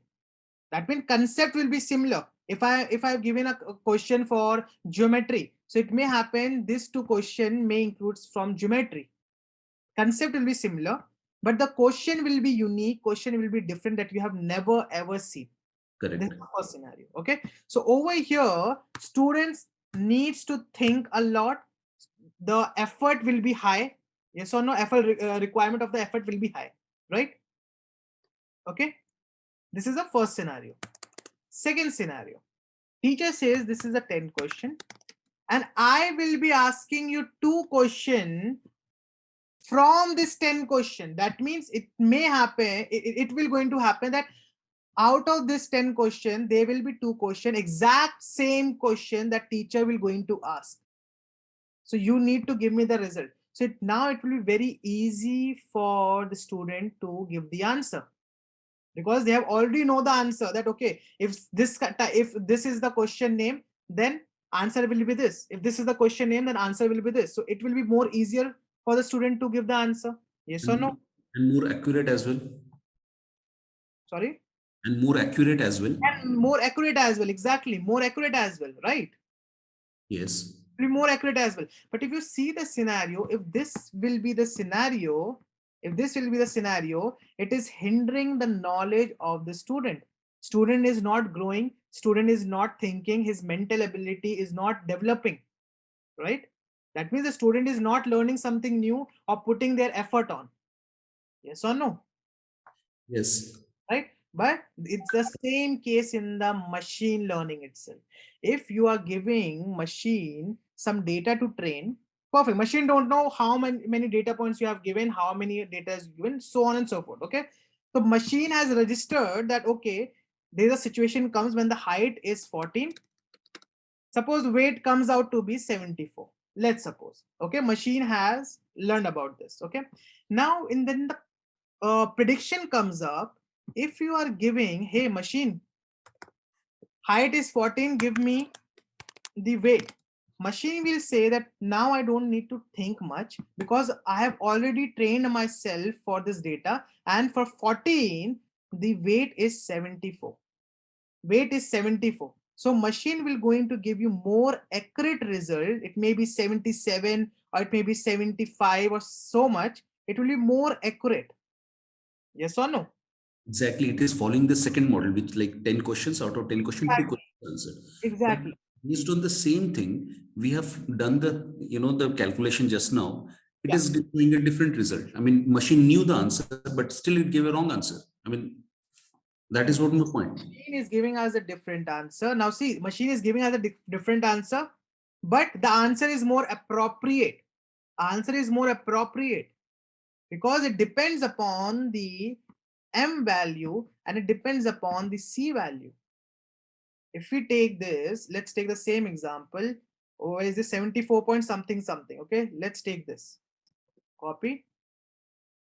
That means concept will be similar. If I've given a question for geometry, so it may happen this 2 question may includes from geometry. Concept will be similar, but the question will be unique. Question will be different that you have never ever seen. Correct. This is the first scenario. Okay, so over here, students needs to think a lot. The effort will be high. Yes or no? Effort requirement of the effort will be high, right? Okay, this is the first scenario. Second scenario, teacher says this is a 10 question and I will be asking you 2 question from this 10 question. That means it may happen, it will going to happen that out of this 10 question, there will be 2 question, exact same question that teacher will going to ask. So you need to give me the result. So now it will be very easy for the student to give the answer, because they have already know the answer that, okay, if this is the question name, then answer will be this. If this is the question name, then answer will be this. So it will be more easier for the student to give the answer. Yes or no? And more accurate as well. Sorry? And more accurate as well. And more accurate as well. Exactly. More accurate as well. Right? Yes. Be more accurate as well. But if you see the scenario, if this will be the scenario, it is hindering the knowledge of the student. Student is not growing. Student is not thinking. His mental ability is not developing. Right? That means the student is not learning something new or putting their effort on. Yes or no? Yes. Right? But it's the same case in the machine learning itself. If you are giving machine some data to train, perfect. Machine don't know how many data points you have given, how many data is given, so on and so forth. Okay. So machine has registered that, okay, there's a situation comes when the height is 14. Suppose weight comes out to be 74. Let's suppose. Okay. Machine has learned about this. Okay. Now, then the prediction comes up. If you are giving, hey machine, height is 14, give me the weight. Machine will say that now I don't need to think much because I have already trained myself for this data, and for 14, the weight is 74. Weight is 74. So machine will going to give you more accurate result. It may be 77 or it may be 75 or so much. It will be more accurate. Yes or no? Exactly. It is following the second model, which like 10 questions out of 10 questions, Exactly. 2 questions answered. Exactly. But based on the same thing, we have done the, the calculation just now. it is giving a different result. I mean, machine knew the answer, but still it gave a wrong answer. I mean, that is what my point. Machine is giving us a different answer. Now see, machine is giving us a different answer, but the answer is more appropriate. Answer is more appropriate because it depends upon the M value and it depends upon the C value. If we take this, let's take the same example. Or is this 74 point something something? Okay, let's take this. Copy,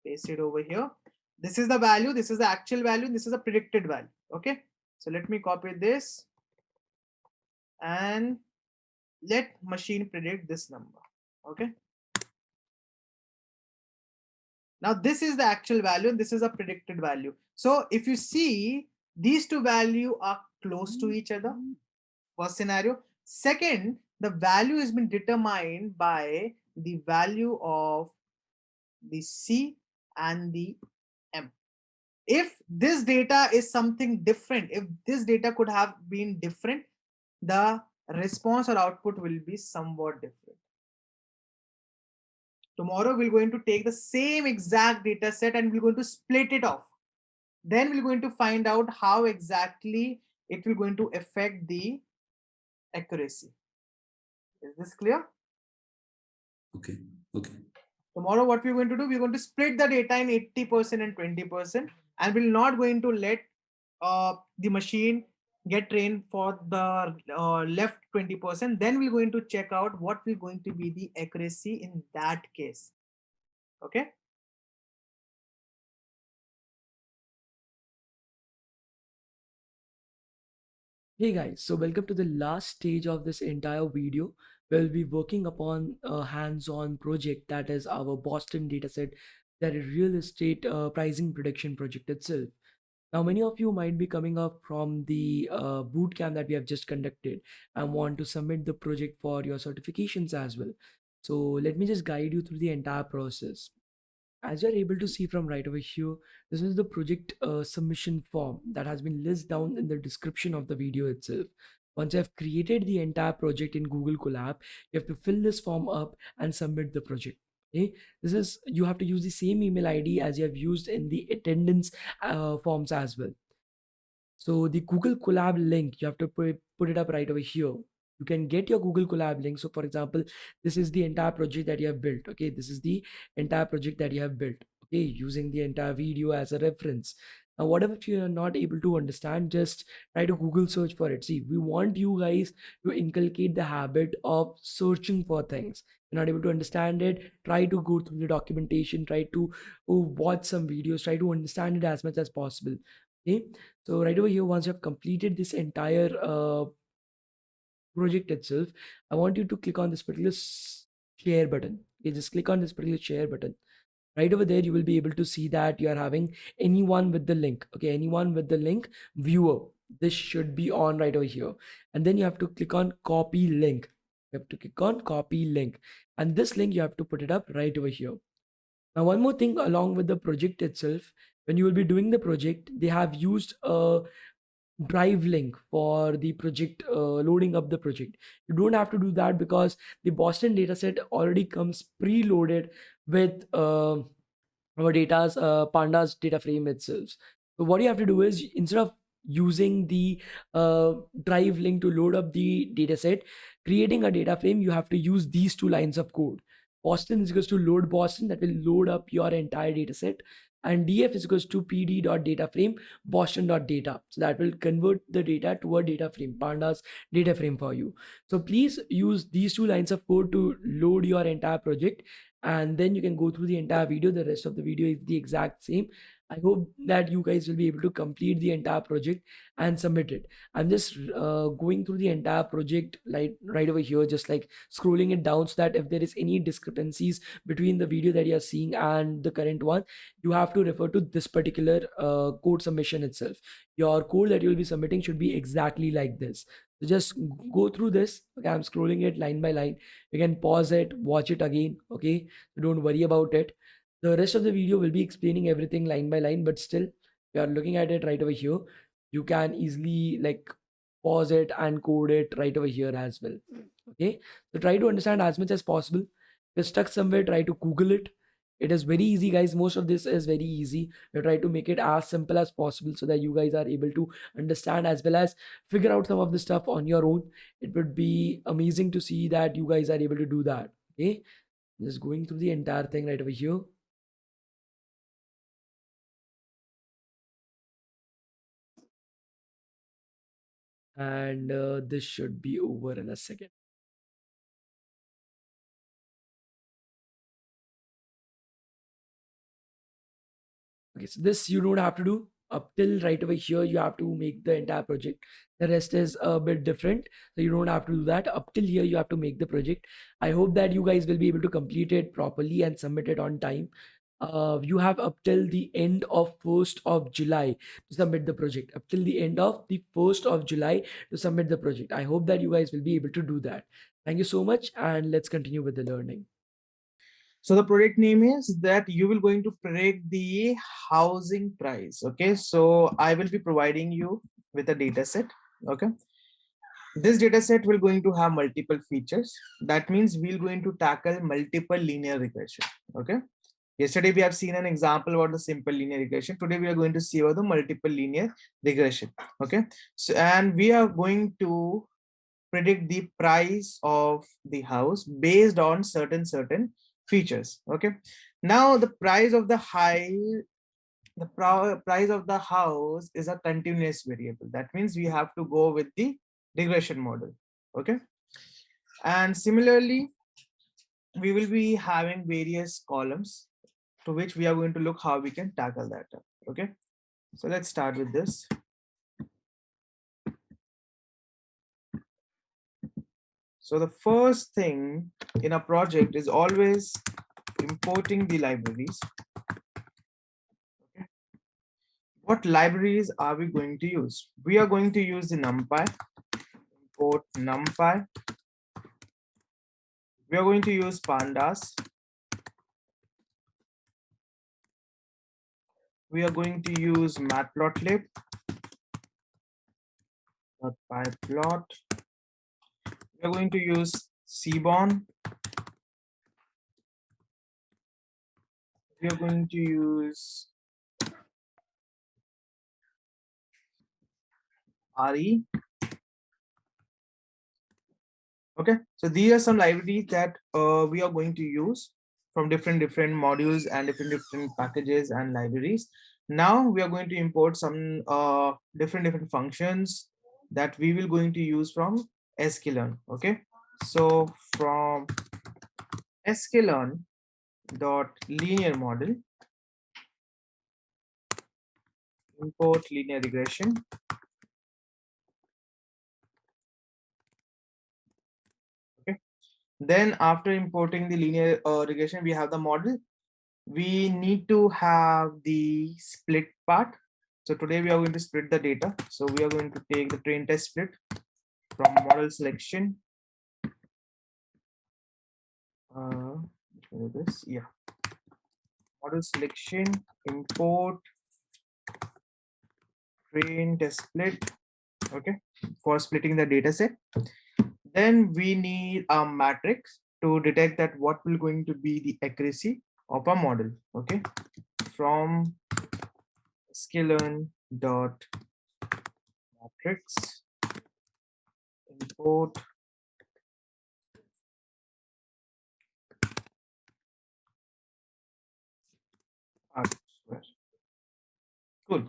paste it over here. This is the value, this is the actual value, this is a predicted value. Okay, so let me copy this and let machine predict this number. Okay, now this is the actual value and this is a predicted value. So if you see, these two values are close to each other. First scenario. Second, the value has been determined by the value of the C and the M. If this data is something different, if this data could have been different, the response or output will be somewhat different. Tomorrow we're going to take the same exact data set and we're going to split it off. Then we're going to find out how exactly it will going to affect the accuracy. Is this clear? Okay. Okay. Tomorrow what we're going to do, we're going to split the data in 80% and 20%, and we're not going to let the machine get trained for the left 20%. Then we're going to check out what will going to be the accuracy in that case. Okay. Hey guys, so welcome to the last stage of this entire video. We'll be working upon a hands-on project, that is our Boston dataset, that is real estate pricing prediction project itself. Now, many of you might be coming up from the boot camp that we have just conducted and want to submit the project for your certifications as well. So let me just guide you through the entire process. As you're able to see from right over here, this is the project submission form that has been listed down in the description of the video itself. Once you have created the entire project in Google Colab, you have to fill this form up and submit the project. Okay, this is, you have to use the same email ID as you have used in the attendance forms as well. So the Google Colab link, you have to put it up right over here. You can get your Google Colab link. So for example, this is the entire project that you have built. Okay, this is the entire project that you have built. Okay, using the entire video as a reference. Now, whatever you are not able to understand, just try to Google search for it. See, we want you guys to inculcate the habit of searching for things. You're not able to understand it, try to go through the documentation, try to watch some videos, try to understand it as much as possible. Okay, so right over here, once you have completed this entire project itself, I want you to click on this particular share button. Okay, just click on this particular share button. Right over there, you will be able to see that you are having anyone with the link. Okay, anyone with the link, viewer. This should be on right over here. And then you have to click on copy link. You have to click on copy link. And this link, you have to put it up right over here. Now, one more thing along with the project itself, when you will be doing the project, they have used a drive link for the project, loading up the project. You don't have to do that because the Boston dataset already comes preloaded with our data's pandas data frame itself. So what you have to do is, instead of using the drive link to load up the dataset, creating a data frame, you have to use these two lines of code. Boston is equals to load Boston, that will load up your entire dataset, and df is equals to pd.dataframe boston.data, so that will convert the data to a data frame, pandas data frame for you. So please use these two lines of code to load your entire project, and then you can go through the entire video. The rest of the video is the exact same. I hope that you guys will be able to complete the entire project and submit it. I'm just going through the entire project like right over here, just like scrolling it down, so that if there is any discrepancies between the video that you're seeing and the current one, you have to refer to this particular code submission itself. Your code that you'll be submitting should be exactly like this. So just go through this. Okay, I'm scrolling it line by line. You can pause it, watch it again. Okay, so don't worry about it. The rest of the video will be explaining everything line by line, but still, you are looking at it right over here. You can easily like pause it and code it right over here as well. Okay, so try to understand as much as possible. you're stuck somewhere, try to Google it. It is very easy, guys. Most of this is very easy. We try to make it as simple as possible so that you guys are able to understand as well as figure out some of the stuff on your own. It would be amazing to see that you guys are able to do that. Okay, just going through the entire thing right over here. And this should be over in a second. Okay, so this you don't have to do up till right over here. You have to make the entire project. The rest is a bit different, so you don't have to do that. Up till here, you have to make the project. I hope that you guys will be able to complete it properly and submit it on time. You have up till the end of 1st of July to submit the project. Up till the end of the 1st of July to submit the project. I hope that you guys will be able to do that. Thank you so much, and let's continue with the learning. So the project name is that you will going to predict the housing price. Okay, so I will be providing you with a data set. Okay, this data set will going to have multiple features. That means we're going to tackle multiple linear regression. Okay, yesterday we have seen an example about the simple linear regression. Today we are going to see about the multiple linear regression. Okay, so and we are going to predict the price of the house based on certain features. Okay, now the price of the price of the house is a continuous variable. That means we have to go with the regression model. Okay, and similarly we will be having various columns to which we are going to look how we can tackle that. Okay, so let's start with this. So the first thing in a project is always importing the libraries. Okay. What libraries are we going to use? We are going to use the NumPy. Import NumPy. We are going to use pandas. We are going to use matplotlib. .pyplot. We are going to use Seaborn. We are going to use RE. Okay, so these are some libraries that we are going to use from different modules and different packages and libraries. Now we are going to import some different functions that we will going to use from sklearn. Okay, so from sklearn dot linear model, import linear regression. Okay, then after importing the linear regression, we have the model. We need to have the split part. So today we are going to split the data. So we are going to take the train test split from model selection. This, yeah. Model selection, import train test split. Okay, for splitting the data set. Then we need a matrix to detect that what will going to be the accuracy of a model. Okay, from sklearn dot matrix, import hardware. Cool.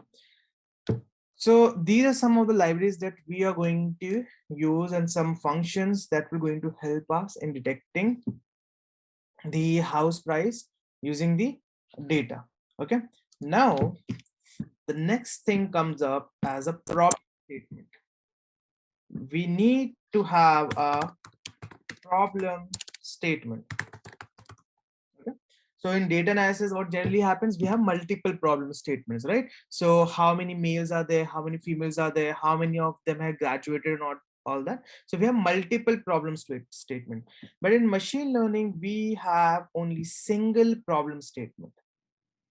So these are some of the libraries that we are going to use and some functions that will going to help us in detecting the house price using the data. Okay, now the next thing comes up as a problem statement. We need to have a problem statement. Okay, so in data analysis, what generally happens, we have multiple problem statements, right? So how many males are there, how many females are there, how many of them have graduated or not, all that. So we have multiple problem statement, but in machine learning we have only single problem statement.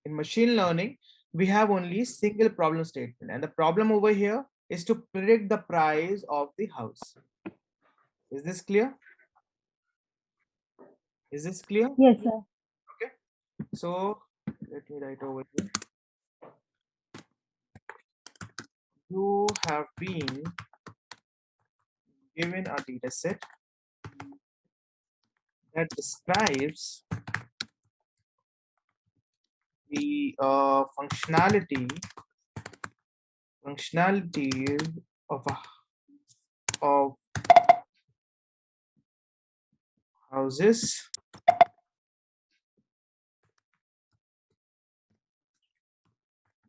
In machine learning we have only single problem statement, and the problem over here is to predict the price of the house. Is this clear? Is this clear? Yes, sir. Okay. So let me write over here. You have been given a data set that describes the functionality of houses.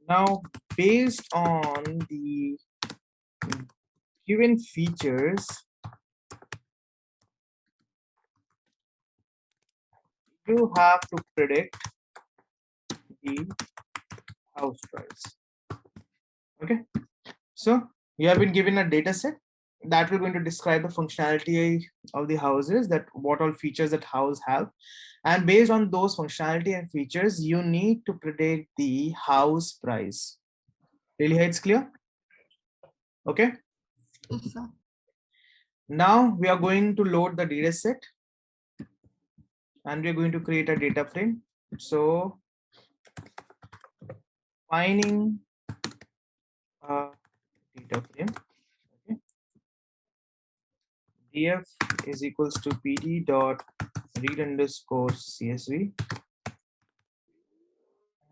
Now, based on the given features, you have to predict the house price. Okay, so you have been given a data set that we're going to describe the functionality of the houses, that what all features that house have, and based on those functionality and features, you need to predict the house price. Really, it's clear? Okay. Yes, sir. Now we are going to load the data set and we're going to create a data frame. So finding a data frame, okay. df is equals to pd dot read underscore csv,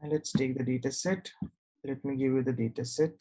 and let's take the data set. Let me give you the data set.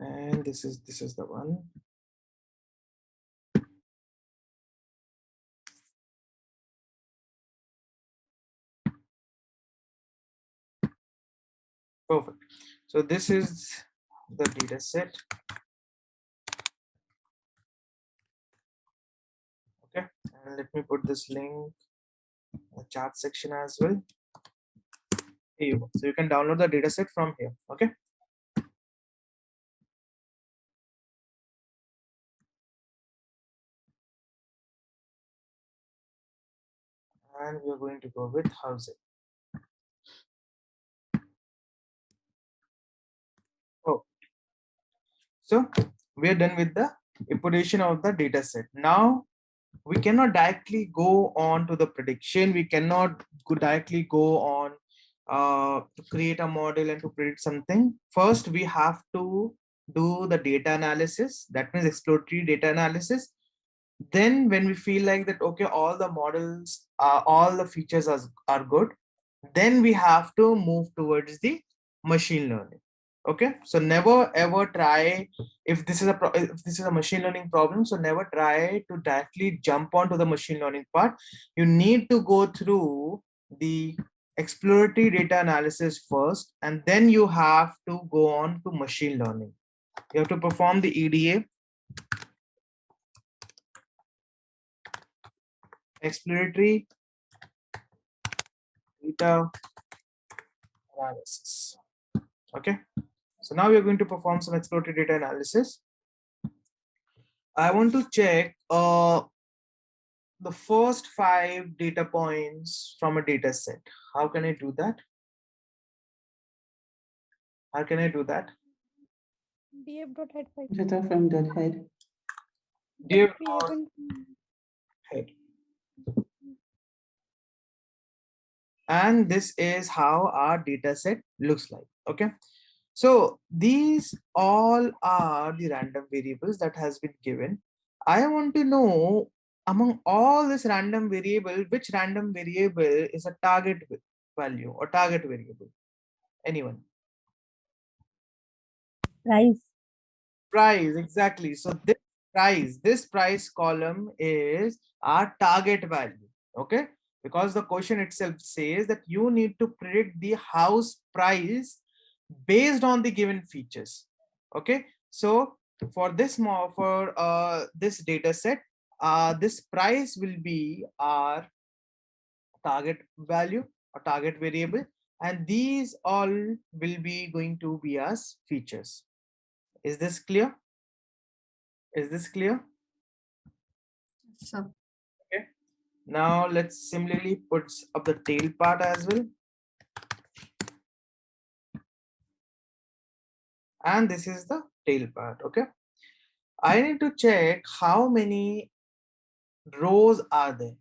And this is the one. Perfect. So this is the data set. Okay, and let me put this link in the chat section as well. Here you go. So you can download the data set from here. Okay. And we're going to go with housing. Oh, so we're done with the importation of the data set. Now we cannot directly go on to the prediction. We cannot directly go on to create a model and to predict something. First, we have to do the data analysis. That means exploratory data analysis. Then when we feel like that, okay, all the models, all the features are good, then we have to move towards the machine learning. Okay, so never ever try, if this is a machine learning problem, so never try to directly jump onto the machine learning part. You need to go through the exploratory data analysis first, and then you have to go on to machine learning. You have to perform the EDA, exploratory data analysis. Okay, so now we are going to perform some exploratory data analysis. I want to check the first 5 data points from a data set. How can I do that? How can I do that? df.head file. Data from dot head. Df We haven't. head. And this is how our data set looks like. Okay, so these all are the random variables that has been given. I want to know, among all this random variable, which random variable is a target value or target variable? Anyone? Price. Price, exactly. So this price column is our target value. Okay, because the question itself says that you need to predict the house price based on the given features. Okay, so for this this data set, this price will be our target value or target variable, and these all will be going to be as features. Is this clear? Is this clear? So Okay. Now let's similarly put up the tail part as well. And this is the tail part. Okay. I need to check how many rows are there.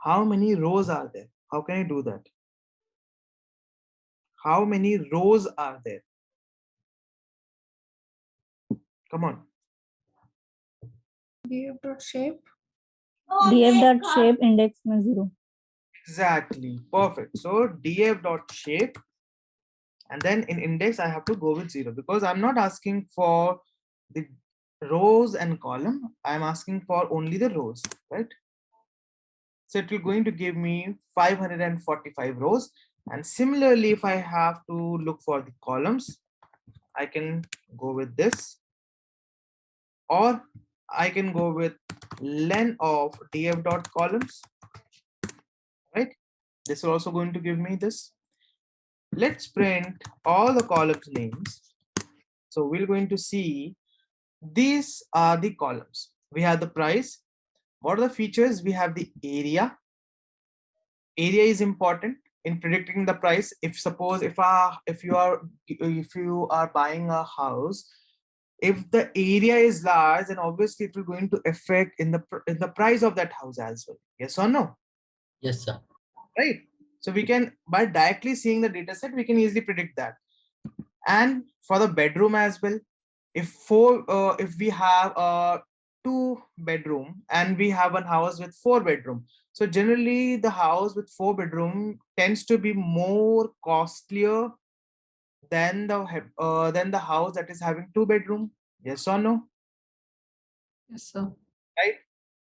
How many rows are there? How can I do that? How many rows are there? Come on. df.shape. df.shape index में 0. Exactly. Perfect. So df.shape, and then in index I have to go with 0 because I'm not asking for the rows and column. I'm asking for only the rows, right? So it will going to give me 545 rows. And similarly, if I have to look for the columns, I can go with this, or I can go with len of df.columns, right? This is also going to give me this. Let's print all the columns names. So we're going to see these are the columns. We have the price. What are the features? We have the area. Area is important in predicting the price. If suppose if you are buying a house, if the area is large, then obviously it will going to affect in the price of that house as well. Yes or no? Yes, sir. Right. So we can, by directly seeing the data set, we can easily predict that. And for the bedroom as well, if we have a 2-bedroom and we have a house with 4-bedroom, so generally the house with 4-bedroom tends to be more costlier than the house that is having 2-bedroom. Yes or no? Yes, sir. Right.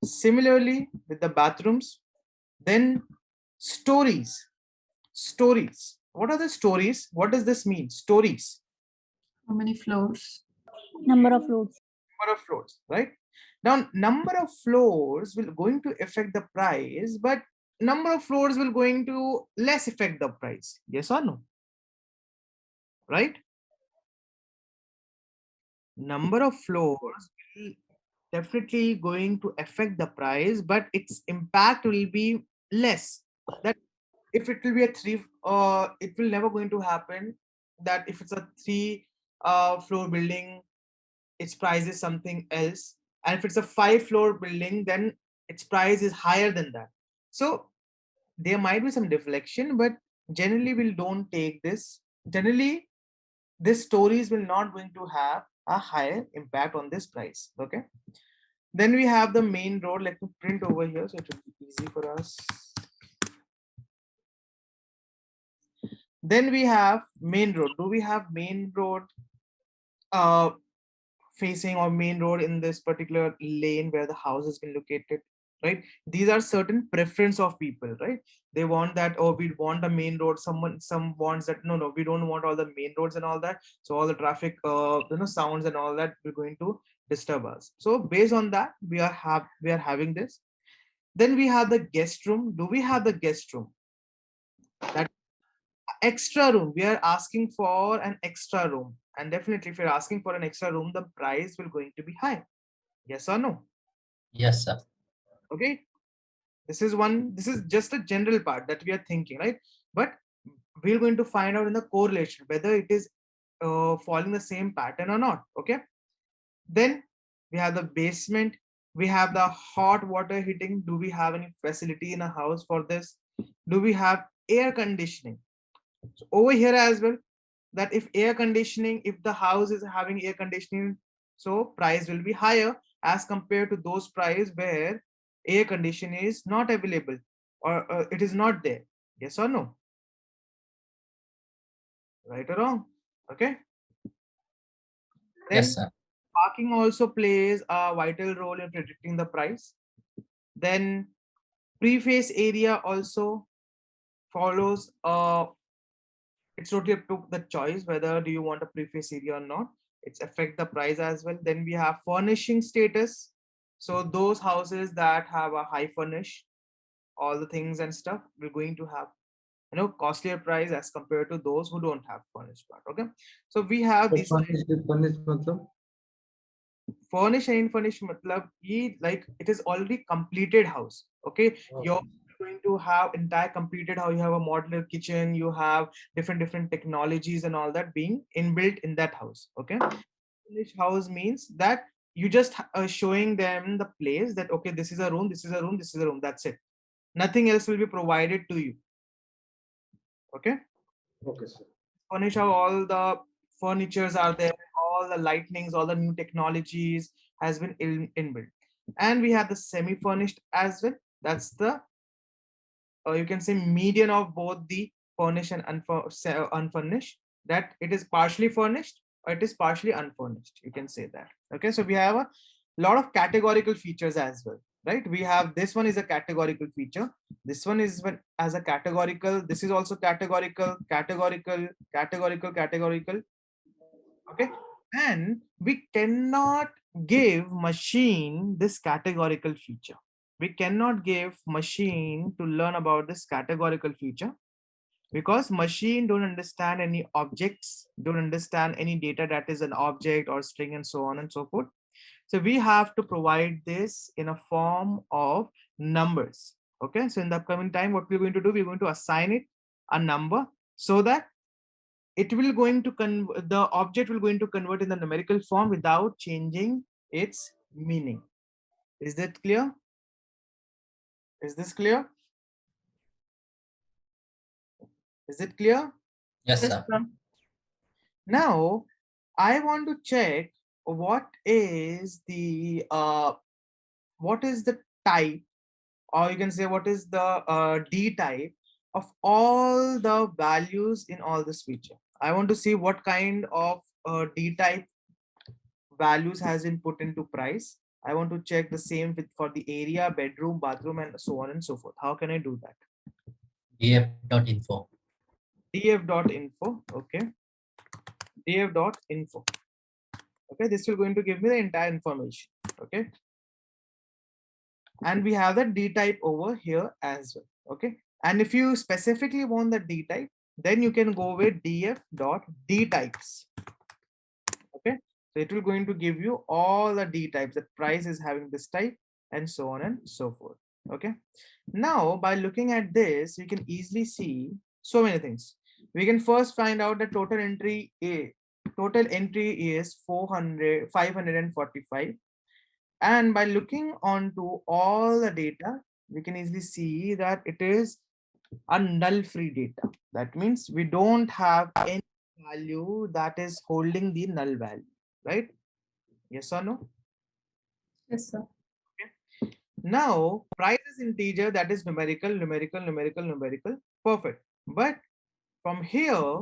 Similarly with the bathrooms, then stories. What are the stories? What does this mean? Stories. How many floors? Number of floors. Number of floors, right? Now number of floors will going to affect the price, but number of floors will going to less affect the price. Yes or no? Right? Number of floors will definitely going to affect the price, but its impact will be less. That if it will be a 3, it will never going to happen that if it's a 3 floor building, its price is something else, and if it's a 5-floor building, then its price is higher than that. So there might be some deflection, but generally we don't take this. Generally these stories will not going to have a higher impact on this price. Okay, then we have the main road. Let me print over here so it will be easy for us. Then we have main road. Do we have main road facing or main road in this particular lane where the house has been located? Right, these are certain preference of people, right? They want that, oh, we want the main road. Some wants that, no, we don't want all the main roads and all that, so all the traffic sounds and all that we're going to disturb us. So based on that, we are having this. Then we have the guest room. Do we have the guest room? That extra room, we are asking for an extra room, and definitely if you're asking for an extra room, the price will going to be high. Yes or no? Yes, sir. Okay, this is just a general part that we are thinking, right? But we're going to find out in the correlation whether it is following the same pattern or not. Okay, then we have the basement. We have the hot water heating. Do we have any facility in a house for this? Do we have air conditioning? So over here as well, that if the house is having air conditioning, so price will be higher as compared to those price where air conditioning is not available, or it is not there. Yes or no? Right or wrong? Okay. Yes, Then sir. parking also plays a vital role in predicting the price. Then preface area also follows it's totally up to the choice whether do you want a preface area or not. It's affect the price as well. Then we have furnishing status. So those houses that have a high furnish, all the things and stuff we're going to have. costlier price as compared to those who don't have furnished part. Okay, so we have So this furnished matlab? furnished and furnished matlab like it is already completed house. Okay, you're going to have entire completed how you have a modular kitchen, you have different technologies and all that being inbuilt in that house. Okay, furnished house means that you just showing them the place that okay, this is a room, this is a room, this is a room, that's it. Nothing else will be provided to you. Okay, Okay, sir. furnish how all the furnitures are there, all the lightnings, all the new technologies has been inbuilt. And we have the semi-furnished as well. That's the you can say median of both the furnished and unfurnished, that it is partially furnished or it is partially unfurnished, you can say that. Okay, so we have a lot of categorical features as well, right? We have this one is a categorical feature, this one is when as a categorical, this is also categorical, categorical. Okay, and we cannot give machine this categorical feature. We cannot give machine to learn about this categorical feature because machine don't understand any objects, don't understand any data that is an object or string and so on and so forth. So we have to provide this in a form of numbers. Okay, so in the upcoming time, what we're going to do, we're going to assign it a number so that it will going to the object will going to convert in the numerical form without changing its meaning. Is that clear? Is this clear? Is it clear? Yes, sir. Now I want to check what is the type, or you can say what is the D type of all the values in all this feature. I want to see what kind of D type values has been put into price. I want to check the same with for the area, bedroom, bathroom, and so on and so forth. How can I do that? df.info. df.info. Okay, df.info. Okay, this will going to give me the entire information. Okay, and we have the D type over here as well. Okay, and if you specifically want the D type, then you can go with df.d types. Okay, so it will going to give you all the D types, that price is having this type and so on and so forth. Okay, now by looking at this, we can easily see so many things. We can first find out the total entry is 545, and by looking onto all the data, we can easily see that it is a null free data. That means we don't have any value that is holding the null value, right? Yes or no? Yes, sir. Now price is integer, that is numerical. Perfect. But from here,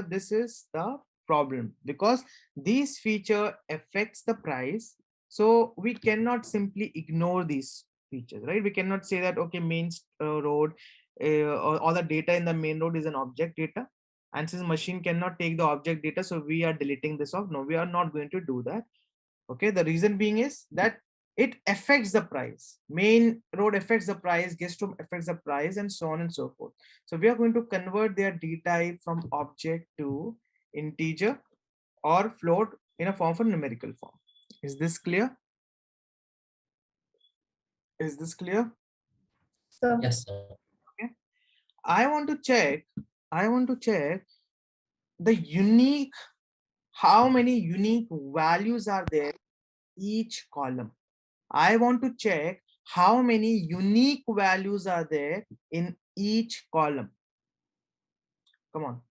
this is the problem, because these feature affects the price. So we cannot simply ignore these features, right? We cannot say that okay, main road or all the data in the main road is an object data, and since machine cannot take the object data, so we are deleting this off. No, we are not going to do that. Okay, the reason being is that it affects the price. Main road affects the price, guest room affects the price, and so on and so forth. So we are going to convert their D type from object to integer or float in a form for numerical form. Is this clear? Is this clear? So, Yes, sir. Okay. I want to check the unique, how many unique values are there each column. I want to check how many unique values are there in each column. Come on.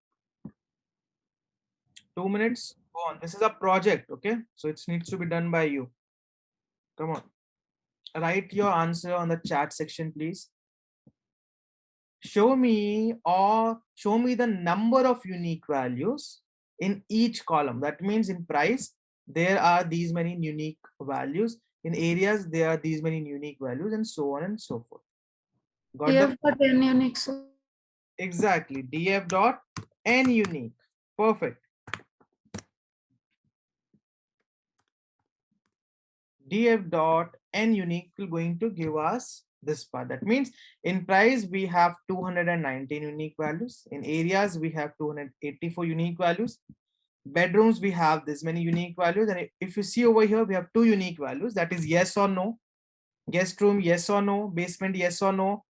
2 minutes. Go on. This is a project, okay? So it needs to be done by you. Come on. Write your answer on the chat section, please. Show me the number of unique values in each column. That means in price, there are these many unique values. In areas, there are these many unique values, and so on and so forth. Got df got n unique, sir. Exactly. df dot n unique. Perfect. df dot n unique will going to give us This part. That means in price, we have 219 unique values. In areas, we have 284 unique values. Bedrooms, we have this many unique values. And if you see over here, we have 2 unique values. That is yes or no. Guest room, yes or no. Basement, yes or no.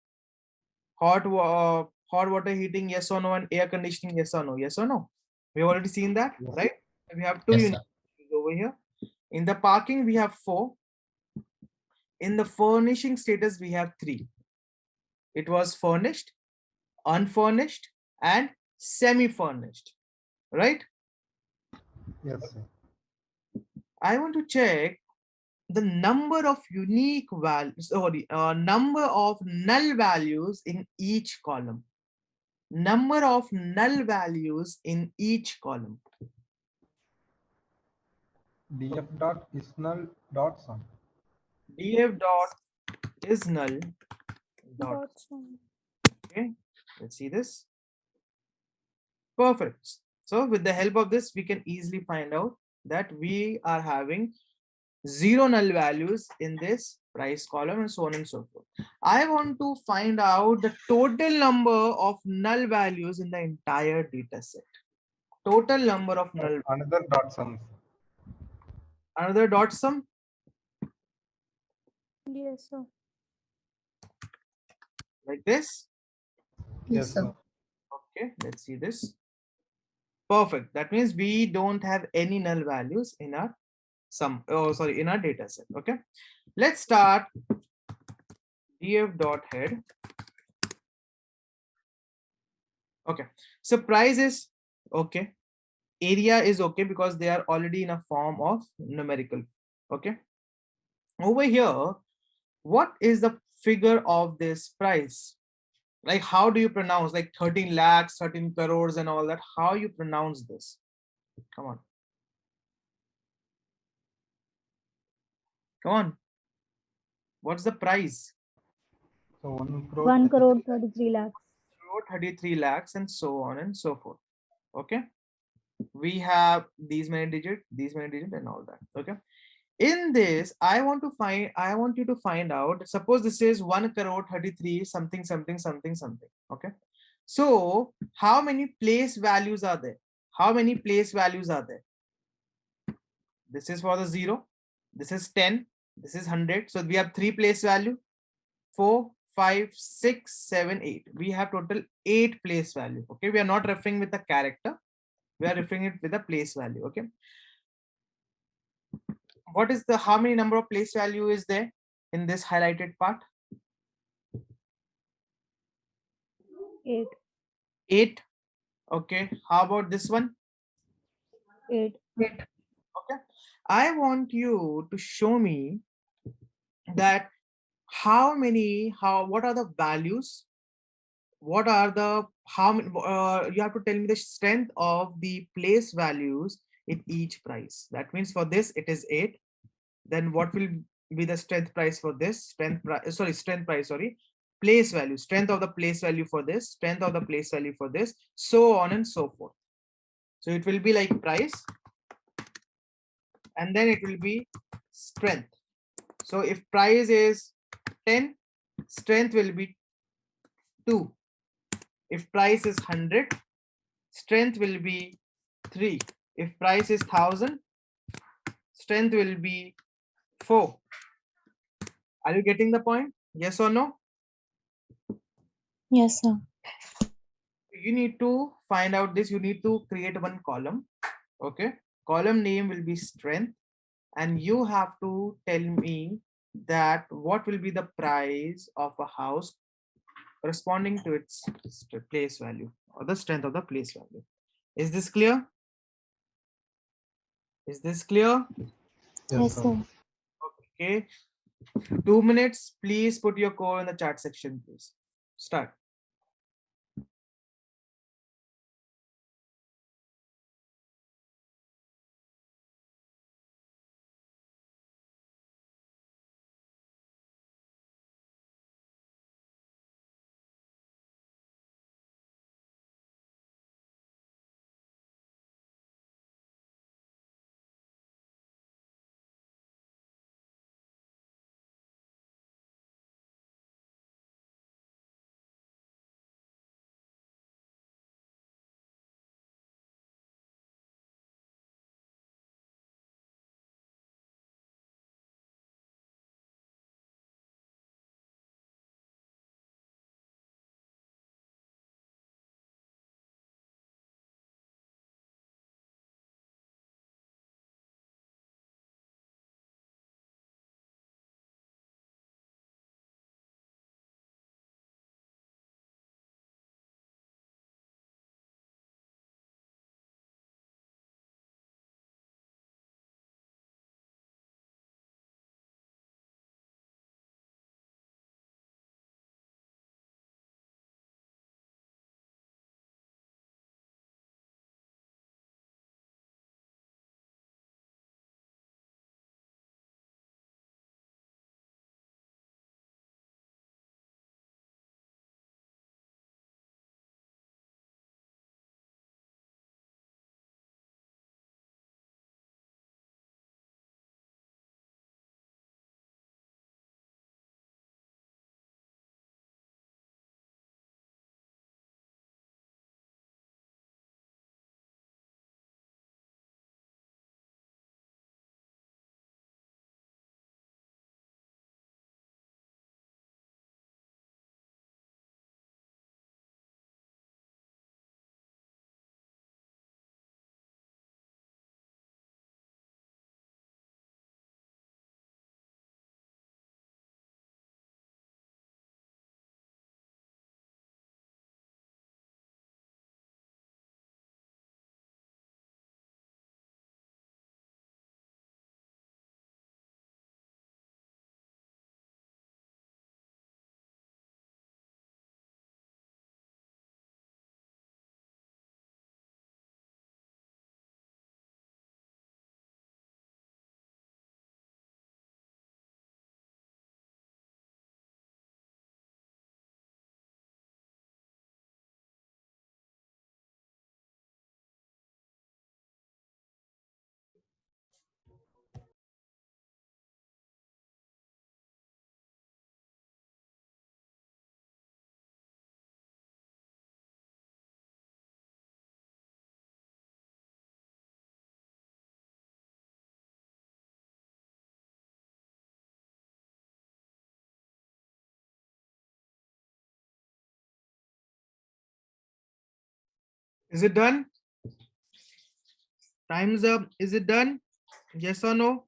Hot water heating, yes or no. And air conditioning, yes or no. Yes or no. We've already seen that, right? We have 2 Yes, unique values over here. In the parking, we have 4. In the furnishing status, we have 3. It was furnished, unfurnished, and semi-furnished, right? Yes, sir. I want to check the number of unique values, sorry, number of null values in each column. Number of null values in each column. df dot is null dot sum. df dot is null dot. Dot sum. Okay, let's see this. Perfect. So with the help of this, we can easily find out that we are having 0 null values in this price column and so on and so forth. I want to find out the total number of null values in the entire data set. Total number of null. Another dot sum. Another dot sum. Yes, sir. Like this. Yes, sir. Okay, let's see this. Perfect. That means we don't have any null values in our sum. Oh, sorry, in our data set. Okay. Let's start df dot head. Okay. So price is okay. Area is okay because they are already in a form of numerical. Okay. Over here, what is the figure of this price? Like, how do you pronounce like 13 lakhs, 13 crores and all that? How you pronounce this? Come on. Come on. What's the price? So 1 crore 1 crore 33 lakhs. 33 lakhs and so on and so forth. Okay. We have these many digits and all that. Okay. In this, I want you to find out, suppose this is 1 crore 33 something something something something. Okay. So how many place values are there? How many place values are there? This is for the 0. This is 10. This is 100. So we have 3 place value. 4, 5, 6, 7, 8. We have total 8 place value. Okay. We are not referring with the character. We are referring it with the place value. Okay. What is the, how many number of place value is there in this highlighted part? 8. 8. Okay. How about this one? 8. Okay. I want you to show me that what are the values? What are the, how many, you have to tell me the strength of the place values in each price. That means for this, it is 8. Then what will be the strength price for this? Strength price, place value, strength of the place value for this, strength of the place value for this, so on and so forth. So it will be like price, and then it will be strength. So if price is 10, strength will be 2. If price is 100, strength will be 3. If price is 1000, strength will be 4. Are you getting the point? Yes or no? Yes, sir. You need to find out this. You need to create one column. Okay. Column name will be strength. And you have to tell me that what will be the price of a house corresponding to its place value or the strength of the place value. Is this clear? Is this clear? Yes, sir. Okay. 2 minutes. Please put your code in the chat section, please. Start. Is it done? Time's up. Is it done? Yes or no?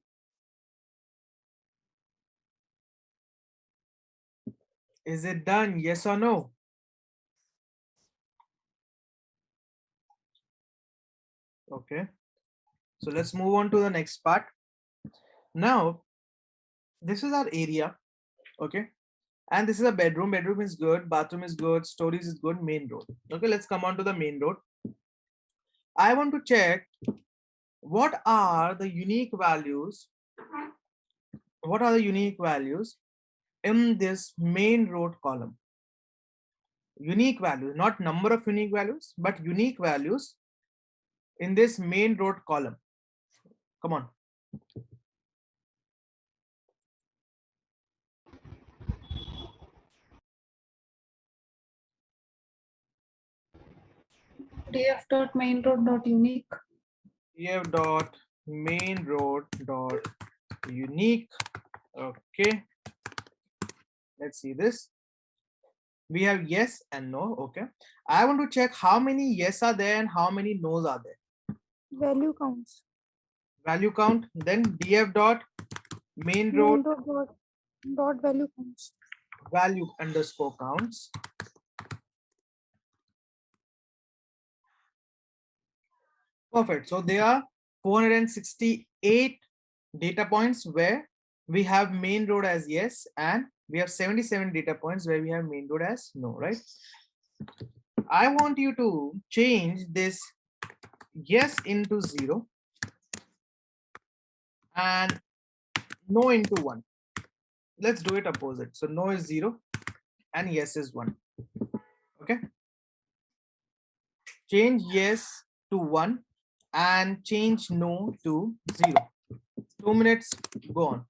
Is it done? Yes or no? Okay. So let's move on to the next part. Now, this is our area. Okay. And this is a bedroom. Bedroom is good. Bathroom is good. Stories is good. Main road. Okay. Let's come on to the main road. I want to check what are the unique values. What are the unique values in this main road column? Unique values, not number of unique values, but unique values in this main road column. Come on. df dot main road dot unique. df dot main road dot unique. Okay. Let's see this. We have yes and no. Okay. I want to check how many yes are there and how many no's are there. Value counts. Value count. Then df dot main Main road road dot value counts. value underscore counts. Perfect. So there are 468 data points where we have main road as yes, and we have 77 data points where we have main road as no, right? I want you to change this yes into 0 and no into 1. Let's do it opposite. So no is 0 and yes is 1. Okay. Change yes to 1 and change no to 0. 2 minutes, go on.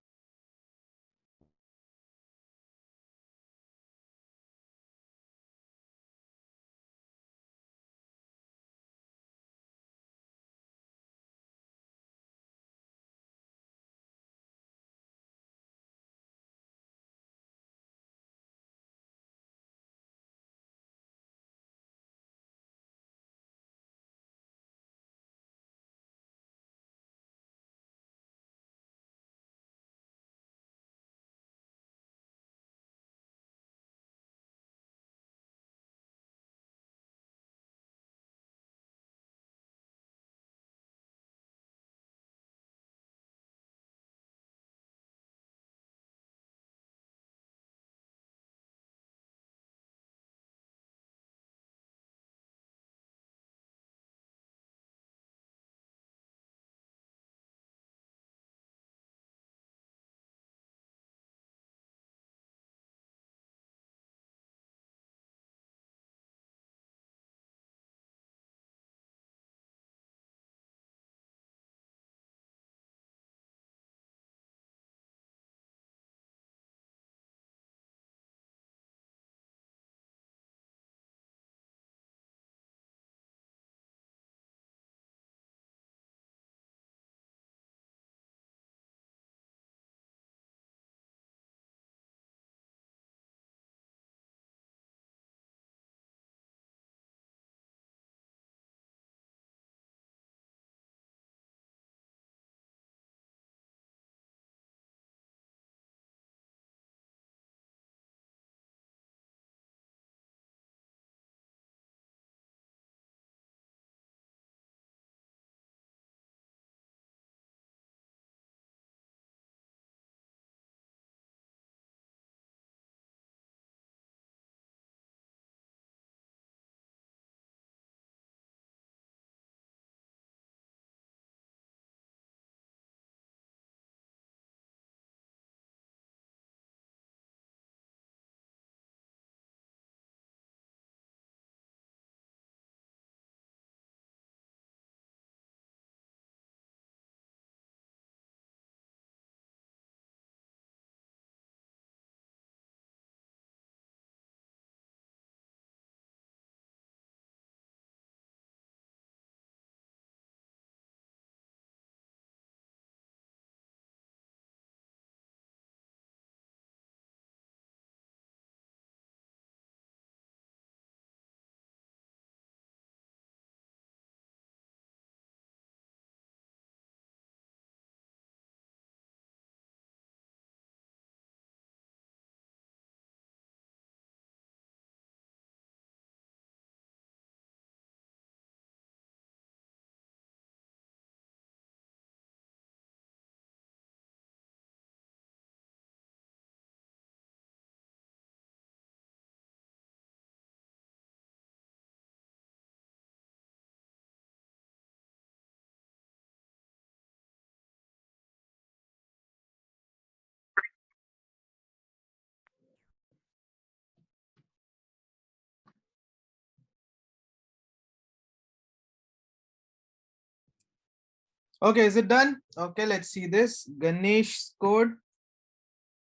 Okay, is it done? Okay, let's see this. Ganesh code.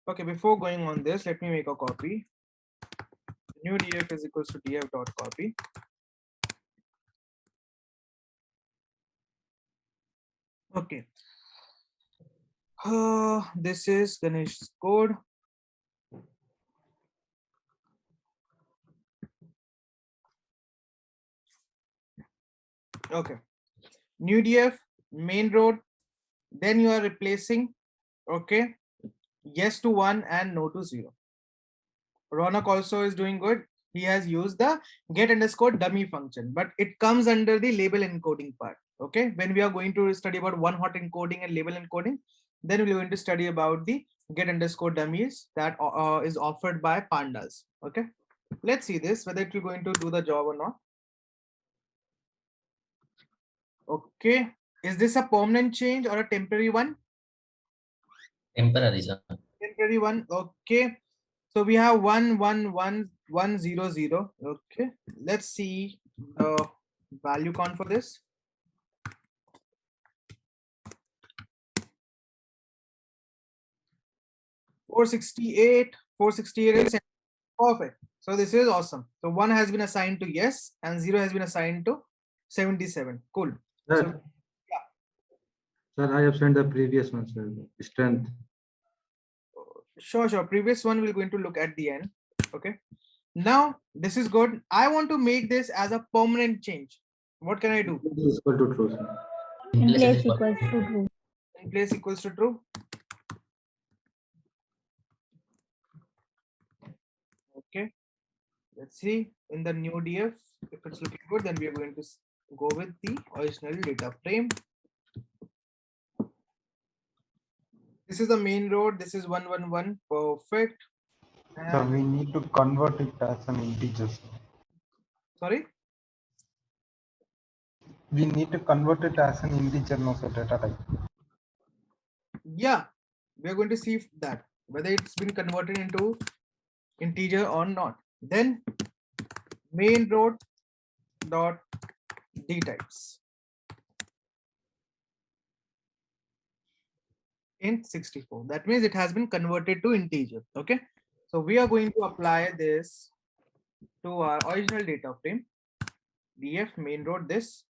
Okay, before going on this, let me make a copy. New df is equals to df dot copy. Okay. This is Ganesh's code. Okay. New df, main road. Then you are replacing, okay, yes to 1 and no to 0. Ronak also is doing good. He has used the get underscore dummy function, but it comes under the label encoding part. Okay, when we are going to study about one hot encoding and label encoding, then we're going to study about the get underscore dummies that is offered by pandas. Okay, let's see this whether it will going to do the job or not. Okay, is this a permanent change or a temporary one? Temporary, sir. Temporary one. Okay, so we have 111 100. Okay, let's see the value count for this. 468, 468 is perfect. So this is awesome. So 1 has been assigned to yes and 0 has been assigned to 77. Cool. Sir, So sir, I have sent the previous one, sir. Strength. sure. Previous one we're going to look at the end. Okay. Now this is good. I want to make this as a permanent change. What can I do? This is equal to true, sir. In place equals to true. In place equals to true. Okay. Let's see in the new df if it's looking good, then we are going to go with the original data frame. This is the main road. This is 111. Perfect. So we need to convert it as an integer. Sorry? We need to convert it as an integer, no, so data type. Yeah, we are going to see that whether it's been converted into integer or not. Then main road dot d types int 64. That means it has been converted to integer. Okay, so we are going to apply this to our original data frame. Df main road this.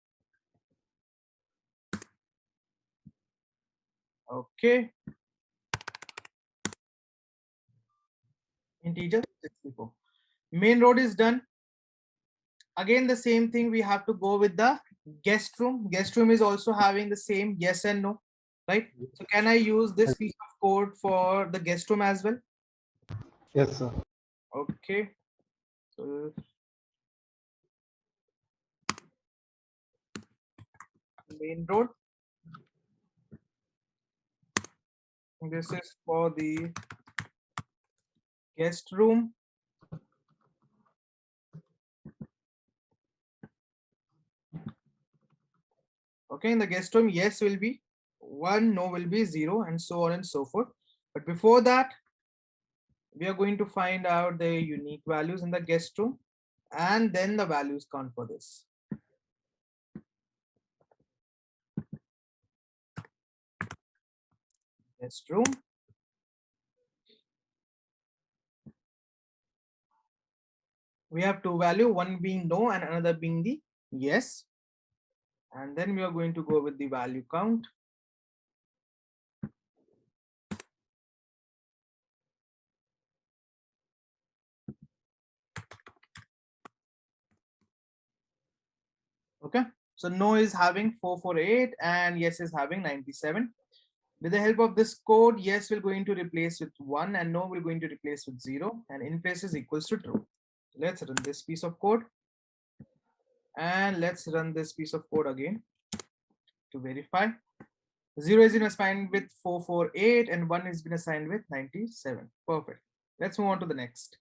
Okay, integer 64. Main road is done. Again, the same thing, we have to go with the guest room. Guest room is also having the same yes and no, right? So can I use this piece of code for the guest room as well? Yes, sir. Okay. So main road. This is for the guest room. Okay, in the guest room, yes will be 1, no will be 0, and so on and so forth. But before that, we are going to find out the unique values in the guest room and then the values count for this. Guest room. We have two values, one being no and another being the yes. And then we are going to go with the value count. Okay, so no is having 448 and yes is having 97. With the help of this code, yes will going to replace with 1 and no will going to replace with 0 and in place is equals to true. Let's run this piece of code and let's run this piece of code again to verify. 0 is been assigned with 448 and 1 is been assigned with 97. Perfect. Let's move on to the next.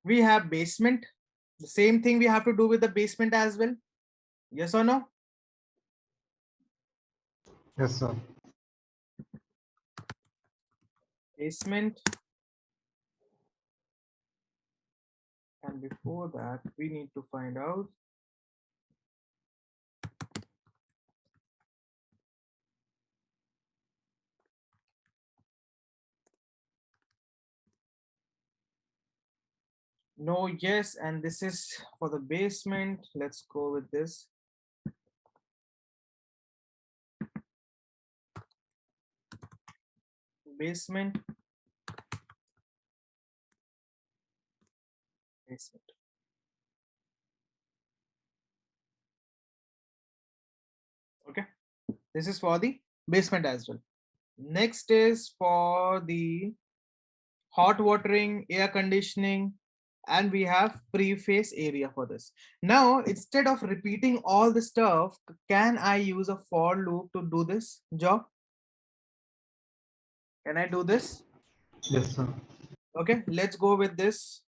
We have basement. The same thing we have to do with the basement as well. Yes or no? Yes, sir. Basement. And before that, we need to find out No, yes, and this is for the basement. Let's go with this. Basement. Basement. Okay, this is for the basement as well. Next is for the hot watering, air conditioning, and we have pre-phase area for this. Now, instead of repeating all the stuff, can I use a for loop to do this job? Can I do this? Yes, sir. Okay, let's go with this.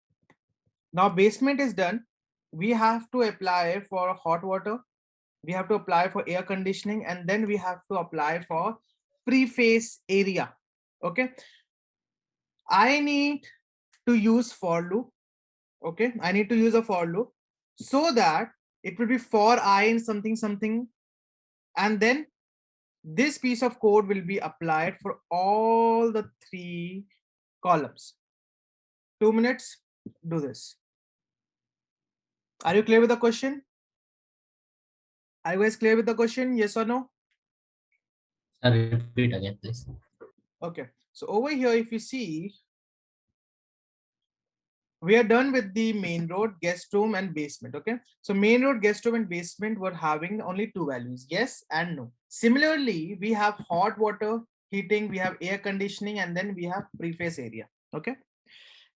Now, basement is done. We have to apply for hot water. We have to apply for air conditioning, and then we have to apply for pre-phase area. Okay, I need to use for loop. Okay, I need to use a for loop so that it will be for I in something something, and then this piece of code will be applied for all the 3 columns. 2 minutes, do this. Are you clear with the question? Are you guys clear with the question? Yes or no? Repeat again, please. Okay, so over here, if you see, we are done with the main road, guest room, and basement. Okay, so main road, guest room, and basement were having only 2 values, yes and no. Similarly, we have hot water heating, we have air conditioning, and then we have pre-phase area. Okay,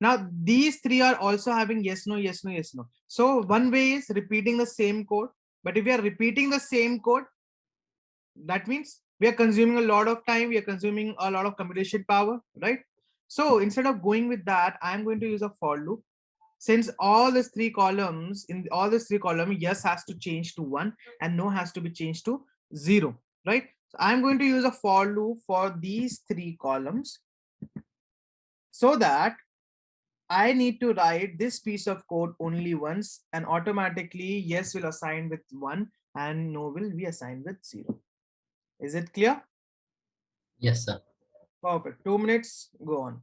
now these 3 are also having yes, no, yes, no, yes, no. So one way is repeating the same code, but if we are repeating the same code, that means we are consuming a lot of time, we are consuming a lot of computation power, right? So instead of going with that, I'm going to use a for loop. Since all these 3 columns, in all these 3 columns, yes has to change to 1 and no has to be changed to 0, right? So I'm going to use a for loop for these 3 columns so that I need to write this piece of code only once, and automatically yes will assign with 1 and no will be assigned with 0. Is it clear? Yes, sir. Perfect. 2 minutes, go on.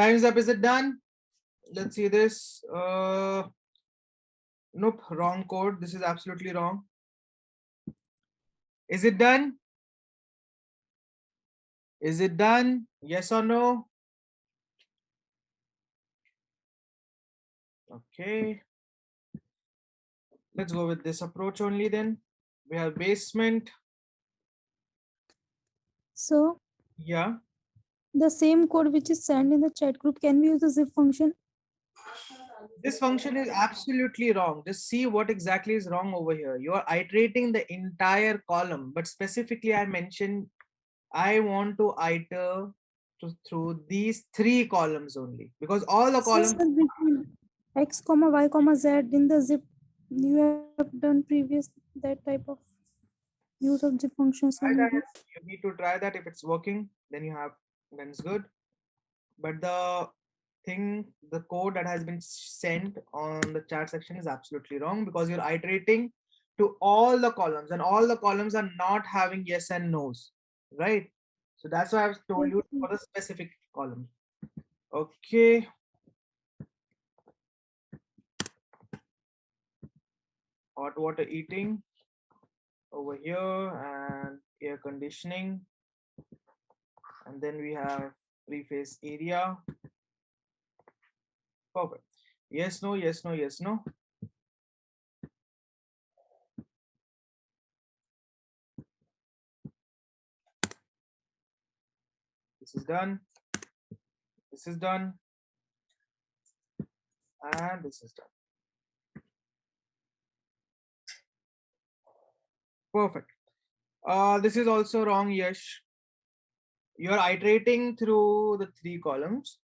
Time's up. Is it done? Let's see this. Nope, wrong code. This is absolutely wrong. Is it done? Is it done? Yes or no? Okay. Let's go with this approach only then. We have basement. So Yeah. the same code which is sent in the chat group, can we use the zip function? This function is absolutely wrong. Just see what exactly is wrong over here. You are iterating the entire column, but specifically I mentioned I want to iter through these 3 columns only, because all the So columns. sir, between x comma y comma z in the zip, you have done previous that type of use of zip functions Try that. maybe. You need to try that. If it's working, then it's good. But the code that has been sent on the chat section is absolutely wrong, because you're iterating to all the columns, and all the columns are not having yes and no's, right? So that's why I've told you for the specific column. Okay. Hot water eating over here, and air conditioning, and then we have three-phase area. Perfect. Yes, no, yes, no, yes, no. This is done. This is done. And this is done. Perfect. This is also wrong, Yash. You're iterating through the 3 columns,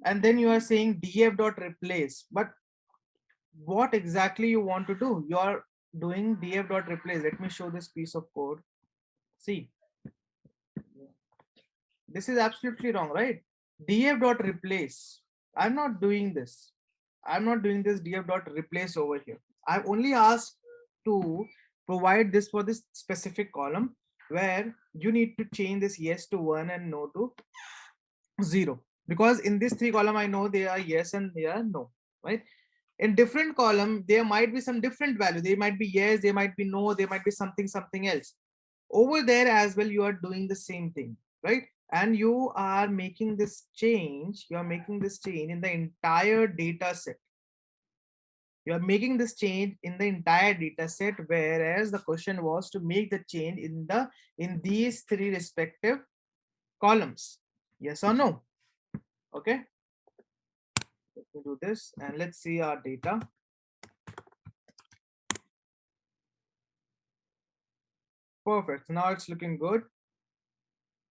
and then you are saying df.replace. But what exactly you want to do? You are doing df.replace. Let me show this piece of code. See, this is absolutely wrong, right? df.replace. I'm not doing this. I'm not doing this df.replace over here. I've only asked to provide this for this specific column, where you need to change this yes to 1 and no to 0, because in this 3 column I know they are yes and they are no, right? In different column there might be some different value. They might be yes, they might be no, they might be something else. Over there as well you are doing the same thing, right? And you are making this change. You are making this change in the entire data set. You are making this change in the entire data set, whereas the question was to make the change in these 3 respective columns. Yes or no? Okay, let me do this and let's see our data. Perfect. Now it's looking good.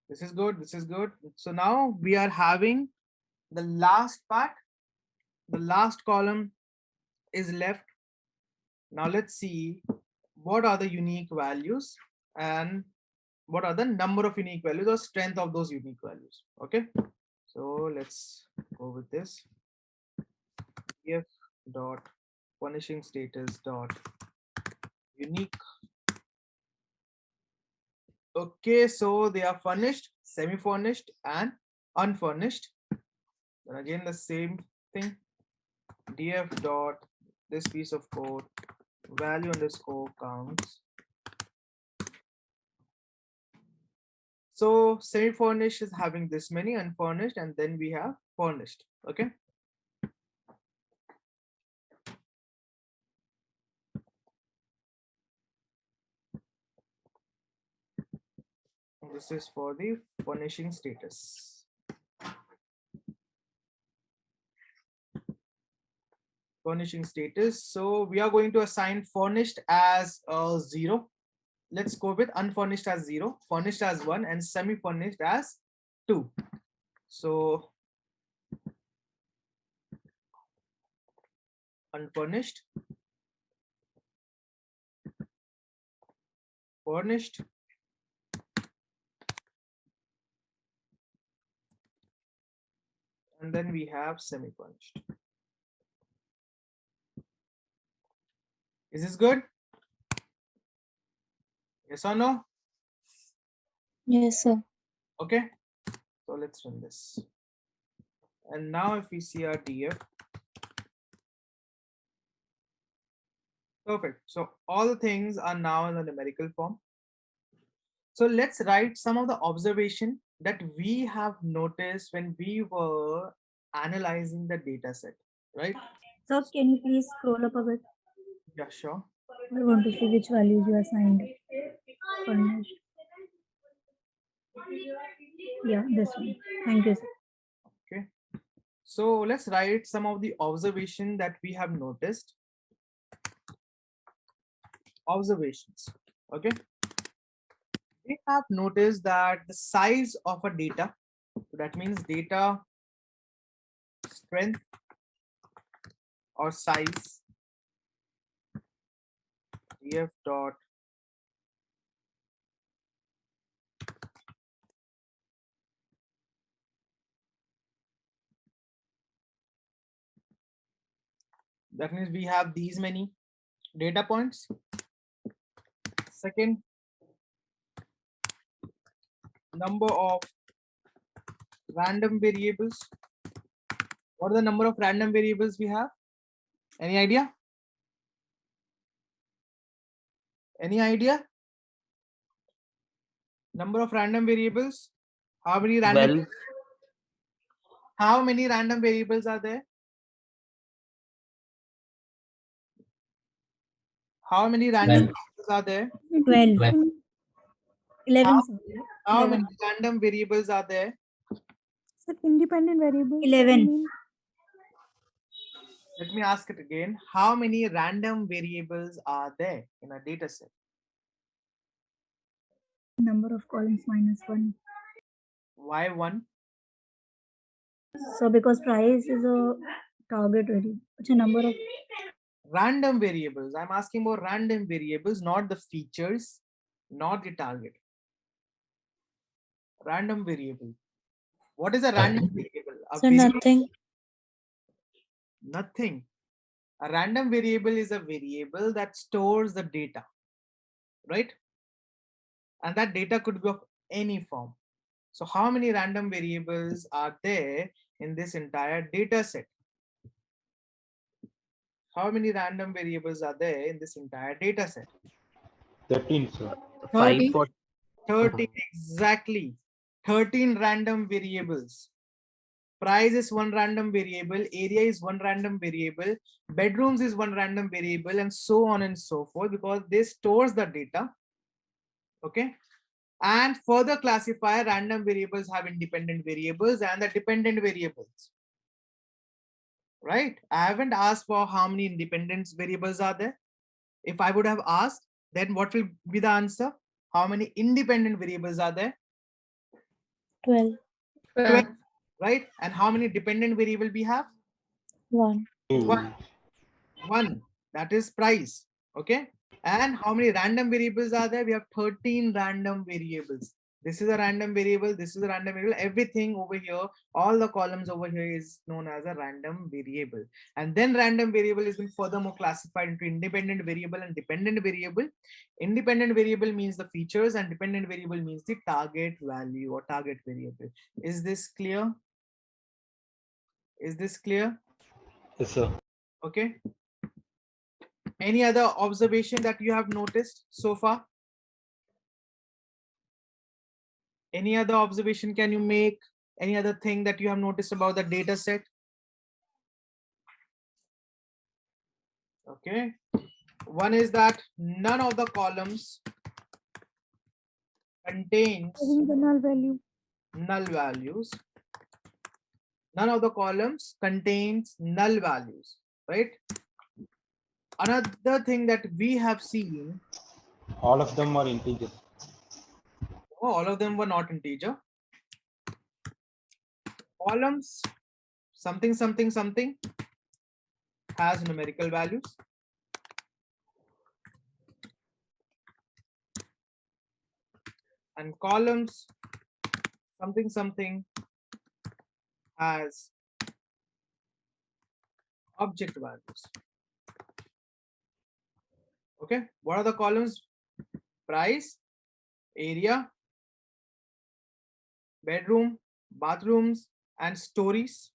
This is good. This is good. So now we are having the last part. The last column is left. Now let's see what are the unique values and what are the number of unique values or strength of those unique values. Okay, so let's go with this. Df dot punishing status dot unique. Okay, so they are furnished, semi-furnished, and unfurnished. And again the same thing. Df dot this piece of code value underscore counts. So semi-furnished is having this many, unfurnished, and then we have furnished. Okay. This is for the furnishing status. Furnishing status. So we are going to assign furnished as 0. Let's go with unfurnished as 0, furnished as 1, and semi-furnished as 2. So unfurnished, furnished, and then we have semi-furnished. Is this good? Yes or no? Yes, sir. Okay, so let's run this. And now if we see our DF, perfect. So all the things are now in the numerical form. So let's write some of the observation that we have noticed when we were analyzing the data set, right? Sir, can you please scroll up a bit? Yeah, sure. I want to see which values you assigned for next. Yeah, this one. Thank you, sir. Okay. So let's write some of the observation that we have noticed. Observations. Okay. We have noticed that the size of a data, so that means data strength or size, df dot that means we have these many data points. Second, number of random variables. What are the number of random variables we have? Any idea? Any idea? Number of random variables? How many random? 12. How many random variables are there? How many random 12. variables are there? 12. 12. 11, sir. How 11. many random variables are there? Sir, independent variables. 11. You mean? Let me ask it again. How many random variables are there in a data set? Number of columns minus 1. Why 1? So because price is a target variable. It's a number of Random variables. I'm asking about random variables, not the features, not the target. Random variable. What is a random variable? A so variable? nothing. Nothing. A random variable is a variable that stores the data, right? And that data could be of any form. So how many random variables are there in this entire data set? How many random variables are there in this entire data set? 13, sir. 5 30. for 13, exactly. 13 random variables. Price is one random variable, area is one random variable, bedrooms is one random variable, and so on and so forth, because this stores the data. Okay. And further classify random variables have independent variables and the dependent variables. Right? I haven't asked for how many independent variables are there. If I would have asked, then what will be the answer? How many independent variables are there? 12. 12, right? And how many dependent variable we have? 1. One. That is price. Okay. And how many random variables are there? We have 13 random variables. This is a random variable. This is a random variable. Everything over here, all the columns over here is known as a random variable. And then random variable is been furthermore classified into independent variable and dependent variable. Independent variable means the features and dependent variable means the target value or target variable. Is this clear? Is this clear? Yes, sir. Okay. Any other observation that you have noticed so far? Any other observation can you make? Any other thing that you have noticed about the data set? Okay. One is that none of the columns contains Having the null value. null values. None of the columns contains null values, right? Another thing that we have seen, All of them are integers. oh, all of them were not integer. Columns, something, something, something has numerical values. And columns, something, something has object values. Okay, what are the columns? Price, area, bedroom, bathrooms, and stories.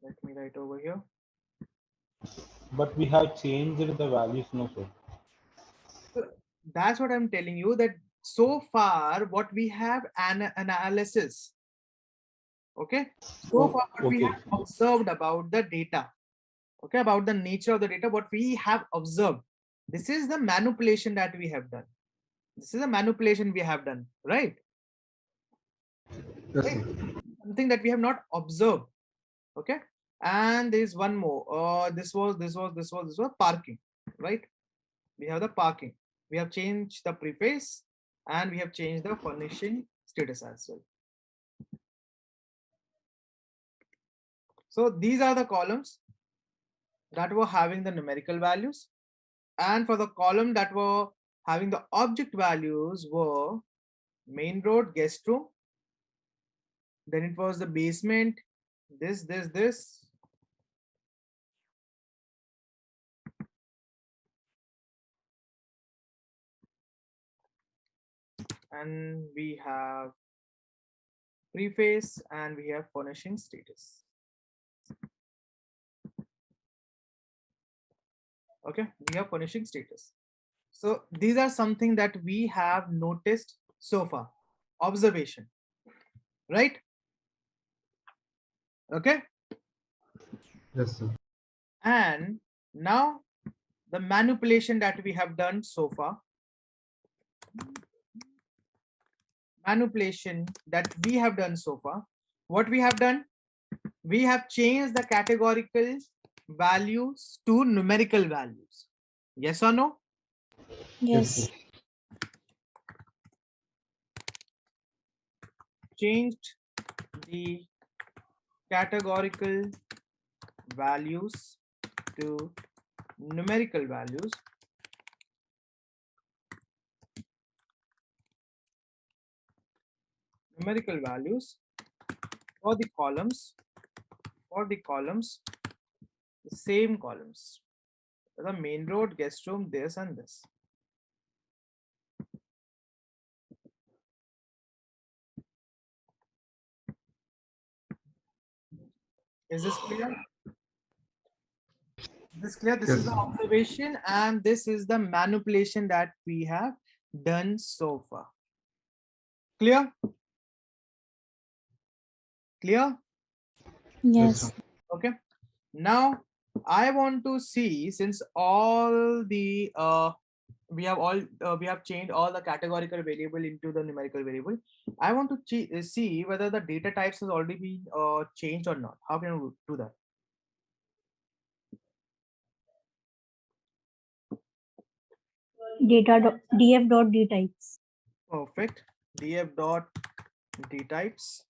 Let me write over here. But we have changed the values, no, sir. So that's what I'm telling you, that so far what we have an analysis. Okay. So far what we Okay. have observed about the data. Okay, about the nature of the data, what we have observed. This is the manipulation that we have done. This is a manipulation we have done, right? Yes, Right? sir. Something that we have not observed. Okay, and there is one more. This was parking, right? We have the parking. We have changed the preface and we have changed the furnishing status as well. So these are the columns that were having the numerical values, and for the column that were having the object values were main road, guest room, then it was the basement, this, and we have preface and we have furnishing status. Okay, we have furnishing status. So these are something that we have noticed so far. Observation, right? Okay. Yes, sir. And now the manipulation that we have done so far. Manipulation that we have done so far. What we have done? We have changed the categorical values to numerical values. Yes or no? Yes. Changed the categorical values to numerical values. Numerical values for the columns, the same columns. The main road, guest room, this and this. Is this clear? Is this clear? This Yes, is the sir. observation and this is the manipulation that we have done so far. Clear? Clear? Yes. Okay. Now I want to see, since all the we have changed all the categorical variable into the numerical variable. I want to see whether the data types has already been changed or not. How can we do that? df.d types. Perfect. df dot d types.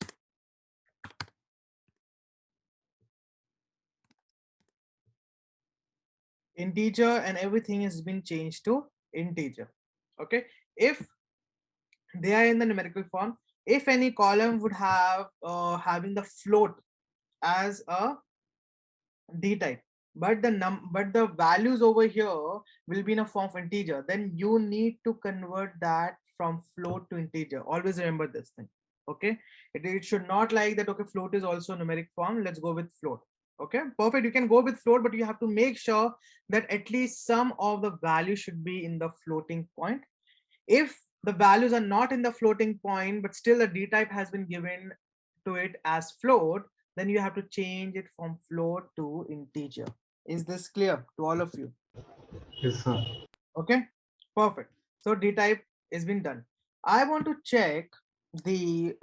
Integer and everything has been changed to integer. Okay. If they are in the numerical form, if any column would have having the float as a d type, but the values over here will be in a form of integer, then you need to convert that from float to integer. Always remember this thing. Okay, it should not like that. Okay, float is also numeric form, let's go with float. Okay, perfect, you can go with float, but you have to make sure that at least some of the value should be in the floating point. If the values are not in the floating point, but still a d type has been given to it as float, then you have to change it from float to integer. Is this clear to all of you? Yes, sir. Okay, perfect. So d type has been done. I want to check the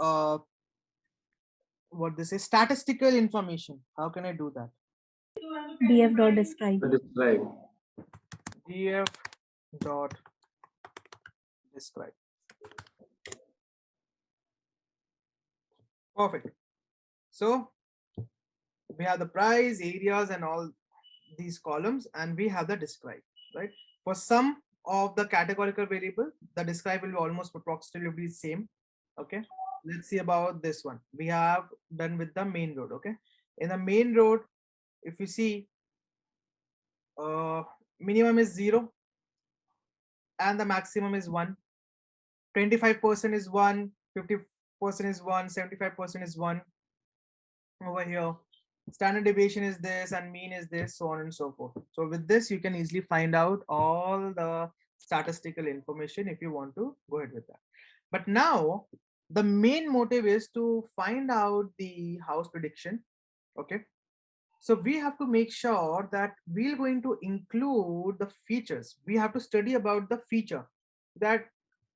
what this is, statistical information. How can I do that? df.describe. Describe. df dot describe. Perfect. So we have the price, areas, and all these columns, and we have the describe, right? For some of the categorical variable, the describe will be almost approximately same. Okay, let's see about this one. We have done with the main road. Okay, in the main road, if you see, minimum is 0 and the maximum is 1. 25% is 1, 50% is 1, 75% is 1 over here. standard deviation is this, and mean is this, so on and so forth. So with this, you can easily find out all the statistical information if you want to go ahead with that. But now the main motive is to find out the house prediction. Okay. So we have to make sure that we're going to include the features. We have to study about the feature, that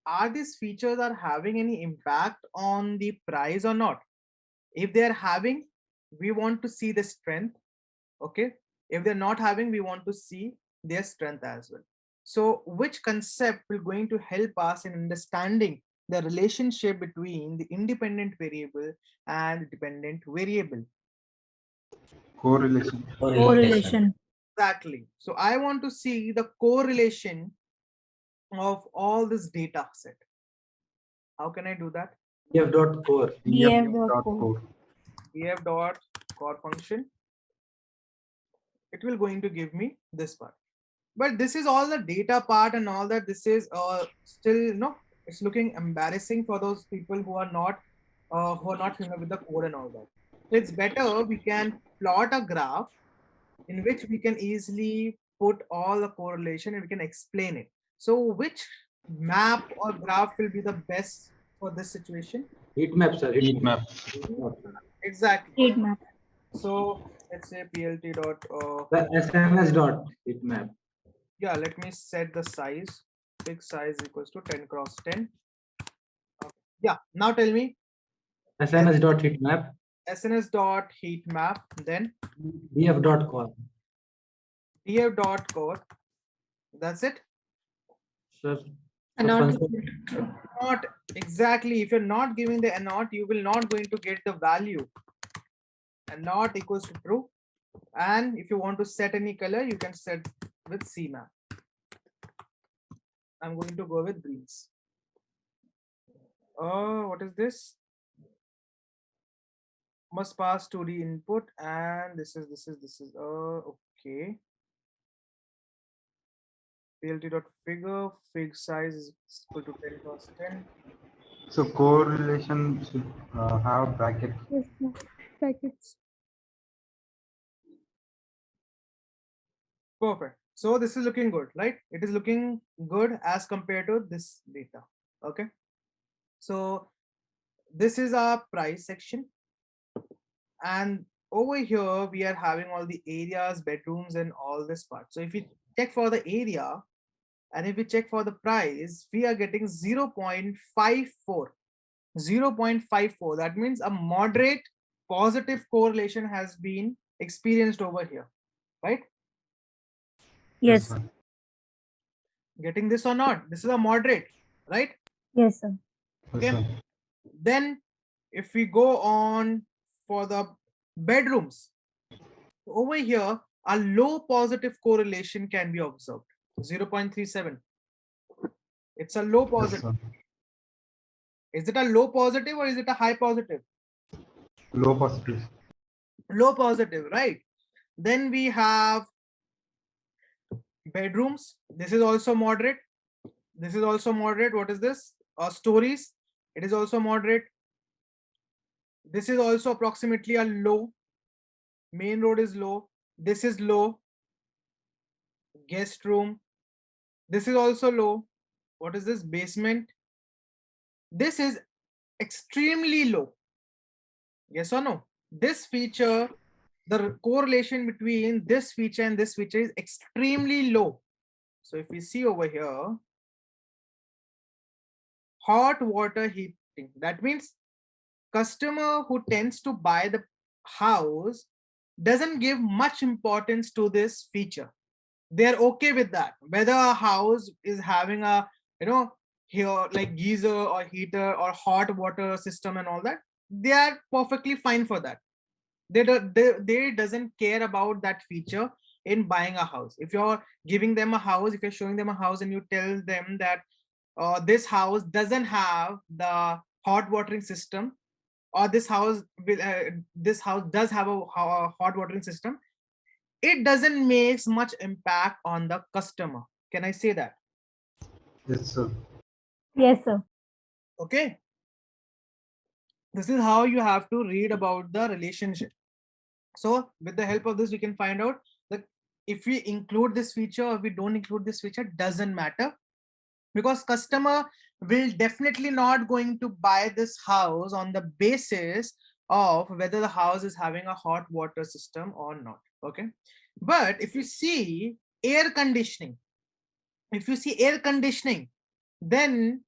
are these features are having any impact on the price or not. If they're having, we want to see the strength. Okay. If they're not having, we want to see their strength as well. So which concept will going to help us in understanding the relationship between the independent variable and dependent variable? Correlation. Correlation. Exactly. So I want to see the correlation of all this data set. How can I do that? df.core. df.core. df.core function. It will going to give me this part. But this is all the data part and all that. This is still no. It's looking embarrassing for those people who are not familiar with the code and all that. So it's better we can plot a graph in which we can easily put all the correlation and we can explain it. So which map or graph will be the best for this situation? Heat map, sir. Heat map. Exactly. Heat map. So let's say plt dot The SMS dot heat map. yeah, let me set the size. Fixed size equals to 10 cross 10. Okay. Yeah, now tell me. SNS dot heat map. SNS dot heat map, then df.core. df.core. That's it. Sir. Not exactly. If you're not giving the not, you will not going to get the value. And not equals to true. And if you want to set any color, you can set with CMap. I'm going to go with greens. Oh, what is this? Must pass 2D input, and this is okay. plt.figure, fig size is equal to 10 cross 10. So correlation should have bracket. Yes, sir. Brackets. Perfect. So this is looking good, right? It is looking good as compared to this data. Okay. So this is our price section. And over here, we are having all the areas, bedrooms, and all this part. So if we check for the area, and if we check for the price, we are getting 0.54. 0.54. That means a moderate positive correlation has been experienced over here, right? Yes. Getting this or not? This is a moderate, right? Yes, sir. Okay. Then if we go on for the bedrooms, over here, a low positive correlation can be observed. 0.37. It's a low positive. Is it a low positive or is it a high positive? Low positive. Low positive, right? Then we have bedrooms. This is also moderate. This is also moderate. What is this? Stories. It is also moderate. This is also approximately a low. Main road is low. This is low. Guest room. This is also low. What is this? Basement. This is extremely low. Yes or no? This feature, the correlation between this feature and this feature is extremely low. So if we see over here, hot water heating, that means customer who tends to buy the house doesn't give much importance to this feature. They're okay with that. Whether a house is having a, here like geyser or heater or hot water system and all that, they are perfectly fine for that. They doesn't care about that feature in buying a house. If you're giving them a house, if you're showing them a house and you tell them that this house doesn't have the hot watering system, or this house does have a hot watering system, it doesn't make much impact on the customer. Can I say that? Yes, sir. Yes, sir. Okay. This is how you have to read about the relationship. So with the help of this, we can find out that if we include this feature or we don't include this feature, doesn't matter, because customer will definitely not going to buy this house on the basis of whether the house is having a hot water system or not. Okay, but if you see air conditioning, then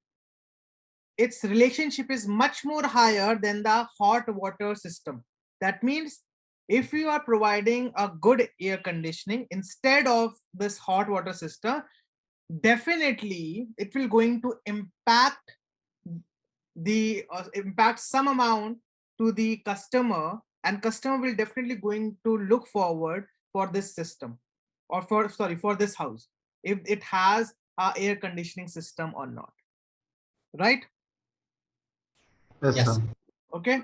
its relationship is much more higher than the hot water system. That means if you are providing a good air conditioning instead of this hot water system, definitely it will going to impact some amount to the customer, and customer will definitely going to look forward for this system, or for this house, if it has a air conditioning system or not, right? Yes, Yes. sir. Okay,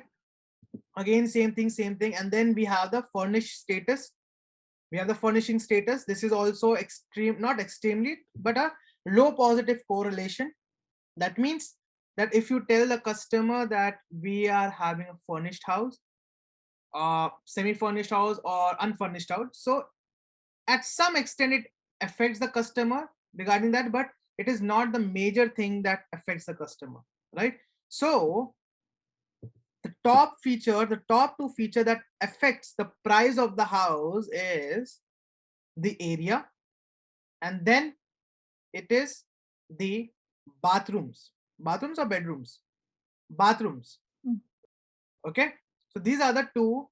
again same thing. And then we have the furnished status. We have the furnishing status. This is also not extremely, but a low positive correlation. That means that if you tell the customer that we are having a furnished house, semi-furnished house or unfurnished house, so at some extent it affects the customer regarding that, but it is not the major thing that affects the customer, right? So the top two feature that affects the price of the house is the area, and then it is the bathrooms or bedrooms, bathrooms. Okay, so these are the two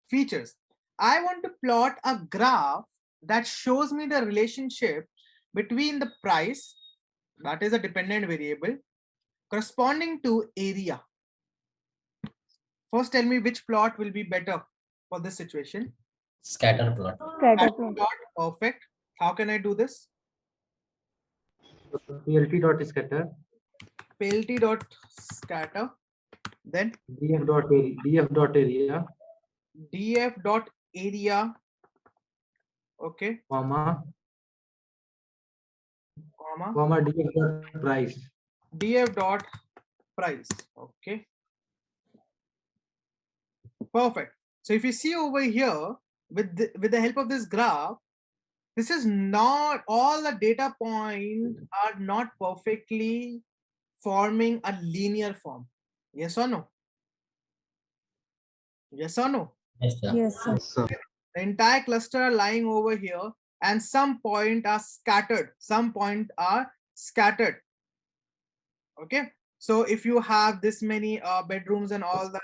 features. I want to plot a graph that shows me the relationship between the price, that is a dependent variable, corresponding to area. First tell me which plot will be better for this situation. Scatter plot. Scatter Scatter plot. plot, perfect. How can I do this? PLT dot scatter. PLT dot scatter. Then DF dot area. DF dot area. Okay. Comma DF dot price. DF dot price. Okay. Perfect. So if you see over here, with the help of this graph, this is not all the data points are not perfectly forming a linear form. Yes or no? Yes or no? Yes, sir. Yes, sir. Yes, sir. The entire cluster are lying over here, and some point are scattered. Okay. So if you have this many bedrooms and all that,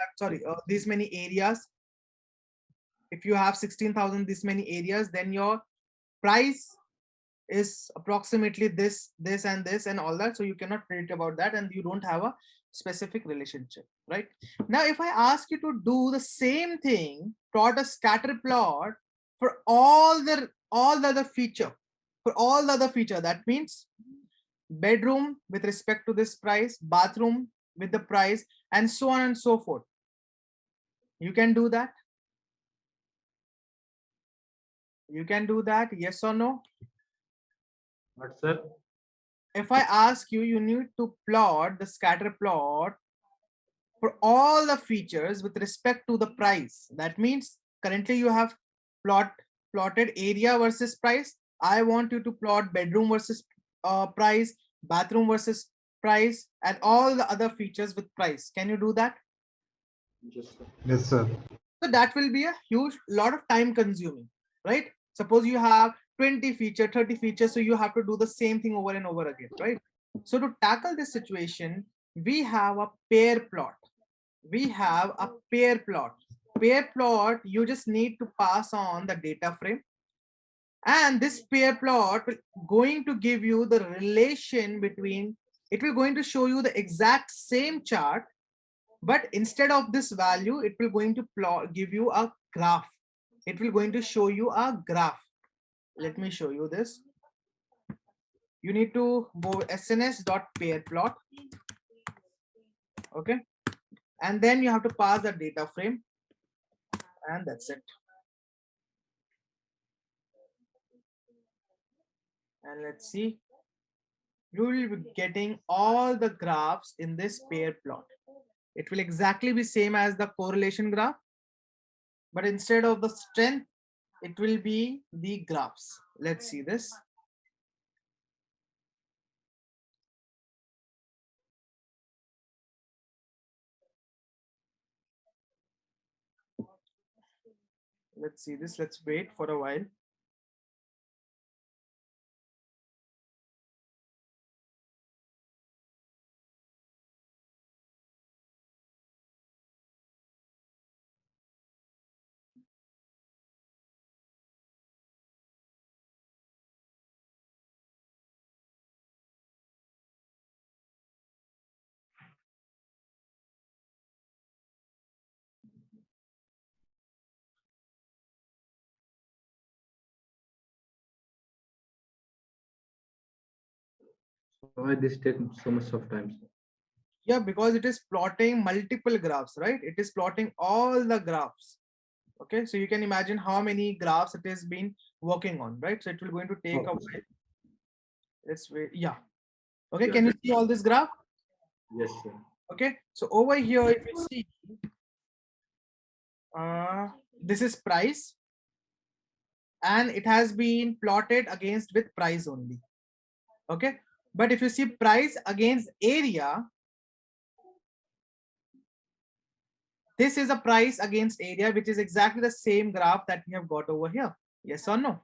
these many areas, if you have 16,000 this many areas, then your price is approximately this and all that. So you cannot predict about that, and you don't have a specific relationship, right? Now if I ask you to do the same thing, plot a scatter plot for all the other feature, that means bedroom with respect to this price, bathroom with the price, and so on and so forth. You can do that. You can do that, yes or no? What, sir? If I ask you, you need to plot the scatter plot for all the features with respect to the price. That means currently you have plotted area versus price. I want you to plot bedroom versus price, bathroom versus price, and all the other features with price. Can you do that? Yes, sir. So that will be a huge lot of time consuming, right? Suppose you have 20 feature, 30 features, so you have to do the same thing over and over again, right? So to tackle this situation, we have a pair plot. Pair plot, you just need to pass on the data frame, and this pair plot will going to give you the relation between, it will going to show you the exact same chart, but instead of this value, it will going to give you a graph. It will going to show you a graph. Let me show you this. You need to go sns.pairplot. Okay, and then you have to pass the data frame, and that's it. And let's see, you will be getting all the graphs in this pair plot. It will exactly be same as the correlation graph. but instead of the strength, it will be the graphs. Let's see this. Let's see this. Let's wait for a while. Why this take so much of time? Yeah, because it is plotting multiple graphs, right? It is plotting all the graphs. Okay, so you can imagine how many graphs it has been working on, right? So it will going to take a while. Let's wait. Yeah. Okay, can you see all this graph? Yes, sir. Okay, so over here, if you see, this is price, and it has been plotted against with price only. Okay, but if you see price against area, this is a price against area, which is exactly the same graph that we have got over here. Yes or no?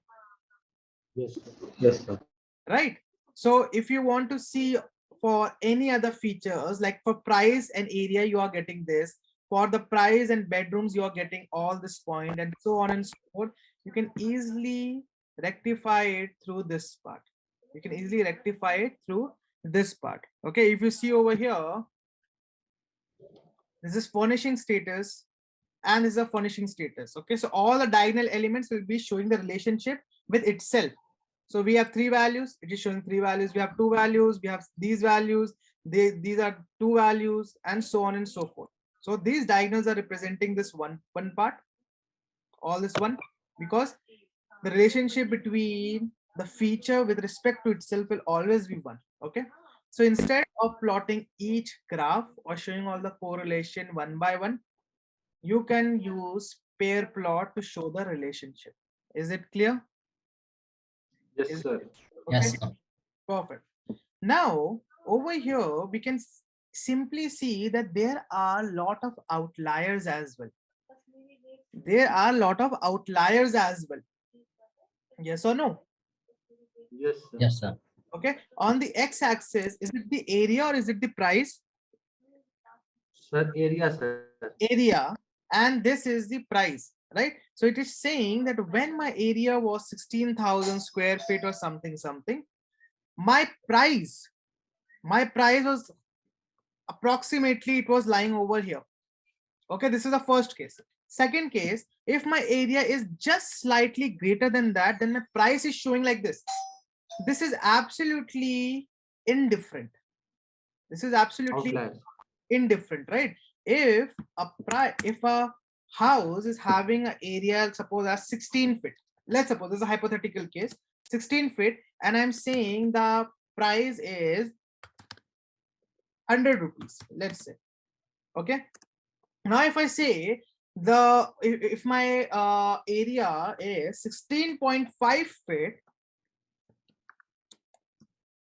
Yes, sir. Yes, sir. Right? So if you want to see for any other features, like for price and area, you are getting this. For the price and bedrooms, you are getting all this point, and so on and so forth. You can easily rectify it through this part. You can easily rectify it through this part. Okay, if you see over here, this is furnishing status, and this is a furnishing status. Okay, so all the diagonal elements will be showing the relationship with itself. So we have three values, it is showing three values. We have two values, we have these values, these are two values, and so on and so forth. So these diagonals are representing this one part, all this one, because the relationship between the feature with respect to itself will always be one. Okay, so instead of plotting each graph or showing all the correlation one by one, you can use pair plot to show the relationship. Is it clear? Yes, sir. Okay. Yes, sir. Perfect. Now over here we can simply see that there are a lot of outliers as well. There are a lot of outliers as well. Yes or no? Yes, sir. Yes, sir. Okay, on the x-axis, is it the area or is it the price? Sir, area, sir. Area, and this is the price, right? So it is saying that when my area was 16,000 square feet or something, my price was approximately, it was lying over here. Okay, this is the first case. Second case, if my area is just slightly greater than that, then my price is showing like this. This is absolutely indifferent. This is absolutely indifferent, right? If a house is having an area, suppose as 16 feet, let's suppose this is a hypothetical case, 16 feet, and I'm saying the price is 100 rupees, let's say. Okay, now if I say if my area is 16.5 feet,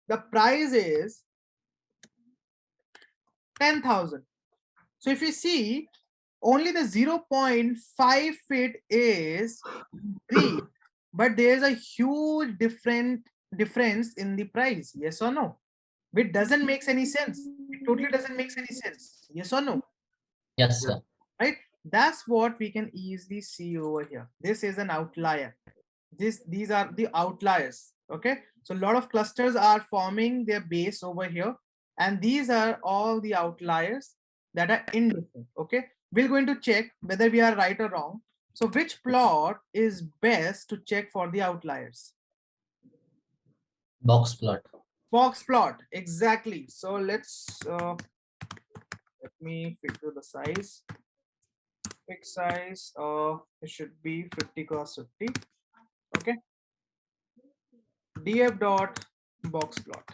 the price is 10,000. So if you see, only the 0.5 feet is increased, but there's a huge difference in the price. Yes or no? Which doesn't make any sense. It totally doesn't make any sense. Yes or no? Yes, sir. Right? That's what we can easily see over here. This is an outlier. These are the outliers. Okay, so a lot of clusters are forming their base over here, and these are all the outliers that are indifferent. Okay, we're going to check whether we are right or wrong. So which plot is best to check for the outliers? Box plot. Box plot, exactly. So let's let me figure the size. Fixed size, it should be 50 cross 50. Okay, df dot box plot.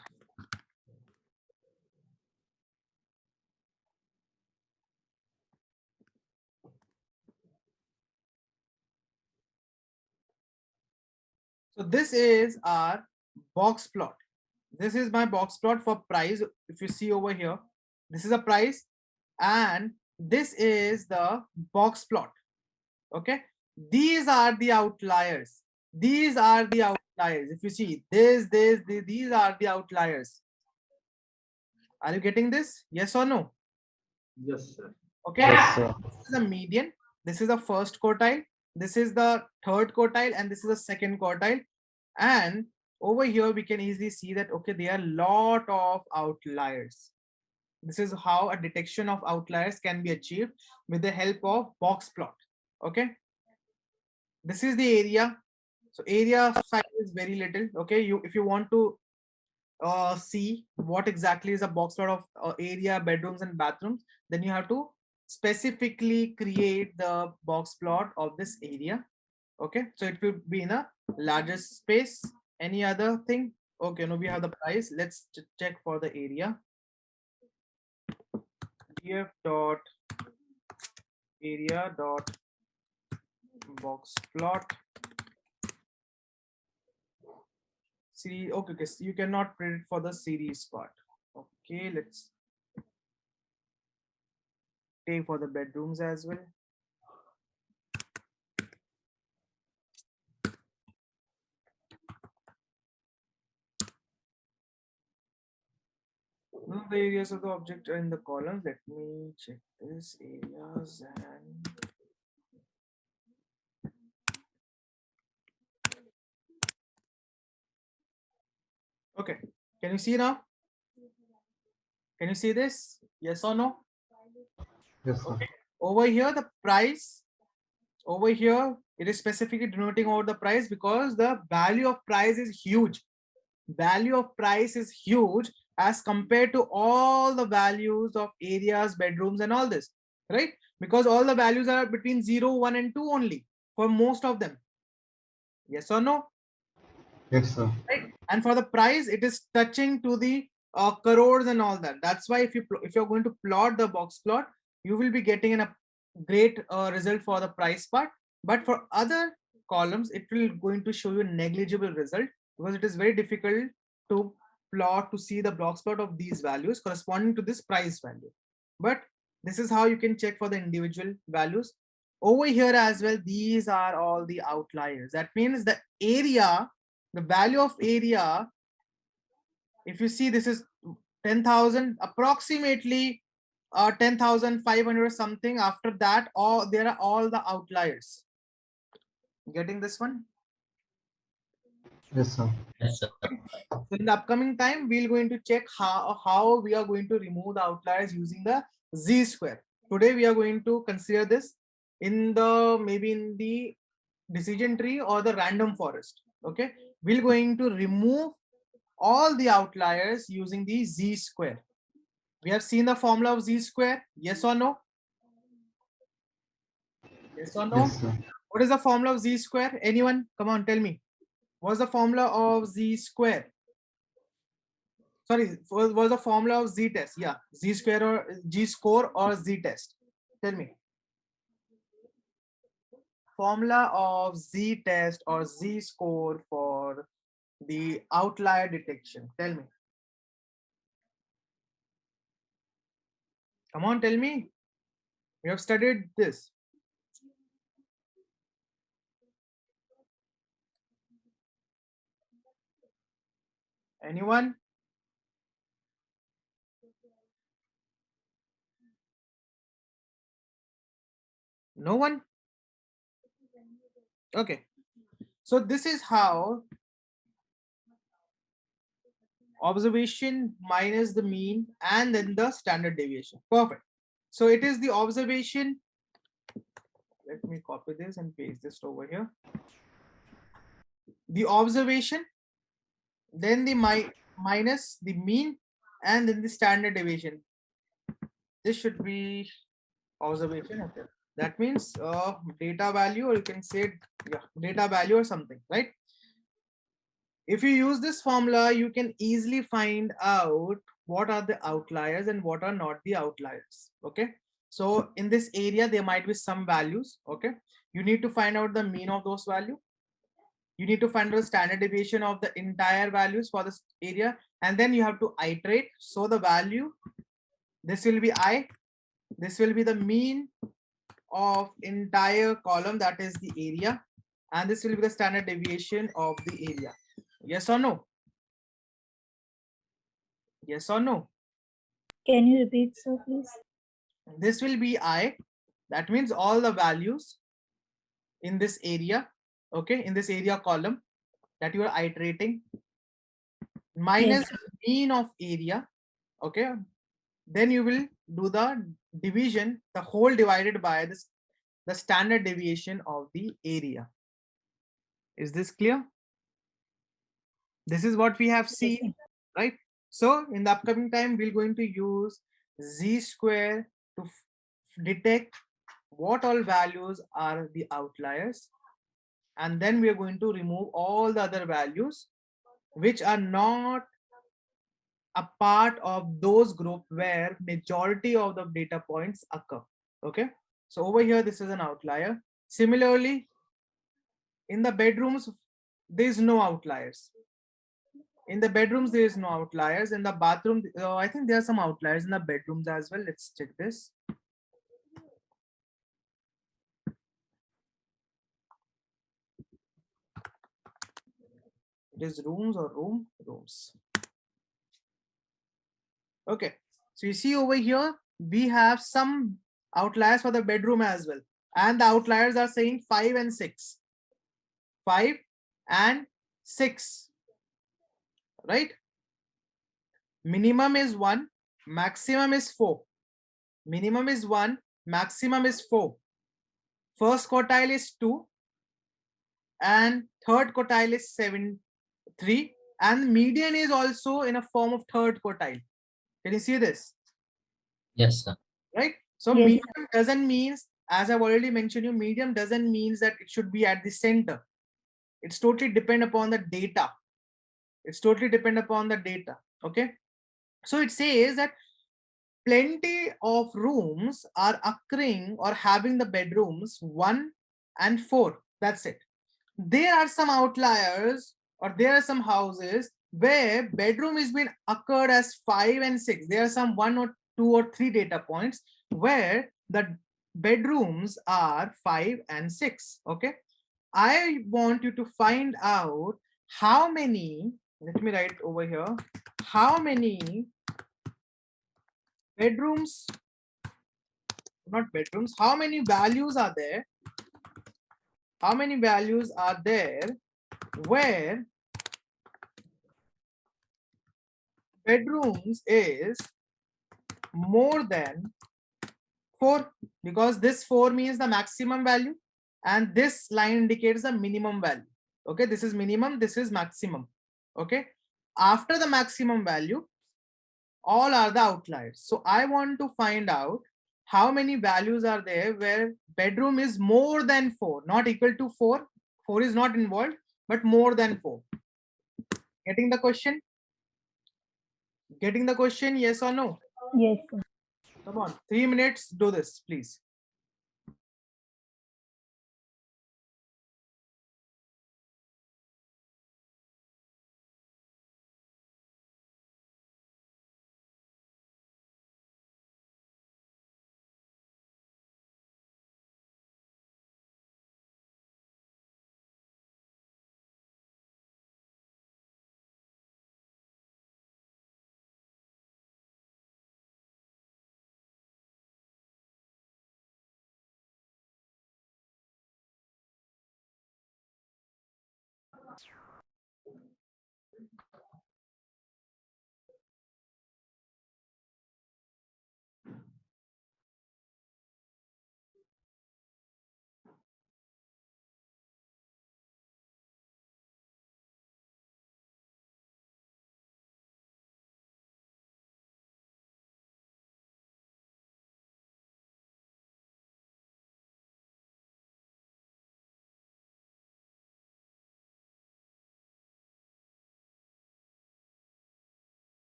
So this is our box plot. This is my box plot for price. If you see over here, this is a price and this is the box plot. Okay, these are the outliers. These are the outliers. If you see these are the outliers. Are you getting this? Yes or no? Yes, sir. Okay. Yes, sir. This is a median. This is the first quartile. This is the third quartile, and this is the second quartile. And over here, we can easily see that, okay, there are a lot of outliers. This is how a detection of outliers can be achieved with the help of box plot. Okay. This is the area. So area size is very little. Okay. If you want to see what exactly is a box plot of area, bedrooms, and bathrooms, then you have to specifically create the box plot of this area. Okay, so it will be in a larger space. Any other thing? Okay, no, we have the price. Let's check for the area. df dot area dot box plot. See, okay, so you cannot print for the series part. Okay, let's take for the bedrooms as well. No, the areas of the object are in the columns. Let me check this areas and okay. Can you see now? Can you see this? Yes or no? Yes, sir. Okay. Over here, the price. Over here, it is specifically denoting over the price because the value of price is huge. Value of price is huge as compared to all the values of areas, bedrooms, and all this, right? Because all the values are between 0, 1, and 2 only for most of them. Yes or no? Yes, sir. Right? And for the price, it is touching to the crores and all that. That's why if you're going to plot the box plot, you will be getting a great result for the price part. But for other columns, it will going to show you a negligible result because it is very difficult to plot to see the box plot of these values corresponding to this price value. But this is how you can check for the individual values. Over here as well, these are all the outliers. That means the area, the value of area, if you see this is 10,000, approximately 10,500 or something. After that, there are all the outliers. Getting this one? Yes, sir. Yes, sir. So in the upcoming time, we're going to check how we are going to remove the outliers using the z-square. Today we are going to consider this in the maybe in the decision tree or the random forest. Okay, we're going to remove all the outliers using the z-square. We have seen the formula of z-square. Yes or no? Yes or no? Yes, sir. What is the formula of z-square? Anyone? Come on, tell me. What's the formula of z-square? Sorry, was the formula of z-test? Yeah, z-square or g-score or z-test? Tell me. Formula of z-test or z-score for the outlier detection. Tell me. Come on, tell me. We have studied this. Anyone? No one? Okay. So this is how observation minus the mean and then the standard deviation. Perfect. So it is the observation. Let me copy this and paste this over here. The observation, then the minus the mean, and then the standard deviation. This should be observation. Okay. That means data value, or you can say data value or something, right? If you use this formula, you can easily find out what are the outliers and what are not the outliers. Okay, so in this area there might be some values. Okay, you need to find out the mean of those values. You need to find the standard deviation of the entire values for this area, and then you have to iterate. So the value, this will be I, this will be the mean of entire column, that is the area, and this will be the standard deviation of the area. Yes or no? Yes or no? Can you repeat, sir, please? This will be I, that means all the values in this area, okay, in this area column that you are iterating, minus mean of area, okay, then you will do the division, the whole divided by this, the standard deviation of the area. Is this clear? This is what we have seen, right? So in the upcoming time, we're going to use z-square to detect what all values are the outliers, and then we are going to remove all the other values which are not a part of those group where majority of the data points occur. Okay, so over here this is an outlier. Similarly, in the bedrooms there is no outliers. In the bedrooms there is no outliers. In the bathroom, I think there are some outliers in the bedrooms as well. Let's check this. It is rooms or rooms. Okay, so you see over here we have some outliers for the bedroom as well, and the outliers are saying 5 and 6. 5 and 6, right? Minimum is 1, maximum is 4. Minimum is 1, maximum is 4. First quartile is 2, and third quartile is 3, and median is also in a form of third quartile. Can you see this? Yes, sir. Right? So Yes. medium doesn't mean, as I've already mentioned you, medium doesn't mean that it should be at the center. It's totally depend upon the data. It's totally depend upon the data. Okay, so it says that plenty of rooms are occurring or having the bedrooms 1 and 4. That's it. There are some outliers, or there are some houses where bedroom is been occurred as 5 and 6. There are some 1 or 2 or 3 data points where the bedrooms are 5 and 6. Okay, I want you to find out how many, let me write over here, how many bedrooms, not bedrooms, how many values are there? How many values are there where bedrooms is more than 4? Because this 4 means the maximum value, and this line indicates the minimum value. Okay, this is minimum, this is maximum. Okay, after the maximum value, all are the outliers. So I want to find out how many values are there where bedroom is more than 4, not equal to 4. 4 is not involved, but more than 4. Getting the question? Getting the question, yes or no? Yes, sir. Come on, 3 minutes, do this, please.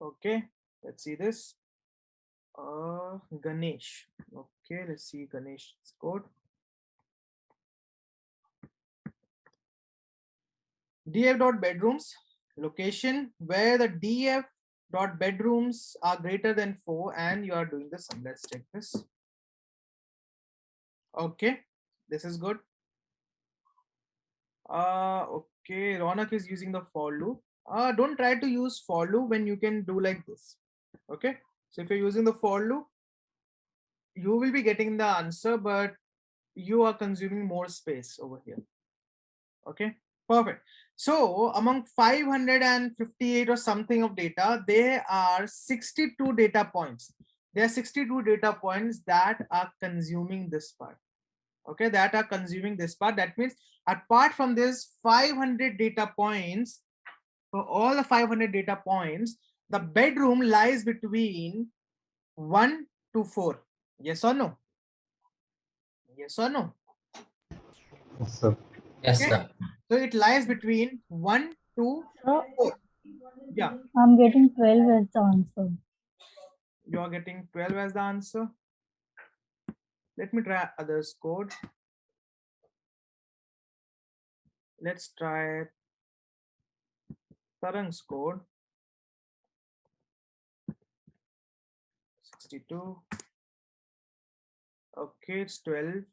Okay, let's see this. Ganesh. Okay, let's see Ganesh's code. df.bedrooms location where the df.bedrooms are greater than 4 and you are doing the sum. Let's check this. Okay, this is good. Okay, Ronak is using the for loop. Don't try to use for loop when you can do like this. Okay, so if you're using the for loop, you will be getting the answer, but you are consuming more space over here. Okay, perfect. So among 558 or something of data, there are 62 data points. There are 62 data points that are consuming this part. Okay, that are consuming this part. That means apart from this 500 data points, for all the 500 data points, the bedroom lies between 1 to 4. Yes or no? Yes or no? Yes, sir. Yes, Okay. sir. So it lies between 1 to 4. Yeah. I'm getting 12 as the answer. You are getting 12 as the answer. Let me try others code. Let's try Tarang's code. 62. Okay, it's 12.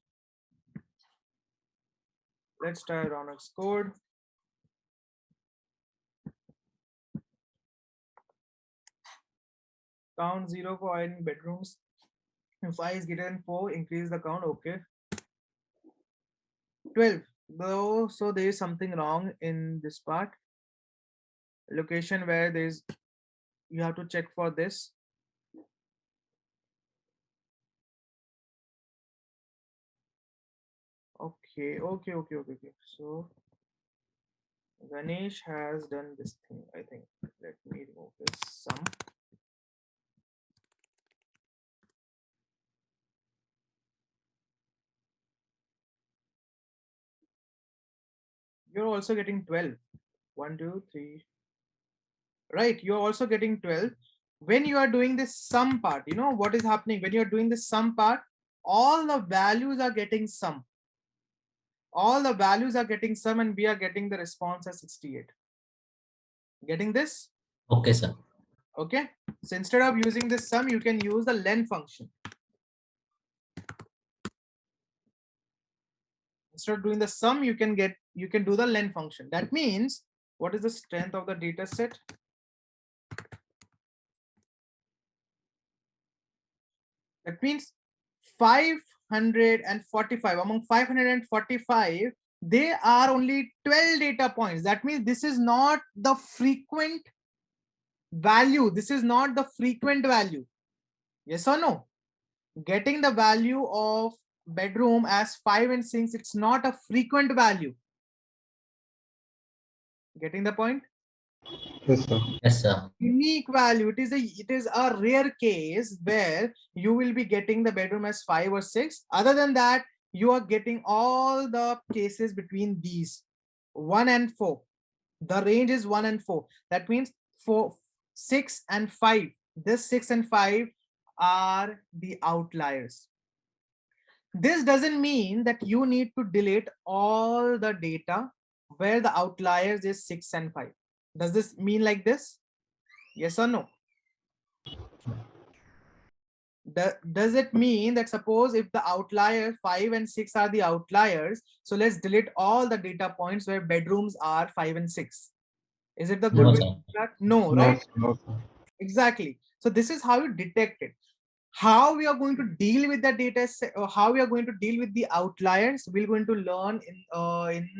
Let's try Ronak's code. Count 0 for any bedrooms. If I is greater than 4, increase the count. Okay. 12. Though, so there is something wrong in this part. Location where there is, you have to check for this. Okay. So Ganesh has done this thing, I think. Let me remove this sum. You're also getting 12. 1, 2, 3. Right, you're also getting 12. When you are doing this sum part, you know what is happening? When you're doing this sum part, all the values are getting sum. All the values are getting sum and we are getting the response as 68. Getting this? Okay, sir. Okay. So instead of using this sum, you can use the len function. Instead of doing the sum, you can do the len function. That means, what is the strength of the data set? That means 545. Among 545, there are only 12 data points. That means this is not the frequent value. This is not the frequent value. Yes or no? Getting the value of bedroom as 5 and 6, it's not a frequent value. Getting the point? Yes, sir. Yes, sir. Unique value. It is a rare case where you will be getting the bedroom as 5 or 6. Other than that, you are getting all the cases between these 1 and 4. The range is 1 and 4. That means 6 and 5. This 6 and 5 are the outliers. This doesn't mean that you need to delete all the data where the outliers is 6 and 5. Does this mean like this? Yes or no? Does it mean that suppose if the outlier 5 and 6 are the outliers, so let's delete all the data points where bedrooms are 5 and 6? Is it the good No, way to sir. do that? No, No, right? no, sir. Exactly. So this is how you detect it. How we are going to deal with the data set, or how we are going to deal with the outliers, we're going to learn in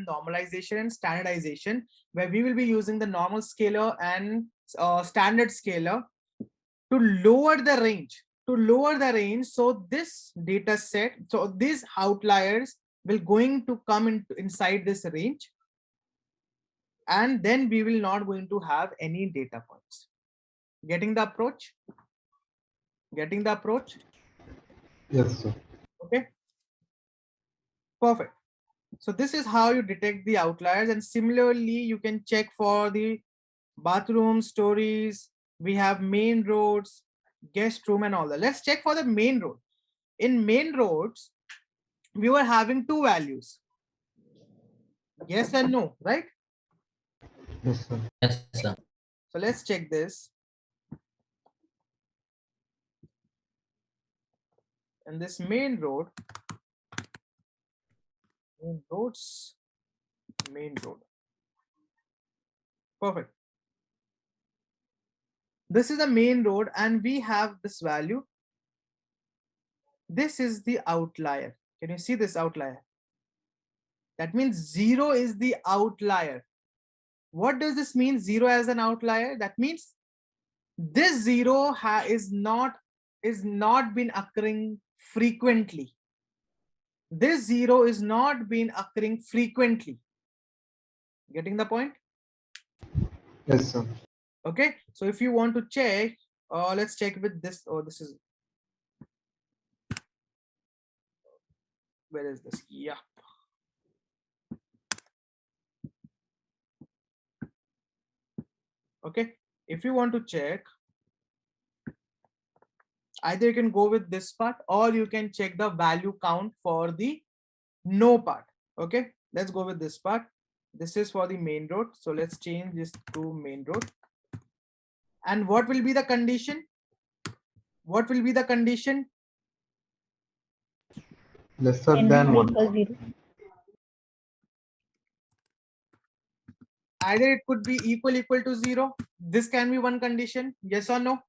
normalization and standardization, where we will be using the normal scaler and standard scaler to lower the range. So this data set, so these outliers will going to come inside this range, and then we will not going to have any data points. Getting the approach? Getting the approach? Yes, sir. Okay, perfect. So this is how you detect the outliers, and similarly you can check for the bathroom stories, we have main roads, guest room, and all that. Let's check for the main road. In main roads, we were having two values. Yes and no, right? Yes, sir. Yes, sir. So let's check this. And this main road, main roads, main road. Perfect. This is the main road and we have this value. This is the outlier. Can you see this outlier? That means 0 is the outlier. What does this mean, 0 as an outlier? That means this 0 is not been occurring frequently. This 0 is not been occurring frequently. Getting the point? Yes, sir. Okay, so if you want to check, let's check with this. Oh, this is, where is this? Yeah. Okay, if you want to check, either you can go with this part or you can check the value count for the no part. Okay, let's go with this part. This is for the main road, so let's change this to main road. And what will be the condition? What will be the condition? Lesser N than not 1. equal 0. Either it could be equal to 0. This can be one condition. Yes or no?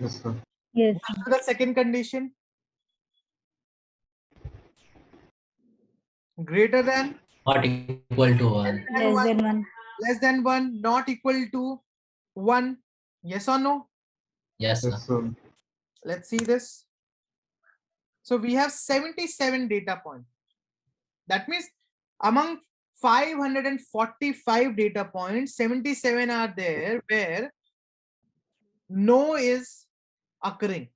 Yes, sir. Yes. What's the second condition? Greater than? Not equal to 1. Less than 1. Less than 1, not equal to 1. Yes or no? Yes, sir. Yes, sir. Let's see this. So we have 77 data points. That means among 545 data points, 77 are there where no is occurring,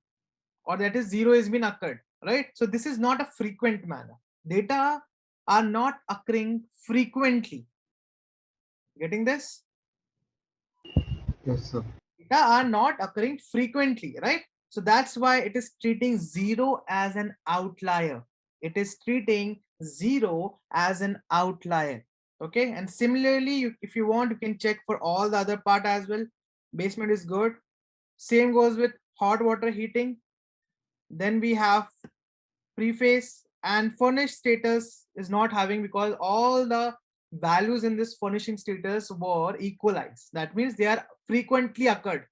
or that is 0 has been occurred, right? So this is not a frequent manner. Data are not occurring frequently. Getting this? Yes, sir. Data are not occurring frequently, right? So that's why it is treating 0 as an outlier. It is treating 0 as an outlier. Okay, and similarly, if you want, you can check for all the other part as well. Basement is good. Same goes with hot water heating. Then we have preface, and furnished status is not having, because all the values in this furnishing status were equalized. That means they are frequently occurred.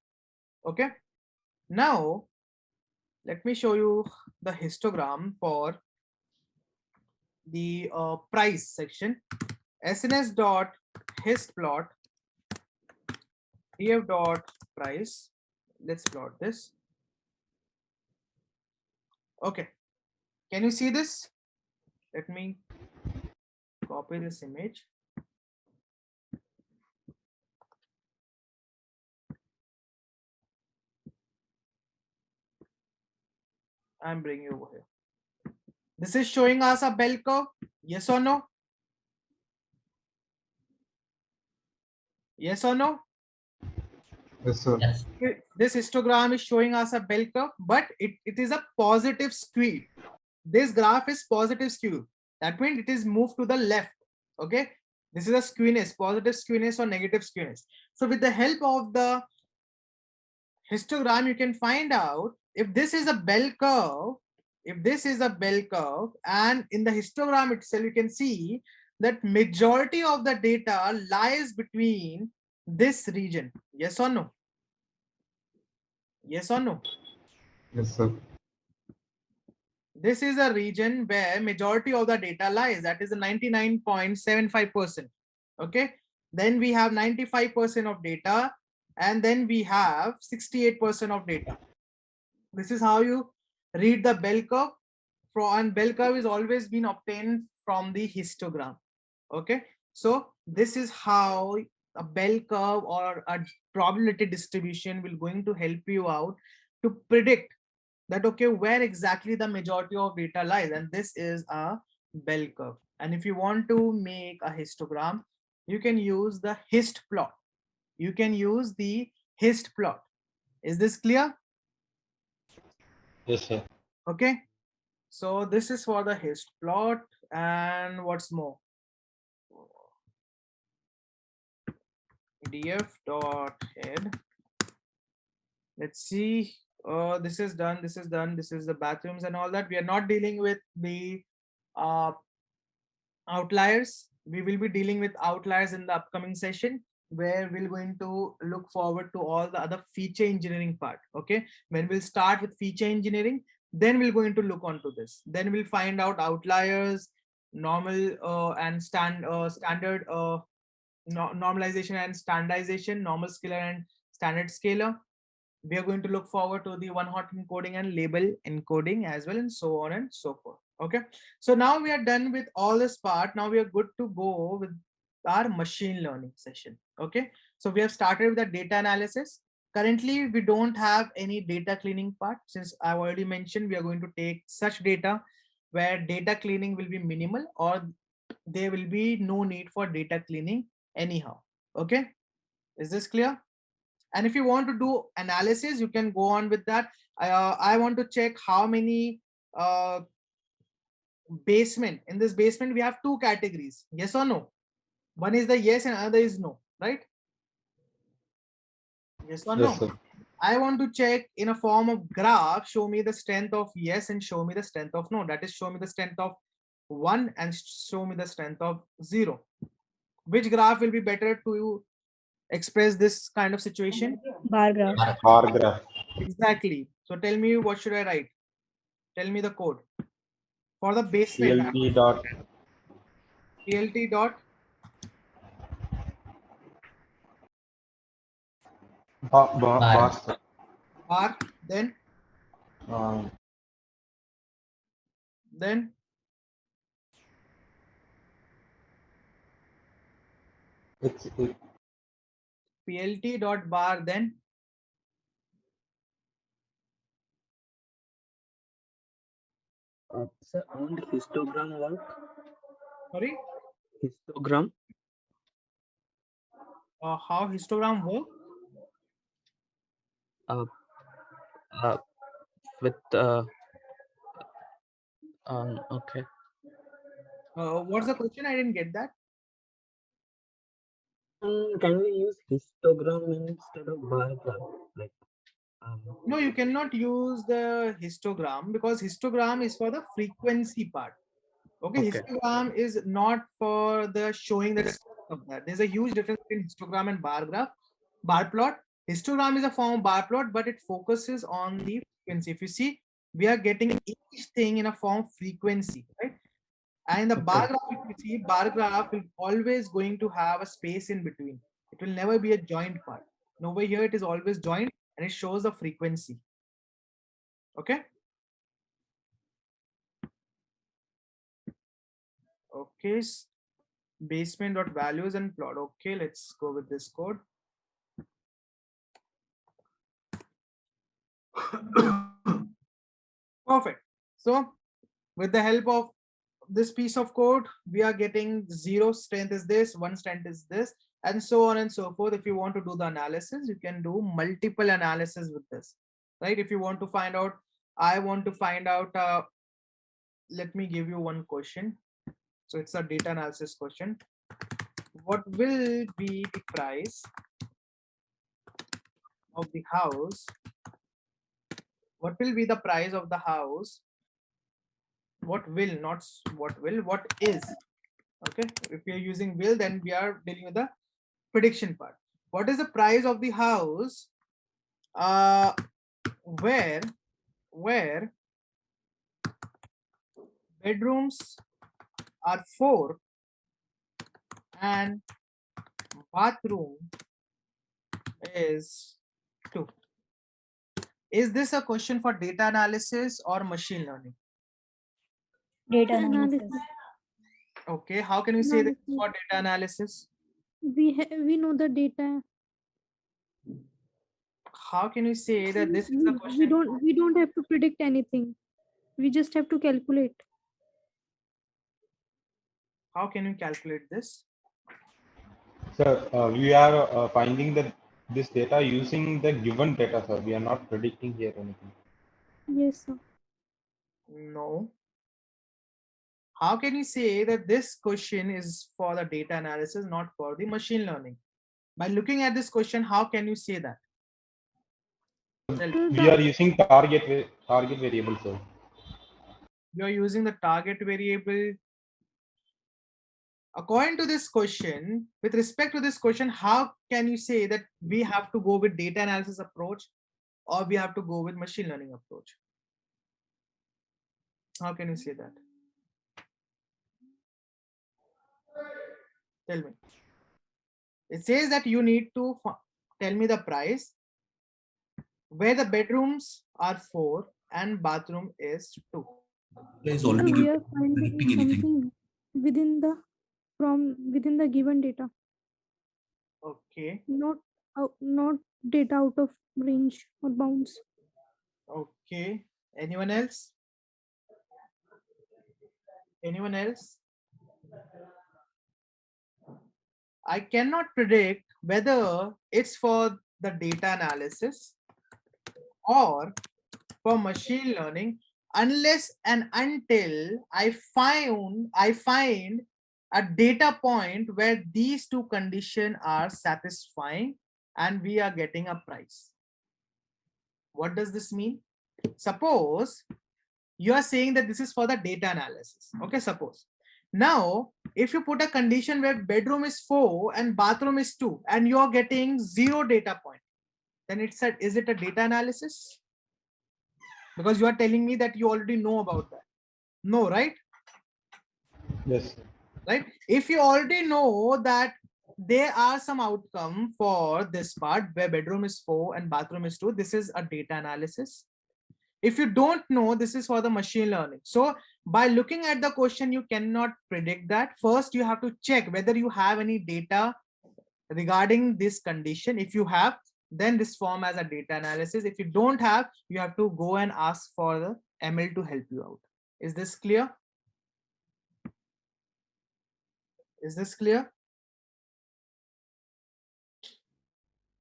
Okay, now let me show you the histogram for the price section. SNS dot hist plot df dot price. Let's plot this. Okay, can you see this? Let me copy this image. I'm bringing you over here. This is showing us a bell curve. Yes or no? Yes or no? Yes, sir. Yes. This histogram is showing us a bell curve, but it is a positive skew. This graph is positive skew. That means it is moved to the left. Okay, this is a skewness, positive skewness or negative skewness. So with the help of the histogram, you can find out if this is a bell curve, and in the histogram itself, you can see that majority of the data lies between this region. Yes or no? Yes or no? Yes, sir. This is a region where majority of the data lies. That is a 99.75%. Okay. Then we have 95% of data, and then we have 68% of data. This is how you read the bell curve. And bell curve is always been obtained from the histogram. Okay. So this is how a bell curve or a probability distribution will going to help you out to predict that, okay, where exactly the majority of data lies, and this is a bell curve. And if you want to make a histogram, you can use the hist plot. You can use the hist plot. Is this clear? Yes, sir. Okay. So this is for the hist plot, and what's more, df.head. Let's see. This is done. This is done. This is the bathrooms and all that. We are not dealing with the outliers. We will be dealing with outliers in the upcoming session, where we're going to look forward to all the other feature engineering part. Okay, when we'll start with feature engineering, then we're going to look onto this. Then we'll find out outliers, normal and standard normalization and standardization, normal scalar and standard scalar. We are going to look forward to the one hot encoding and label encoding as well, and so on and so forth. Okay, so now we are done with all this part. Now we are good to go with our machine learning session. Okay, so we have started with the data analysis. Currently we don't have any data cleaning part, since I've already mentioned we are going to take such data where data cleaning will be minimal, or there will be no need for data cleaning anyhow. Okay, is this clear? And if you want to do analysis, you can go on with that. I want to check how many basement. In this basement we have two categories, yes or no? One is the yes and another is no, right? Yes or Yes, no? sir. I want to check in a form of graph, show me the strength of yes and show me the strength of no. That is, show me the strength of 1 and show me the strength of 0. Which graph will be better to express this kind of situation? Bar graph. Bar graph. Exactly. So tell me, what should I write? Tell me the code for the basement. PLT dot PLT dot bar, sir. bar, then Uh, it's PLT dot bar, then Sir, won't histogram work? sorry, Histogram? how histogram work? Uh, uh, with okay. What's the question? I didn't get that. Can we use histogram instead of bar graph? Like, No, you cannot use the histogram, because histogram is for the frequency part. Okay, okay. histogram is not for the showing the strength of that. There's a huge difference between histogram and bar graph, bar plot. Histogram is a form of bar plot, but it focuses on the frequency. If you see, we are getting each thing in a form of frequency, right? And the bar graph, if you see, bar graph will always going to have a space in between. It will never be a joint part. And over here, it is always joint, and it shows the frequency. Okay. Okay. Basement dot values and plot. Okay, let's go with this code. Perfect. So with the help of this piece of code, we are getting 0 strength is this, 1 strength is this, and so on and so forth. If you want to do the analysis, you can do multiple analysis with this, right? If you want to find out, I want to find out, let me give you one question. So it's a data analysis question. What will be the price of the house? What will be the price of the house? What will, not what will, what is. Okay, if we are using will, then we are dealing with the prediction part. What is the price of the house where bedrooms are 4 and bathroom is 2? Is this a question for data analysis or machine learning? Data analysis. Okay, how can we say this is for data analysis? We know the data. How can we say that this is a question? We don't have to predict anything. We just have to calculate. How can you calculate this? sir. We are finding the this data using the given data, sir. We are not predicting here anything. Yes, sir. No. How can you say that this question is for the data analysis, not for the machine learning? By looking at this question, how can you say that? We are using target variable, sir. You're using the target variable. According to this question, with respect to this question, how can you say that we have to go with data analysis approach or we have to go with machine learning approach? How can you say that? Tell me. It says that you need to tell me the price where the bedrooms are 4 and bathroom is 2. Is So already we are predicting finding anything. something within the given data. Okay. Not data out of range or bounds. Okay. Anyone else? Anyone else? I cannot predict whether it's for the data analysis or for machine learning unless and until I find a data point where these two conditions are satisfying and we are getting a price. What does this mean? Suppose you are saying that this is for the data analysis. Okay, suppose. Now, if you put a condition where bedroom is 4 and bathroom is 2 and you're getting 0 data point, then it said, is it a data analysis? Because you are telling me that you already know about that. No, right? Yes. Right? If you already know that there are some outcome for this part where bedroom is 4 and bathroom is 2, this is a data analysis. If you don't know, this is for the machine learning. So by looking at the question, you cannot predict that. First, you have to check whether you have any data regarding this condition. If you have, then this form as a data analysis. If you don't have, you have to go and ask for the ML to help you out. Is this clear? Is this clear?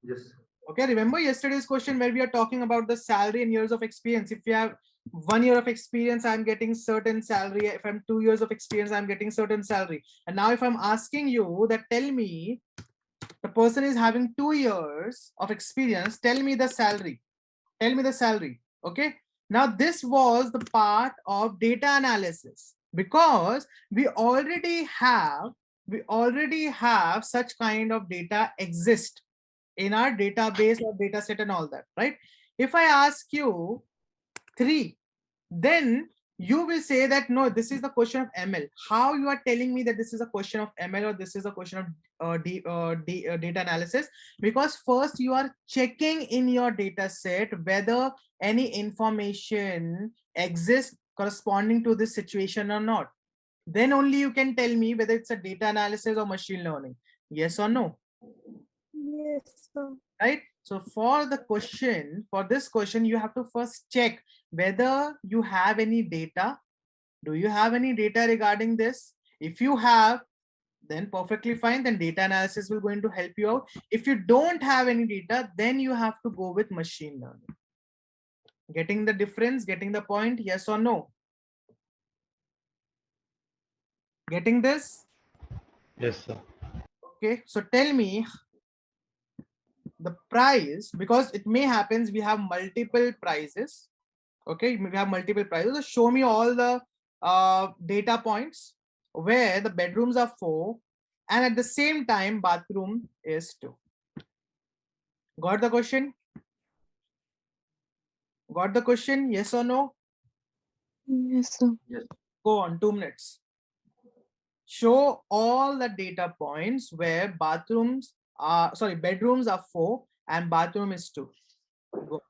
Yes. Okay, remember yesterday's question where we are talking about the salary and years of experience. If you have 1 year of experience, I'm getting certain salary. If I'm 2 years of experience, I'm getting certain salary. And now if I'm asking you that, tell me, the person is having 2 years of experience, tell me the salary. Tell me the salary. Okay. Now this was the part of data analysis because we already have such kind of data exist in our database or data set and all that, right? If I ask you 3, then you will say that no, this is the question of ML. How you are telling me that this is a question of ML or this is a question of data analysis? Because first you are checking in your data set whether any information exists corresponding to this situation or not. Then only you can tell me whether it's a data analysis or machine learning. Yes or no? Yes, sir. Right? So for this question, you have to first check whether you have any data. Do you have any data regarding this? If you have, then perfectly fine, then data analysis will going to help you out. If you don't have any data, then you have to go with machine learning. Getting the difference, getting the point, yes or no? Getting this? Yes, sir. Okay, so tell me the price, because it may happens we have multiple prices. Okay, we have multiple prices. So show me all the data points where the bedrooms are 4 and at the same time bathroom is 2. Got the question? Got the question? Yes or no? Yes, sir. Yes. Go on, 2 minutes. Show all the data points where bedrooms are 4 and bathroom is 2. Go.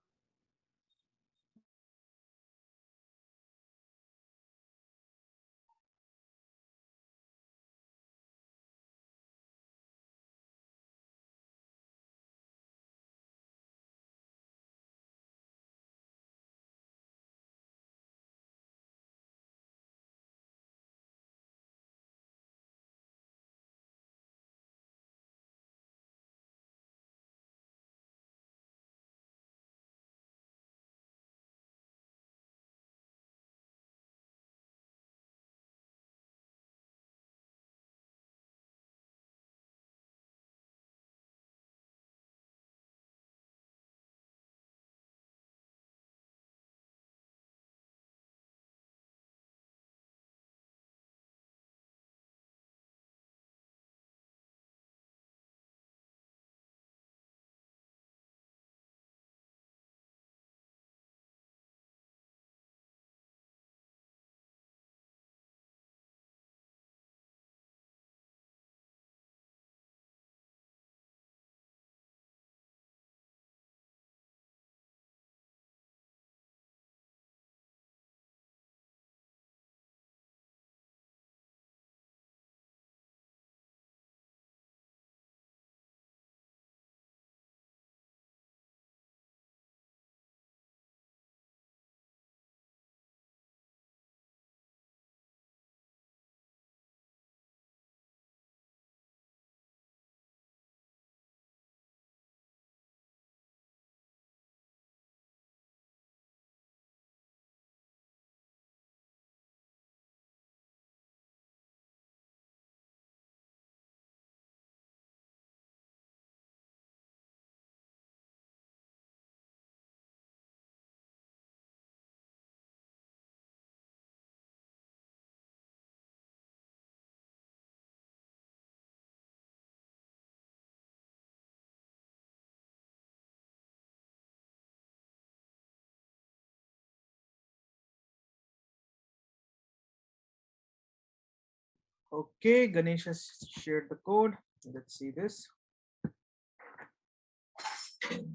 Okay, Ganesh has shared the code. Let's see this.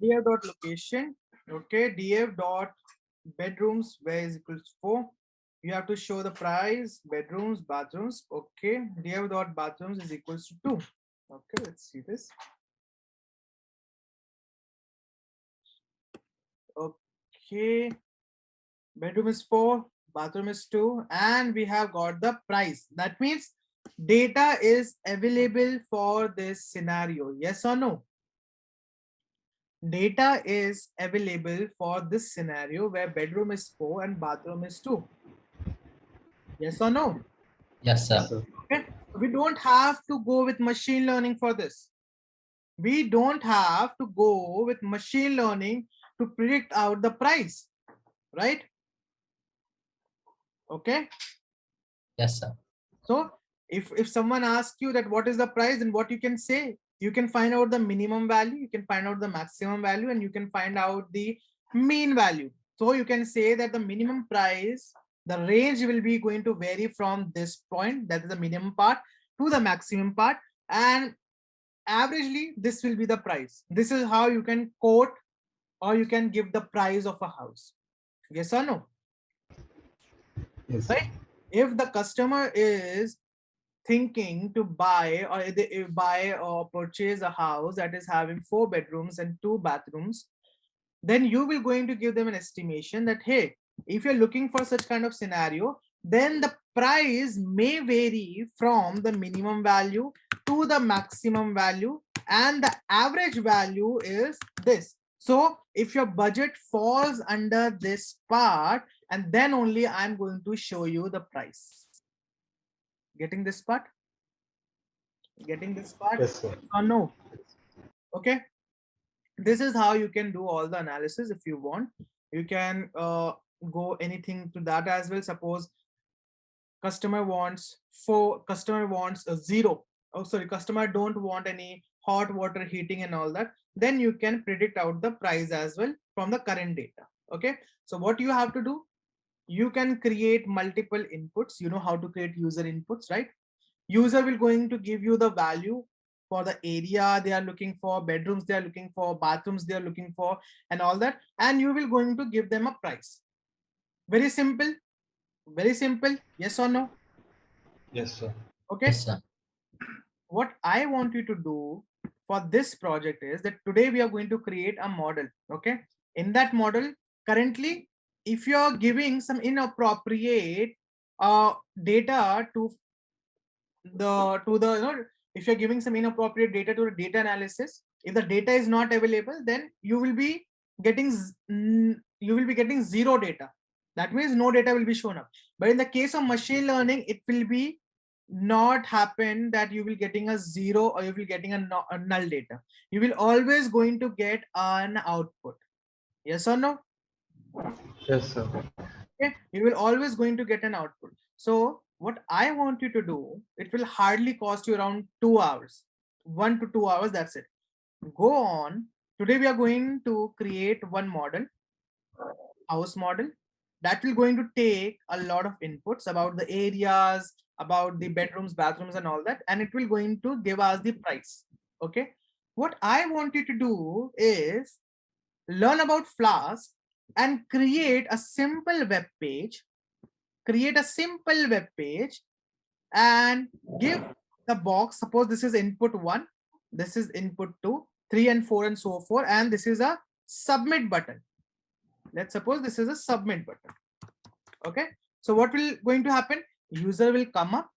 Df.location. Okay, df.bedrooms where is equals to 4. You have to show the price, bedrooms, bathrooms. Okay, df.bathrooms is equals to 2. Okay, let's see this. Okay, bedroom is 4, bathroom is 2, and we have got the price. That means data is available for this scenario. Yes or no? Data is available for this scenario where bedroom is 4 and bathroom is 2. Yes or no? Yes, sir. Okay. We don't have to go with machine learning for this. We don't have to go with machine learning to predict out the price, right? Okay. Yes, sir. So if someone asks you that what is the price, then what you can say, you can find out the minimum value, you can find out the maximum value, and you can find out the mean value. So you can say that the minimum price, the range will be going to vary from this point, that is the minimum part, to the maximum part, and averagely this will be the price. This is how you can quote or you can give the price of a house. Yes or no? Yes. Right? If the customer is thinking to buy or they buy or purchase a house that is having 4 bedrooms and 2 bathrooms, then you will going to give them an estimation that, hey, if you're looking for such kind of scenario, then the price may vary from the minimum value to the maximum value, and the average value is this. So if your budget falls under this part, and then only I'm going to show you the price. Getting this part? Getting this part? Yes, sir. Or no? Okay. This is how you can do all the analysis. If you want, you can go anything to that as well. Suppose customer wants a 0. Oh, sorry, customer don't want any hot water heating and all that. Then you can predict out the price as well from the current data. Okay. So what you have to do, you can create multiple inputs. You know how to create user inputs, right? User will going to give you the value for the area they are looking for, bedrooms they are looking for, bathrooms they are looking for, and all that, and you will going to give them a price. Very simple. Very simple. Yes or no? Yes, sir. Okay. Yes, sir. What I want you to do for this project is that today we are going to create a model. Okay. In that model, currently, if you are giving some inappropriate data to if you're giving some inappropriate data to the data analysis, if the data is not available, then you will be getting zero data. That means no data will be shown up. But in the case of machine learning, it will be not happen that you will getting a 0 or you will getting a null data. You will always going to get an output. Yes or no? Yes, sir. Okay, you will always going to get an output. So what I want you to do, it will hardly cost you around 2 hours, 1 to 2 hours. That's it. Go on. Today we are going to create one model, house model, that will going to take a lot of inputs about the areas, about the bedrooms, bathrooms, and all that, and it will going to give us the price. Okay. What I want you to do is learn about Flask and create a simple web page. Create a simple web page and give the box. Suppose this is input 1, this is input 2, 3 and 4 and so forth, and this is a submit button. Let's suppose this is a submit button. Okay. So what will going to happen? User will come up.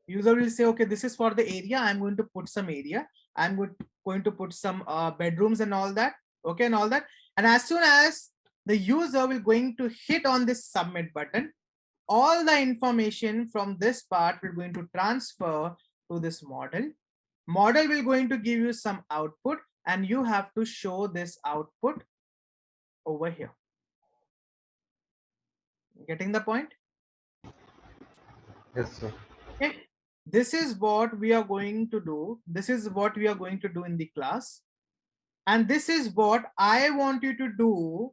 User will say, okay, this is for the area. I'm going to put some area. I'm going to put some bedrooms and all that. Okay, and all that. And as soon as the user will going to hit on this submit button, all the information from this part will going to transfer to this model. Model will going to give you some output, and you have to show this output over here. Getting the point? Yes, sir. Okay. This is what we are going to do. This is what we are going to do in the class. And this is what I want you to do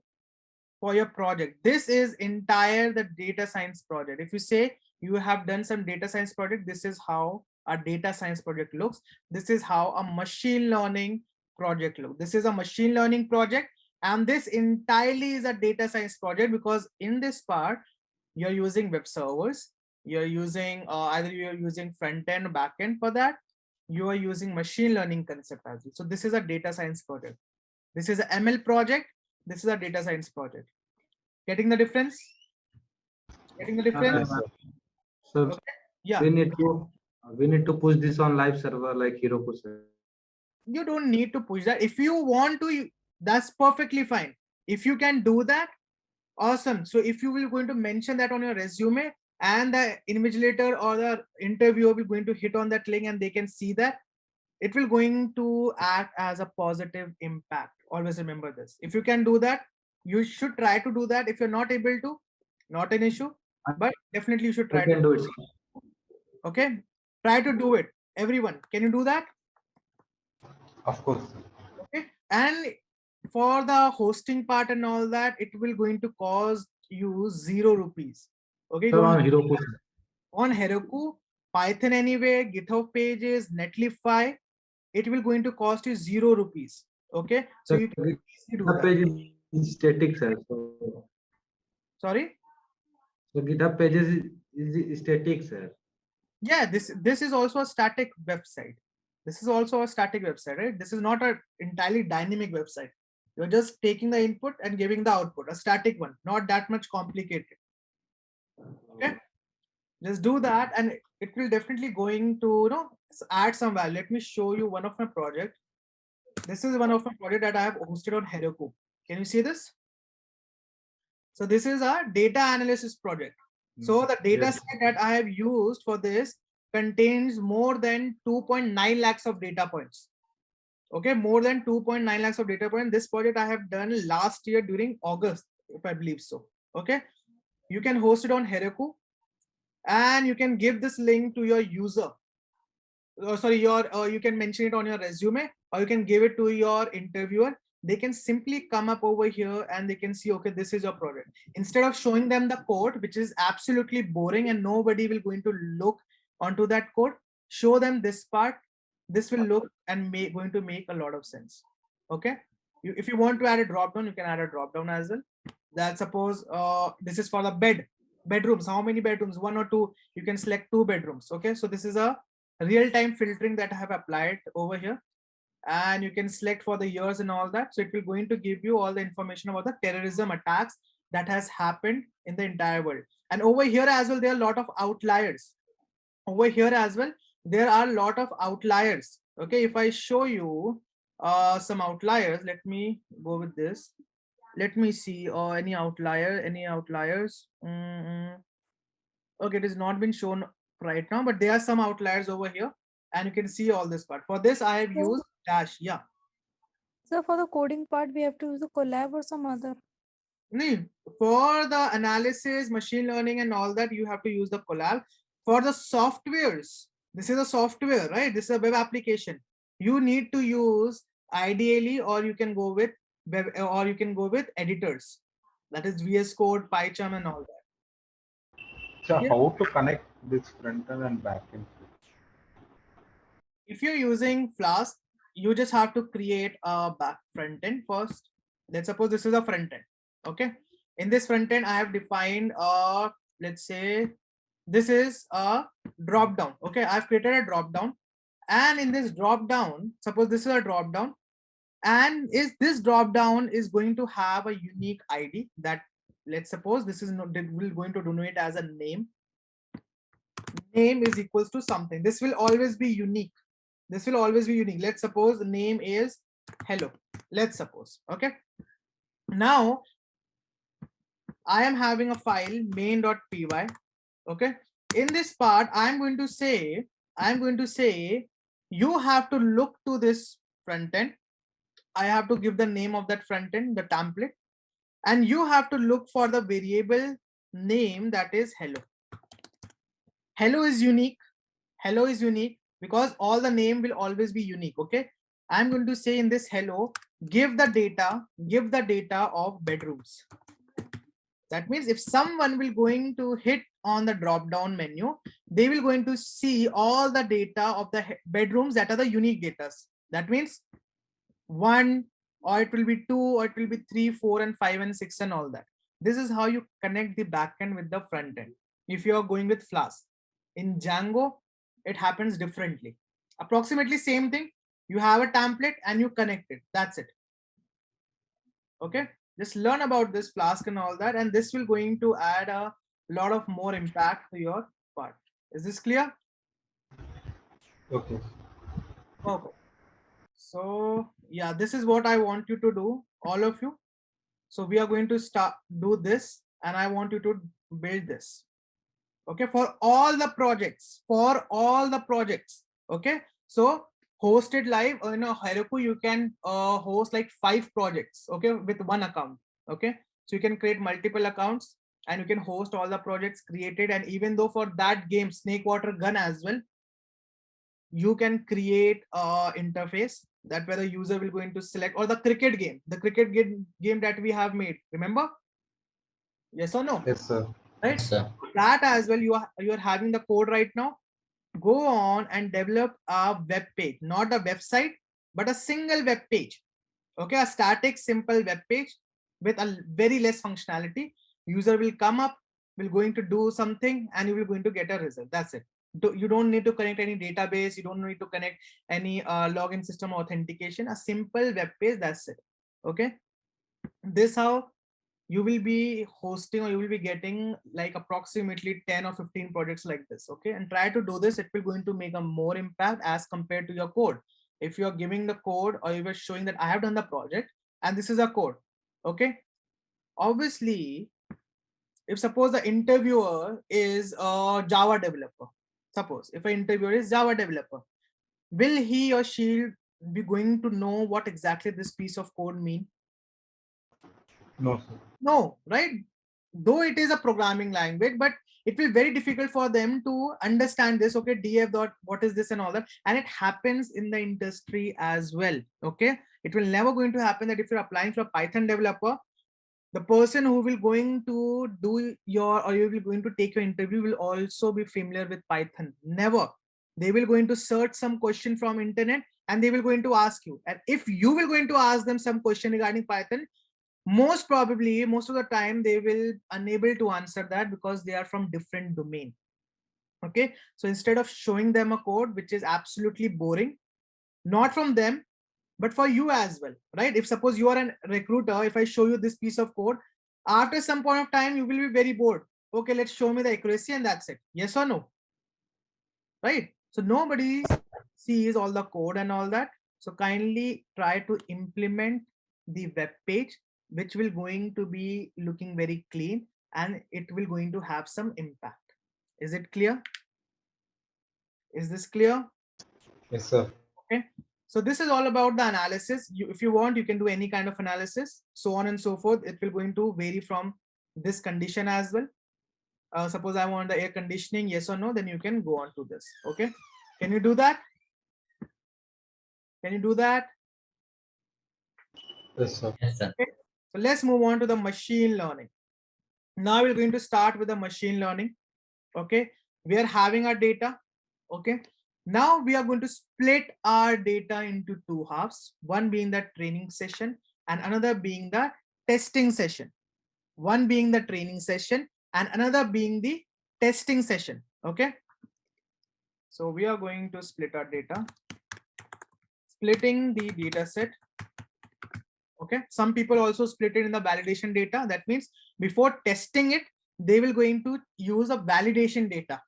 for your project. This is entire the data science project. If you say you have done some data science project. This is how a data science project looks. This is how a machine learning project looks. This is a machine learning project, and this entirely is a data science project, because in this part you're using web servers, you're using either you're using front end or back end. For that you are using machine learning concept as well. So this is a data science project. This is a ML project. This is a data science project. Getting the difference? Getting the difference? Yes, sir. So Okay. Yeah. we need to push this on live server like Heroku sir. You don't need to push that. If you want to, that's perfectly fine. If you can do that, awesome. So if you will going to mention that on your resume, and the invigilator or the interviewer will going to hit on that link and they can see that, it will going to act as a positive impact. Always remember this. If you can do that, you should try to do that. If you're not able to, not an issue, but definitely you should try You can to do it. okay, try to do it. Everyone, can you do that? Of course. Okay. And for the hosting part and all that, it will going to cost you 0 rupees. Okay, Sir, don't on Heroku. on Heroku, Python anyway, GitHub pages, Netlify, it will going to cost you 0 rupees. Okay, so you can easily do GitHub that. page is static, sir. So, Sorry. so GitHub pages is static, sir. Yeah, this is also a static website. This is also a static website, right? This is not an entirely dynamic website. You're just taking the input and giving the output, a static one, not that much complicated. Okay, just do that, and it will definitely going to add some value. Let me show you one of my project. This is one of my project that I have hosted on Heroku. Can you see this? So this is a data analysis project. So the data set that I have used for this contains more than 2.9 lakhs of data points. Okay, more than 2.9 lakhs of data points. This project I have done last year during August, if I believe so. Okay, you can host it on Heroku, and you can give this link to your user. Sorry, you can mention it on your resume, or you can give it to your interviewer. They can simply come up over here and they can see, okay, this is your project. Instead of showing them the code, which is absolutely boring and nobody will going to look onto that code, show them this part. This will look and going to make a lot of sense. Okay, if you want to add a drop down, you can add a drop down as well. That suppose this is for the bedrooms. How many bedrooms? 1 or 2? You can select 2 bedrooms. Okay, so this is a real-time filtering that I have applied over here, and you can select for the years and all that. So it will going to give you all the information about the terrorism attacks that has happened in the entire world. And over here as well, there are a lot of outliers. Over here as well, there are a lot of outliers. Okay, if I show you some outliers, let me go with this. Let me see any outliers. Okay, it has not been shown right now, but there are some outliers over here, and you can see all this part. For this I have used Dash. Yeah. So for the coding part, we have to use a collab or some other. No, for the analysis, machine learning and all that, you have to use the collab. For the softwares, this is a software, right? This is a web application. You need to use ideally, or you can go with web, or you can go with editors. That is VS Code, PyCharm and all that. So Yeah. how to connect this front end and back end? If you're using Flask, you just have to create a front end first. Let's suppose this is a front end. Okay, in this front end I have defined let's say this is a drop down. Okay, I've created a drop down, and in this drop down, suppose this is a drop down, and this drop down is going to have a unique ID that, let's suppose this is not, we're going to denote as a name. Name is equals to something. This will always be unique. This will always be unique. Let's suppose the name is hello. Let's suppose. Okay, now I am having a file main.py. Okay, in this part I'm going to say you have to look to this front end. I have to give the name of that front end, the template, and you have to look for the variable name that is hello. Hello is unique. Hello is unique because all the name will always be unique. Okay, I'm going to say in this hello, give the data of bedrooms. That means if someone will going to hit on the drop down menu, they will going to see all the data of the bedrooms that are the unique data. That means 1, or it will be 2, or it will be 3, 4, and 5, and 6, and all that. This is how you connect the backend with the front end. If you are going with Flask, in Django, it happens differently. Approximately same thing. You have a template and you connect it. That's it. Okay, just learn about this Flask and all that, and this will going to add a lot of more impact to your part. Is this clear? Okay. Okay. So yeah, this is what I want you to do, all of you. So we are going to do this, and I want you to build this. Okay, for all the projects, okay. So hosted live in a Heroku, you can host like 5 projects, okay, with one account. Okay, so you can create multiple accounts and you can host all the projects created. And even though for that game, Snake Water Gun as well, you can create a interface that where the user will going to select, or the cricket game that we have made, remember? Yes or no? Yes, sir. Right? Yes, sir. That as well, you are having the code right now. Go on and develop a web page, not a website, but a single web page. Okay, a static simple web page with a very less functionality. User will come up, will going to do something, and you will going to get a result. That's it. You don't need to connect any database, you don't need to connect any login system authentication. A simple web page, that's it. Okay, this how you will be hosting, or you will be getting like approximately 10 or 15 projects like this. Okay, and try to do this. It will going to make a more impact as compared to your code. If you are giving the code, or you are showing that I have done the project and this is a code. Okay, obviously, if suppose the interviewer is a Java developer, suppose if an interviewer is Java developer, will he or she be going to know what exactly this piece of code mean? No, sir. No, right? Though it is a programming language, but it will be very difficult for them to understand this. Okay, df dot what is this and all that. And it happens in the industry as well. Okay, it will never going to happen that if you're applying for a Python developer, the person who will going to do your, or you will going to take your interview, will also be familiar with Python. Never. They will going to search some question from internet and they will going to ask you. And if you will going to ask them some question regarding Python, most probably, most of the time, they will unable to answer that because they are from different domain. Okay, so instead of showing them a code which is absolutely boring, not from them, but for you as well, right? If suppose you are a recruiter, if I show you this piece of code, after some point of time, you will be very bored. Okay, let's show me the accuracy and that's it. Yes or no? Right? So nobody sees all the code and all that. So kindly try to implement the web page, which will going to be looking very clean and it will going to have some impact. Is it clear? Is this clear? Yes, sir. Okay, so this is all about the analysis. If you want, you can do any kind of analysis, so on and so forth. It will going to vary from this condition as well. Suppose I want the air conditioning, yes or no, then you can go on to this. Okay, can you do that? Can you do that? Yes, sir. Yes, sir. Okay. So let's move on to the machine learning. Now we're going to start with the machine learning. Okay, we are having our data. Okay, now we are going to split our data into 2 halves, one being the training session and another being the testing session. One being the training session and another being the testing session. Okay, so we are going to split our data, splitting the data set. Okay, some people also split it in the validation data. That means before testing it, they will going to use a validation data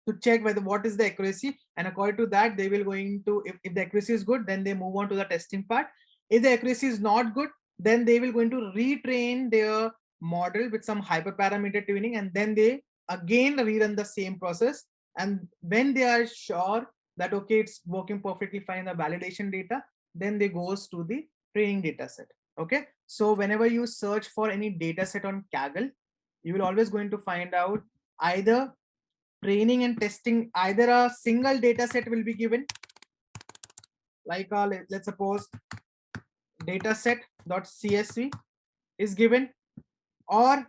to check whether what is the accuracy, and according to that they will going to, if the accuracy is good, then they move on to the testing part. If the accuracy is not good, then they will going to retrain their model with some hyperparameter tuning, and then they again rerun the same process. And when they are sure that okay, it's working perfectly fine in the validation data, then they goes to the training data set. Okay, so whenever you search for any data set on Kaggle, you will always going to find out either training and testing, either a single data set will be given, like let's suppose dataset.csv is given, or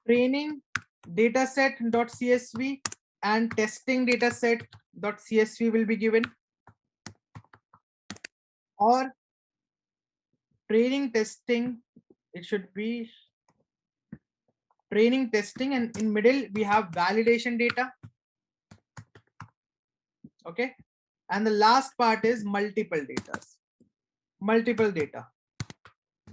training dataset.csv and testing dataset.csv will be given, or training testing, it should be training testing, and in middle we have validation data. Okay, and the last part is multiple data,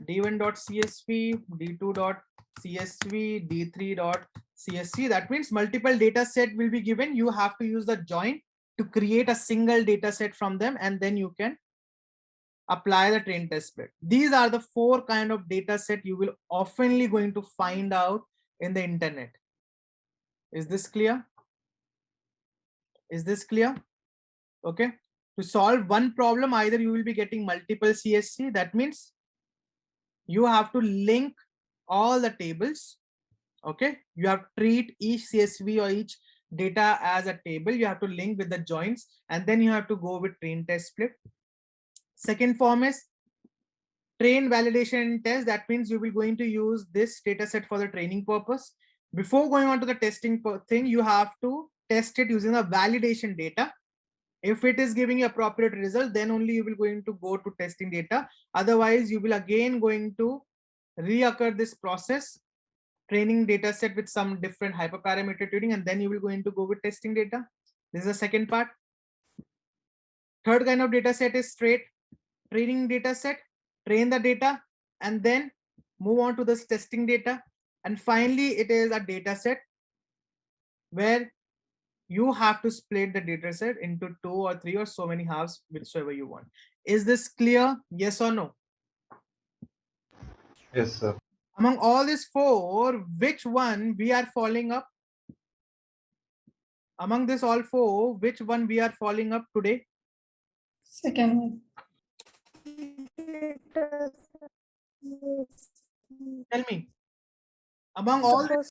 d1.csv, d2.csv, d3.csv. That means multiple data set will be given. You have to use the join to create a single data set from them, and then you can apply the train test bed. These are the 4 kind of data set you will oftenly going to find out in the internet. Is this clear? Is this clear? Okay. To solve one problem, either you will be getting multiple CSC. That means you have to link all the tables. Okay. You have to treat each CSV or each data as a table. You have to link with the joins, and then you have to go with train test split. Second form is train validation test. That means you will going to use this data set for the training purpose. Before going on to the testing thing, you have to test it using the validation data. If it is giving you appropriate result, then only you will going to go to testing data. Otherwise, you will again going to reoccur this process, training data set with some different hyperparameter tuning, and then you will going to go with testing data. This is the second part. Third kind of data set is straight training data set, train the data, and then move on to this testing data. And finally, it is a data set where you have to split the data set into 2 or 3 or so many halves, whichever you want. Is this clear? Yes or no? Yes, sir. Among all these 4, which one we are following up? Among this all 4, which one we are following up today? Second one. Tell me. Among all the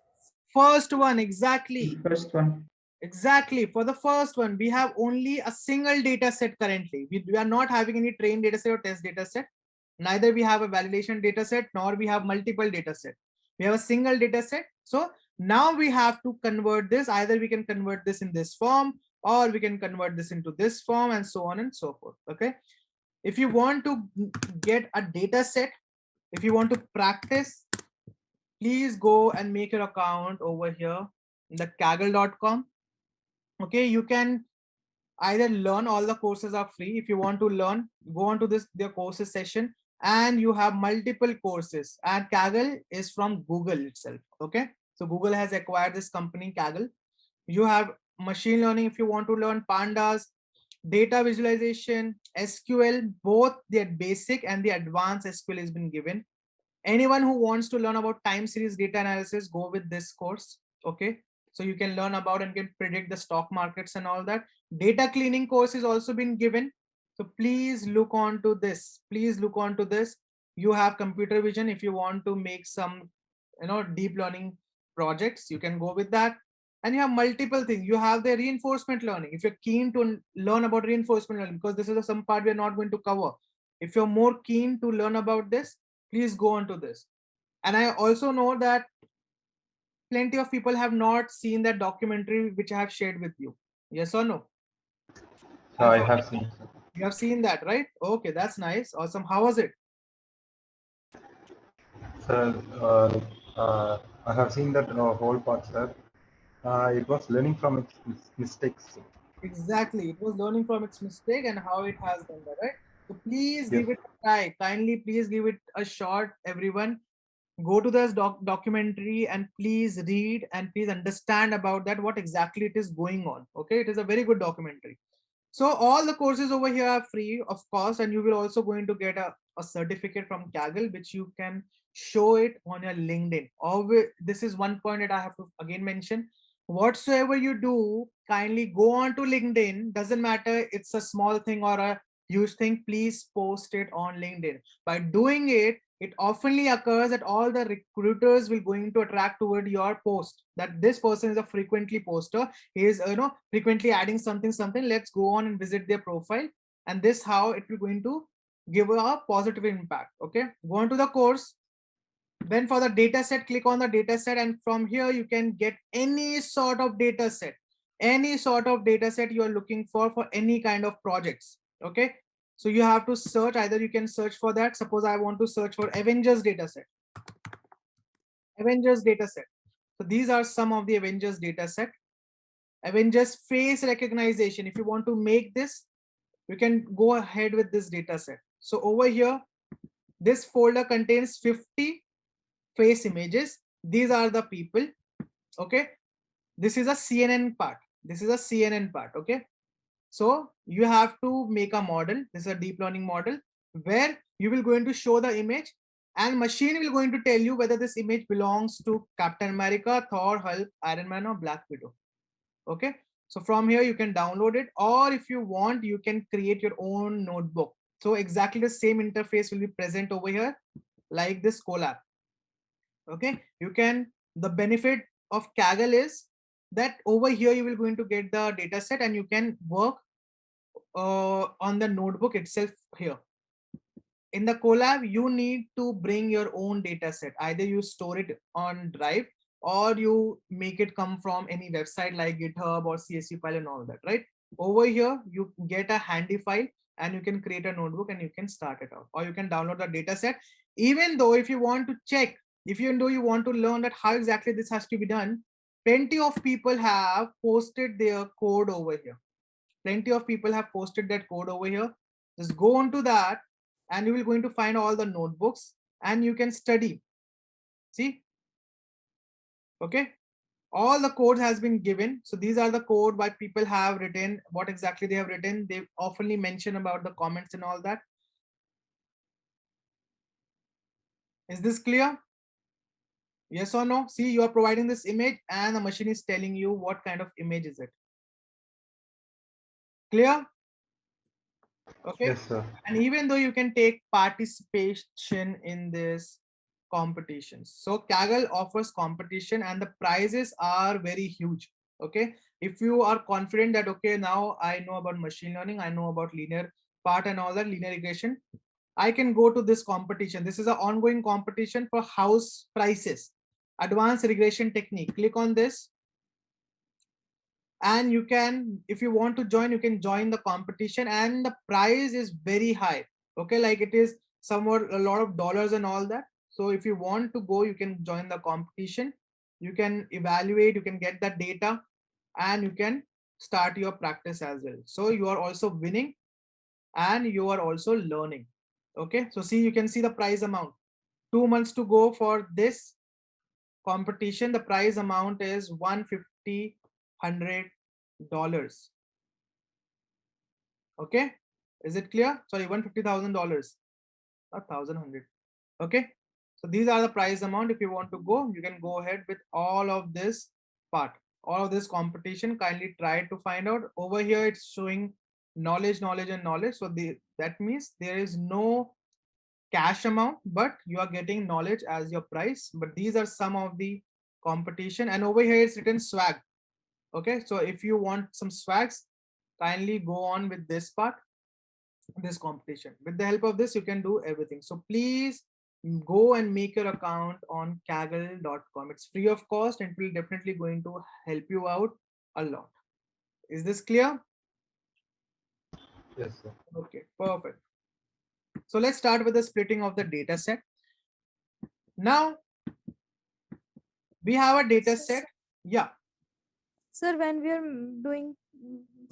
first one, exactly. First one. Exactly. For the first one, we have only a single data set currently. We are not having any train data set or test data set. Neither we have a validation data set, nor we have multiple data set. We have a single data set. So now we have to convert this. Either we can convert this in this form, or we can convert this into this form, and so on and so forth. Okay. If you want to get a data set, if you want to practice, please go and make your account over here in the kaggle.com. Okay, you can either learn, all the courses are free. If you want to learn, go on to their courses session, and you have multiple courses. And Kaggle is from Google itself. Okay, so Google has acquired this company Kaggle. You have machine learning if you want to learn, pandas, data visualization, SQL, both the basic and the advanced SQL has been given. Anyone who wants to learn about time series data analysis, go with this course. Okay, so you can learn about and can predict the stock markets and all that. Data cleaning course is also been given, so please look on to this. Please look on to this. You have computer vision. If you want to make some deep learning projects, you can go with that. And you have multiple things. You have the reinforcement learning. If you're keen to learn about reinforcement learning, because this is some part we are not going to cover, if you're more keen to learn about this, please go on to this. And I also know that plenty of people have not seen that documentary which I have shared with you. Yes or no? So I have seen. You have seen that, right? Okay, that's nice. Awesome. How was it? Sir, I have seen that whole part, sir. It was learning from its mistakes. Exactly. It was learning from its mistake and how it has done that, right? So please give it a try. Kindly, please give it a shot, everyone. Go to this documentary and please read and please understand about that, what exactly it is going on. Okay, it is a very good documentary. So all the courses over here are free, of course, and you will also going to get a certificate from Kaggle, which you can show it on your LinkedIn. This is one point that I have to again mention. Whatsoever you do, kindly go on to LinkedIn. Doesn't matter it's a small thing or a huge thing, please post it on LinkedIn. By doing it, it oftenly occurs that all the recruiters will going to attract toward your post, that this person is a frequently poster. He is frequently adding something. Let's go on and visit their profile, and this how it will going to give a positive impact. Okay, go on to the course. Then for the data set, click on the data set, and from here you can get any sort of data set, you are looking for any kind of projects. Okay, so you have to search, either you can search for that. Suppose I want to search for Avengers data set. So these are some of the Avengers data set. Avengers face recognition. If you want to make this, you can go ahead with this data set. So over here, this folder contains 50 face images. These are the people. Okay, this is a CNN part. Okay, so you have to make a model. This is a deep learning model where you will going to show the image, and machine will going to tell you whether this image belongs to Captain America, Thor, Hulk, Iron Man, or Black Widow. Okay, so from here you can download it, or if you want, you can create your own notebook. So exactly the same interface will be present over here, like this Colab. Okay, you can, the benefit of Kaggle is that over here you will going to get the data set, and you can work on the notebook itself here. In the Colab, you need to bring your own data set. Either you store it on Drive, or you make it come from any website like GitHub or CSV file and all that, right? Over here, you get a handy file, and you can create a notebook and you can start it out, or you can download the data set. Even though if you want to check, even though you want to learn that how exactly this has to be done, plenty of people have posted their code over here. Just go on to that, and you will going to find all the notebooks, and you can study. See, okay, all the code has been given. So these are the code by people have written, what exactly they have written. They oftenly mention about the comments and all that. Is this clear? Yes or no? See, you are providing this image, and the machine is telling you what kind of image is it. Clear? Okay. Yes, sir. And even though you can take participation in this competitions. So Kaggle offers competition, and the prizes are very huge. Okay, if you are confident that, okay, now I know about machine learning, I know about linear part and all that, linear regression, I can go to this competition. This is an ongoing competition for house prices, advanced regression technique. Click on this, and you can, if you want to join, you can join the competition, and the prize is very high. Okay, like it is somewhat a lot of dollars and all that. So if you want to go, you can join the competition, you can evaluate, you can get the data, and you can start your practice as well. So you are also winning, and you are also learning. Okay, so see, you can see the prize amount. 2 months to go for this competition. The prize amount is $150. Okay, is it clear? Sorry, $150,000, not 1,100. Okay, so these are the prize amount. If you want to go, you can go ahead with all of this part, all of this competition. Kindly try to find out. Over here it's showing knowledge, and knowledge. So that means there is no cash amount, but you are getting knowledge as your price. But these are some of the competition, and over here it's written swag. Okay, so if you want some swags, kindly go on with this part, this competition. With the help of this, you can do everything. So please go and make your account on kaggle.com. It's free of cost, and it will definitely going to help you out a lot. Is this clear? Yes, sir. Okay, perfect. So let's start with the splitting of the data set. Now we have a data set. Yeah. Sir, when we are doing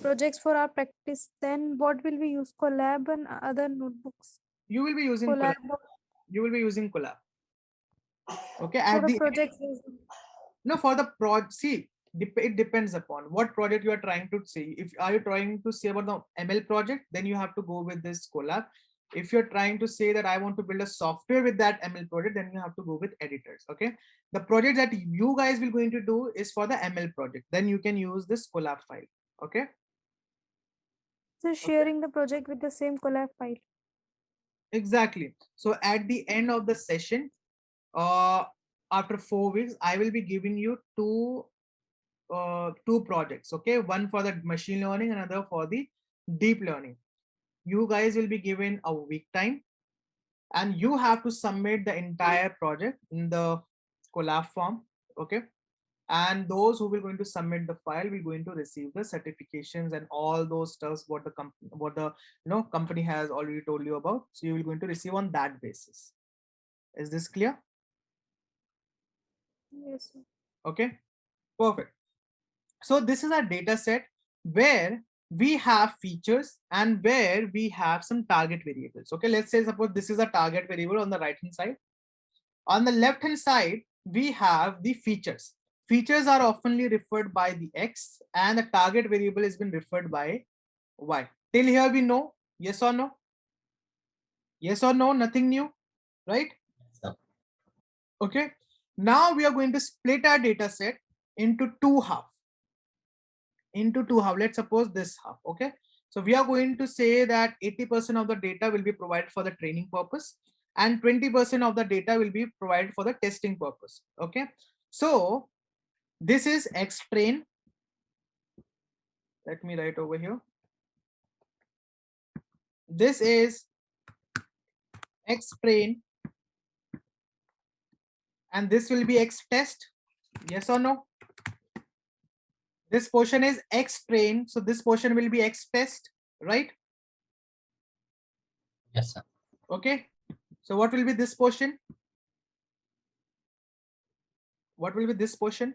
projects for our practice, then what will we use? Collab and other notebooks? You will be using Colab. You will be using Colab. Okay, For at the the project. no, for the project, see, it depends upon what project you are trying to see. If are you trying to say about the ML project, then you have to go with this Colab. If you're trying to say that I want to build a software with that ML project, then you have to go with editors. Okay, the project that you guys will going to do is for the ML project, then you can use this Colab file. Okay, So sharing the project with the same Colab file. exactly. So at the end of the session, after 4 weeks, I will be giving you two projects. Okay, one for the machine learning, another for the deep learning. You guys will be given a week time. and you have to submit the entire project in the collab form. Okay, and those who will going to submit the file will going to receive the certifications and all those stuffs what the company, what the company has already told you about. So you will going to receive on that basis. Is this clear? Yes, sir. Okay, perfect. So this is our data set where we have features and where we have some target variables. Okay, let's say suppose this is a target variable on the right hand side. On the left hand side, we have the features. Features are oftenly referred by the X and the target variable has been referred by Y. Till here we know, yes or no? Yes or no, nothing new, right? Okay, now we are going to split our data set into two halves. Let's suppose this half. Okay, so we are going to say that 80% of the data will be provided for the training purpose and 20% of the data will be provided for the testing purpose. Okay, so this is X train. Let me write over here. This is X train and this will be X test. Yes or no? This portion is X train, so this portion will be X test, right? Yes, sir. Okay, so what will be this portion? What will be this portion?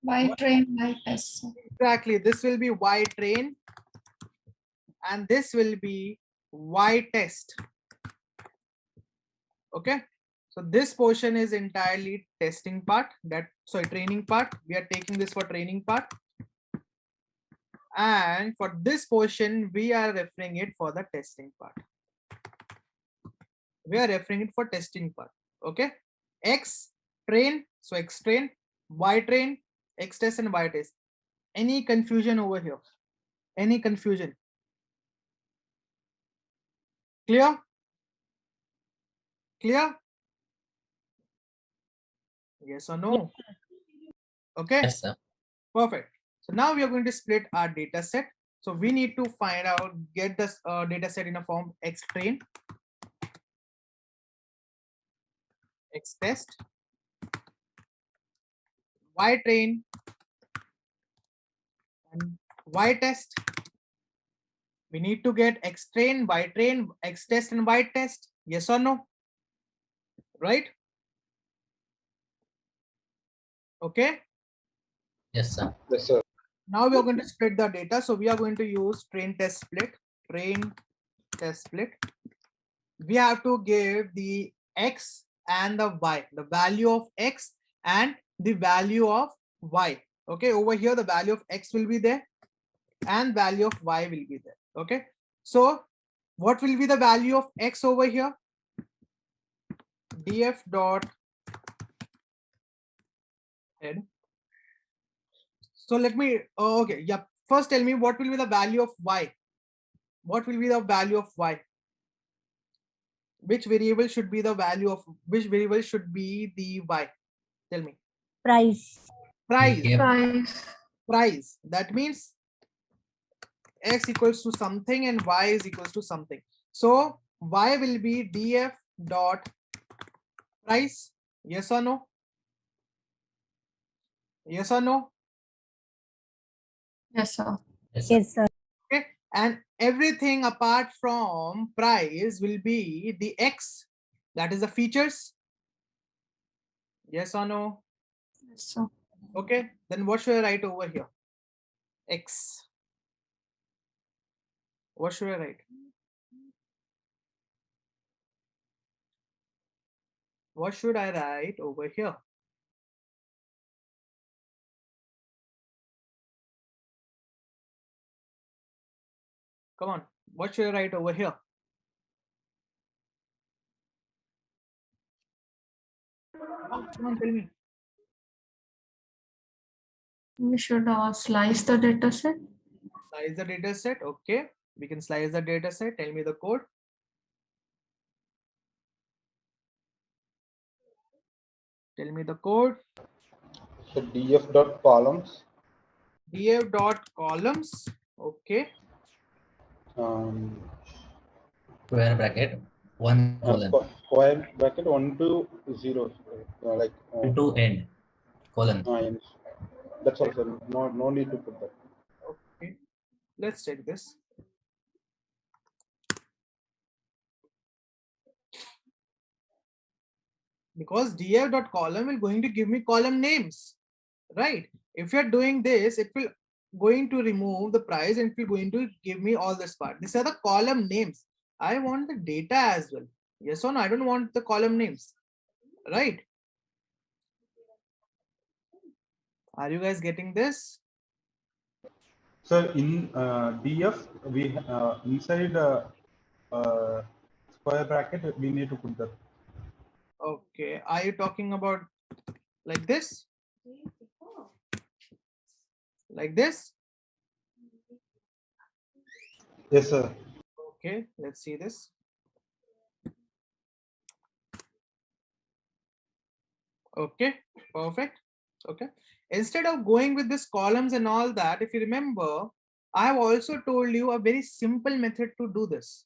Y train, Y test. Exactly, this will be Y train and this will be Y test. Okay, so this portion is entirely testing part, training part. We are taking this for training part, and for this portion we are referring it for the testing part. We are referring it for testing part. Okay, X train, so X train, Y train, X test and Y test. Any confusion over here? Any confusion? Clear? Clear? Yes or no? Okay. Yes, sir. Perfect. So now we are going to split our data set. So we need to find out, get this data set in a form X train, X test, Y train, and Y test. We need to get X train, X test, and Y test. Yes or no? Right? Okay. Yes, sir. Yes, sir. Now we are going to split the data. So we are going to use train test split. Train test split. We have to give the X and the Y, the value of X and the value of Y. Okay, over here the value of X will be there and value of Y will be there. Okay, so what will be the value of X over here? df dot head. So let me, okay, yeah, first tell me what will be the value of Y. What will be the value of Y? Which variable should be the value of, which variable should be the Y? Tell me. Price. Price. Yep. Price. That means X equals to something and Y is equals to something. So Y will be df dot price. Yes or no? Yes or no? Yes, sir. Yes, sir. Okay. And everything apart from price will be the X, that is the features. Yes or no? Yes, sir. Okay, then what should I write over here? X. What should I write? What should I write over here? Come on, what should I write over here? Come on, tell me. We should slice the data set. Slice the data set. Okay, we can slice the data set. Tell me the code. Tell me the code. So df dot columns. df dot columns. Okay. Um, Square bracket 1 colon square bracket 1 to 0, like to end colon. yes. That's all, sir. No need to put that. Okay, let's check this. Because df.column will going to give me column names, right? If you're doing this, it will going to remove the price and it will going to give me all this part. These are the column names. I want the data as well. Yes or no? I don't want the column names, right? Are you guys getting this? Sir, in DF, we inside square bracket, we need to put that. Okay, are you talking about like this? Like this? Yes, sir. Okay, let's see this. Okay, perfect. Okay, instead of going with this columns and all that, if you remember, I have also told you a very simple method to do this.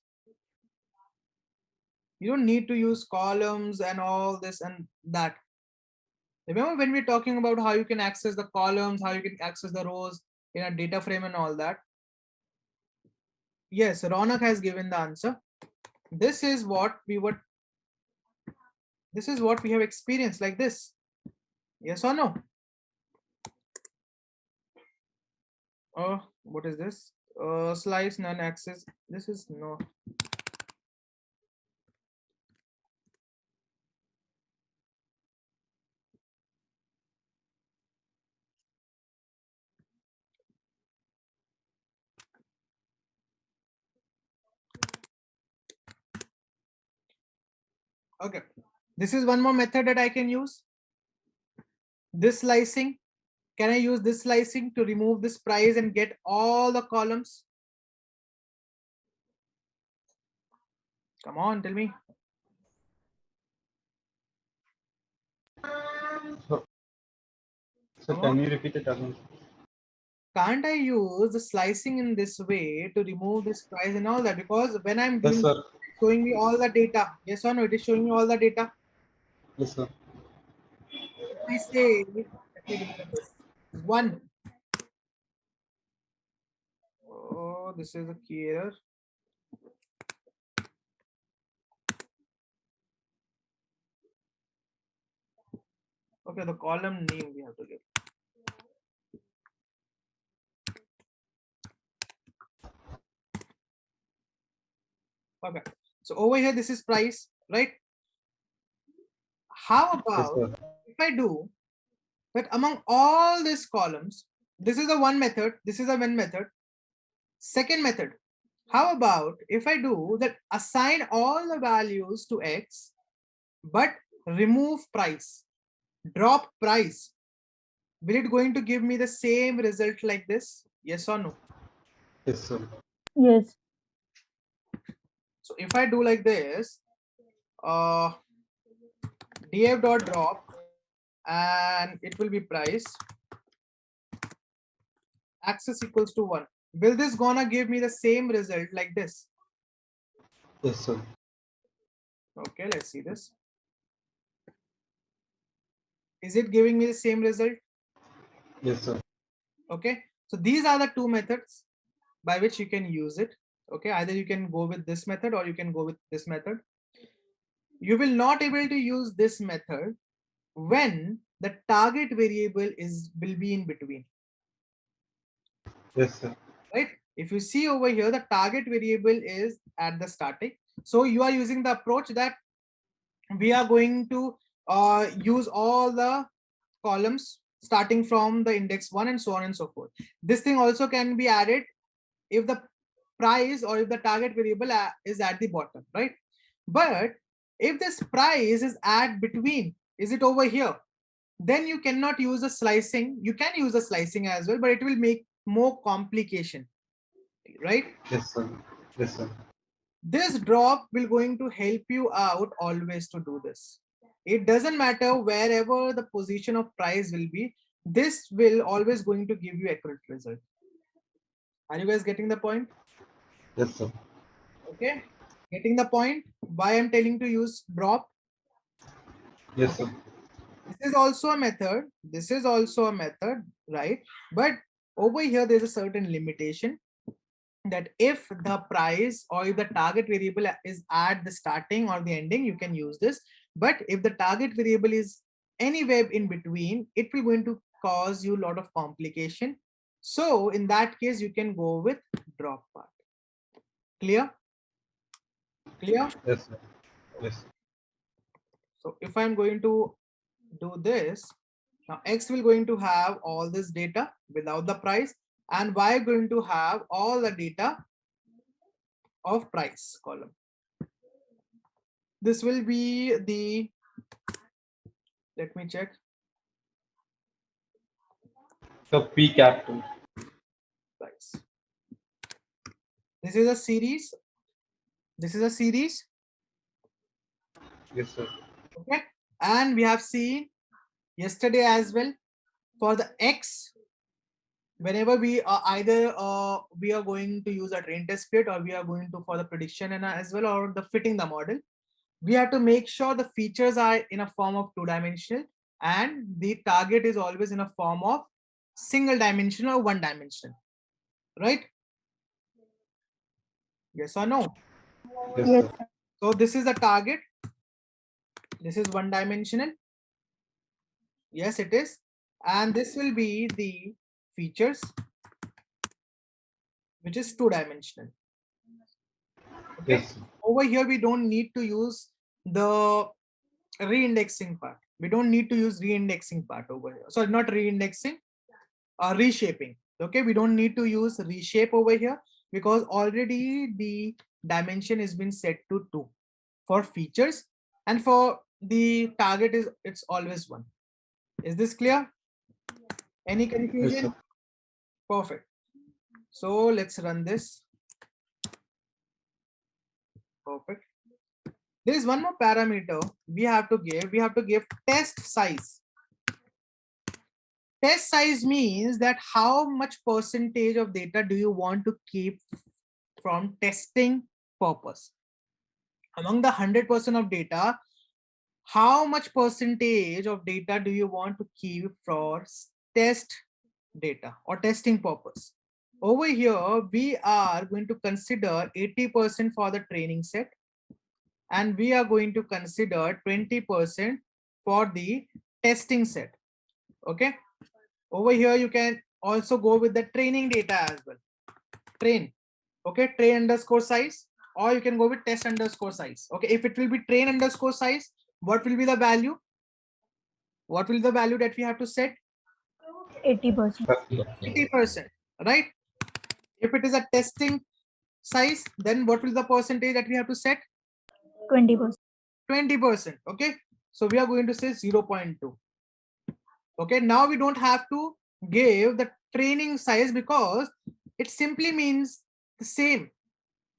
You don't need to use columns and all this and that. Remember when we're talking about how you can access the columns, how you can access the rows in a data frame and all that? Yes, Ronak has given the answer. This is what we have experienced like this. Yes or no? Oh, what is this? Slice none access. This is no. Okay, this is one more method that I can use. This slicing. Can I use this slicing to remove this price and get all the columns? Come on, tell me. So can you repeat it again? Can't I use the slicing in this way to remove this price and all that? Because when I'm Yes, doing, sir. showing me all the data. Yes or no? It is showing me all the data. Yes, sir. If I say, let me remove this. 1. Oh, this is a key error. Okay, the column name we have to give. Okay, so over here, this is price, right? How about Yes, if I do that among all these columns, this is the one method, this is the one method. Second method, how about if I do that assign all the values to X, but remove price, drop price, will it going to give me the same result like this? Yes or no? Yes, sir. Yes. So if I do like this, df.drop and it will be price access equals to 1. Will this gonna give me the same result like this? Yes, sir. Okay, let's see this. Is it giving me the same result? Yes, sir. Okay, so these are the two methods by which you can use it. Okay, either you can go with this method or you can go with this method. You will not able to use this method when the target variable will be in between. Yes, sir. Right? If you see over here, the target variable is at the starting. So you are using the approach that we are going to use all the columns starting from the index 1 and so on and so forth. This thing also can be added if the price or if the target variable is at the bottom, right? But if this price is at between, is it over here? Then you cannot use a slicing. You can use a slicing as well, but it will make more complication, right? Yes, sir. Yes, sir. This drop will going to help you out always to do this. It doesn't matter wherever the position of price will be, this will always going to give you accurate result. Are you guys getting the point? Yes, sir. Okay, getting the point why I'm telling to use drop. Yes, sir. This is also a method. This is also a method, right? But over here, there's a certain limitation that if the price or if the target variable is at the starting or the ending, you can use this. But if the target variable is anywhere in between, it will going to cause you a lot of complication. So in that case, you can go with drop part. Clear? Clear? Yes, sir. Yes. So if I'm going to do this, now X will going to have all this data without the price, and Y going to have all the data of price column. This will be the, let me check. So P capital. Price. This is a series. This is a series. Yes, sir. Okay. And we have seen yesterday as well for the X, whenever we are either we are going to use a train test bit, or we are going to for the prediction and as well, or the fitting the model, we have to make sure the features are in a form of two-dimensional and the target is always in a form of single dimensional or one dimensional, right? Yes or no? Yes, Yes. sir. So this is the target. This is one dimensional. Yes, it is. And this will be the features, which is two-dimensional. Okay. Yes, sir. Over here, we don't need to use the re-indexing part. We don't need to use re-indexing part over here. So not re-indexing, reshaping. Okay, we don't need to use reshape over here because already the dimension has been set to 2 for features, and for the target is it's always 1. Is this clear? Any Yes, confusion? sir. Perfect. So let's run this. Perfect. There is one more parameter we have to give. We have to give test size. Test size means that how much percentage of data do you want to keep from testing purpose. Among the 100% of data, how much percentage of data do you want to keep for test data or testing purpose? Over here, we are going to consider 80% for the training set, and we are going to consider 20% for the testing set. Okay. Over here, you can also go with the training data as well. Train. Okay, train underscore size, or you can go with test underscore size. Okay, if it will be train underscore size, what will be the value? What will the value that we have to set? 80%. 80%, right? If it is a testing size, then what will the percentage that we have to set? 20%. 20%. Okay, so we are going to say 0.2. Okay, now we don't have to give the training size because it simply means the same.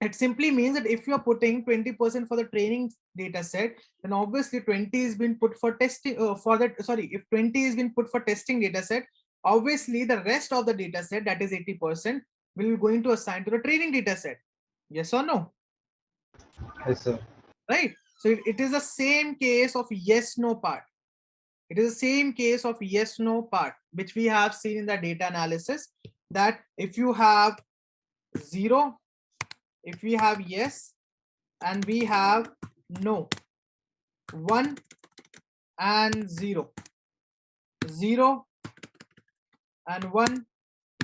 It simply means that if you are putting 20% for the training data set, then obviously 20 is been put for testing for that. Sorry, if 20 is been put for testing data set, obviously the rest of the data set, that is 80%, will be going to assign to the training data set. Yes or no? Yes, sir. Right. So it is the same case of yes no part. It is the same case of yes no part, which we have seen in the data analysis, that if you have 0, if we have yes, and we have no, 1 and 0, 0 and 1,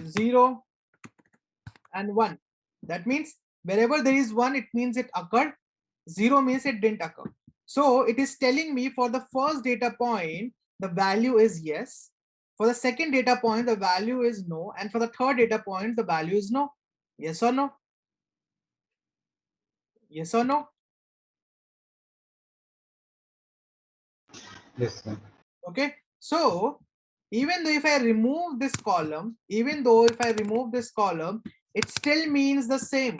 0 and 1. That means wherever there is 1, it means it occurred. 0 means it didn't occur. So it is telling me for the first data point, the value is yes. For the second data point, the value is no. And for the third data point, the value is no. Yes or no? Yes or no? Yes, sir. Okay. So even though if I remove this column, even though if I remove this column, it still means the same.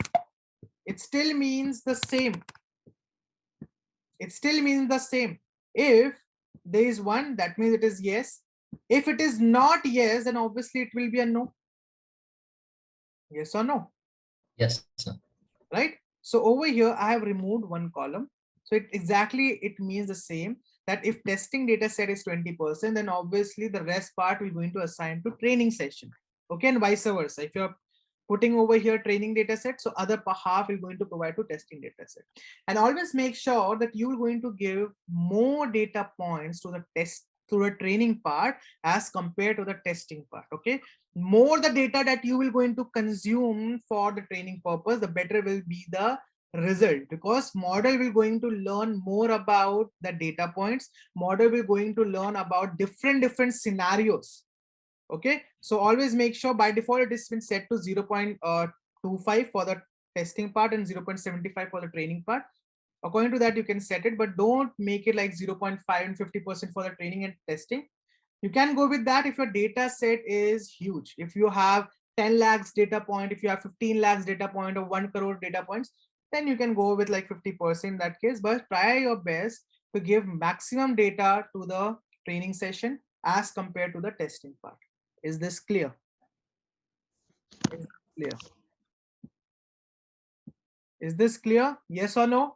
It still means the same. It still means the same. If there is 1, that means it is yes. If it is not yes, then obviously it will be a no. Yes or no? Yes, sir. right? So over here, I have removed one column. So it means the same, that if testing data set is 20%, then obviously the rest part we're going to assign to training session. Okay, and vice versa. If you're putting over here training data set, so other half we're going to provide to testing data set. And always make sure that you're going to give more data points to the training part as compared to the testing part. Okay, more the data that you will going to consume for the training purpose, the better will be the result, because model will going to learn more about the data points. Model will going to learn about different scenarios. Okay, so always make sure by default it is been set to 0.25 for the testing part and 0.75 for the training part. According to that you can set it, but don't make it like 0.5 and 50% for the training and testing. You can go with that if your data set is huge. If you have 10 lakhs data point, if you have 15 lakhs data point or 1 crore data points, then you can go with like 50% in that case. But try your best to give maximum data to the training session as compared to the testing part. Is this clear? Is this clear? Is this clear? Yes or no?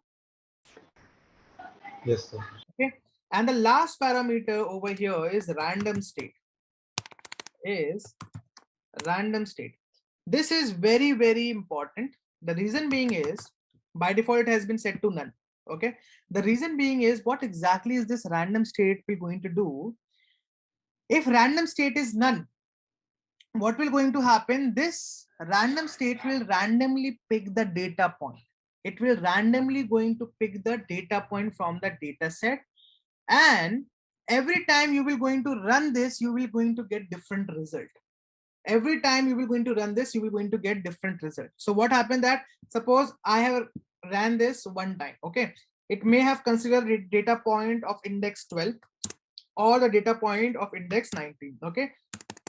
Yes, sir. Okay. And the last parameter over here is random state. This is very important. The reason being is by default it has been set to none. Okay. The reason being is, what exactly is this random state we're going to do? If random state is none, what will going to happen? This random state will randomly pick the data point. It will randomly going to pick the data point from the data set, and every time you will going to run this, you will going to get different result. Every time you will going to run this, you will going to get different result. So what happened that, suppose I have ran this one time. Okay, it may have considered data point of index 12 or the data point of index 19. Okay,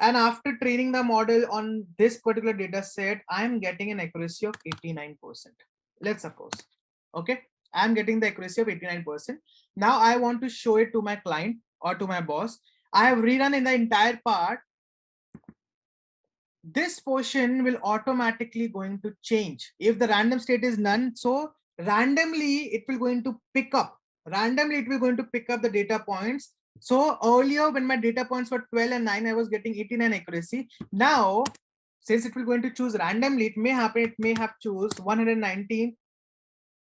and after training the model on this particular data set, I'm getting an accuracy of 89%. Let's suppose. Okay, I'm getting the accuracy of 89%. Now I want to show it to my client or to my boss. I have rerun in the entire part. This portion will automatically going to change if the random state is none. So randomly it will going to pick up the data points. So earlier when my data points were 12 and 9, I was getting 89 accuracy. Now since it will going to choose randomly, it may have choose 119,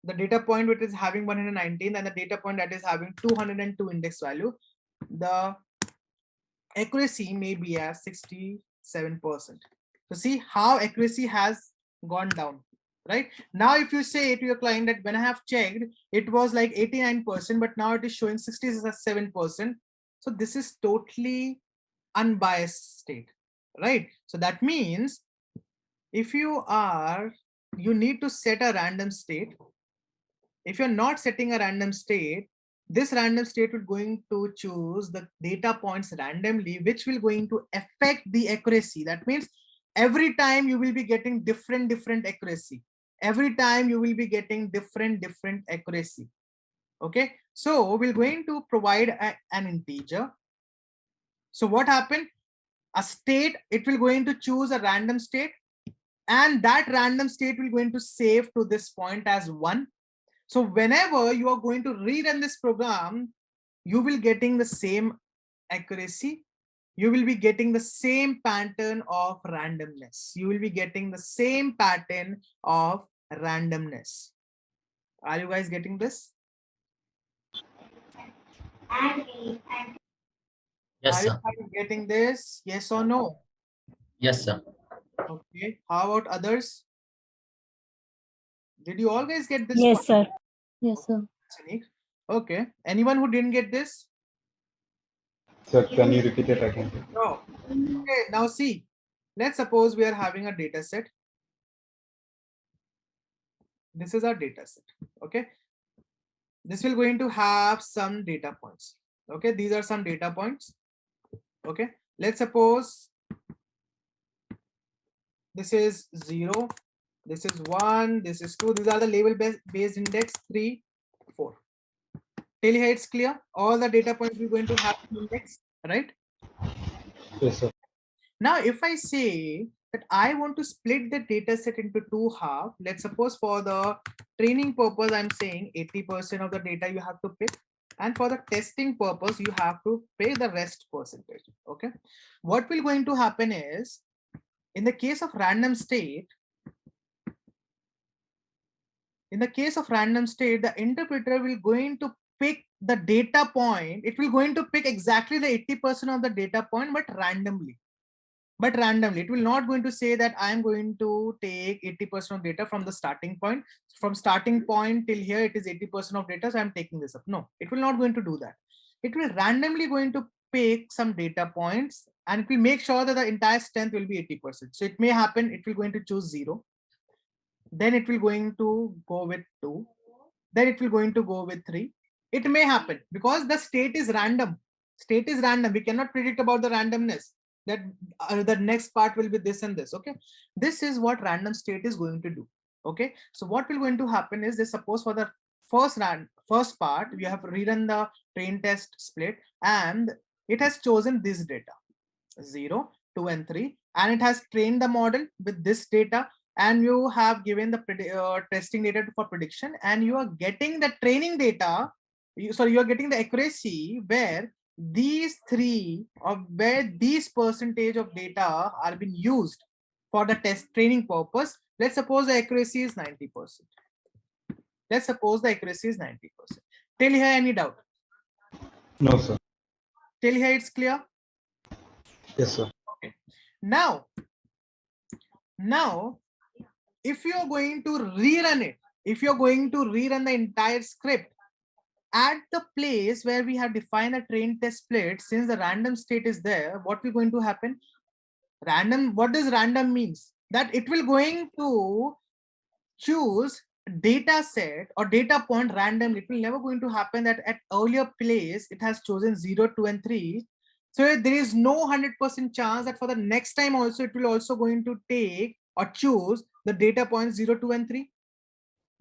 the data point which is having 119, and the data point that is having 202 index value. The accuracy may be at 67%. So see how accuracy has gone down, right? Now if you say to your client that when I have checked, it was like 89%, but now it is showing 67%. So this is totally unbiased state, right? So that means if you need to set a random state. If you're not setting a random state, this random state will going to choose the data points randomly, which will going to affect the accuracy. That means every time you will be getting different accuracy. Every time you will be getting different accuracy. Okay, so we're going to provide an integer. So what happened? A state, it will going to choose a random state, and that random state will going to save to this point as 1. So whenever you are going to rerun this program, you will getting the same accuracy. You will be getting the same pattern of randomness. You will be getting the same pattern of randomness. Are you guys getting this? Yes, Are you sir. guys getting this? Yes or no? Yes, sir. Okay. How about others? Did you always get this? Yes, sir. Yes, sir. Okay. Anyone who didn't get this? Sir, can you repeat it again? No. Okay, now see, let's suppose we are having a data set. This is our data set. Okay. This will going to have some data points. Okay, these are some data points. Okay, let's suppose this is 0, this is 1, this is 2. These are the label based index 3, 4. Till here it's clear. All the data points we're going to have index, right? Yes, sir. Now if I say that I want to split the data set into two halves. Let's suppose for the training purpose, I'm saying 80% of the data you have to pick. And for the testing purpose, you have to pay the rest percentage. Okay. What will going to happen is, in the case of random state, the interpreter will going to pick the data point. It will going to pick exactly the 80% of the data point, but randomly. It will not going to say that I am going to take 80% of data from the starting point. From starting point till here, it is 80% of data, so I'm taking this up. No, it will not going to do that. It will randomly going to pick some data points, and it will make sure that the entire strength will be 80%. So it may happen, it will going to choose 0. Then it will going to go with 2. Then it will going to go with 3. It may happen because the state is random. State is random. We cannot predict about the randomness, that the next part will be this and this. Okay, this is what random state is going to do. Okay, so what will going to happen is this: suppose for the first part, we have rerun the train test split, and it has chosen this data 0, 2, and 3, and it has trained the model with this data, and you have given the testing data for prediction, and you are getting the training data. You are getting the accuracy where these three, or where these percentage of data are being used for the test training purpose. Let's suppose the accuracy is 90%. Let's suppose the accuracy is 90%. Till here, any doubt? No, sir. Till here, it's clear? Yes, sir. Okay. Now, if you're going to rerun it, if you're going to rerun the entire script at the place where we have defined a train test split, since the random state is there, what will going to happen? Random, what does random means? That it will going to choose data set or data point randomly. It will never going to happen that at earlier place it has chosen 0, 2, and 3. So there is no 100% chance that for the next time also it will also going to take or choose the data points 0, 2, and 3.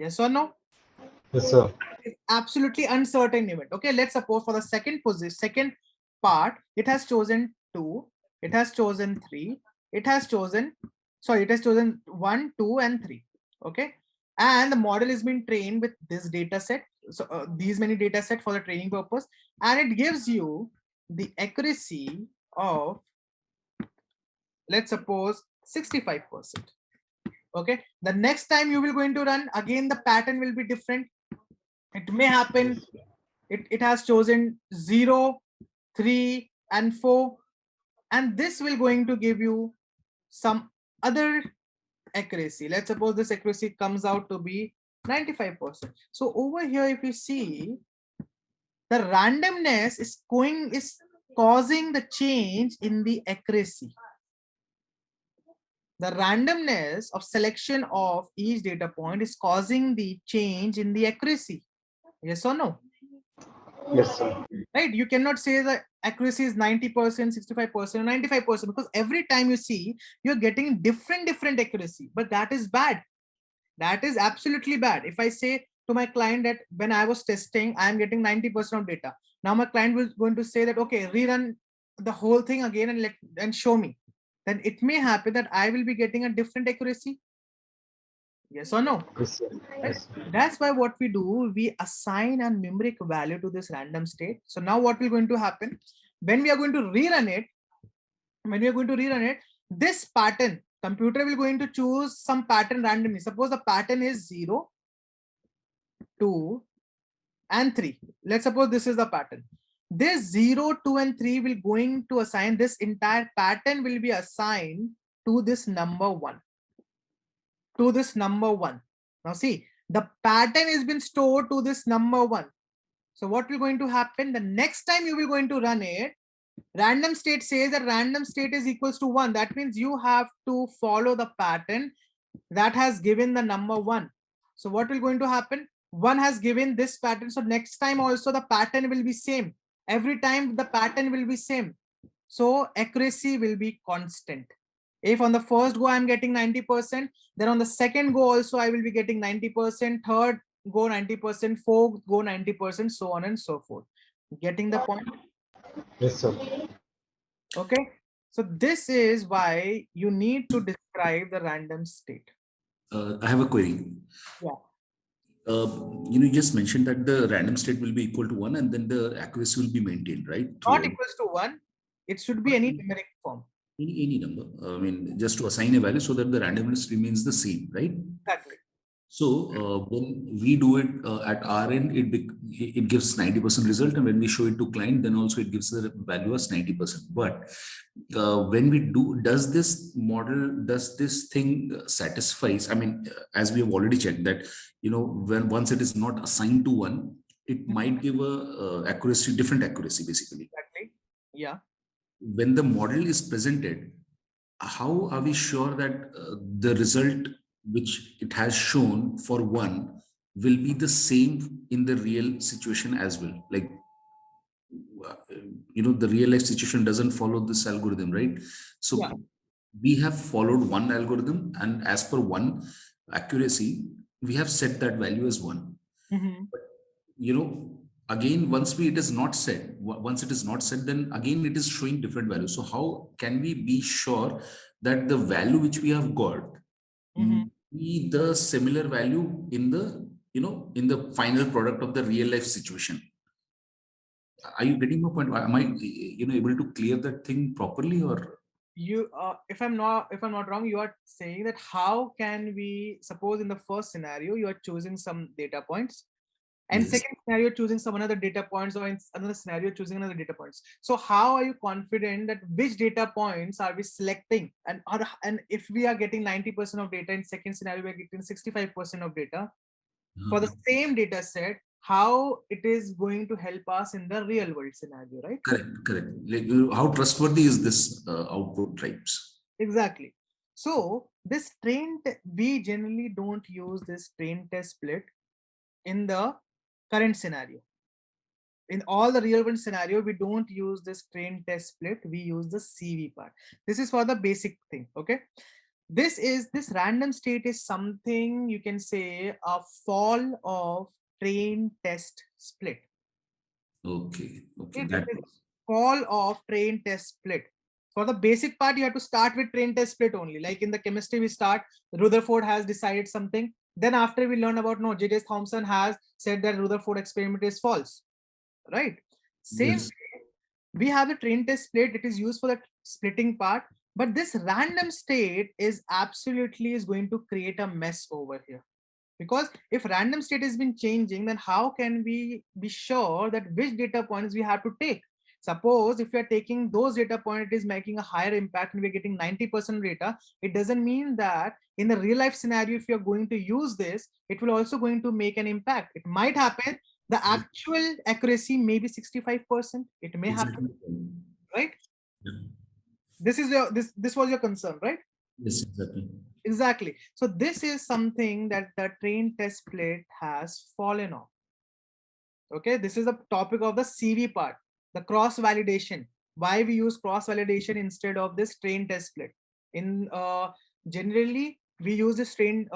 Yes or no? Yes, sir. It's absolutely uncertain event. Okay, let's suppose for the second part, it has chosen 2, it has chosen 3, it has chosen 1, 2, and 3. Okay, and the model is being trained with this data set. So these many data set for the training purpose, and it gives you the accuracy of, let's suppose, 65%. Okay, the next time you will going to run again, the pattern will be different. It may happen it has chosen 0, 3, and 4, and this will going to give you some other accuracy. Let's suppose this accuracy comes out to be 95%. So over here, if you see, the randomness is causing the change in the accuracy. The randomness of selection of each data point is causing the change in the accuracy. Yes or no? Yes, sir. Right? You cannot say the accuracy is 90%, 65%, 95%, because every time you see, you're getting different accuracy, but that is bad. That is absolutely bad. If I say to my client that when I was testing, I'm getting 90% of data. Now my client was going to say that, okay, rerun the whole thing again and show me. Then it may happen that I will be getting a different accuracy. Yes or no? Yes, sir. Yes. That's why what we do, we assign a numeric value to this random state. So now what will going to happen when we are going to rerun it, this pattern, computer will going to choose some pattern randomly. Suppose the pattern is 0, 2, and 3. Let's suppose this is the pattern. This 0, 2, and 3 will going to assign, this entire pattern will be assigned to this number 1. Now see, the pattern has been stored to this number 1. So what will going to happen? The next time you will going to run it, random state says that random state is equals to 1. That means you have to follow the pattern that has given the number 1. So what will going to happen? 1 has given this pattern. So next time also the pattern will be same. Every time the pattern will be same. So accuracy will be constant. If on the first go I'm getting 90%, then on the second go also I will be getting 90%, third go 90%, fourth go 90%, so on and so forth. Getting the point? Yes, sir. Okay. So this is why you need to describe the random state. I have a query. Yeah. You just mentioned that the random state will be equal to 1 and then the accuracy will be maintained, right? Not Throughout. equals to 1. It should be any numeric form. Any number. I mean, just to assign a value so that the randomness remains the same, right? Exactly. So when we do it at our end, it gives 90% result, and when we show it to client, then also it gives the value as 90%. But when we do, does this thing satisfies? I mean, as we have already checked that, when once it is not assigned to 1, it might give a different accuracy basically. Exactly. Yeah. When the model is presented, how are we sure that the result which it has shown for 1 will be the same in the real situation as well? Like, the real life situation doesn't follow this algorithm, right? So Yeah. we have followed one algorithm, and as per one accuracy, we have set that value as 1. Again, once it is not set, then again it is showing different values. So how can we be sure that the value which we have got be the similar value in the final product of the real life situation? Are you getting my point? Am I able to clear that thing properly? Or you if I'm not wrong, you are saying that how can we, suppose in the first scenario you are choosing some data points, and yes, second scenario choosing some another data points, or in another scenario choosing another data points. So how are you confident that which data points are we selecting, and if we are getting 90% of data, in second scenario we are getting 65% of data for the same data set, how it is going to help us in the real world scenario, right? correct. Like, how trustworthy is this output types? Exactly. So this we generally don't use this train test split in the current scenario. In all the real world scenario, we don't use this train test split. We use the CV part. This is for the basic thing. Okay. This random state is something you can say a fall of train test split. Okay. It That is fall of train test split. For the basic part, you have to start with train test split only. Like in the chemistry, we start, Rutherford has decided something. Then after we learn about, no, J.J. Thomson has said that Rutherford experiment is false, right? Same yes. way, we have the train test split. It is used for the splitting part. But this random state is absolutely is going to create a mess over here. Because if random state has been changing, then how can we be sure that which data points we have to take? Suppose if we are taking those data points, it is making a higher impact and we're getting 90% data. It doesn't mean that in the real life scenario, if you're going to use this, it will also going to make an impact. It might happen. The actual accuracy may be 65%. It may happen, right? Yeah. This was your concern, right? Yes, exactly. Exactly. So this is something that the train test split has fallen off. Okay, this is the topic of the CV part, the cross validation. Why we use cross validation instead of this train test split? In generally we use this train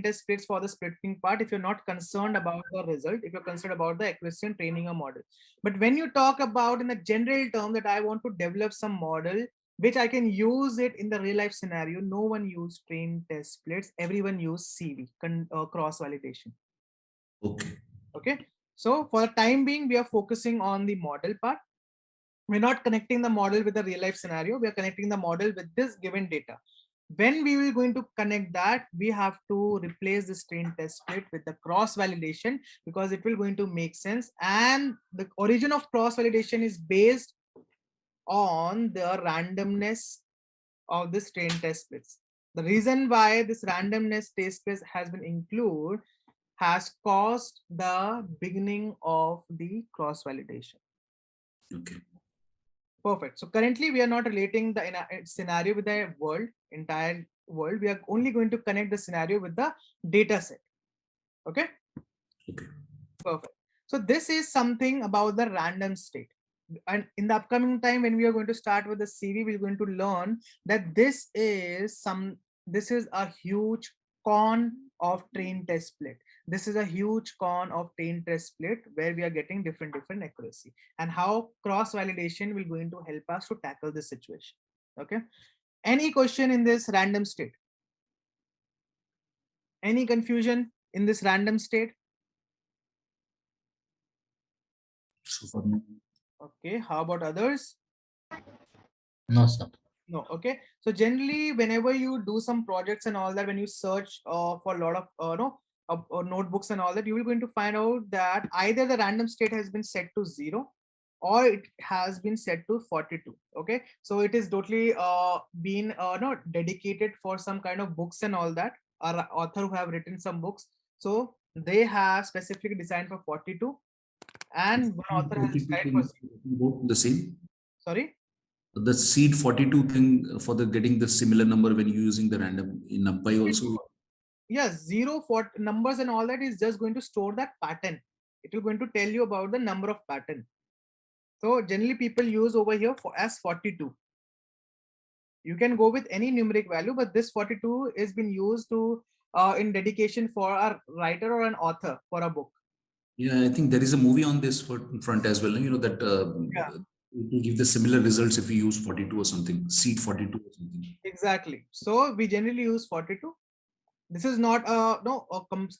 test splits for the splitting part if you're not concerned about the result, if you're concerned about the accuracy and training a model. But when you talk about in the general term that I want to develop some model which I can use it in the real life scenario, no one use train test splits. Everyone use CV, cross validation. Okay. So for the time being, we are focusing on the model part. We're not connecting the model with the real life scenario. We are connecting the model with this given data. When we will going to connect that, we have to replace this train test split with the cross validation because it will going to make sense. And the origin of cross validation is based on the randomness of this train test splits. The reason why this randomness test splits has been included has caused the beginning of the cross validation. Okay. Perfect. So currently we are not relating the scenario with the entire world. We are only going to connect the scenario with the data set. Okay. Okay. Perfect. So this is something about the random state. And in the upcoming time, when we are going to start with the CV, we're going to learn that this is a huge con of train test split. This is a huge con of train test split where we are getting different accuracy, and how cross validation will going to help us to tackle this situation. Okay. Any question in this random state? Any confusion in this random state? So far, no. Okay. How about others? No, sir. No. Okay. So generally, whenever you do some projects and all that, when you search for a lot of notebooks and all that, you will going to find out that either the random state has been set to 0 or it has been set to 42. Okay. So it is totally been no, dedicated for some kind of books and all that, or author who have written some books. So they have specifically designed for 42, and one author has designed for 0. Both the same. Sorry. The seed 42 thing for the getting the similar number when you're using the random in NumPy also. Yes, 0 for numbers and all that is just going to store that pattern. It will going to tell you about the number of pattern. So generally people use over here for as 42. You can go with any numeric value, but this 42 is been used to in dedication for a writer or an author for a book. Yeah, I think there is a movie on this front as well. You know that it will give the similar results if we use 42 or something, seed 42 or something. Exactly. So we generally use 42. This is not a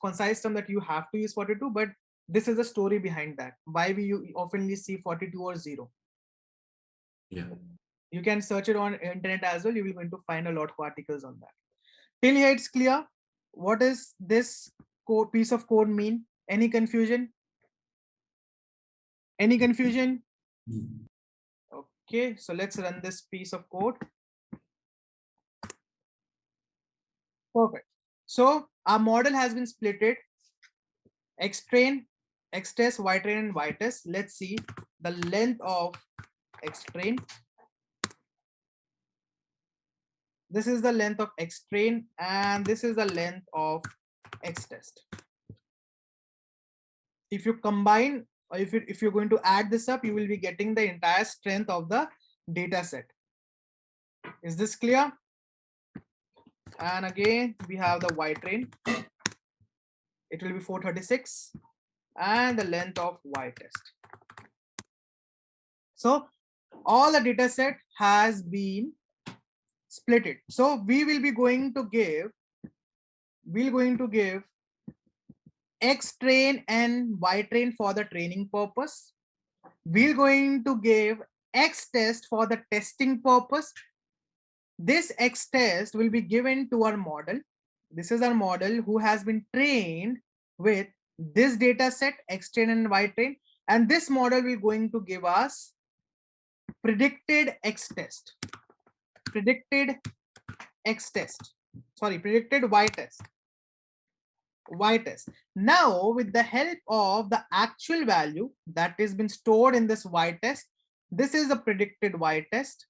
concise term that you have to use 42, but this is the story behind that. Why we oftenly see 42 or 0. Yeah. You can search it on internet as well. You will going to find a lot of articles on that. Till here it's clear. What is this piece of code mean? Any confusion? Any confusion? Okay, so let's run this piece of code. Perfect. So our model has been splitted. Xtrain, Xtest, Ytrain, and Ytest. Let's see the length of Xtrain. This is the length of Xtrain, and this is the length of Xtest. If you combine, or if you're going to add this up, you will be getting the entire strength of the data set. Is this clear? And again, we have the Ytrain. It will be 436, and the length of Ytest. So all the data set has been splitted. So we will be going to give, Xtrain and Ytrain for the training purpose. We're going to give Xtest for the testing purpose. This Xtest will be given to our model. This is our model who has been trained with this data set, Xtrain and Ytrain, and this model will going to give us predicted Xtest, predicted Xtest, sorry, predicted Ytest. Ytest. Now, with the help of the actual value that has been stored in this Ytest, this is the predicted Ytest.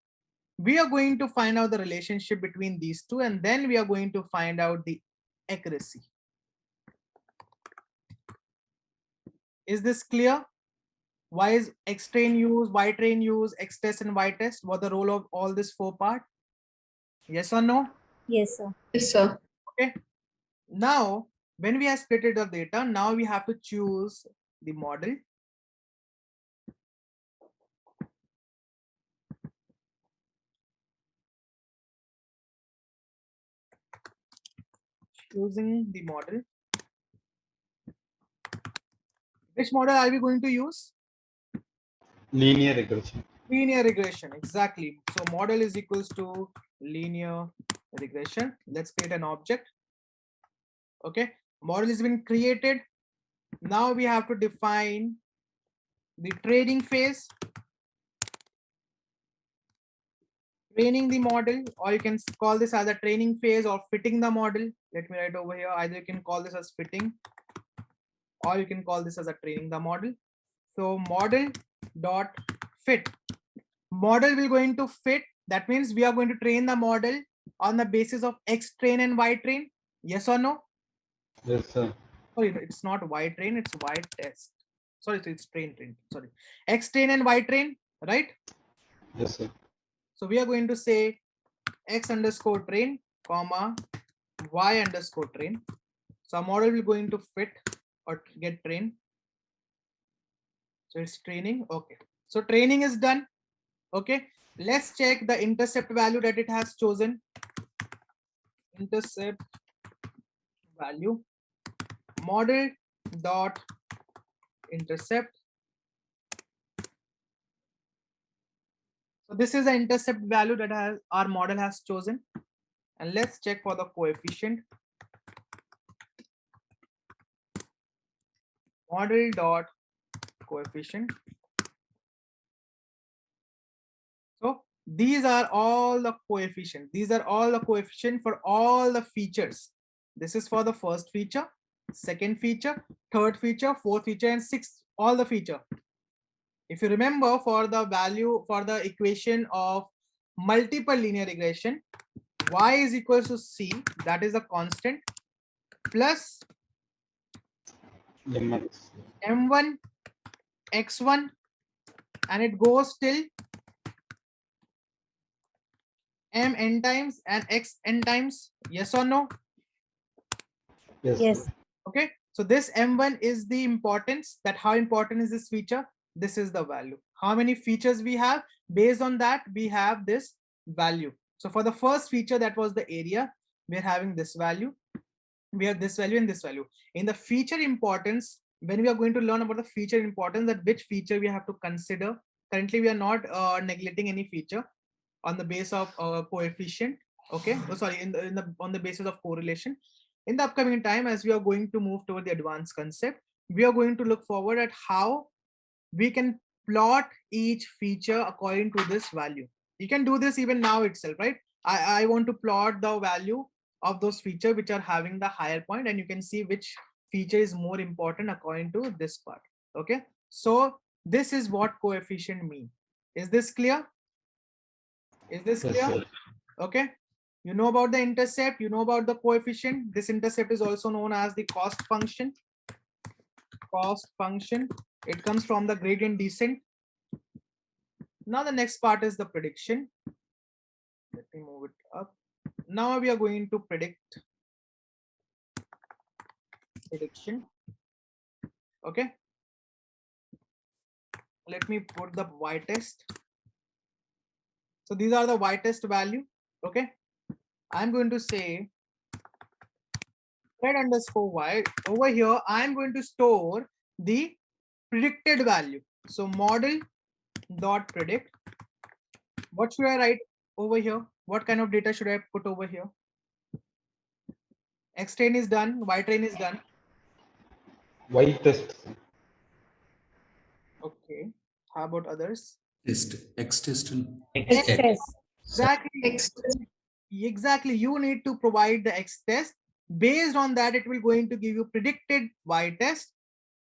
We are going to find out the relationship between these two, and then we are going to find out the accuracy. Is this clear? Why is Xtrain used, Ytrain used, Xtest and Ytest? What the role of all this 4 part? Yes or no? Yes, sir. Yes, sir. Okay. Now, when we have splitted the data, now we have to choose the model. Choosing the model. Which model are we going to use? Linear regression. Linear regression, exactly. So model is equals to linear regression. Let's create an object. Okay, model has been created. Now we have to define the training phase. Training the model, or you can call this as a training phase or fitting the model. Let me write over here. Either you can call this as fitting, or you can call this as a training the model. So model dot fit. Model will going to fit. That means we are going to train the model on the basis of Xtrain and Ytrain. Yes or no? Yes, sir. Sorry, it's not Ytrain, it's Ytest. Sorry, so it's train. Sorry, Xtrain and Ytrain, right? Yes, sir. So we are going to say X underscore train, comma Y underscore train. So our model will going to fit or get trained. So it's training. Okay. So training is done. Okay. Let's check the intercept value that it has chosen. Intercept value model dot intercept. So this is the intercept value that our model has chosen. And let's check for the coefficient. Model dot coefficient. So these are all the coefficient. These are all the coefficient for all the features. This is for the first feature, second feature, third feature, fourth feature, and sixth, all the feature. If you remember, for the value, for the equation of multiple linear regression, y is equals to c, that is a constant, plus mx. m1 x1, and it goes till m n times and x n times. Yes or no? Yes. Yes. Okay, so this m1 is the importance, that how important is this feature. This is the value, how many features we have. Based on that, we have this value. So for the first feature, that was the area, we're having this value, we have this value and this value. In the feature importance, when we are going to learn about the feature importance, that which feature we have to consider. Currently we are not neglecting any feature on the base of coefficient. Okay, oh, sorry, on the basis of correlation. In the upcoming time, as we are going to move toward the advanced concept, we are going to look forward at how we can plot each feature according to this value. You can do this even now itself, right? I want to plot the value of those features which are having the higher point, and you can see which feature is more important according to this part. Okay, so this is what coefficient mean. Is this clear? Is this Yes, clear? sir. Okay, you know about the intercept, you know about the coefficient. This intercept is also known as the cost function. Cost function, it comes from the gradient descent. Now the next part is the prediction. Let me move it up. Now we are going to predict. Prediction. Okay, let me put the y test. So these are the y test value. Okay, I'm going to say thread underscore y. Over here I'm going to store the predicted value. So model dot predict. What should I write over here? What kind of data should I put over here? X train is done, Y train is done. Y test. Okay, how about others? Test, X test and X test. Exactly. Exactly. You need to provide the X test. Based on that, it will going to give you predicted Y test,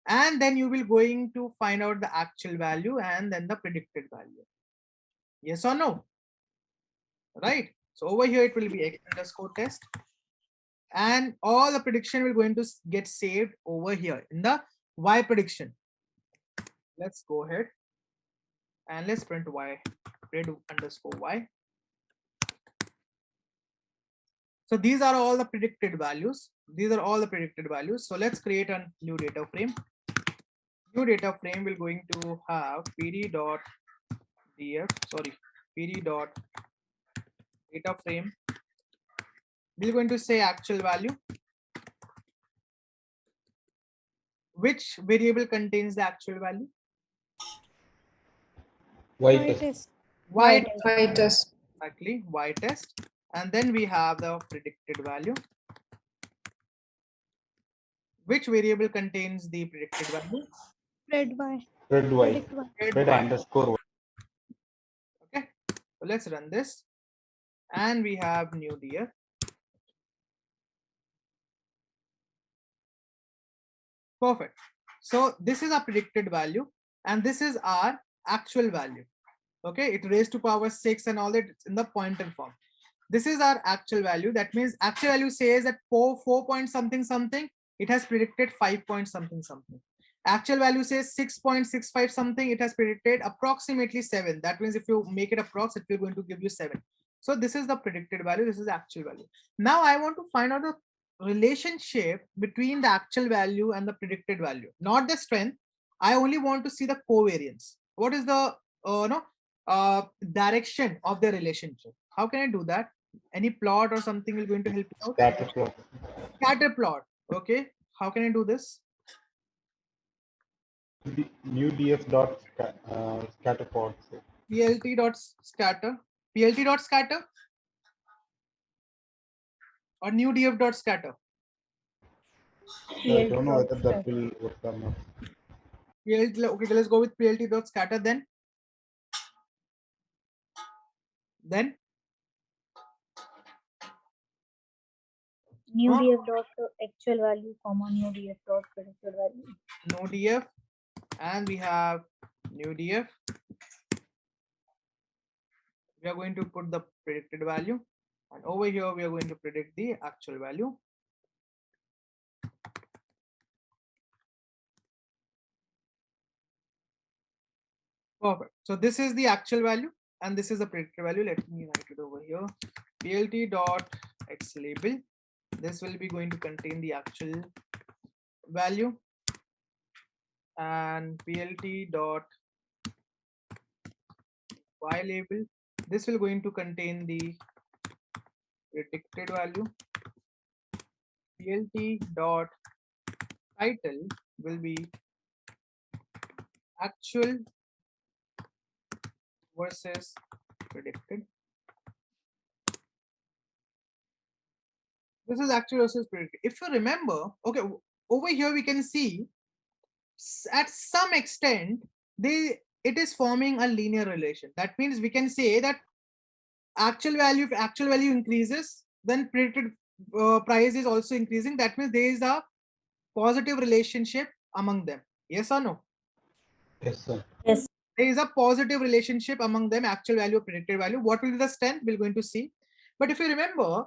and then you will going to find out the actual value and then the predicted value. Yes or no? Right. So over here it will be X underscore test, and all the prediction will going to get saved over here in the Y prediction. Let's go ahead and let's print Y, print underscore Y. So these are all the predicted values. These are all the predicted values. So let's create a new data frame. New data frame will going to have pd dot df, sorry, pd dot data frame. We're going to say actual value. Which variable contains the actual value? Y test. Y test. Exactly, Y test. And then we have the predicted value. Which variable contains the predicted value? Red Y. Red Y. Predict Y. Red underscore Y. Okay, so let's run this. And we have new df. Perfect. So this is our predicted value, and this is our actual value. Okay, it raised to power 6 and all that, it's in the pointer form. This is our actual value. That means actual value says that 4 point something something, it has predicted 5 point something something. Actual value says 6.65 something, it has predicted approximately 7. That means if you make it approx, it will going to give you 7. So this is the predicted value, this is the actual value. Now I want to find out the relationship between the actual value and the predicted value, not the strength. I only want to see the covariance. What is the no direction of the relationship. How can I do that? Any plot or something is going to help you out? Scatter plot. Scatter plot. Okay. How can I do this? New df dot scatter plot. plt dot scatter. plt dot scatter or new df dot scatter. I don't know whether that will work or not. PLT, okay, let's go with plt dot scatter then. New df dot actual value, comma new df dot predicted value. No df, and we have new df. We are going to put the predicted value, and over here we are going to predict the actual value. Perfect. So this is the actual value and this is the predicted value. Let me write it over here. plt dot x label. This will be going to contain the actual value, and plt dot y label. This will going to contain the predicted value. plt dot title will be actual versus predicted. This is actual versus predicted. If you remember, okay, over here we can see at some extent it is forming a linear relation. That means we can say that actual value, if actual value increases, then predicted price is also increasing. That means there is a positive relationship among them. Yes or no? Yes, sir. Yes. There is a positive relationship among them, actual value, predicted value. What will be the strength? We're going to see. But if you remember,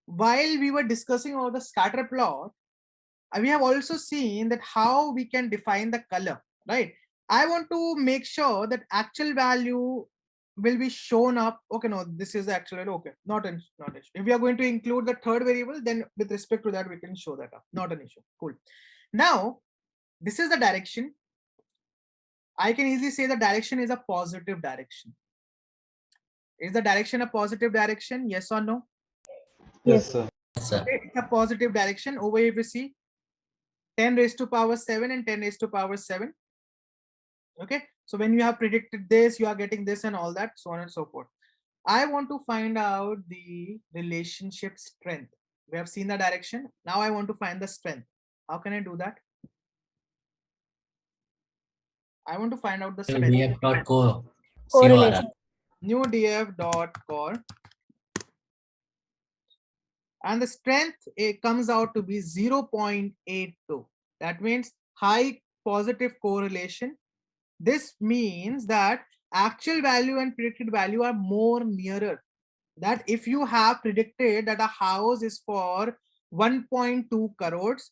while we were discussing about the scatter plot, we have also seen that how we can define the color, right? I want to make sure that actual value will be shown up. Okay, no, this is the actual value. Okay, not an issue. If we are going to include the third variable, then with respect to that, we can show that up. Not an issue. Cool. Now, this is the direction. I can easily say the direction is a positive direction. Is the direction a positive direction? Yes or no? Yes, sir. Okay, it's a positive direction. Over here we see 10 raised to power 7 and 10 raised to power 7. Okay, so when you have predicted this, you are getting this and all that, so on and so forth. I want to find out the relationship strength. We have seen the direction. Now I want to find the strength. How can I do that? I want to find out the strength. df.core Correlation. New df dot core, and the strength, it comes out to be 0.82. That means high positive correlation. This means that actual value and predicted value are more nearer. That if you have predicted that a house is for 1.2 crores,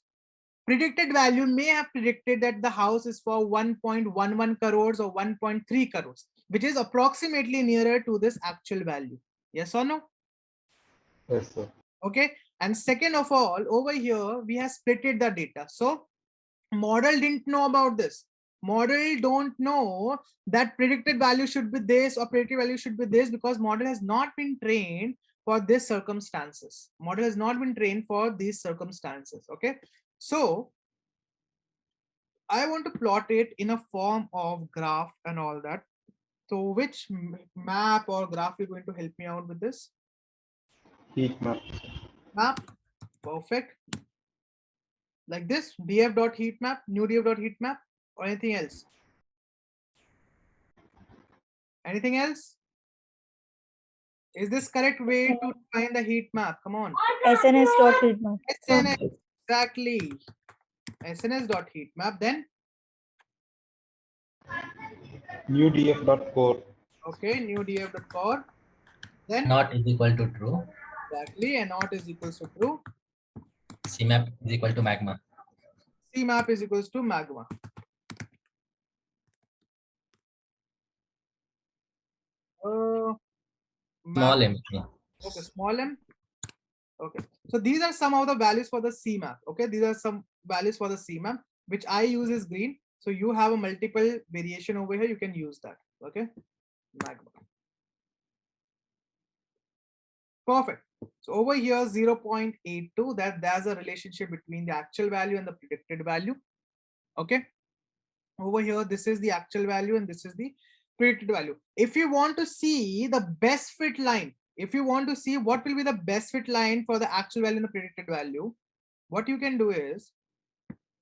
predicted value may have predicted that the house is for 1.11 crores or 1.3 crores, which is approximately nearer to this actual value. Yes or no? Yes, sir. Okay. And second of all, over here we have splitted the data. So model didn't know about this. Model don't know that predicted value should be this or predicted value should be this, because model has not been trained for this circumstances. Model has not been trained for these circumstances. Okay, so I want to plot it in a form of graph and all that. So which map or graph is going to help me out with this? Heat map. Map. Perfect. Like this, df dot heat map, new df dot heat map, or anything else? Anything else? Is this correct way to find the heat map? Come on. SNS dot heat map. SNS, exactly. SNS dot heat map. Then New df dot core. okay, new df dot core. Then not is equal to true. Exactly, and not is equals to true. CMAP is equal to magma. CMAP is equals to magma. Small m. Okay, small m. Okay, so these are some of the values for the CMAP. Okay, these are some values for the CMAP, which I use is green. So you have a multiple variation over here. You can use that. Okay, magma. Perfect. So over here 0.82, that there's a relationship between the actual value and the predicted value. Okay, over here this is the actual value and this is the predicted value. If you want to see the best fit line, if you want to see what will be the best fit line for the actual value and the predicted value, what you can do is,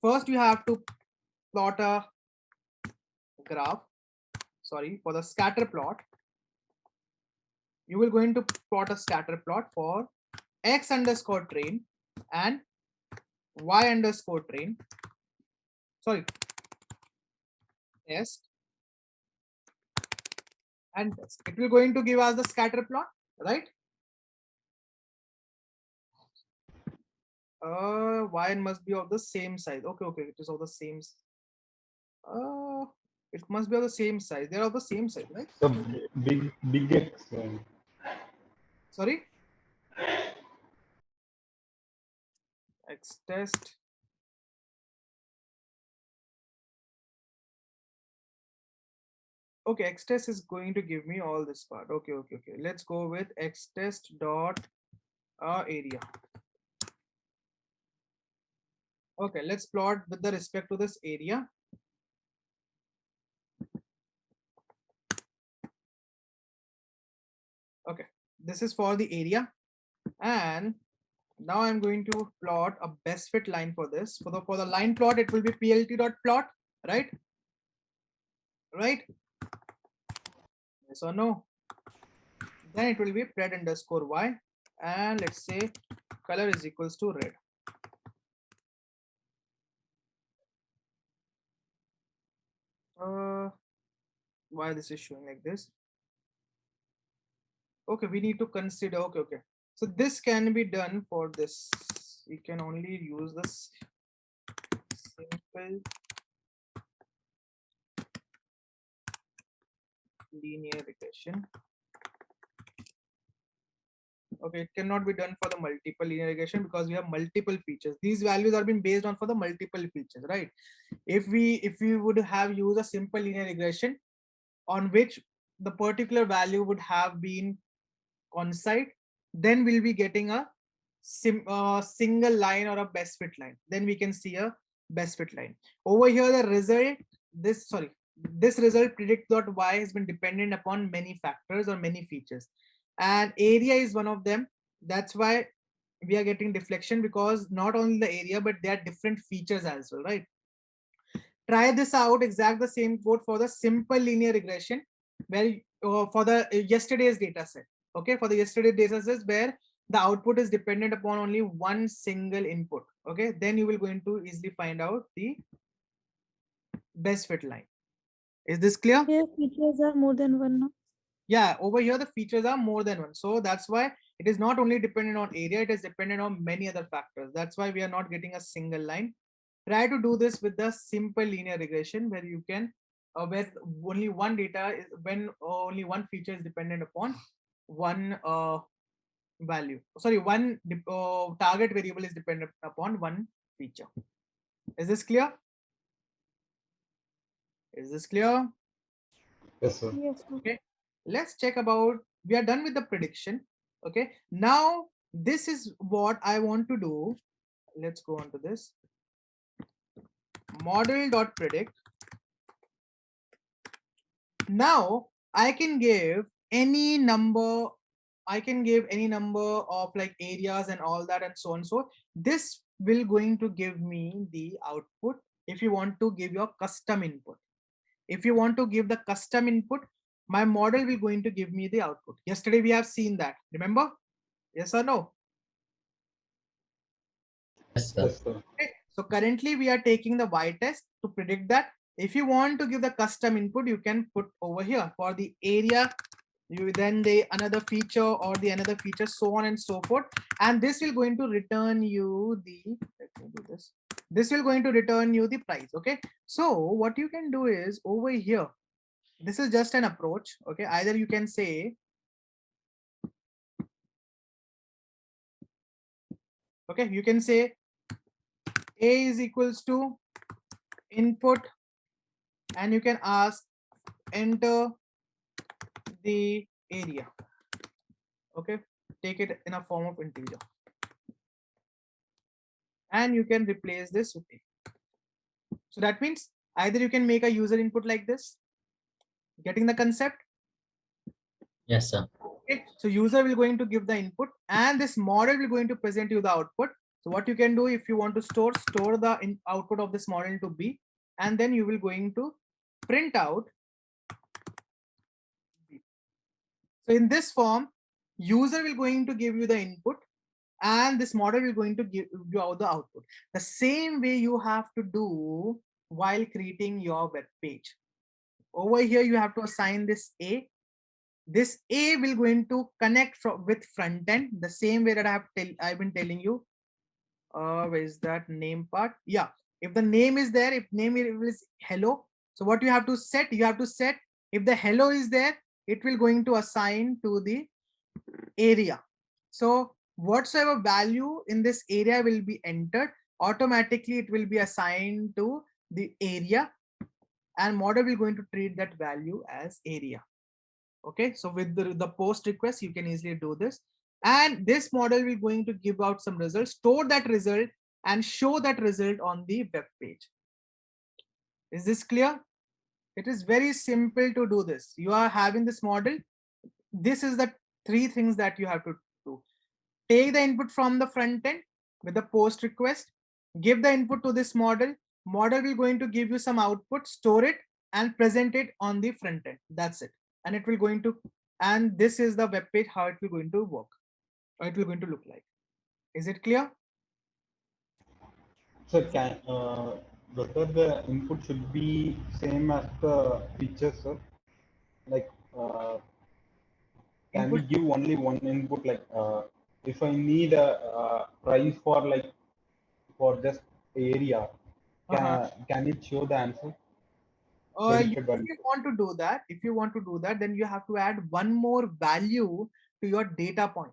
first you have to plot a graph, sorry, for the scatter plot. You will going to plot a scatter plot for x underscore train and y underscore train, sorry, test and test. It will going to give us the scatter plot, right? Y must be of the same size. Okay, it is of the same. It must be of the same size. They're of the same size, right? So big X. Sorry. X test. Okay, X test is going to give me all this part. Okay. Let's go with X test dot area. Okay, let's plot with the respect to this area. Okay, this is for the area, and now I'm going to plot a best fit line for this. For the line plot, it will be plt dot plot, right? Right? Yes or no? Then it will be pred underscore y, and let's say color is equals to red. Why this is showing like this? Okay, we need to consider. Okay. So this can be done for this. We can only use this simple linear regression. Okay, it cannot be done for the multiple linear regression because we have multiple features. These values are being based on for the multiple features, right? If we would have used a simple linear regression on which the particular value would have been on-site, then we'll be getting a single line or a best fit line. Then we can see a best fit line. Over here, the result, this result predict.y has been dependent upon many factors or many features, and area is one of them. That's why we are getting deflection, because not only the area but there are different features as well, right? Try this out, exact the same code for the simple linear regression, where for the yesterday's data set. Okay, for the yesterday data sets where the output is dependent upon only one single input. Okay, then you will going to easily find out the best fit line. Is this clear? Here features are more than one. No? Yeah, over here the features are more than one, so that's why it is not only dependent on area, it is dependent on many other factors. That's why we are not getting a single line. Try to do this with the simple linear regression, where you can where only one data is, when only one feature is dependent upon one value. Sorry, one target variable is dependent upon one feature. Is this clear? Is this clear? Yes, sir. Yes. Okay, let's check about, we are done with the prediction. Okay, now this is what I want to do. Let's go on to this model.predict. Now I can give any number, I can give any number of like areas and all that and so on. So this will going to give me the output. If you want to give your custom input, if you want to give the custom input, my model will going to give me the output. Yesterday we have seen that, remember? Yes or no? Yes, sir. Yes, sir. Okay. So currently we are taking the y test to predict that. If you want to give the custom input, you can put over here for the area, you then the another feature or the another feature, so on and so forth, and this will going to return you the, let me do this, this will going to return you the price. Okay, so what you can do is over here, this is just an approach. Okay, either you can say, okay, you can say a is equals to input, and you can ask enter the area. Okay, take it in a form of integer. And you can replace this with a. So that means either you can make a user input like this, getting the concept? Yes, sir. Okay, so user will going to give the input and this model will going to present you the output. So what you can do if you want to store the output of this model into B, and then you will going to print out B. So in this form, user will going to give you the input and this model will going to give you out the output. The same way you have to do while creating your web page. Over here, you have to assign this A. This A will going to connect with front end the same way that I've been telling you. Where is that name part? Yeah, if the name is there, if name is hello, so what you have to set? You have to set if the hello is there, it will going to assign to the area. So whatsoever value in this area will be entered, automatically it will be assigned to the area, and model will going to treat that value as area. Okay, so with the post request, you can easily do this. And this model will going to give out some results, store that result and show that result on the web page. Is this clear? It is very simple to do this. You are having this model. This is the three things that you have to do. Take the input from the front end with the post request, give the input to this model. Model will going to give you some output, store it and present it on the front end. That's it. And it will going to, and this is the web page, how it will going to work, or it will going to look like. Is it clear? So whether the input should be same as the features, sir? Like, can we give only one input? Like, if I need a price for like for just area, can it show the answer? If you want to do that, then you have to add one more value to your data point.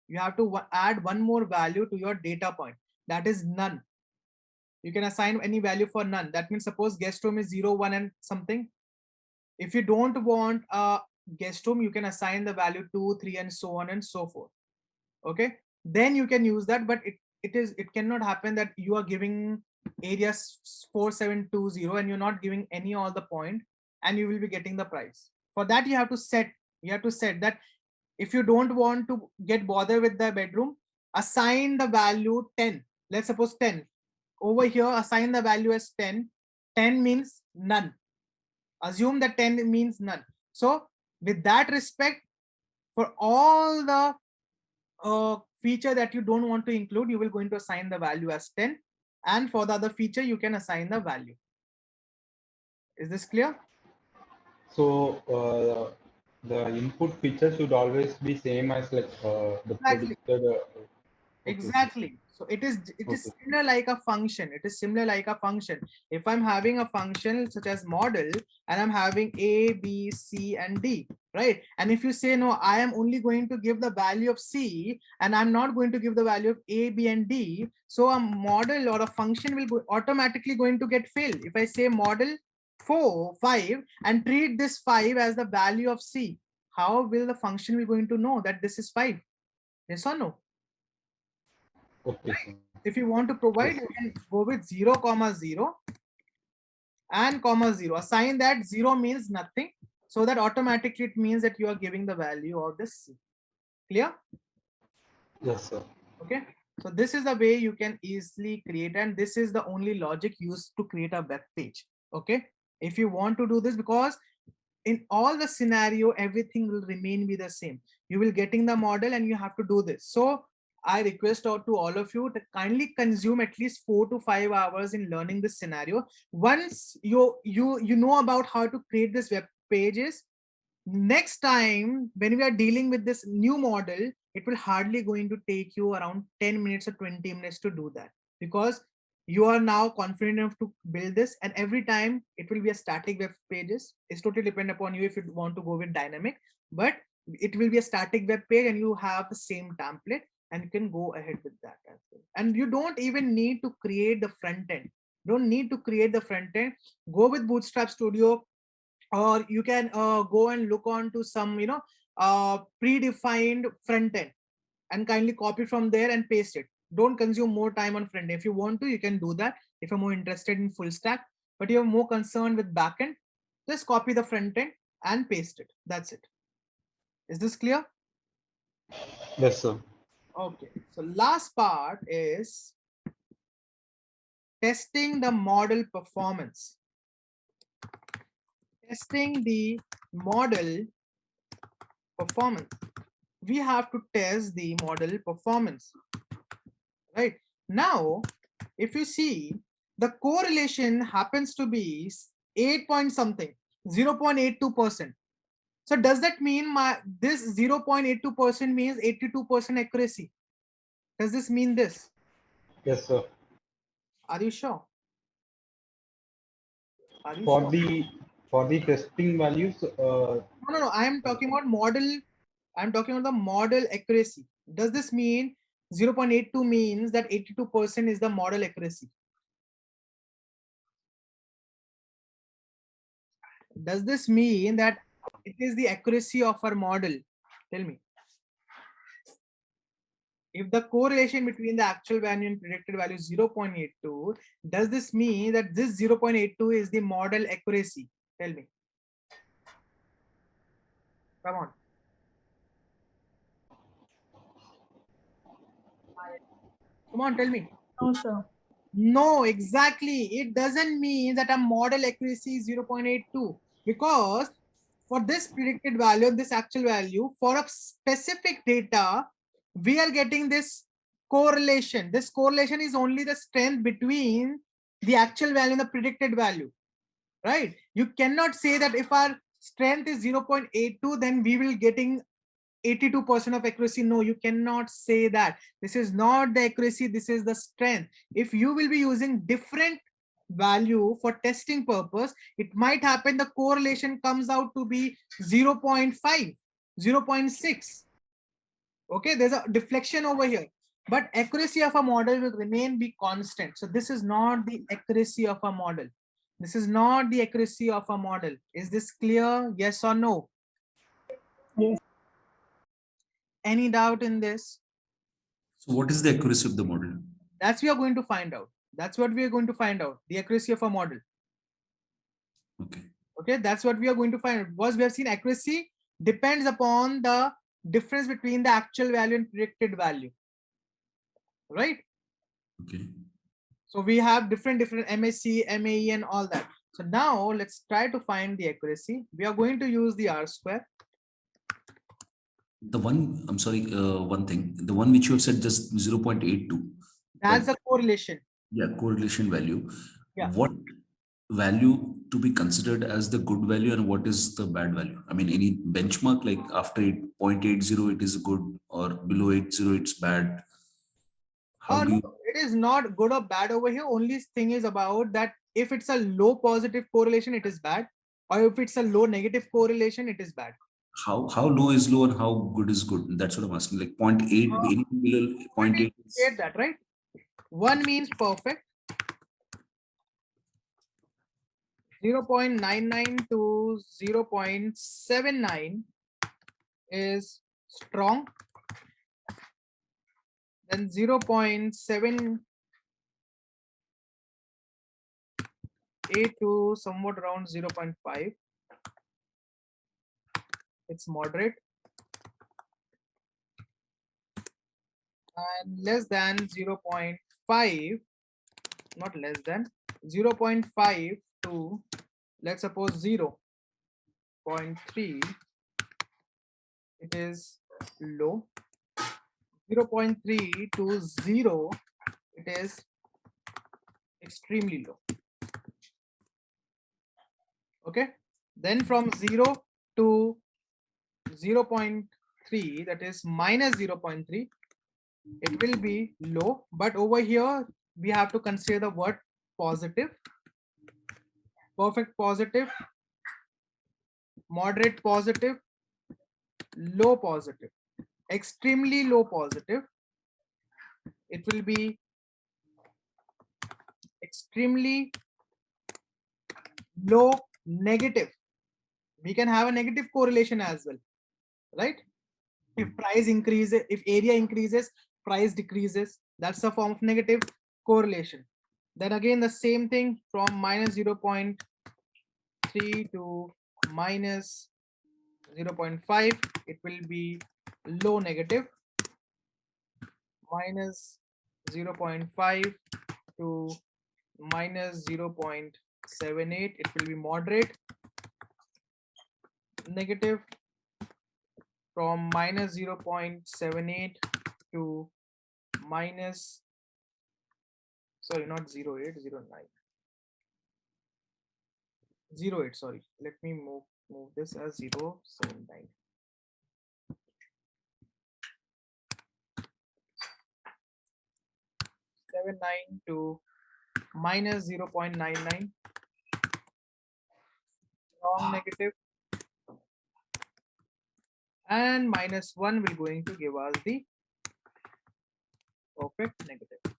You have to add one more value to your data point. That is none. You can assign any value for none. That means suppose guest room is 0, 1 and something. If you don't want a guest room, you can assign the value 2, 3 and so on and so forth. Okay, then you can use that, but it cannot happen that you are giving areas 4720 and you're not giving any all the point and you will be getting the price. For that you have to set that if you don't want to get bothered with the bedroom, assign the value 10. Let's suppose 10. Over here, assign the value as 10. 10 means none. Assume that 10 means none. So with that respect, for all the feature that you don't want to include, you will going to assign the value as 10. And for the other feature, you can assign the value. Is this clear? So the input feature should always be same as like the predicted. Exactly. So it is similar like a function. It is similar like a function. If I'm having a function such as model and I'm having A, B, C, and D, right? And if you say no, I am only going to give the value of C and I'm not going to give the value of A, B, and D. So a model or a function will automatically going to get failed. If I say model 4, 5 and treat this 5 as the value of C, how will the function be going to know that this is 5? Yes or no? Okay. If you want to provide, you can go with 0, 0 and 0. Assign that 0 means nothing, so that automatically it means that you are giving the value of this C. Clear? Yes, sir. Okay. So this is the way you can easily create, and this is the only logic used to create a web page. Okay. If you want to do this, because in all the scenario, everything will remain be the same. You will getting the model and you have to do this. So I request out to all of you to kindly consume at least 4 to 5 hours in learning this scenario. Once you know about how to create this web pages, next time when we are dealing with this new model, it will hardly going to take you around 10 minutes or 20 minutes to do that, because you are now confident enough to build this, and every time it will be a static web pages. It's totally depend upon you if you want to go with dynamic, but it will be a static web page and you have the same template and you can go ahead with that as well. And you don't even need to create the front end. Don't need to create the front end. Go with Bootstrap Studio or you can go and look on to some, predefined front end and kindly copy from there and paste it. Don't consume more time on front end. If you want to, you can do that if you're more interested in full stack, but you're more concerned with backend, just copy the front end and paste it. That's it. Is this clear? Yes, sir. Okay, so last part is testing the model performance. Testing the model performance. We have to test the model performance. Right now, if you see, the correlation happens to be 8 point something, 0.82%. So does that mean this 0.82% means 82% accuracy? Does this mean this? Yes, sir. Are you sure? Are you For sure? the testing values, No. I am talking about model. I'm talking about the model accuracy. Does this mean 0.82 means that 82% is the model accuracy? Does this mean that it is the accuracy of our model? Tell me. If the correlation between the actual value and predicted value is 0.82, does this mean that this 0.82 is the model accuracy? Tell me. Come on. Come on, tell me. No, sir. No, exactly. It doesn't mean that a model accuracy is 0.82, because for this predicted value, this actual value, for a specific data, we are getting this correlation. This correlation is only the strength between the actual value and the predicted value, right? You cannot say that if our strength is 0.82, then we will getting 82% of accuracy. No, you cannot say that. This is not the accuracy, this is the strength. If you will be using different value for testing purpose, it might happen the correlation comes out to be 0.5, 0.6. Okay, there's a deflection over here, but accuracy of a model will remain be constant. So this is not the accuracy of a model. This is not the accuracy of a model. Is this clear? Yes or no? Yes. Any doubt in this? So what is the accuracy of the model? That's we are going to find out. That's what we are going to find out. The accuracy of a model. Okay. Okay, that's what we are going to find out. Because we have seen accuracy depends upon the difference between the actual value and predicted value. Right? Okay. So we have different MSC, MAE, and all that. So now let's try to find the accuracy. We are going to use the R square. The one, I'm sorry, one thing, the one which you have said just 0.82. That's the correlation. Yeah, correlation value. Yeah. What value to be considered as the good value and what is the bad value? I mean, any benchmark like after 0.80 it is good or below 80 it's bad? How do No, you? it is not good or bad over here. Only thing is about that if it's a low positive correlation, it is bad. Or if it's a low negative correlation, it is bad. How low is low and how good is good? That's what I'm asking. Like 0.8, anything below 0.8. Get that, right? 1 means perfect. 0.99 to 0.79 is strong. Then 0.78 to somewhat around 0.5. It's moderate. And less than 0.5, not less than 0.5 to, let's suppose 0.3, it is low. 0.3 to 0, it is extremely low. Okay, then from 0 to 0.3, that is minus 0.3, it will be low, but over here we have to consider the word positive, perfect positive, moderate positive, low positive, extremely low positive. It will be extremely low negative. We can have a negative correlation as well, right? If price increases, if area increases, price decreases. That's a form of negative correlation. Then again, the same thing from minus 0.3 to minus 0.5, it will be low negative. Minus 0.5 to minus 0.78, it will be moderate. Negative from minus 0.78 to minus, sorry, not 0.8, 0.9. 0.8, sorry. Let me move this as 0.79. 0.79 to minus 0.99. Wrong negative. And minus 1 will going to give us the perfect negative,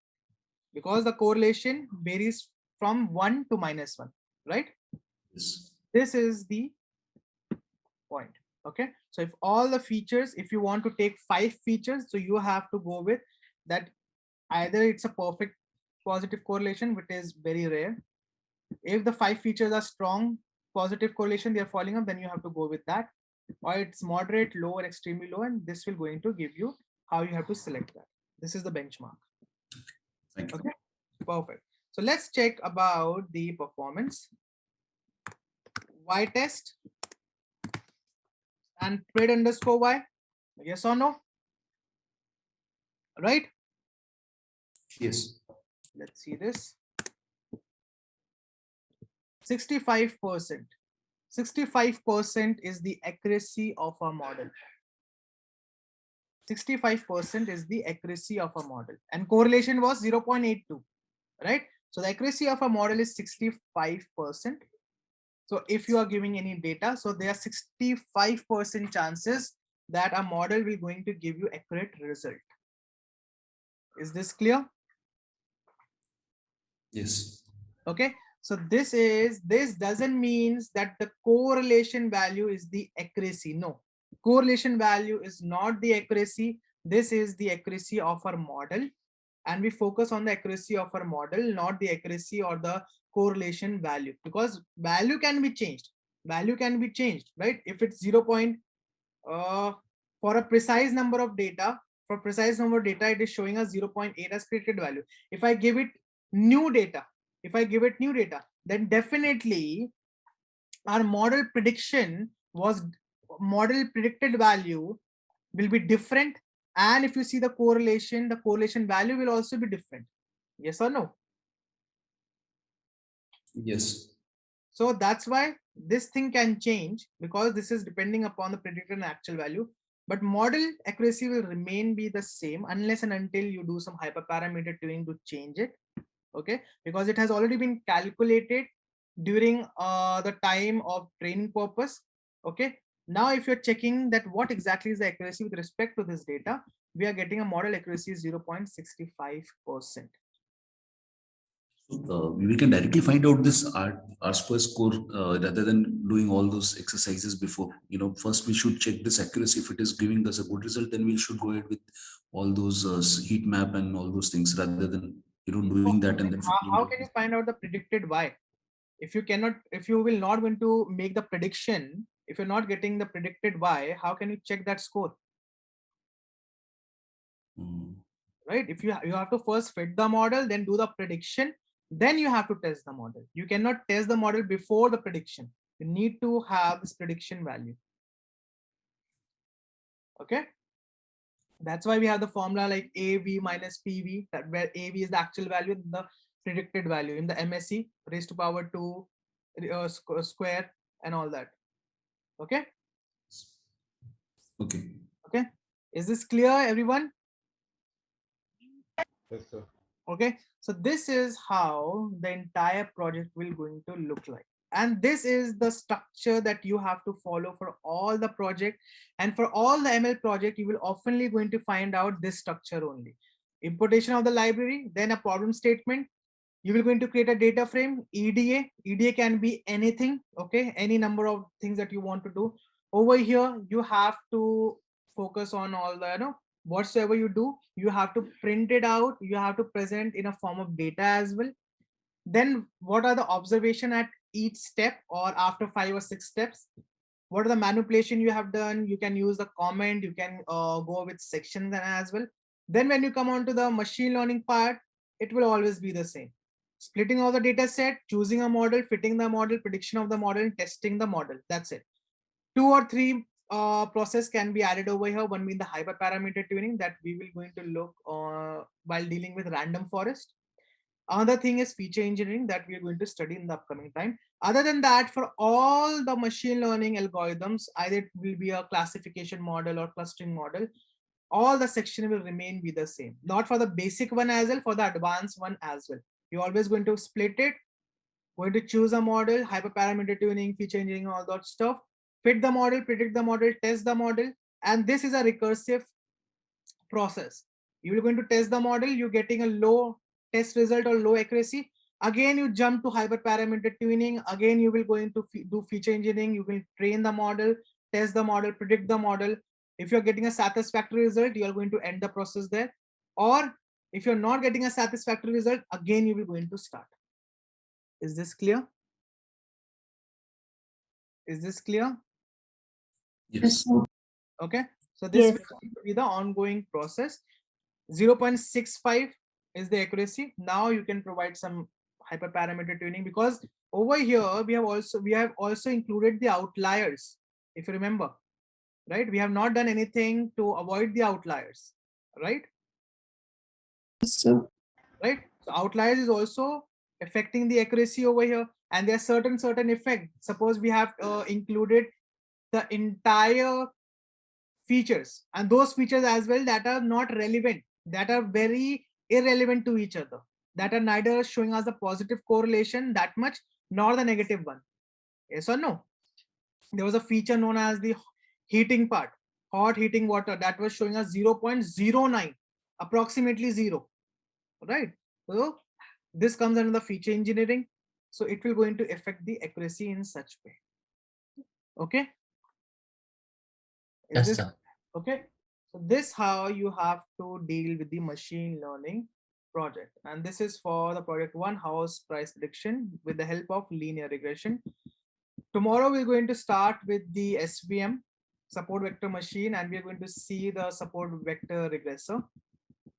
because the correlation varies from 1 to minus 1, right? Yes. This is the point. Okay, so if all the features, if you want to take 5 features, so you have to go with that. Either it's a perfect positive correlation, which is very rare. If the 5 features are strong positive correlation, they are falling up, then you have to go with that. Or it's moderate, low, or extremely low, and this will going to give you how you have to select that. This is the benchmark. Thank you. Okay, perfect. So let's check about the performance. Y test and pred underscore y. Yes or no? Right? Yes. Let's see this. 65%. 65% is the accuracy of a model. 65% is the accuracy of a model, and correlation was 0.82, right? So the accuracy of a model is 65%. So if you are giving any data, so there are 65% chances that a model will going to give you accurate result. Is this clear? Yes. Okay, so this doesn't mean that the correlation value is the accuracy. No, correlation value is not the accuracy. This is the accuracy of our model, and we focus on the accuracy of our model, not the accuracy or the correlation value, because value can be changed. Value can be changed, right? If it's 0. For a precise number of data, for precise number of data, it is showing us 0.8 as predicted value. If I give it new data, then definitely our model prediction was, model predicted value will be different. And if you see the correlation value will also be different. Yes or no? Yes. So that's why this thing can change, because this is depending upon the predicted and actual value. But model accuracy will remain be the same unless and until you do some hyperparameter tuning to change it. Okay, because it has already been calculated during the time of training purpose. Okay, now if you're checking that what exactly is the accuracy with respect to this data, we are getting a model accuracy 0.65%. We can directly find out this R square score rather than doing all those exercises before. First we should check this accuracy. If it is giving us a good result, then we should go ahead with all those heat map and all those things rather than doing that and then. How can you find out the predicted Y? If you will not going to make the prediction, if you're not getting the predicted Y, how can you check that score? Right? If you have to first fit the model, then do the prediction, then you have to test the model. You cannot test the model before the prediction. You need to have this prediction value. Okay, that's why we have the formula like AV minus PV, that where AV is the actual value, the predicted value in the MSE raised to power 2 square and all that. Okay. Okay, is this clear, everyone? Yes, sir. Okay, so this is how the entire project will going to look like, and this is the structure that you have to follow for all the project. And for all the ML project, you will oftenly going to find out this structure only: importation of the library, then a problem statement, You will going to create a data frame, EDA. EDA can be anything, okay? Any number of things that you want to do. Over here, you have to focus on all the, whatsoever you do, you have to print it out. You have to present in a form of data as well. Then what are the observation at each step or after 5 or 6 steps? What are the manipulation you have done? You can use the comment, you can go with sections as well. Then when you come on to the machine learning part, it will always be the same. Splitting of the data set, choosing a model, fitting the model, prediction of the model, and testing the model. That's it. 2 or 3 process can be added over here. One being the hyperparameter tuning that we will going to look while dealing with random forest. Another thing is feature engineering that we are going to study in the upcoming time. Other than that, for all the machine learning algorithms, either it will be a classification model or clustering model, all the section will remain be the same. Not for the basic one as well, for the advanced one as well. You're always going to split it, going to choose a model, hyperparameter tuning, feature engineering, all that stuff, fit the model, predict the model, test the model, and this is a recursive process. You're going to test the model, you're getting a low test result or low accuracy. Again, you jump to hyperparameter tuning. Again, you will go into do feature engineering. You will train the model, test the model, predict the model. If you're getting a satisfactory result, you are going to end the process there. Or if you're not getting a satisfactory result, again, you will going to start. Is this clear? Is this clear? Yes. Okay. So this Yes. will be the ongoing process. 0.65 is the accuracy. Now you can provide some hyperparameter tuning, because over here we have also included the outliers. If you remember, right? We have not done anything to avoid the outliers, right? So Right. So outliers is also affecting the accuracy over here, and there are certain effect. Suppose we have included the entire features and those features as well that are not relevant, that are very irrelevant to each other, that are neither showing us the positive correlation that much nor the negative one. Yes or no? There was a feature known as the heating part, hot heating water, that was showing us 0.09, approximately 0, right? So this comes under the feature engineering, so it will going to affect the accuracy in such way. Okay. Is Yes, this sir. okay? So this how you have to deal with the machine learning project, and this is for the project 1, house price prediction with the help of linear regression. Tomorrow we're going to start with the SVM, support vector machine, and we're going to see the support vector regressor,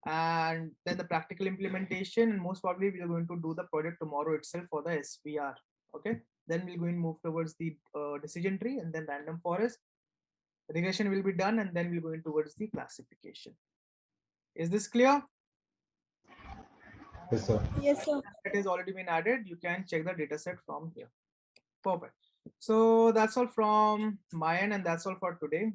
and then the practical implementation, and most probably we are going to do the project tomorrow itself for the SVR. Okay, then we're going to move towards the decision tree and then random forest. Regression will be done, and then we're going towards the classification. Is this clear? Yes, sir. Yes, sir. It has already been added. You can check the data set from here. Perfect. So that's all from my end, and that's all for today.